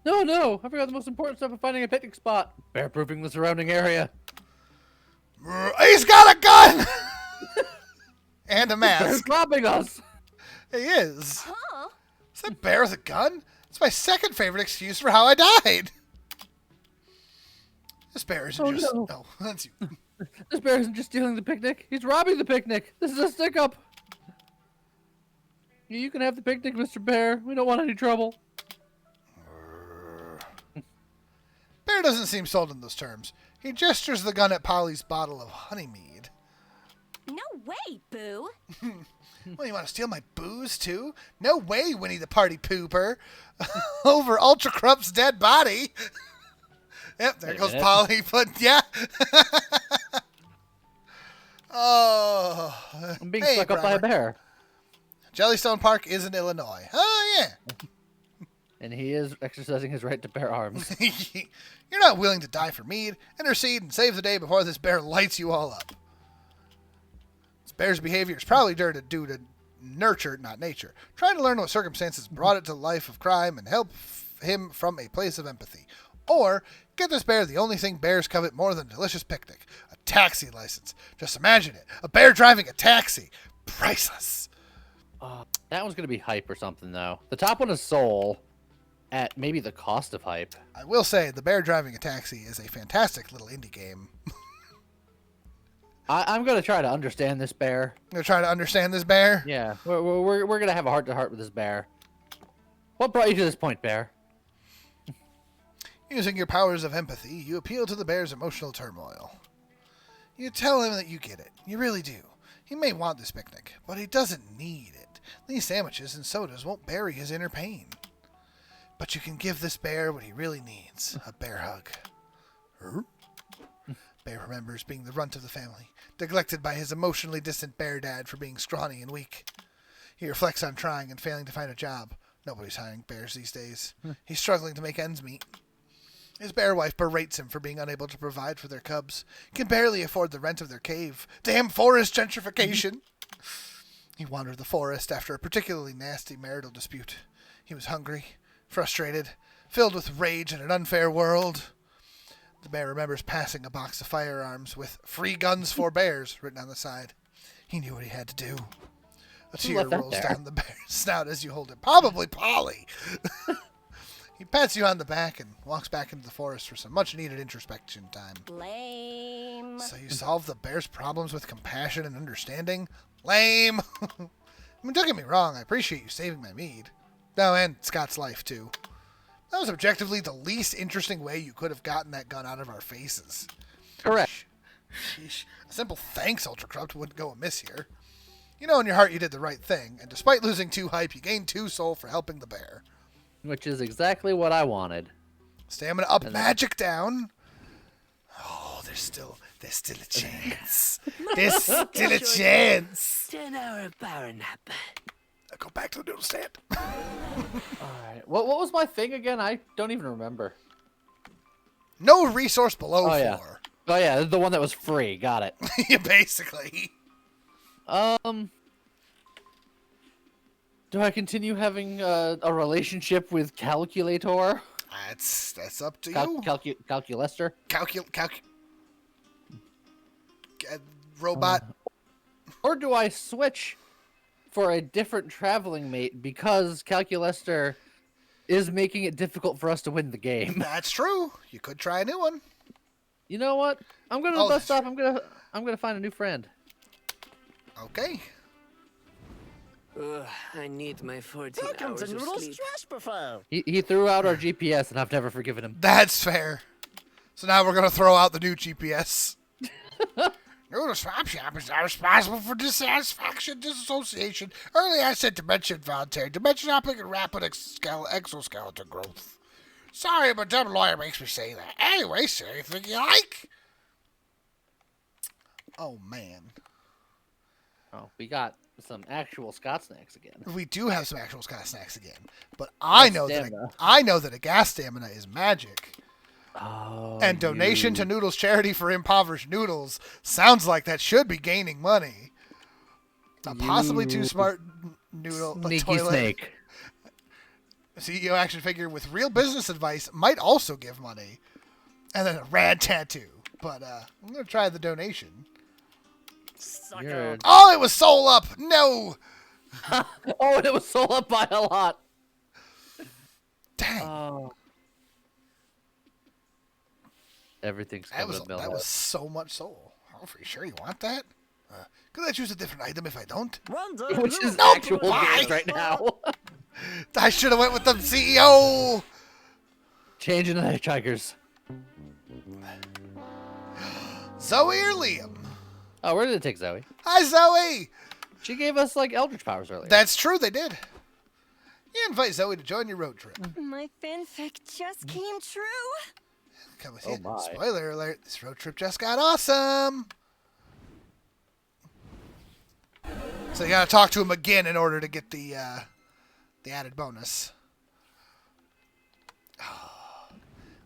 S2: No, I forgot the most important step of finding a picnic spot. Bear-proofing the surrounding area.
S1: He's got a gun! And a
S2: Bear's
S1: mask.
S2: robbing us.
S1: He is.
S7: Huh?
S1: Is that bear with a gun? It's my second favorite excuse for how I died. This bear isn't just...
S2: no.
S1: No, that's you.
S2: This bear isn't just stealing the picnic. He's robbing the picnic. This is a stick-up. You can have the picnic, Mr. Bear. We don't want any trouble.
S1: Bear doesn't seem sold in those terms. He gestures the gun at Polly's bottle of honey mead.
S7: No way, Boo.
S1: Well, you want to steal my booze, too? No way, Winnie the Party Pooper. Over Ultra Crump's dead body. Yep, there
S2: Wait a
S1: goes
S2: minute.
S1: Polly. But, yeah. Oh.
S2: I'm being
S1: hey,
S2: stuck up by a
S1: Primer.
S2: bear.
S1: Jellystone Park is in Illinois. Oh, yeah.
S2: And he is exercising his right to bear arms.
S1: You're not willing to die for mead. Intercede and save the day before this bear lights you all up. This bear's behavior is probably due to nurture, not nature. Trying to learn what circumstances brought it to the life of crime and help him from a place of empathy. Or get this bear the only thing bears covet more than a delicious picnic. A taxi license. Just imagine it. A bear driving a taxi. Priceless.
S2: That one's going to be hype or something, though. The top one is soul at maybe the cost of hype.
S1: I will say, the bear driving a taxi is a fantastic little indie game.
S2: I'm going to try to understand this bear.
S1: I'm going to try to understand this bear.
S2: Yeah, we're going to have a heart-to-heart with this bear. What brought you to this point, bear?
S1: Using your powers of empathy, you appeal to the bear's emotional turmoil. You tell him that you get it. You really do. He may want this picnic, but he doesn't need it. These sandwiches and sodas won't bury his inner pain. But you can give this bear what he really needs, a bear hug. Bear remembers being the runt of the family, neglected by his emotionally distant bear dad for being scrawny and weak. He reflects on trying and failing to find a job. Nobody's hiring bears these days. He's struggling to make ends meet. His bear wife berates him for being unable to provide for their cubs. Can barely afford the rent of their cave. Damn forest gentrification! He wandered the forest after a particularly nasty marital dispute. He was hungry, frustrated, filled with rage in an unfair world. The bear remembers passing a box of firearms with "Free guns for bears" written on the side. He knew what he had to do. A
S2: Who
S1: tear
S2: left that
S1: rolls
S2: there?
S1: down the bear's snout as you hold it. Probably Polly. He pats you on the back and walks back into the forest for some much-needed introspection time.
S7: Lame.
S1: So you solve the bear's problems with compassion and understanding? Lame! I mean, don't get me wrong, I appreciate you saving my mead. No, and Scott's life, too. That was objectively the least interesting way you could have gotten that gun out of our faces.
S2: Correct.
S1: Sheesh. A simple thanks, Ultra Corrupt, wouldn't go amiss here. You know in your heart you did the right thing, and despite losing 2 hype, you gained 2 soul for helping the bear.
S2: Which is exactly what I wanted.
S1: Stamina up, magic down. Oh, there's still a chance. There's still a chance.
S3: 10-hour power nap.
S1: Go back to the noodle stand.
S2: Alright. What was my thing again? I don't even remember.
S1: No resource below
S2: Oh, yeah.
S1: 4.
S2: Oh, yeah, the one that was free. Got it.
S1: Yeah, basically.
S2: Do I continue having a relationship with Calculator?
S1: That's up to you.
S2: Calculester?
S1: Robot.
S2: Or do I switch for a different traveling mate because Calculester is making it difficult for us to win the game?
S1: That's true. You could try a new one.
S2: You know what? I'm gonna
S1: Oh,
S2: bust
S1: that's
S2: off. I'm gonna find a new friend.
S1: Okay.
S3: Ugh, I need my 14
S6: Welcome
S3: hours
S6: to
S3: of
S6: Noodle's
S3: sleep.
S6: Stress Buffet.
S2: He threw out our GPS, and I've never forgiven him.
S1: That's fair. So now we're going to throw out the new GPS. Noodle Swap Shop is not responsible for dissatisfaction, disassociation, early asset dimension voluntary, dimension hopping, and rapid exoskeleton growth. Sorry, but dumb lawyer makes me say that. Anyway, say anything you like. Oh, man.
S2: Oh, we got some actual Scott snacks again.
S1: We do have some actual Scott snacks again, but I know that a gas stamina is magic.
S2: Oh,
S1: And donation to Noodles Charity for Impoverished Noodles sounds like that should be gaining money. A possibly too smart noodle
S2: sneaky
S1: toilet.
S2: snake.
S1: CEO action figure with real business advice might also give money. And then a rad tattoo. But I'm going to try the donation.
S6: Sucker.
S1: Oh, it was soul up. No.
S2: Oh, and it was sold up by a lot.
S1: Dang.
S2: Oh. Everything's
S1: that
S2: coming
S1: was so much soul. Oh, for sure you want that? Could I choose a different item if I don't?
S6: Wonder
S2: Which is
S1: Nope,
S2: actual
S1: why?
S2: games right now.
S1: I should have went with the CEO.
S2: Changing the hitchhikers.
S1: Zoe or Liam?
S2: Oh, where did it take Zoe?
S1: Hi, Zoe.
S2: She gave us like Eldritch powers earlier.
S1: That's true, they did. You invite Zoe to join your road trip.
S7: My fanfic just came true.
S1: Come with
S2: Oh
S1: you.
S2: my.
S1: Spoiler alert, this road trip just got awesome. So you gotta talk to him again in order to get the added bonus.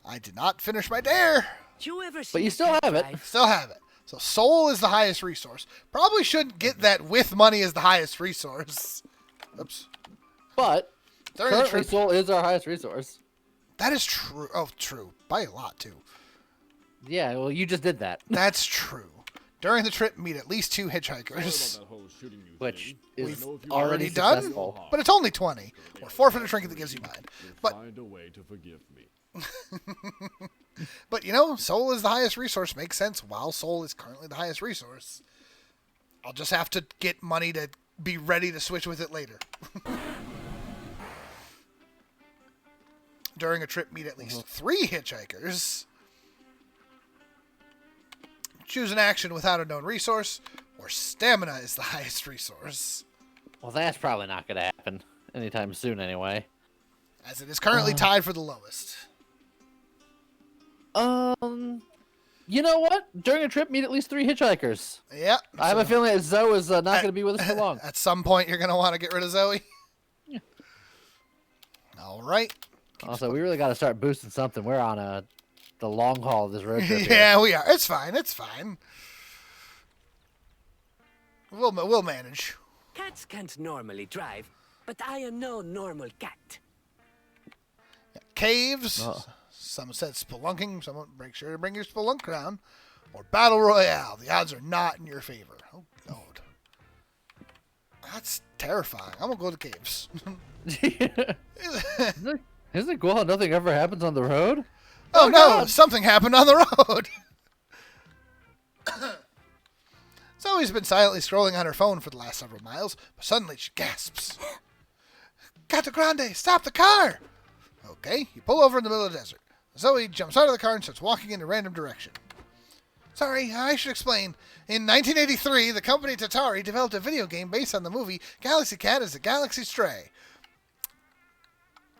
S1: I did not finish my dare.
S3: You ever
S2: But you
S3: seen
S2: still
S3: cat
S2: have it.
S3: drive?
S1: Still have it. So soul is the highest resource. Probably shouldn't get that with money as the highest resource. Oops.
S2: But
S1: During the
S2: currently,
S1: trip,
S2: soul is our highest resource.
S1: that is true. Oh, true. By a lot, too.
S2: Yeah, well, you just did that,
S1: That's true. During the trip, meet at least 2 hitchhikers.
S2: which
S1: We've
S2: is
S1: already done,
S2: successful.
S1: but it's only 20. Or forfeit a trinket that gives you mind. But
S5: Find a way to forgive me.
S1: But, you know, soul is the highest resource. Makes sense. While soul is currently the highest resource. I'll just have to get money to be ready to switch with it later. During a trip, meet at least 3 hitchhikers. Choose an action without a known resource, or stamina is the highest resource.
S2: Well, that's probably not going to happen anytime soon, anyway.
S1: As it is currently tied for the lowest.
S2: You know what? During a trip, meet at least 3 hitchhikers.
S1: Yep.
S2: I have a feeling that Zoe is not going to be with us for long.
S1: At some point, you're going to want to get rid of Zoe.
S2: Yeah.
S1: All right.
S2: Also, we really got to start boosting something. We're on the long haul of this road trip.
S1: Yeah, we are. It's fine. It's fine. We'll manage.
S3: Cats can't normally drive, but I am no normal cat.
S1: Caves.
S2: Oh.
S1: Some said spelunking. Someone make sure to bring your spelunk crown. Or battle royale. The odds are not in your favor. Oh, God. That's terrifying. I'm going to go to caves.
S2: Isn't it cool how nothing ever happens on the road?
S1: Oh, no.
S2: God.
S1: Something happened on the road. Zoe's been silently scrolling on her phone for the last several miles, but suddenly she gasps. Gato Grande, stop the car! Okay, you pull over in the middle of the desert. Zoe jumps out of the car and starts walking in a random direction. Sorry, I should explain. In 1983, the company Tatari developed a video game based on the movie Galaxy Cat as a Galaxy Stray.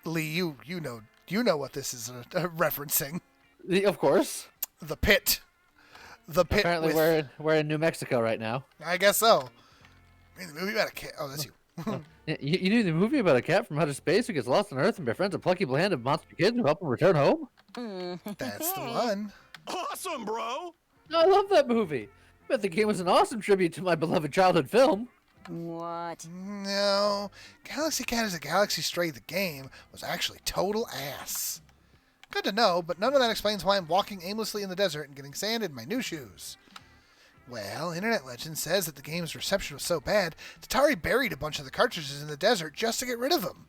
S1: Lee, you know what this is referencing.
S2: Of course.
S1: The pit. The pit.
S2: Apparently, we're in New Mexico right now.
S1: I guess so. I mean, the movie about a cat. Oh, that's you.
S2: You knew the movie about a cat from outer space who gets lost on Earth and befriends a plucky band of monster kids who help him return home?
S1: That's the one.
S5: Awesome, bro!
S2: I love that movie. Bet the game was an awesome tribute to my beloved childhood film.
S7: What?
S1: No, Galaxy Cat as a Galaxy Stray, the game, was actually total ass. Good to know, but none of that explains why I'm walking aimlessly in the desert and getting sand in my new shoes. Well, internet legend says that the game's reception was so bad, Tatari buried a bunch of the cartridges in the desert just to get rid of them.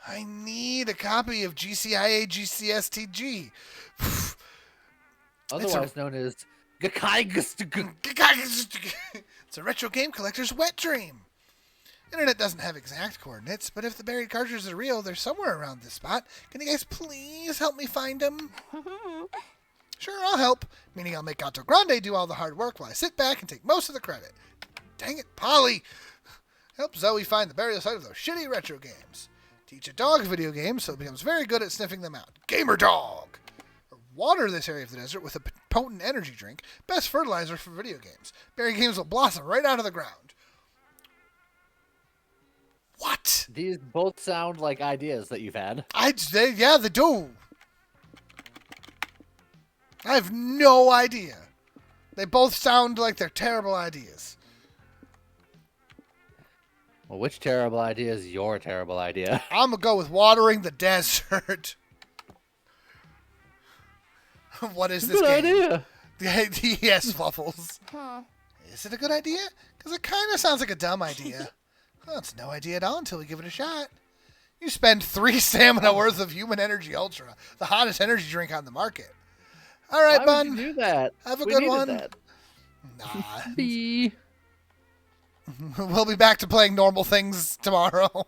S1: I need a copy of GCIA GCSTG.
S2: Otherwise known as Gakaigus.
S1: It's a retro game collector's wet dream. Internet doesn't have exact coordinates, but if the buried cartridges are real, they're somewhere around this spot. Can you guys please help me find them? Sure, I'll help. Meaning I'll make Gato Grande do all the hard work while I sit back and take most of the credit. Dang it, Polly! Help Zoe find the burial site of those shitty retro games. Teach a dog video games so it becomes very good at sniffing them out. Gamer dog! Water this area of the desert with a potent energy drink. Best fertilizer for video games. Berry games will blossom right out of the ground. What?
S2: These both sound like ideas that you've had.
S1: Yeah, they do. I have no idea. They both sound like they're terrible ideas.
S2: Well, which terrible idea is your terrible idea?
S1: I'm going to go with watering the desert. What is this
S2: Good
S1: game?
S2: idea.
S1: Yes, Waffles.
S7: Huh.
S1: Is it a good idea? Because it kind of sounds like a dumb idea. Well, it's no idea at all until we give it a shot. You spend 3 stamina worth of Human Energy Ultra, the hottest energy drink on the market. All right,
S2: Why
S1: bun.
S2: would you do that?
S1: Have a
S2: We
S1: good
S2: needed
S1: one.
S2: That.
S1: Nah.
S2: Bee.
S1: We'll be back to playing normal things tomorrow.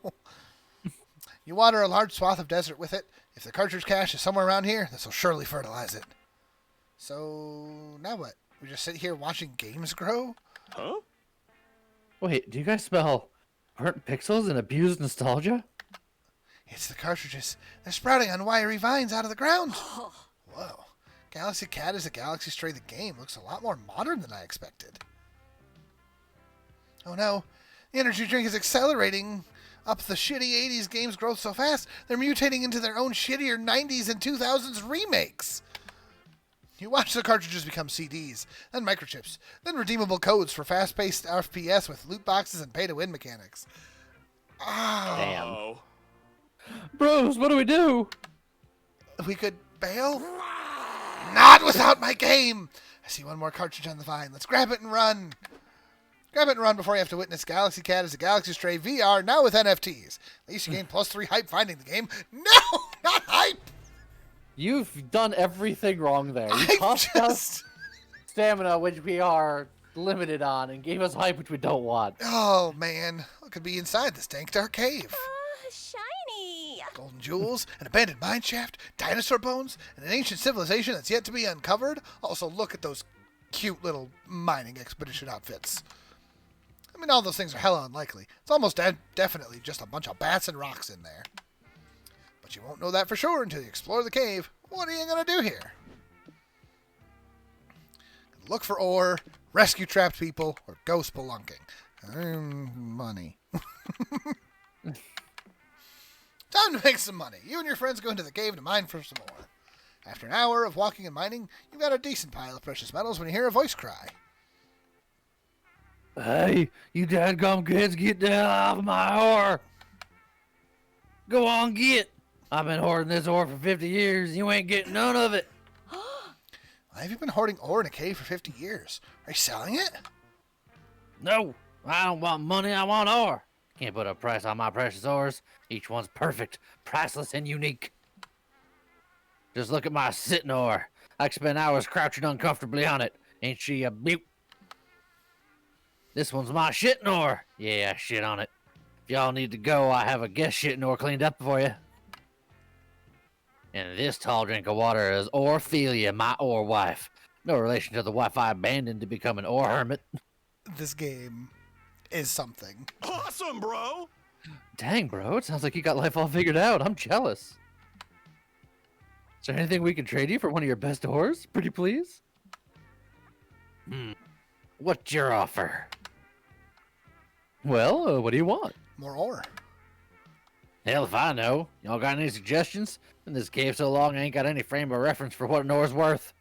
S1: You water a large swath of desert with it. If the cartridge cache is somewhere around here, this will surely fertilize it. So, now what? We just sit here watching games grow?
S5: Huh?
S2: Wait, do you guys smell burnt pixels and abused nostalgia?
S1: It's the cartridges. They're sprouting on wiry vines out of the ground. Whoa. Galaxy Cat is a Galaxy Stray. The game looks a lot more modern than I expected. Oh no. The energy drink is accelerating up the shitty 80s game's growth so fast, they're mutating into their own shittier 90s and 2000s remakes. You watch the cartridges become CDs, then microchips, then redeemable codes for fast-paced FPS with loot boxes and pay-to-win mechanics.
S2: Damn. Bros, what do we do?
S1: We could bail? Not without my game! I see one more cartridge on the vine. Let's grab it and run. Grab it and run before you have to witness Galaxy Cat as a Galaxy Stray VR, now with NFTs. At least you gain +3 hype finding the game. No! Not hype!
S2: You've done everything wrong there. You cost us stamina, which we are limited on, and gave us hype, which we don't want.
S1: Oh, man. What could be inside this dank dark cave?
S7: Shiny!
S1: Golden jewels, an abandoned mine shaft, dinosaur bones, and an ancient civilization that's yet to be uncovered. Also, look at those cute little mining expedition outfits. I mean, all those things are hella unlikely. It's almost definitely just a bunch of bats and rocks in there. But you won't know that for sure until you explore the cave. What are you going to do here? Look for ore, rescue trapped people, or go spelunking. Money. Time to make some money. You and your friends go into the cave to mine for some ore. After an hour of walking and mining, you've got a decent pile of precious metals when you hear a voice cry.
S2: Hey, you dadgum kids, get the hell off of my ore! Go on, get! I've been hoarding this ore for 50 years, you ain't getting none of it!
S1: Why have you been hoarding ore in a cave for 50 years? Are you selling it?
S2: No, I don't want money, I want ore! Can't put a price on my precious ores. Each one's perfect, priceless, and unique. Just look at my sitting ore. I can spend hours crouching uncomfortably on it. Ain't she a beaut? This one's my shitting ore. Yeah, shit on it. If y'all need to go, I have a guest shitting ore cleaned up for you. And this tall drink of water is Orphelia, my ore wife. No relation to the wife I abandoned to become an ore hermit.
S1: This game is something.
S9: Awesome, bro!
S2: Dang, bro, it sounds like you got life all figured out. I'm jealous. Is there anything we can trade you for one of your best ores? Pretty please? What's your offer? Well, what do you want?
S1: More ore.
S2: Hell if I know. Y'all got any suggestions? In this cave so long, I ain't got any frame of reference for what an ore's worth.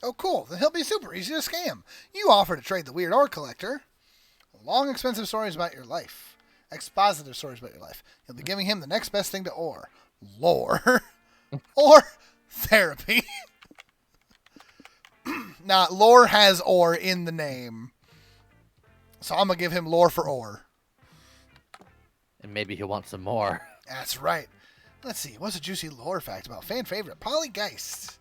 S1: Oh, cool. Then he'll be super easy to scam. You offer to trade the weird ore collector. Long, expensive stories about your life. Expositive stories about your life. You'll be giving him the next best thing to ore. Lore. Or therapy. Now, lore has ore in the name. So I'm going to give him lore for ore.
S2: And maybe he'll want some more.
S1: That's right. Let's see. What's a juicy lore fact about fan favorite Polygeist?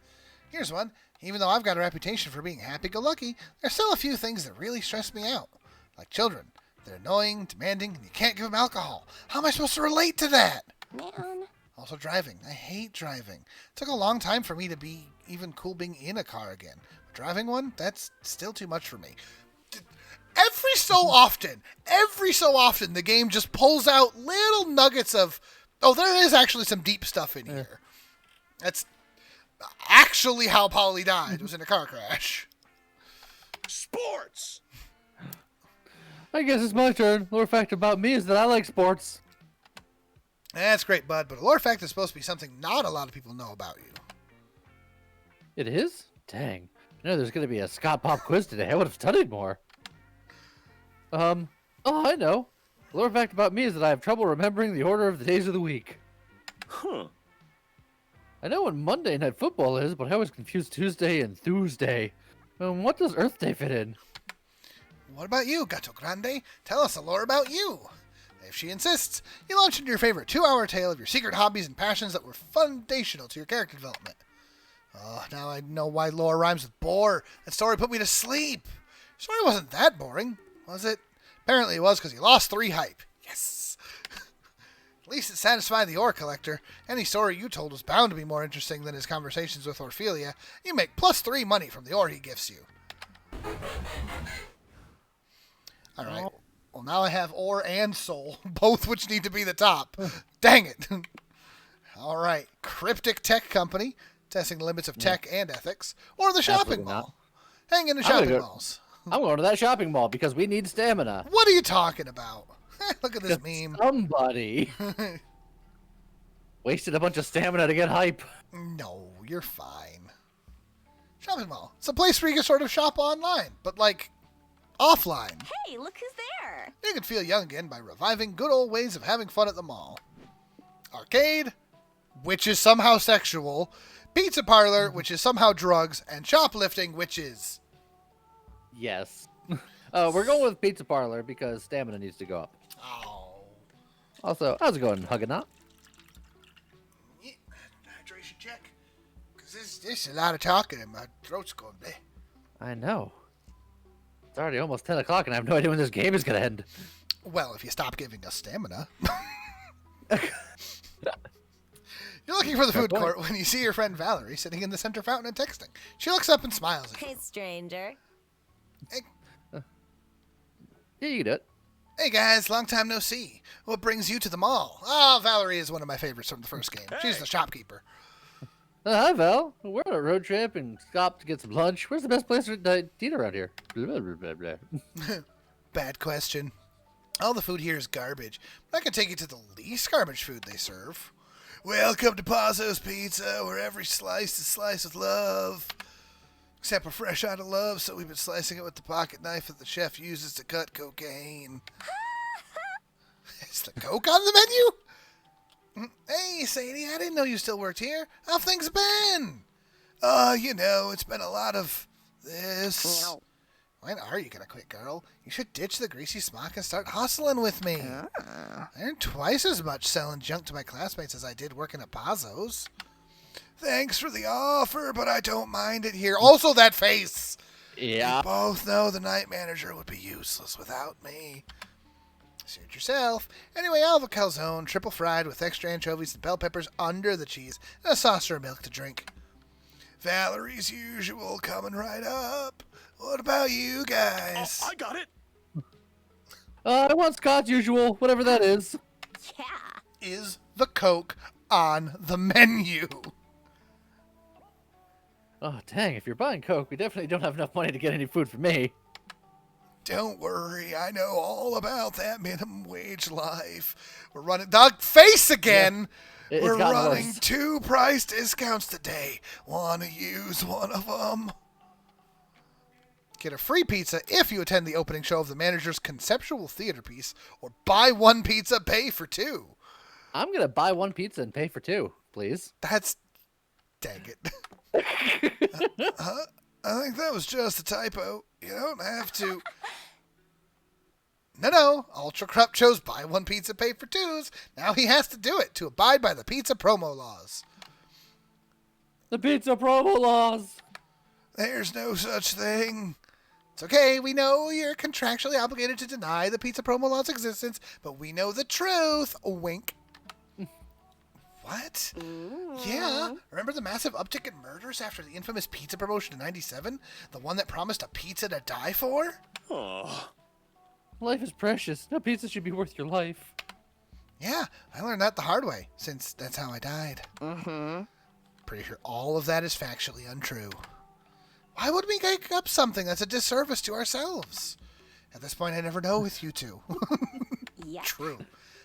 S1: Here's one. Even though I've got a reputation for being happy-go-lucky, there's still a few things that really stress me out. Like children. They're annoying, demanding, and you can't give them alcohol. How am I supposed to relate to that?
S7: Man.
S1: Also driving. I hate driving. It took a long time for me to be even cool being in a car again. But driving one, that's still too much for me. Every so often, the game just pulls out little nuggets of, oh, there is actually some deep stuff in here. That's actually how Polly died. It was in a car crash.
S9: Sports!
S2: I guess it's my turn. Lore fact about me is that I like sports.
S1: That's great, bud, but a lore fact is supposed to be something not a lot of people know about you.
S2: It is? Dang. I know there's going to be a Scott Pop quiz today. I would have studied more. Oh, I know. The lore fact about me is that I have trouble remembering the order of the days of the week.
S9: Huh.
S2: I know when Monday Night Football is, but I always confuse Tuesday and Tuesday. What does Earth Day fit in?
S1: What about you, Gato Grande? Tell us a lore about you. If she insists, you launch into your favorite 2-hour tale of your secret hobbies and passions that were foundational to your character development. Oh, now I know why lore rhymes with bore. That story put me to sleep. Your story wasn't that boring, was it? Apparently it was because you lost 3 hype. Yes! At least it satisfied the ore collector. Any story you told was bound to be more interesting than his conversations with Orphelia. You make +3 money from the ore he gifts you. All right. Well, now I have ore and soul, both which need to be the top. Dang it. All right. Cryptic Tech Company, testing the limits of tech and ethics, or the shopping
S2: Absolutely
S1: mall. Hang in the
S2: I'm gonna
S1: shopping
S2: go-
S1: malls.
S2: I'm going to that shopping mall because we need stamina.
S1: What are you talking about? Look at this meme.
S2: Somebody wasted a bunch of stamina to get hype.
S1: No, you're fine. Shopping mall. It's a place where you can sort of shop online, but like offline.
S7: Hey, look who's there.
S1: You can feel young again by reviving good old ways of having fun at the mall. Arcade, which is somehow sexual. Pizza parlor, which is somehow drugs. And shoplifting, which is...
S2: Yes. We're going with pizza parlor because stamina needs to go up.
S1: Oh.
S2: Also, how's it going, Hugganaut?
S1: Yeah, hydration check. Because this is a lot of talking and my throat's going bleh.
S2: I know. It's already almost 10 o'clock and I have no idea when this game is going to end.
S1: Well, if you stop giving us stamina. You're looking for the food court when you see your friend Valerie sitting in the center fountain and texting. She looks up and smiles at you.
S7: Hey, stranger.
S2: Yeah, you can do it.
S1: Hey guys, long time no see. What brings you to the mall? Oh, Valerie is one of my favorites from the first game. She's the shopkeeper.
S2: Hi, Val. We're on a road trip and stopped to get some lunch. Where's the best place to eat around here? Blah, blah, blah, blah.
S1: Bad question. All the food here is garbage, but I can take you to the least garbage food they serve. Welcome to Pazzo's Pizza, where every slice is sliced with love. Except we're fresh out of love, so we've been slicing it with the pocket knife that the chef uses to cut cocaine. Is the coke on the menu? Hey, Sadie, I didn't know you still worked here. How things been? It's been a lot of this. When are you gonna quit, girl? You should ditch the greasy smock and start hustling with me. I earn twice as much selling junk to my classmates as I did working at Pazzo's. Thanks for the offer, but I don't mind it here. Also, that face.
S2: Yeah.
S1: We both know the night manager would be useless without me. Suit yourself. Anyway, I'll have a calzone, triple fried with extra anchovies and bell peppers under the cheese, and a saucer of milk to drink. Valerie's usual coming right up. What about you guys?
S9: I got it.
S2: I want Scott's usual, whatever that is.
S7: Yeah.
S1: Is the Coke on the menu?
S2: Oh, dang, if you're buying Coke, we definitely don't have enough money to get any food for me.
S1: Don't worry, I know all about that minimum wage life. We're running... Dog face again!
S2: It's
S1: We're
S2: gotten
S1: running
S2: worse.
S1: 2 price discounts today. Want to use one of them? Get a free pizza if you attend the opening show of the manager's conceptual theater piece, or buy 1 pizza, pay for 2.
S2: I'm going to buy 1 pizza and pay for 2, please.
S1: That's... Dang it. I think that was just a typo. You don't have to... No. Ultra Krupp chose buy 1 pizza, pay for 2s. Now he has to do it to abide by the pizza promo laws.
S2: The pizza promo laws.
S1: There's no such thing. It's okay, we know you're contractually obligated to deny the pizza promo law's existence, but we know the truth. Wink. What? Yeah. Remember the massive uptick in murders after the infamous pizza promotion in 97? The one that promised a pizza to die for?
S9: Oh.
S2: Life is precious. No pizza should be worth your life.
S1: Yeah, I learned that the hard way, since that's how I died. Pretty sure all of that is factually untrue. Why would we make up something that's a disservice to ourselves? At this point, I never know with you two.
S7: Yeah.
S1: True.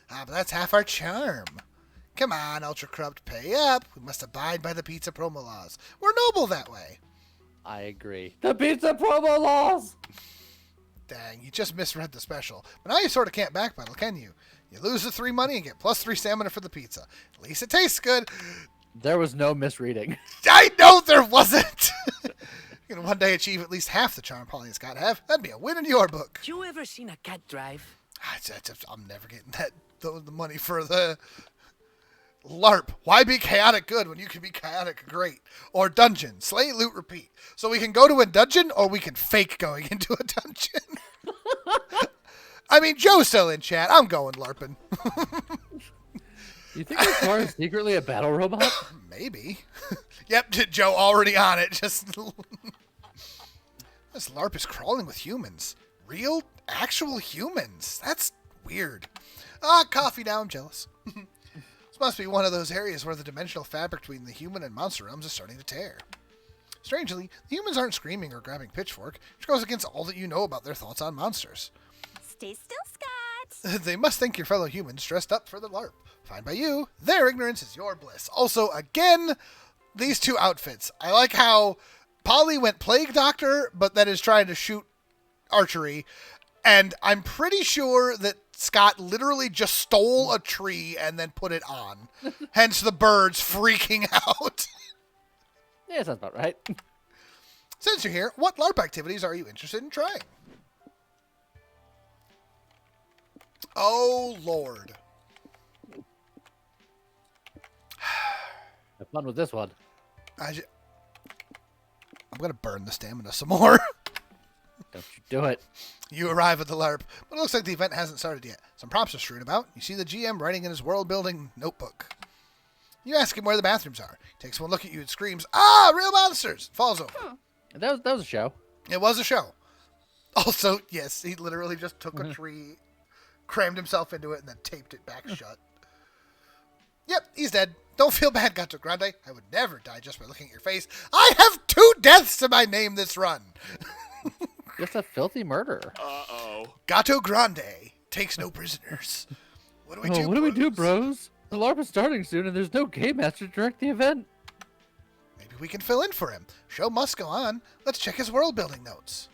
S1: But that's half our charm. Come on, Ultra Corrupt, pay up. We must abide by the pizza promo laws. We're noble that way.
S2: I agree. The pizza promo laws!
S1: Dang, you just misread the special. But now you sort of can't backpedal, can you? You lose the 3 money and get plus 3 stamina for the pizza. At least it tastes good.
S2: There was no misreading.
S1: I know there wasn't. You can one day achieve at least half the charm Pauline's got to have. That'd be a win in your book.
S3: You ever seen a cat drive?
S1: I'm never getting the money for the LARP. Why be chaotic good when you can be chaotic great? Or dungeon. Slay, loot, repeat. So we can go to a dungeon or we can fake going into a dungeon. I mean, Joe's still in chat. I'm going LARPing.
S2: You think this car is secretly a battle robot?
S1: Maybe. Yep, Joe already on it. Just this LARP is crawling with humans. real, actual humans. That's weird. Ah, coffee now. I'm jealous. This must be one of those areas where the dimensional fabric between the human and monster realms is starting to tear. Strangely, the humans aren't screaming or grabbing pitchfork, which goes against all that you know about their thoughts on monsters.
S7: Stay still, Scott.
S1: They must think your fellow humans dressed up for the LARP. Fine by you. Their ignorance is your bliss. Also, again, these two outfits. I like how Polly went Plague Doctor, but then is trying to shoot archery. And I'm pretty sure that Scott literally just stole a tree and then put it on. Hence the birds freaking out.
S2: Yeah, sounds about right.
S1: Since you're here, what LARP activities are you interested in trying? Oh, Lord.
S2: Have fun with this one.
S1: I'm going to burn the stamina some more.
S2: Don't you do it.
S1: You arrive at the LARP, but it looks like the event hasn't started yet. Some props are strewn about. You see the GM writing in his world-building notebook. You ask him where the bathrooms are. He takes one look at you and screams, "Ah, real monsters!" Falls over.
S2: That was a show.
S1: It was a show. Also, yes, he literally just took a tree, crammed himself into it, and then taped it back shut. Yep, he's dead. Don't feel bad, Gato Grande. I would never die just by looking at your face. I have 2 deaths to my name this run.
S2: Just a filthy murder.
S9: Uh-oh.
S1: Gato Grande takes no prisoners. What do we do,
S2: What do we do, bros? The LARP is starting soon, and there's no game master to direct the event.
S1: Maybe we can fill in for him. Show must go on. Let's check his world-building notes.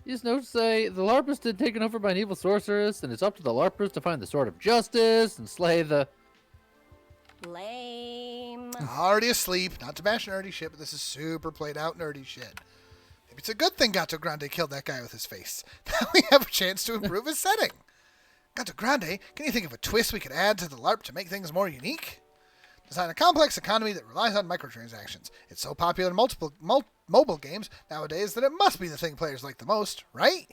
S2: These notes say, the LARP has been taken over by an evil sorceress, and it's up to the LARPers to find the Sword of Justice and slay the...
S7: Lame.
S1: Already asleep. Not to bash nerdy shit, but this is super played out nerdy shit. Maybe it's a good thing Gato Grande killed that guy with his face. Now we have a chance to improve his setting. Gato Grande, can you think of a twist we could add to the LARP to make things more unique? Design a complex economy that relies on microtransactions. It's so popular in multiple mobile games nowadays that it must be the thing players like the most, right?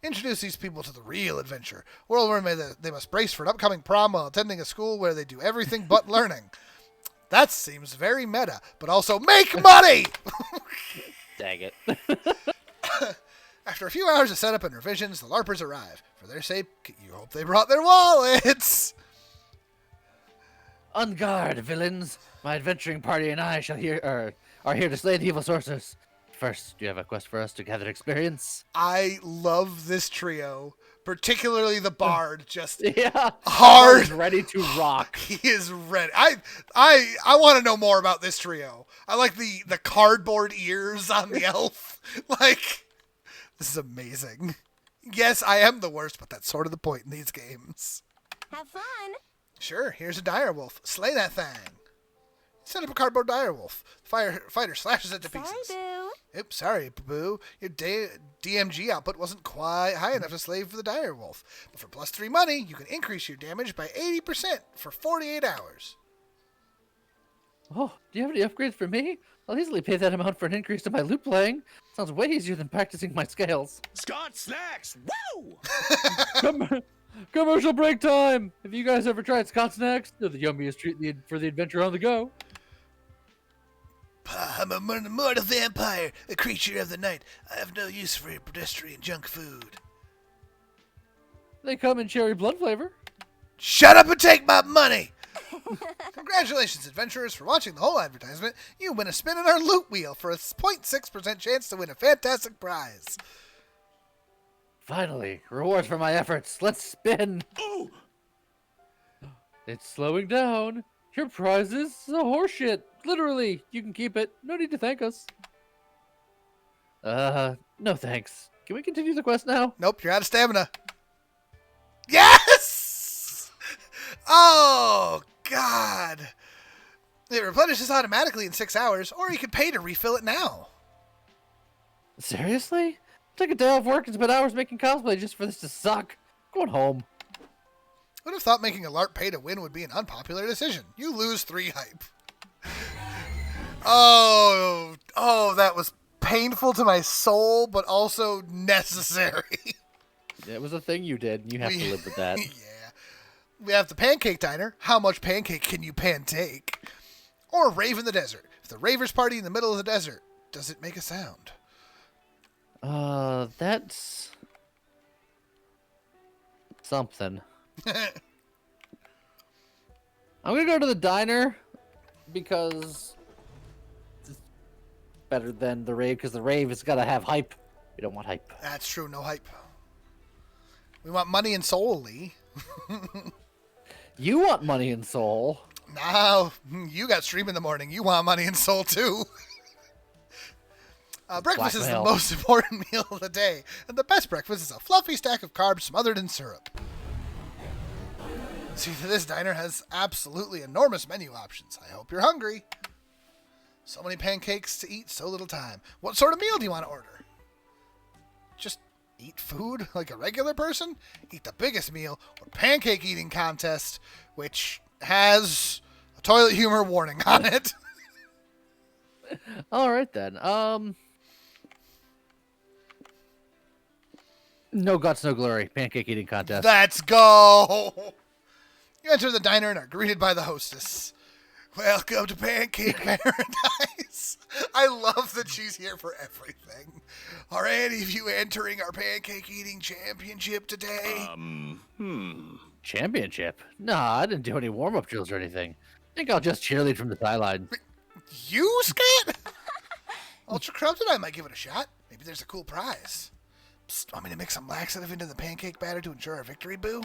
S1: Introduce these people to the real adventure. World where they must brace for an upcoming prom while attending a school where they do everything but learning. That seems very meta, but also make money!
S2: Dang it.
S1: After a few hours of setup and revisions, the LARPers arrive. For their sake, you hope they brought their wallets!
S2: On guard, villains! My adventuring party and I are here to slay the evil sorceress. First, do you have a quest for us to gather experience?
S1: I love this trio, particularly the bard. Just
S2: Yeah,
S1: hard,
S2: ready to rock.
S1: He is ready. I want to know more about this trio. I like the cardboard ears on the elf. Like, this is amazing. Yes, I am the worst, but that's sort of the point in these games.
S7: Have fun.
S1: Sure, here's a dire wolf. Slay that thing. Set up a cardboard dire wolf. Fighter slashes it to pieces.
S7: Sorry, Boo.
S1: Oops, sorry, Boo. Your DMG output wasn't quite high enough to slay for the dire wolf. But for +3 money, you can increase your damage by 80% for 48 hours.
S2: Oh, do you have any upgrades for me? I'll easily pay that amount for an increase to my loot playing. Sounds way easier than practicing my scales.
S9: Scott Snacks! Woo!
S2: Commercial break time! Have you guys ever tried Scott Snacks? They're the yummiest treat for the adventure on the go.
S1: I'm a mortal vampire, a creature of the night. I have no use for your pedestrian junk food.
S2: They come in cherry blood flavor.
S1: Shut up and take my money! Congratulations, adventurers, for watching the whole advertisement. You win a spin on our loot wheel for a 0.6% chance to win a fantastic prize.
S2: Finally, rewards for my efforts. Let's spin.
S9: Ooh!
S2: It's slowing down. Your prize is a horseshit. Literally, you can keep it. No need to thank us. No thanks. Can we continue the quest now?
S1: Nope, you're out of stamina. Yes! Oh, God. It replenishes automatically in 6 hours, or you can pay to refill it now.
S2: Seriously? Took a day off work and spent hours making cosplay just for this to suck. Going home.
S1: Would have thought making a LARP pay to win would be an unpopular decision. You lose 3 hype. Oh, that was painful to my soul, but also necessary.
S2: It was a thing you did, and you have to live with that.
S1: Yeah. We have the Pancake Diner. How much pancake can you pantake? Or Rave in the Desert. If the Ravers party in the middle of the desert, does it make a sound?
S2: That's... something. I'm gonna go to the diner because it's better than the rave. Because the rave has got to have hype. We don't want hype.
S1: That's true. No hype. We want money and soul, Lee.
S2: You want money and soul.
S1: Now, you got stream in the morning. You want money and soul, too. Breakfast is the
S2: Blackmail.
S1: most important meal of the day, and the best breakfast is a fluffy stack of carbs smothered in syrup. See, this diner has absolutely enormous menu options. I hope you're hungry. So many pancakes to eat, so little time. What sort of meal do you want to order? Just eat food like a regular person? Eat the biggest meal or pancake eating contest, which has a toilet humor warning on it.
S2: All right then. No guts, no glory. Pancake eating contest.
S1: Let's go! You enter the diner and are greeted by the hostess. Welcome to Pancake Paradise. I love that she's here for everything. Are any of you entering our pancake eating championship today?
S2: Championship? Nah, I didn't do any warm-up drills or anything. I think I'll just cheerlead from the sideline.
S1: You, Scott? Ultra Corrupted? I might give it a shot. Maybe there's a cool prize. Psst, want me to mix some laxative into the pancake batter to ensure our victory, boo?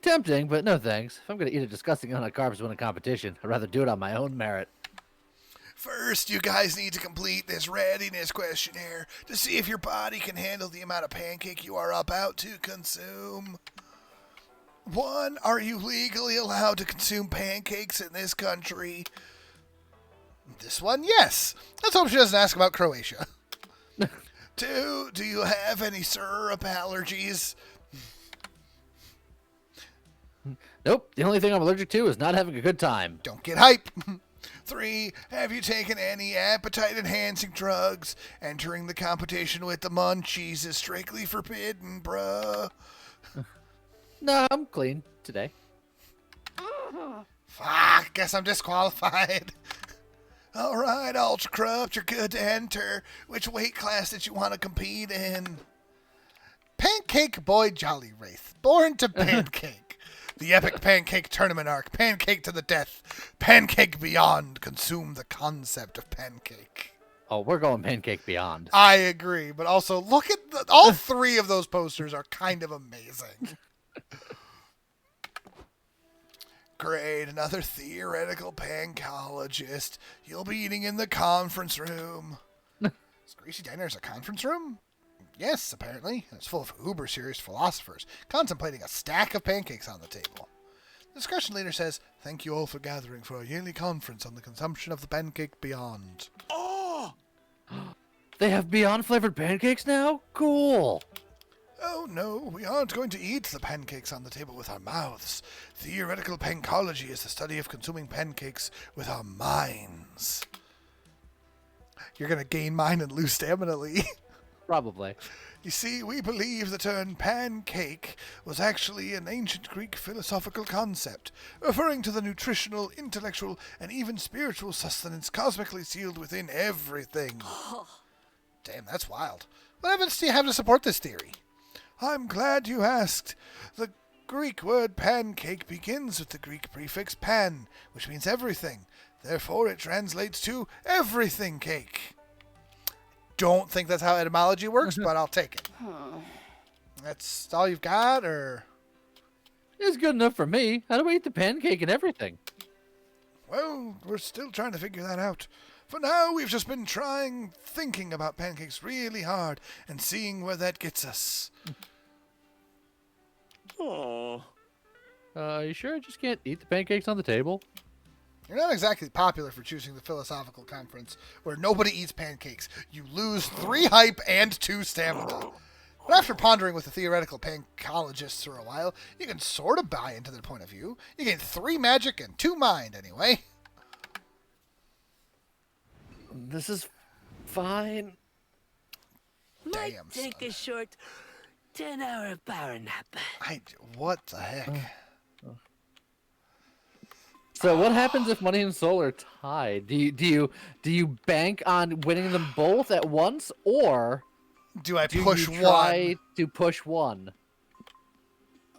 S2: Tempting, but no thanks. If I'm gonna eat a disgusting amount of carbs to win a competition, I'd rather do it on my own merit.
S1: First, you guys need to complete this readiness questionnaire to see if your body can handle the amount of pancake you are about to consume. 1, are you legally allowed to consume pancakes in this country? This one, yes. Let's hope she doesn't ask about Croatia. 2, do you have any syrup allergies?
S2: Nope, the only thing I'm allergic to is not having a good time.
S1: Don't get hype. 3, have you taken any appetite-enhancing drugs? Entering the competition with the munchies is strictly forbidden, bruh.
S2: No, I'm clean today.
S1: Fuck, guess I'm disqualified. All right, Ultra Corrupt, you're good to enter. Which weight class did you want to compete in? Pancake Boy Jolly Wraith, born to pancake. The epic pancake tournament arc, pancake to the death, pancake beyond, consume the concept of pancake.
S2: Oh, we're going pancake beyond.
S1: I agree, but also look at all 3 of those posters are kind of amazing. Great, another theoretical pancologist. You'll be eating in the conference room. Is Greasy Diner's a conference room? Yes, apparently. It's full of uber-serious philosophers contemplating a stack of pancakes on the table. The discussion leader says, "Thank you all for gathering for our yearly conference on the consumption of the pancake beyond."
S9: Oh!
S2: They have beyond flavored pancakes now? Cool.
S1: Oh no, we aren't going to eat the pancakes on the table with our mouths. Theoretical pancology is the study of consuming pancakes with our minds. You're going to gain mind and lose stamina, Lee.
S2: Probably.
S1: You see, we believe the term pancake was actually an ancient Greek philosophical concept, referring to the nutritional, intellectual, and even spiritual sustenance cosmically sealed within everything. Damn, that's wild. What evidence do you have to support this theory? I'm glad you asked. The Greek word pancake begins with the Greek prefix pan, which means everything. Therefore, it translates to everything cake. Don't think that's how etymology works, but I'll take it. That's all you've got, or?
S2: It's good enough for me. How do I eat the pancake and everything?
S1: Well, we're still trying to figure that out. For now, we've just been thinking about pancakes really hard and seeing where that gets us.
S9: Oh.
S2: You sure I just can't eat the pancakes on the table?
S1: You're not exactly popular for choosing the philosophical conference where nobody eats pancakes. You lose 3 hype and 2 stamina. But after pondering with the theoretical pancologists for a while, you can sort of buy into their point of view. You gain 3 magic and 2 mind, anyway.
S2: This is fine.
S3: Might
S1: Damn,
S3: take
S1: son.
S3: a short 10-hour power nap.
S1: What the heck?
S2: So what happens if money and soul are tied? Do you bank on winning them both at once, or
S1: Do I
S2: do
S1: push
S2: you try
S1: one?
S2: to push one?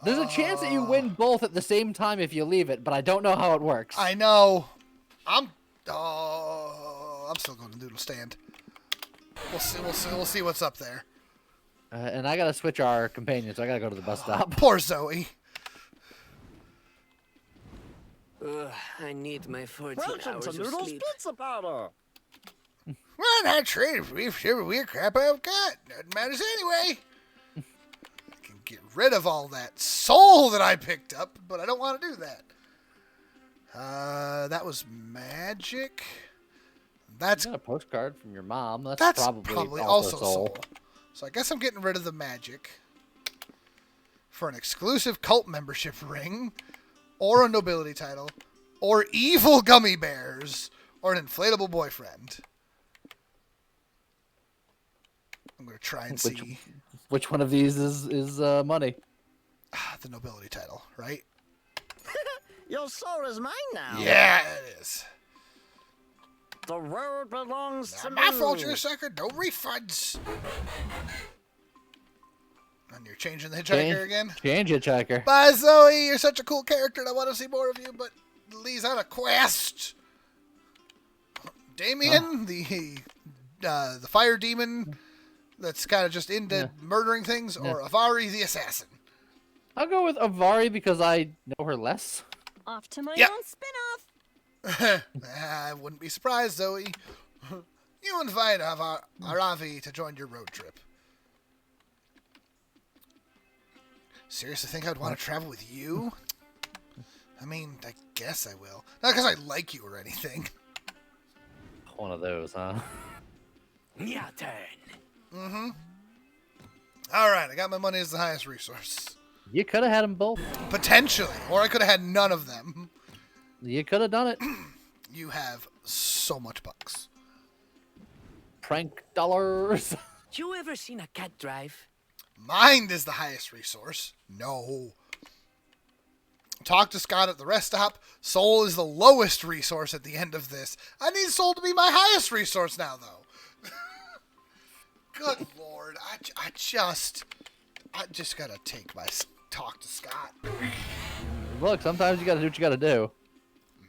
S2: There's a chance that you win both at the same time if you leave it, but I don't know how it works.
S1: I know. I'm still going to Noodle Stand. We'll see what's up there.
S2: And I gotta switch our companions, so I gotta go to the bus stop.
S1: Poor Zoe.
S3: I need my 14
S9: Welcome
S3: hours
S9: to
S3: of
S9: Noodles
S3: sleep.
S9: Pizza Powder.
S1: Well, not trade for weird crap I've got. Nothing matters anyway. I can get rid of all that soul that I picked up, but I don't want to do that. That was magic. That's
S2: You got a postcard from your mom. That's
S1: probably
S2: also
S1: also
S2: soul.
S1: soul. So I guess I'm getting rid of the magic for an exclusive cult membership ring, or a nobility title, or evil gummy bears, or an inflatable boyfriend. I'm gonna try and see
S2: Which one of these is money?
S1: the nobility title, right?
S9: Your soul is mine now.
S1: Yeah, it is.
S9: The road belongs to
S1: Not my
S9: me.
S1: fault, you're a sucker. No refunds. And you're changing the hitchhiker again?
S2: Change it, Checker.
S1: Bye, Zoe. You're such a cool character, and I want to see more of you, but Lee's on a quest. Damien, the fire demon that's kind of just into murdering things, or Avari, the assassin.
S2: I'll go with Avari because I know her less.
S7: Off to my
S1: Yep.
S7: own spin-off.
S1: I wouldn't be surprised, Zoe. You invite Aravi to join your road trip. Seriously think I'd want to travel with you? I mean, I guess I will. Not because I like you or anything.
S2: One of those, huh?
S3: Your turn.
S1: Alright, I got my money as the highest resource.
S2: You could have had them both.
S1: Potentially. Or I could have had none of them.
S2: You could have done it.
S1: You have so much bucks.
S2: Prank dollars.
S3: You ever seen a cat drive?
S1: Mind is the highest resource. No. Talk to Scott at the rest stop. Soul is the lowest resource at the end of this. I need Soul to be my highest resource now, though. Good Lord. I just gotta take my talk to Scott.
S2: Look, sometimes you gotta do what you gotta do.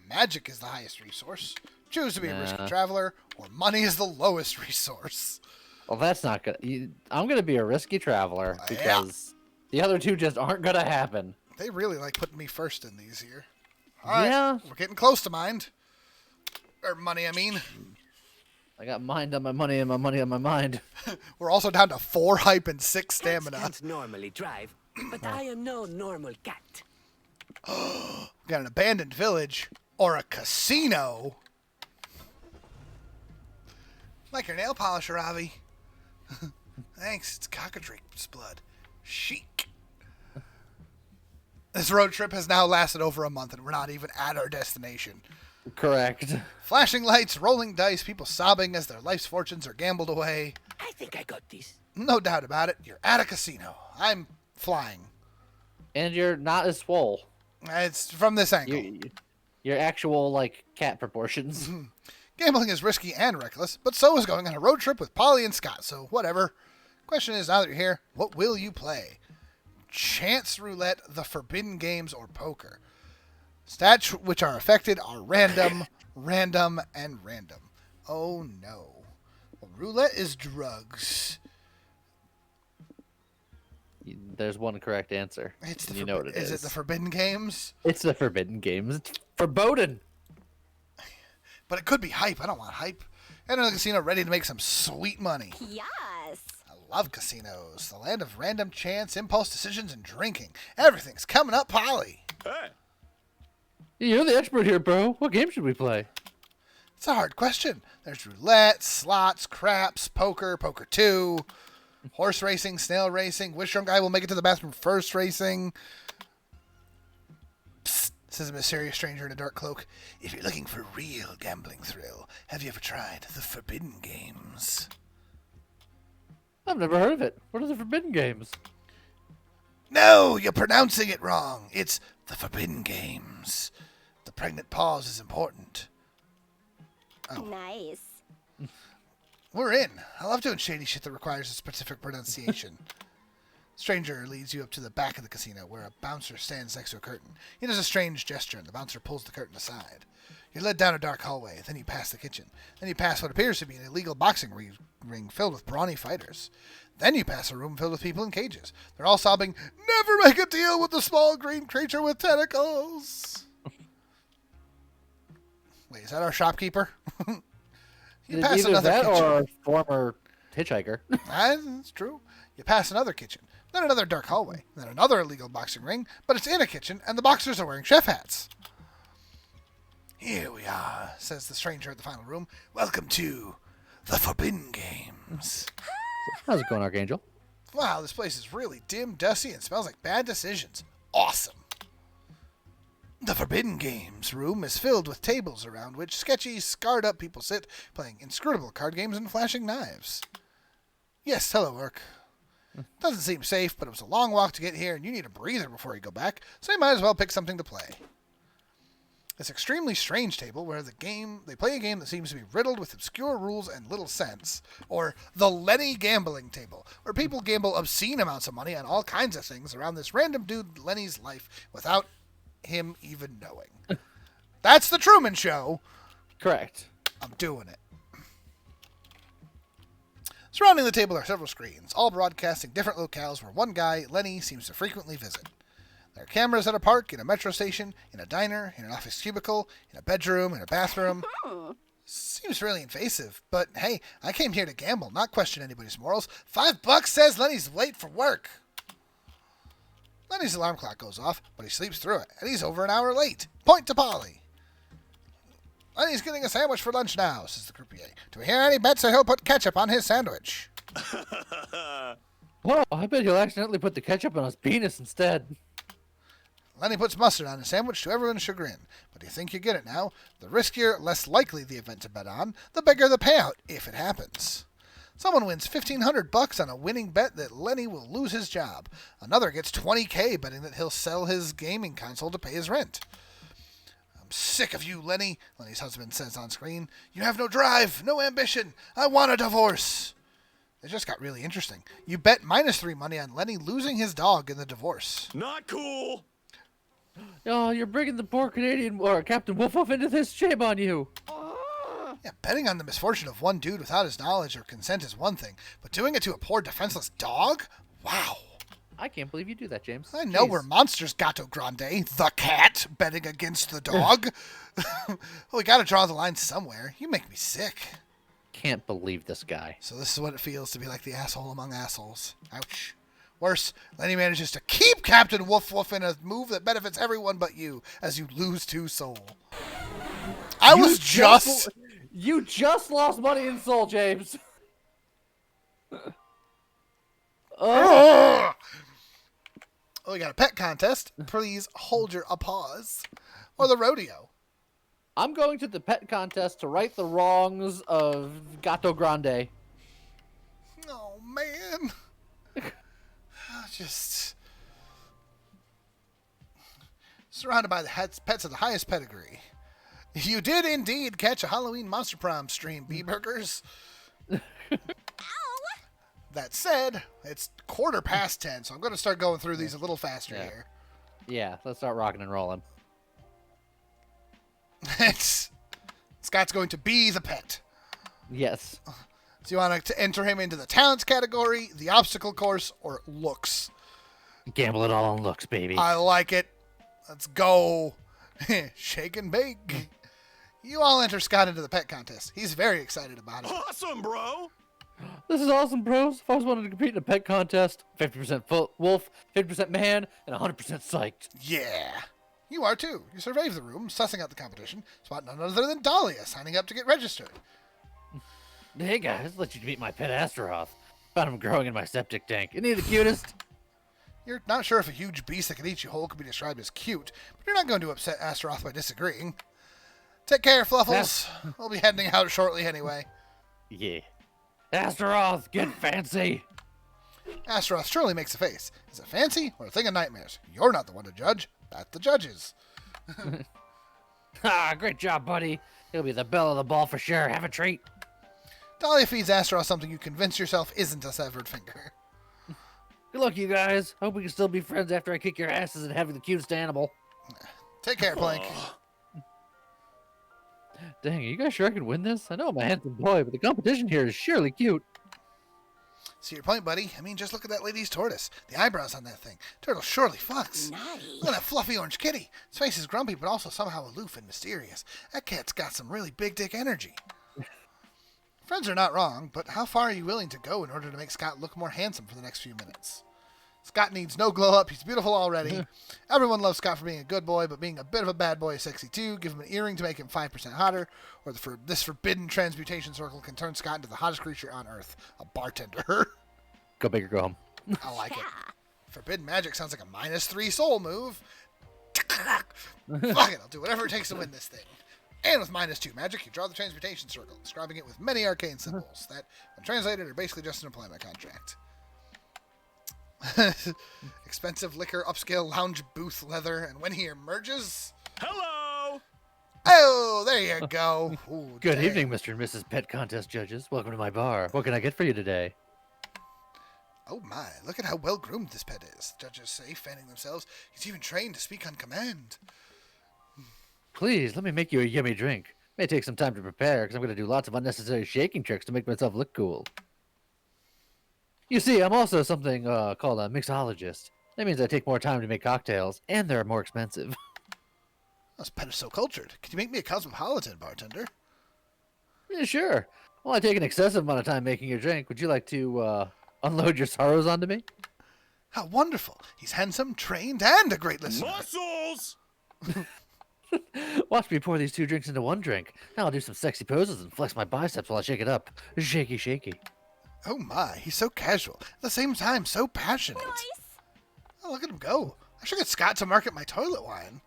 S1: Magic is the highest resource. Choose to be a risky traveler, or money is the lowest resource.
S2: Well, that's not good. I'm gonna be a risky traveler because the other two just aren't gonna happen.
S1: They really like putting me first in these here. All right,
S2: Yeah.
S1: we're getting close to mind. Or money, I mean.
S2: I got mind on my money and my money on my mind.
S1: We're also down to 4 hype and 6
S3: Cats
S1: stamina.
S3: can't normally drive, but I am no normal cat.
S1: We got an abandoned village or a casino. Like your nail polisher, Avi. Thanks, it's cockatrice's blood. Chic. This road trip has now lasted over a month and we're not even at our destination.
S2: Correct.
S1: Flashing lights, rolling dice, people sobbing as their life's fortunes are gambled away.
S3: I think I got this.
S1: No doubt about it, you're at a casino. I'm flying.
S2: And you're not as swole.
S1: It's from this angle.
S2: Your actual, like, cat proportions.
S1: Gambling is risky and reckless, but so is going on a road trip with Polly and Scott, so whatever. Question is, now that you're here, what will you play? Chance roulette, the forbidden games, or poker? Stats which are affected are random, random, and random. Oh no. Well, roulette is drugs.
S2: There's one correct answer.
S1: It's
S2: and you know what it is.
S1: Is it the forbidden games?
S2: It's the forbidden games. It's foreboding.
S1: But it could be hype. I don't want hype. Enter the casino ready to make some sweet money.
S7: Yes.
S1: I love casinos. The land of random chance, impulse decisions, and drinking. Everything's coming up, Polly.
S9: Hey.
S2: You're the expert here, bro. What game should we play?
S1: It's a hard question. There's roulette, slots, craps, poker, poker 2, horse racing, snail racing, wish drunk guy will make it to the bathroom first racing. Psst, says a mysterious stranger in a dark cloak. If you're looking for real gambling thrill, have you ever tried the forbidden games?
S2: I've never heard of it. What are the forbidden games?
S1: No, you're pronouncing it wrong. It's the forbidden games. The pregnant pause is important. Oh.
S7: Nice.
S1: We're in. I love doing shady shit that requires a specific pronunciation. Stranger leads you up to the back of the casino, where a bouncer stands next to a curtain. He does a strange gesture, and the bouncer pulls the curtain aside. You're led down a dark hallway, then you pass the kitchen. Then you pass what appears to be an illegal boxing ring filled with brawny fighters. Then you pass a room filled with people in cages. They're all sobbing, "Never make a deal with the small green creature with tentacles." Wait, is that our shopkeeper? You pass
S2: Either
S1: another
S2: that
S1: kitchen.
S2: or a former hitchhiker.
S1: That's true. You pass another kitchen, then another dark hallway, then another illegal boxing ring, but it's in a kitchen, and the boxers are wearing chef hats. "Here we are," says the stranger at the final room. "Welcome to the Forbidden Games."
S2: How's it going, Archangel?
S1: Wow, this place is really dim, dusty, and smells like bad decisions. Awesome. The Forbidden Games room is filled with tables around which sketchy, scarred-up people sit, playing inscrutable card games and flashing knives. "Yes, hello, Orc. Doesn't seem safe, but it was a long walk to get here, and you need a breather before you go back, so you might as well pick something to play." This extremely strange table where they play a game that seems to be riddled with obscure rules and little sense, or the Lenny gambling table, where people gamble obscene amounts of money on all kinds of things around this random dude Lenny's life without him even knowing. That's the Truman Show.
S2: Correct.
S1: I'm doing it. Surrounding the table are several screens, all broadcasting different locales where one guy, Lenny, seems to frequently visit. There are cameras at a park, in a metro station, in a diner, in an office cubicle, in a bedroom, in a bathroom. Seems really invasive, but hey, I came here to gamble, not question anybody's morals. $5 says Lenny's late for work. Lenny's alarm clock goes off, but he sleeps through it, and he's over an hour late. Point to Polly. "Lenny's getting a sandwich for lunch now," says the croupier. "Do we hear any bets that he'll put ketchup on his sandwich?"
S2: Whoa, I bet he'll accidentally put the ketchup on his penis instead.
S1: Lenny puts mustard on his sandwich to everyone's chagrin. But do you think you get it now? The riskier, less likely the event to bet on, the bigger the payout, if it happens. Someone wins $1,500 on a winning bet that Lenny will lose his job. Another gets $20K betting that he'll sell his gaming console to pay his rent. "I'm sick of you, Lenny," Lenny's husband says on screen. "You have no drive, no ambition. I want a divorce." It just got really interesting. You bet -3 money on Lenny losing his dog in the divorce.
S5: Not cool.
S2: Oh, you're bringing the poor Canadian or Captain Wolf into this. Shame on you.
S1: Yeah, betting on the misfortune of one dude without his knowledge or consent is one thing, but doing it to a poor defenseless dog? Wow.
S2: I can't believe you do that, James.
S1: I know
S2: Jeez.
S1: we're monsters, Gato Grande, the cat, betting against the dog. Well, we gotta draw the line somewhere. You make me sick.
S2: Can't believe this guy.
S1: So this is what it feels to be like the asshole among assholes. Ouch. Worse, Lenny manages to keep Captain Woof in a move that benefits everyone but you, as you lose 2 soul.
S2: You just lost money in soul, James.
S1: Oh, we got a pet contest. Please hold your applause. Or the rodeo.
S2: I'm going to the pet contest to right the wrongs of Gato Grande.
S1: Oh, man. Just surrounded by the pets of the highest pedigree. You did indeed catch a Halloween Monster Prom stream, B-Burgers. That said, it's 10:15, so I'm going to start going through these a little faster here.
S2: Yeah, let's start rocking and rolling.
S1: Scott's going to be the pet.
S2: Yes.
S1: So you want to enter him into the talents category, the obstacle course, or looks?
S2: Gamble it all on looks, baby.
S1: I like it. Let's go. Shake and bake. You all enter Scott into the pet contest. He's very excited about it.
S5: Awesome, bro.
S2: This is awesome, bros. If I was wanting to compete in a pet contest, 50% wolf, 50% man, and 100% psyched.
S1: Yeah. You are too. You surveyed the room, sussing out the competition, spot none other than Dahlia signing up to get registered.
S2: Hey guys, let you meet my pet Astaroth. Found him growing in my septic tank. Isn't he the cutest?
S1: You're not sure if a huge beast that can eat you whole could be described as cute, but you're not going to upset Astaroth by disagreeing. Take care, Fluffles. We'll be heading out shortly anyway.
S2: Yeah. Astaroth, get fancy.
S1: Astaroth surely makes a face. Is it fancy or a thing of nightmares? You're not the one to judge. That's the judges.
S2: Ah, great job, buddy. He'll be the belle of the ball for sure. Have a treat.
S1: Dahlia feeds Astaroth something you convince yourself isn't a severed finger.
S2: Good luck, you guys. Hope we can still be friends after I kick your asses and having the cutest animal.
S1: Take care, Plank.
S2: Dang, are you guys sure I can win this? I know I'm a handsome boy, but the competition here is surely cute.
S1: See your point, buddy. I mean, just look at that lady's tortoise. The eyebrows on that thing. Turtle surely fucks.
S7: Naughty.
S1: Look at that fluffy orange kitty. Its face is grumpy, but also somehow aloof and mysterious. That cat's got some really big dick energy. Friends are not wrong, but how far are you willing to go in order to make Scott look more handsome for the next few minutes? Scott needs no glow up. He's beautiful already. Everyone loves Scott for being a good boy, but being a bit of a bad boy is sexy too. Give him an earring to make him 5% hotter, or this forbidden transmutation circle can turn Scott into the hottest creature on Earth, a bartender.
S2: Go big or go home.
S1: I like it. Forbidden magic sounds like a -3 soul move. Fuck it, I'll do whatever it takes to win this thing. And with -2 magic, you draw the transmutation circle, describing it with many arcane symbols that, when translated, are basically just an employment contract. Expensive liquor, upscale lounge booth leather, and when he emerges...
S5: Hello!
S1: Oh, there you go. Ooh,
S2: Good
S1: dang.
S2: evening, Mr. and Mrs. Pet Contest judges. Welcome to my bar. What can I get for you today?
S1: Oh my, look at how well groomed this pet is. Judges say, fanning themselves. He's even trained to speak on command.
S2: Please, let me make you a yummy drink. May take some time to prepare, because I'm going to do lots of unnecessary shaking tricks to make myself look cool. You see, I'm also something called a mixologist. That means I take more time to make cocktails, and they're more expensive.
S1: This pet is so cultured. Can you make me a cosmopolitan, bartender?
S2: Yeah, sure. Well, I take an excessive amount of time making your drink. Would you like to unload your sorrows onto me?
S1: How wonderful. He's handsome, trained, and a great listener.
S5: Muscles!
S2: Watch me pour these 2 drinks into 1 drink. Now I'll do some sexy poses and flex my biceps while I shake it up. Shaky, shaky.
S1: Oh my, he's so casual. At the same time, so passionate.
S7: Nice.
S1: Oh, look at him go. I should get Scott to market my toilet wine.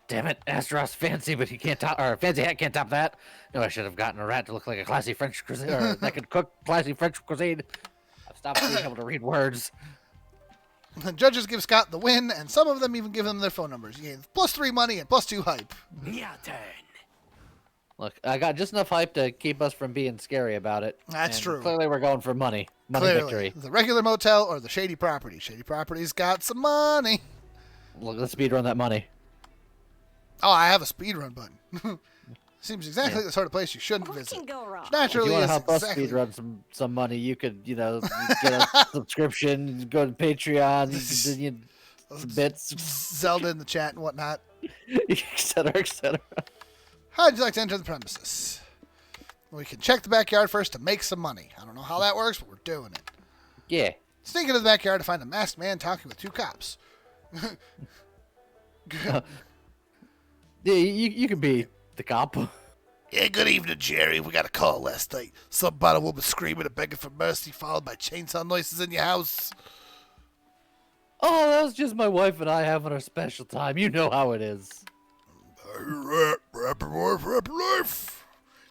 S2: Damn it, Astaroth's fancy, but he can't top, or fancy hat can't top that. No, I should have gotten a rat to look like a classy French cuisine, or that could cook classy French cuisine. I've stopped being able to read words.
S1: The judges give Scott the win, and some of them even give him their phone numbers. He gave +3 money and +2 hype.
S3: Your turn.
S2: Look, I got just enough hype to keep us from being scary about it.
S1: That's
S2: and
S1: true.
S2: Clearly, we're going for money. Money
S1: Clearly,
S2: victory.
S1: the regular motel or the shady property. Shady property's got some money.
S2: Look, let's speed run that money.
S1: Oh, I have a speedrun button. Seems exactly the sort of place you shouldn't
S7: What
S1: visit.
S7: can go wrong?
S2: If
S1: Naturally,
S2: you want to
S1: is
S2: help us
S1: exactly...
S2: speed run some money, you could, get a subscription, go to Patreon, some bits,
S1: Zelda in the chat and whatnot.
S2: etc., etc.
S1: How'd you like to enter the premises? We can check the backyard first to make some money. I don't know how that works, but we're doing it.
S2: Yeah.
S1: Sneak into the backyard to find a masked man talking with 2 cops.
S2: Yeah, you can be the cop.
S1: Yeah, good evening, Jerry. We got a call last night. Something about a woman screaming and begging for mercy, followed by chainsaw noises in your house.
S2: Oh, that was just my wife and I having our special time. You know how it is.
S1: Rapper wife, rapper life.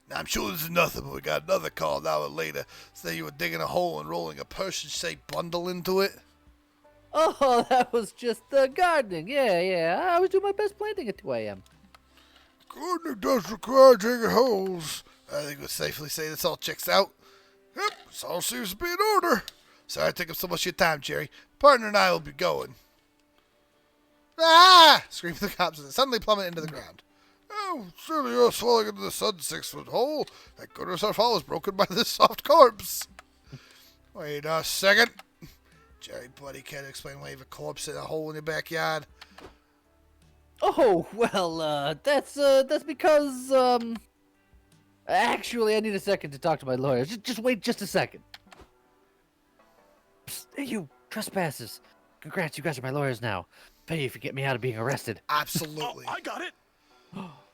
S1: Now, I'm sure this is nothing, but we got another call an hour later. Say you were digging a hole and rolling a person-shaped bundle into it.
S2: Oh, that was just gardening. Yeah. I was doing my best planting at 2 a.m.
S1: Gardening does require digging holes. I think we'd safely say this all checks out. Yep, this all seems to be in order. Sorry I take up so much of your time, Jerry. Partner and I will be going. Ah! Screamed the cops as they suddenly plummet into the ground. Oh, surely you're falling into the sun's 6-foot hole. Thank goodness our fall was broken by this soft corpse. Wait a second. Jerry, buddy, can't explain why you have a corpse in a hole in your backyard.
S2: Oh, well, that's because, actually, I need a second to talk to my lawyer. Just wait just a second. Psst, hey, you, trespassers. Congrats, you guys are my lawyers now. Pay if you get me out of being arrested.
S1: Absolutely.
S5: I got it.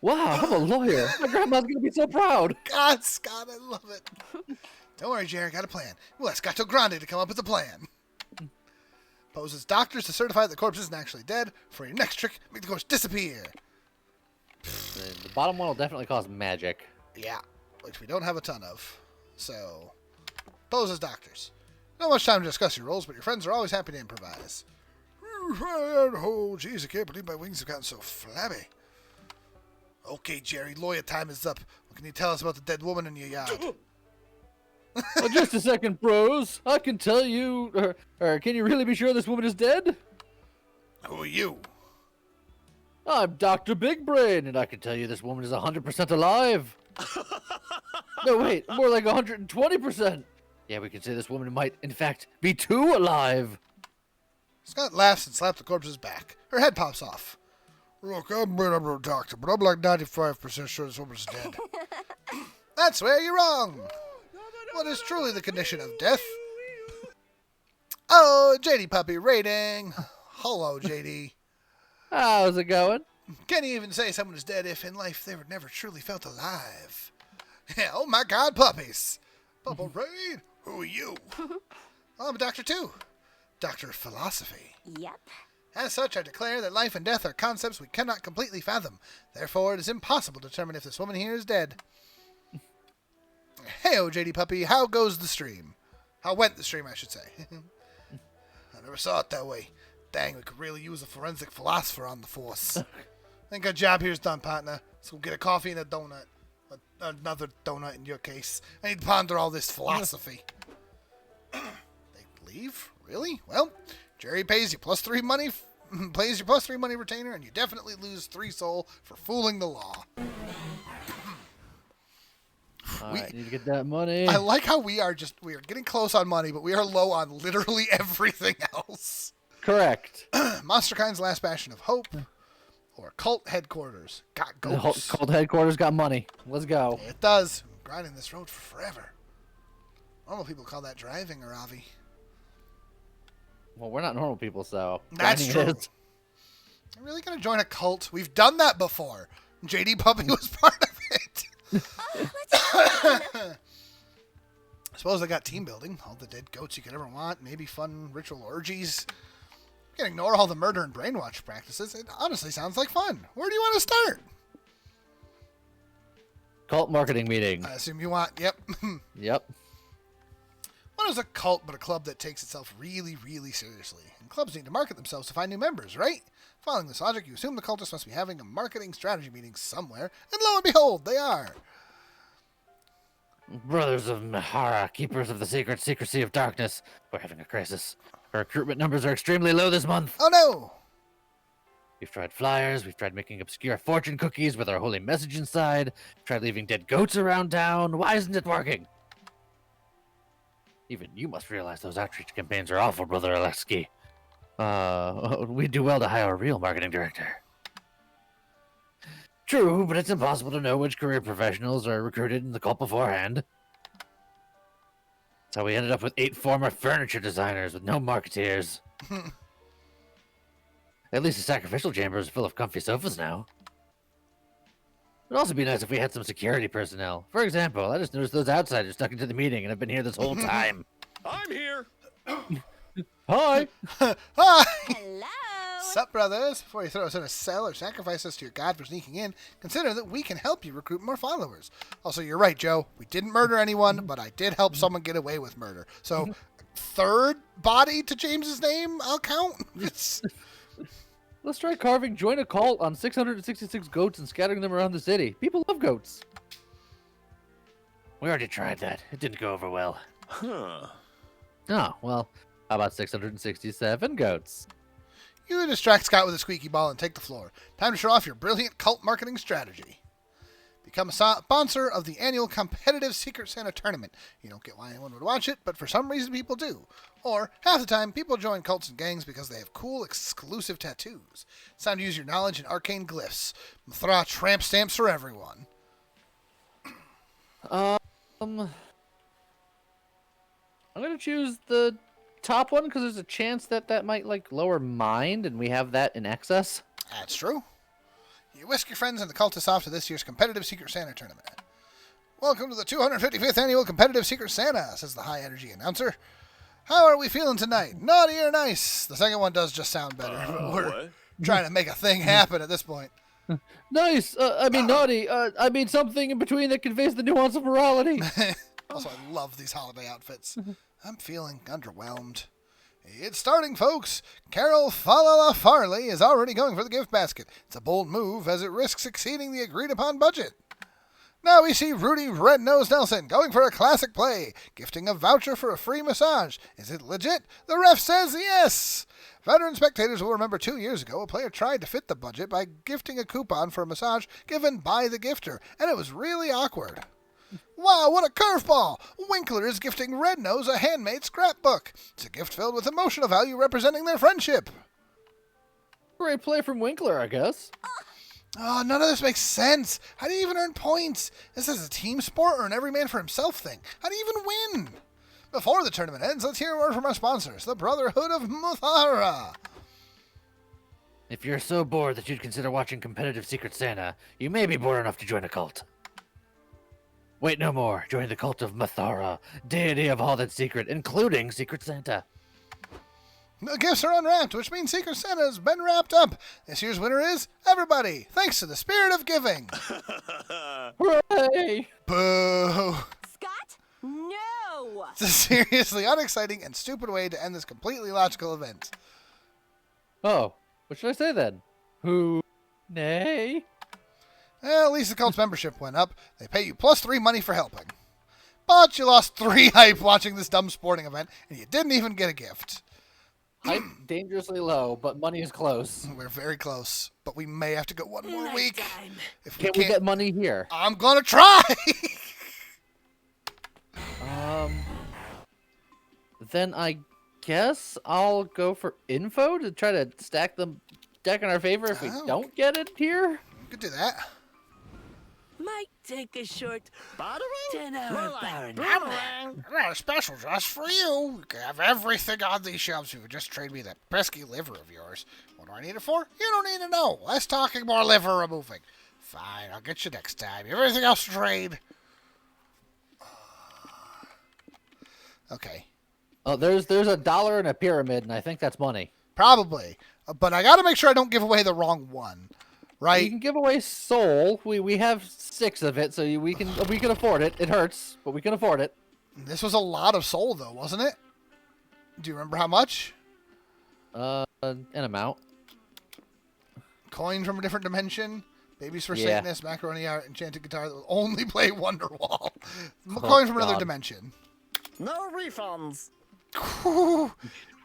S2: Wow, I'm a lawyer. My grandma's gonna be so proud.
S1: God, Scott, I love it. Don't worry, Jerry, got a plan. We'll ask Gato Grande to come up with a plan. Poses doctors to certify that the corpse isn't actually dead. For your next trick, make the corpse disappear.
S2: The bottom one will definitely cause magic.
S1: Yeah, which we don't have a ton of. So, poses doctors. Not much time to discuss your roles, but your friends are always happy to improvise. Oh, jeez, I can't believe my wings have gotten so flabby. Okay, Jerry, lawyer time is up. What can you tell us about the dead woman in your yard?
S2: Just a second, bros. I can tell you, or can you really be sure this woman is dead?
S1: Who are you?
S2: I'm Dr. Big Brain, and I can tell you this woman is 100% alive. No, wait, more like 120%. Yeah, we can say this woman might, in fact, be too alive.
S1: Scott laughs and slaps the corpse's back. Her head pops off. Look, I'm no doctor, but I'm like 95% sure this woman's dead. That's where you're wrong. What is truly the condition of death? Oh, JD Puppy rating. Hello, JD.
S2: How's it going?
S1: Can you even say someone is dead if in life they were never truly felt alive? Yeah, oh my God, puppies. Papa Rain, who are you? I'm a doctor too. Doctor of philosophy.
S7: Yep.
S1: As such, I declare that life and death are concepts we cannot completely fathom. Therefore, it is impossible to determine if this woman here is dead. Hey-o, JD Puppy, how goes the stream? How went the stream, I should say. I never saw it that way. Dang, we could really use a forensic philosopher on the force. I think our job here is done, partner. Let's go get a coffee and a donut. Another donut in your case. I need to ponder all this philosophy. They leave? Really? Well, Jerry pays you +3 money, pays your +3 money retainer, and you definitely lose 3 soul for fooling the law.
S2: Alright, need to get that money.
S1: I like how we are getting close on money, but we are low on literally everything else.
S2: Correct.
S1: Monsterkind's last bastion of hope, or cult headquarters. Got goats.
S2: Cult headquarters got money. Let's go.
S1: It does. I'm grinding this road for forever. Normal people call that driving, Aravi.
S2: Well, we're not normal people, so
S1: That's
S2: grinding
S1: true.
S2: is.
S1: I'm really gonna join a cult. We've done that before. JD Puppy was part of it. I suppose they got team building. All the dead goats you could ever want. Maybe fun ritual orgies. You can ignore all the murder and brainwash practices. It honestly sounds like fun. Where do you want to start?
S2: Cult marketing meeting.
S1: I assume you want. Yep.
S2: Yep.
S1: What is a cult but a club that takes itself really, really seriously? And clubs need to market themselves to find new members, right? Following this logic, you assume the cultists must be having a marketing strategy meeting somewhere, and lo and behold, they are.
S2: Brothers of Mihara, keepers of the sacred secrecy of darkness. We're having a crisis. Our recruitment numbers are extremely low this month.
S1: Oh no!
S2: We've tried flyers, we've tried making obscure fortune cookies with our holy message inside, tried leaving dead goats around town. Why isn't it working? Even you must realize those outreach campaigns are awful, Brother Alexi. We'd do well to hire a real marketing director. True, but it's impossible to know which career professionals are recruited in the cult beforehand. That's how we ended up with 8 former furniture designers with no marketeers. At least the sacrificial chamber is full of comfy sofas now. It'd also be nice if we had some security personnel. For example, I just noticed those outsiders stuck into the meeting and have been here this whole time.
S5: I'm here.
S2: Hi!
S1: Hi!
S7: Hello.
S1: Sup, brothers? Before you throw us in a cell or sacrifice us to your god for sneaking in, consider that we can help you recruit more followers. Also, you're right, Joe. We didn't murder anyone, but I did help someone get away with murder. So, third body to James's name, I'll count.
S2: Let's try carving join a cult on 666 goats and scattering them around the city. People love goats. We already tried that. It didn't go over well.
S5: Huh.
S2: Oh, well, how about 667 goats?
S1: You distract Scott with a squeaky ball and take the floor. Time to show off your brilliant cult marketing strategy. Become a sponsor of the annual competitive Secret Santa tournament. You don't get why anyone would watch it, but for some reason people do. Or, half the time, people join cults and gangs because they have cool, exclusive tattoos. It's time to use your knowledge in arcane glyphs. Throw out tramp stamps for everyone.
S2: I'm gonna choose the top one because there's a chance that that might like lower mind, and we have that in excess.
S1: That's true. You whisk your friends and the cultists off to this year's competitive Secret Santa tournament. Welcome to the 255th annual competitive Secret Santa, says the high-energy announcer. How are we feeling tonight? Naughty or nice? The second one does just sound better, but we're
S5: What?
S1: trying to make a thing happen at this point.
S2: Nice. I mean naughty. I mean something in between that conveys the nuance of morality.
S1: Also, I love these holiday outfits. I'm feeling underwhelmed. It's starting, folks. Carol Falala Farley is already going for the gift basket. It's a bold move, as it risks exceeding the agreed-upon budget. Now we see Rudy Red-Nosed Nelson going for a classic play, gifting a voucher for a free massage. Is it legit? The ref says yes! Veteran spectators will remember 2 years ago a player tried to fit the budget by gifting a coupon for a massage given by the gifter, and it was really awkward. Wow, what a curveball! Winkler is gifting Red Nose a handmade scrapbook. It's a gift filled with emotional value representing their friendship.
S2: Great play from Winkler, I guess.
S1: Oh, none of this makes sense. How do you even earn points? This is a team sport or an every man for himself thing. How do you even win? Before the tournament ends, let's hear a word from our sponsors, the Brotherhood of Muthara.
S2: If you're so bored that you'd consider watching competitive Secret Santa, you may be bored enough to join a cult. Wait no more. Join the cult of Muthara, deity of all that's secret, including Secret Santa.
S1: The gifts are unwrapped, which means Secret Santa's been wrapped up. This year's winner is everybody, thanks to the spirit of giving.
S2: Hooray!
S1: Boo!
S7: Scott? No!
S1: It's a seriously unexciting and stupid way to end this completely logical event.
S2: Oh, what should I say then? Who? Nay?
S1: Well, at least the cult's membership went up. They pay you +3 money for helping. But you lost 3 hype watching this dumb sporting event, and you didn't even get a gift.
S2: Hype dangerously low, but money is close.
S1: We're very close, but we may have to go one more week. If
S2: Can't we get money here?
S1: I'm gonna try!
S2: Then I guess I'll go for info to try to stack the deck in our favor if we don't get it here.
S1: You could do that.
S3: Might take a short
S9: Bartering?
S3: 10-hour power nap.
S9: Boomerang.
S1: I got a special just for you. You can have everything on these shelves. You would just trade me that pesky liver of yours. What do I need it for? You don't need to know. Less talking, more liver removing. Fine, I'll get you next time. You have anything else to trade? Okay.
S2: Oh, there's $1 in a pyramid, and I think that's money.
S1: Probably. But I gotta make sure I don't give away the wrong one.
S2: You
S1: Right?
S2: can give away soul. We have 6 of it, so we can afford it. It hurts, but we can afford it.
S1: This was a lot of soul, though, wasn't it? Do you remember how much?
S2: An amount.
S1: Coin from a different dimension. Babies for
S2: Yeah.
S1: Satanists, macaroni art, enchanted guitar that will only play Wonderwall. Coin from another
S2: God.
S1: dimension.
S9: No refunds.
S1: Whew.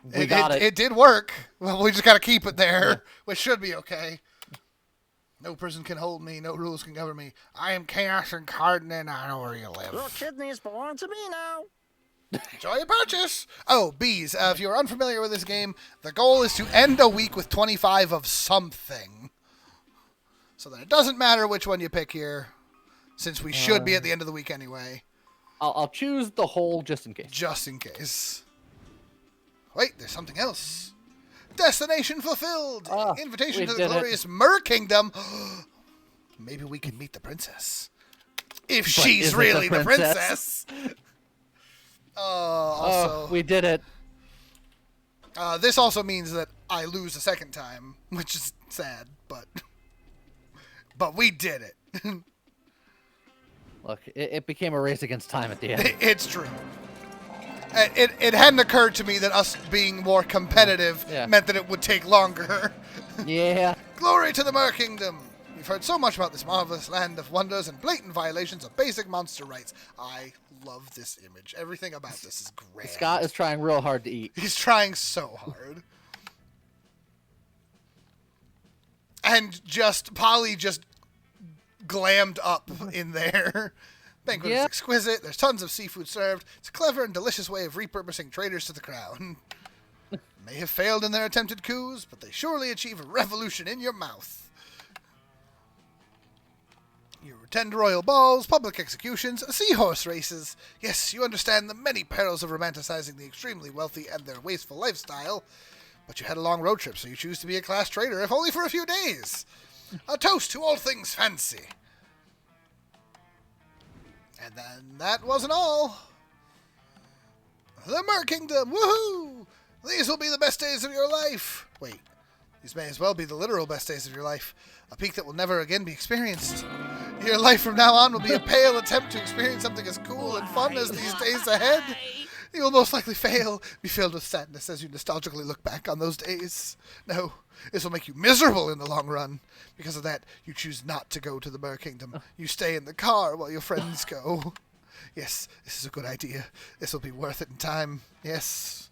S2: We got it.
S1: It did work. Well, we just got to keep it there, which should be okay. No prison can hold me. No rules can govern me. I am chaos incarnate, and I know where you
S9: Your
S1: live.
S9: kidneys belong to me now.
S1: Enjoy your purchase. Oh, bees. If you're unfamiliar with this game, the goal is to end a week with 25 of something. So that it doesn't matter which one you pick here, since we should be at the end of the week anyway.
S2: I'll choose the whole just in case.
S1: Just in case. Wait, there's something else. Destination fulfilled. Invitation
S2: we
S1: to the
S2: did it.
S1: glorious Mer Kingdom. Maybe we can meet the princess. If she's
S2: is it
S1: really
S2: the
S1: the princess. Also,
S2: We did it.
S1: this also means that I lose a second time, which is sad, but we did it.
S2: Look, it became a race against time at the end.
S1: It's true. It hadn't occurred to me that us being more competitive
S2: Yeah.
S1: meant that it would take longer.
S2: Yeah.
S1: Glory to the Mer Kingdom! We've heard so much about this marvelous land of wonders and blatant violations of basic monster rights. I love this image. Everything about this is great.
S2: Scott is trying real hard to eat.
S1: He's trying so hard. And Polly just glammed up in there. Banquet is
S2: Yeah.
S1: exquisite. There's tons of seafood served. It's a clever and delicious way of repurposing traitors to the crown. May have failed in their attempted coups, but they surely achieve a revolution in your mouth. You attend royal balls, public executions, seahorse races. Yes, you understand the many perils of romanticizing the extremely wealthy and their wasteful lifestyle. But you had a long road trip, so you choose to be a class traitor, if only for a few days. A toast to all things fancy. And then that wasn't all. The Mer Kingdom, woohoo! These will be the best days of your life. Wait, these may as well be the literal best days of your life. A peak that will never again be experienced. Your life from now on will be a pale attempt to experience something as cool and fun as these days ahead. You will most likely fail, be filled with sadness as you nostalgically look back on those days. No, this will make you miserable in the long run. Because of that, you choose not to go to the Mer Kingdom. You stay in the car while your friends go. Yes, this is a good idea. This will be worth it in time. Yes.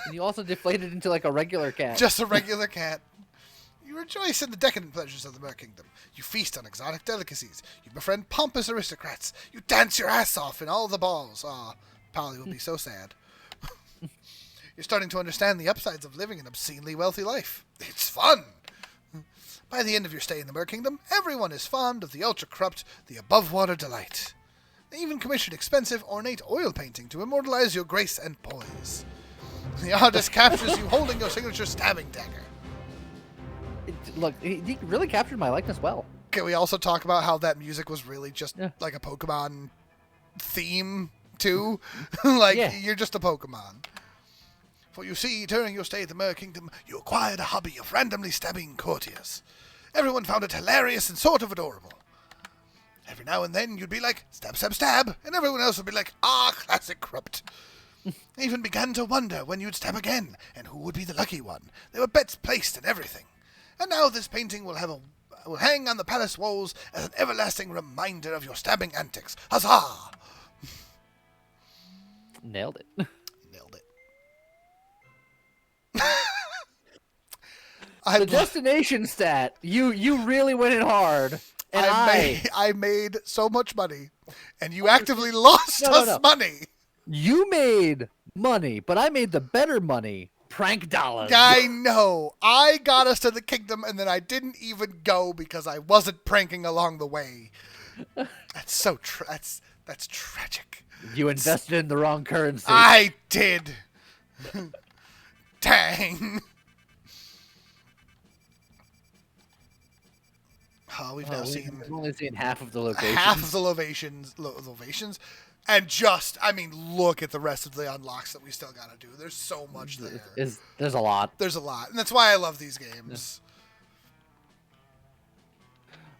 S2: And you also deflated into like a regular cat.
S1: Just a regular cat. You rejoice in the decadent pleasures of the Mer Kingdom. You feast on exotic delicacies. You befriend pompous aristocrats. You dance your ass off in all the balls. Ah, Polly will be so sad. You're starting to understand the upsides of living an obscenely wealthy life. It's fun! By the end of your stay in the Mer Kingdom, everyone is fond of the ultra-corrupt, the above-water delight. They even commissioned expensive, ornate oil painting to immortalize your grace and poise. The artist captures you holding your signature stabbing dagger.
S2: Look, he really captured my likeness well.
S1: Can we also talk about how that music was really just like a Pokemon theme, too? You're just a Pokemon. For you see, during your stay at the Mer Kingdom, you acquired a hobby of randomly stabbing courtiers. Everyone found it hilarious and sort of adorable. Every now and then, you'd be like, stab, stab, stab, and everyone else would be like, ah, classic corrupt. I even began to wonder when you'd stab again, and who would be the lucky one. There were bets placed and everything. And now this painting will hang on the palace walls as an everlasting reminder of your stabbing antics. Huzzah!
S2: Nailed it.
S1: Nailed it.
S2: The destination stat. You really went in hard. And
S1: I made so much money, and you actively lost us money.
S2: You made money, but I made the better money. Prank dollars.
S1: I know. I got us to the kingdom, and then I didn't even go because I wasn't pranking along the way. That's so that's tragic.
S2: You invested in the wrong currency.
S1: I did. Dang. Oh, we've now seen.
S2: We've only seen half of the locations.
S1: Half of the locations. And look at the rest of the unlocks that we still gotta do. There's so much there.
S2: There's a lot.
S1: There's a lot. And that's why I love these games.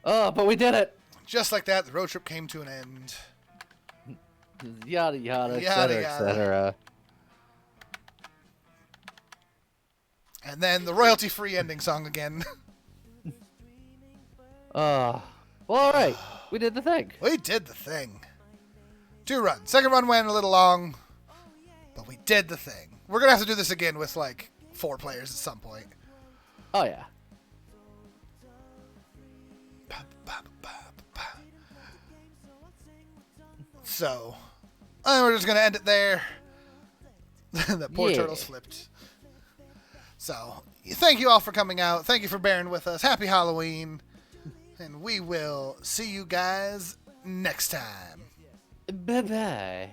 S2: Oh, but we did it.
S1: Just like that, the road trip came to an end.
S2: Yada, yada, etc., etc.
S1: And then the royalty-free ending song again.
S2: Well, all right. We did the thing.
S1: We did the thing. 2 runs. Second run went a little long, but we did the thing. We're going to have to do this again with, 4 players at some point.
S2: Oh, yeah.
S1: So, we're just going to end it there. That poor turtle's flipped. So, thank you all for coming out. Thank you for bearing with us. Happy Halloween. And we will see you guys next time.
S2: Bye-bye.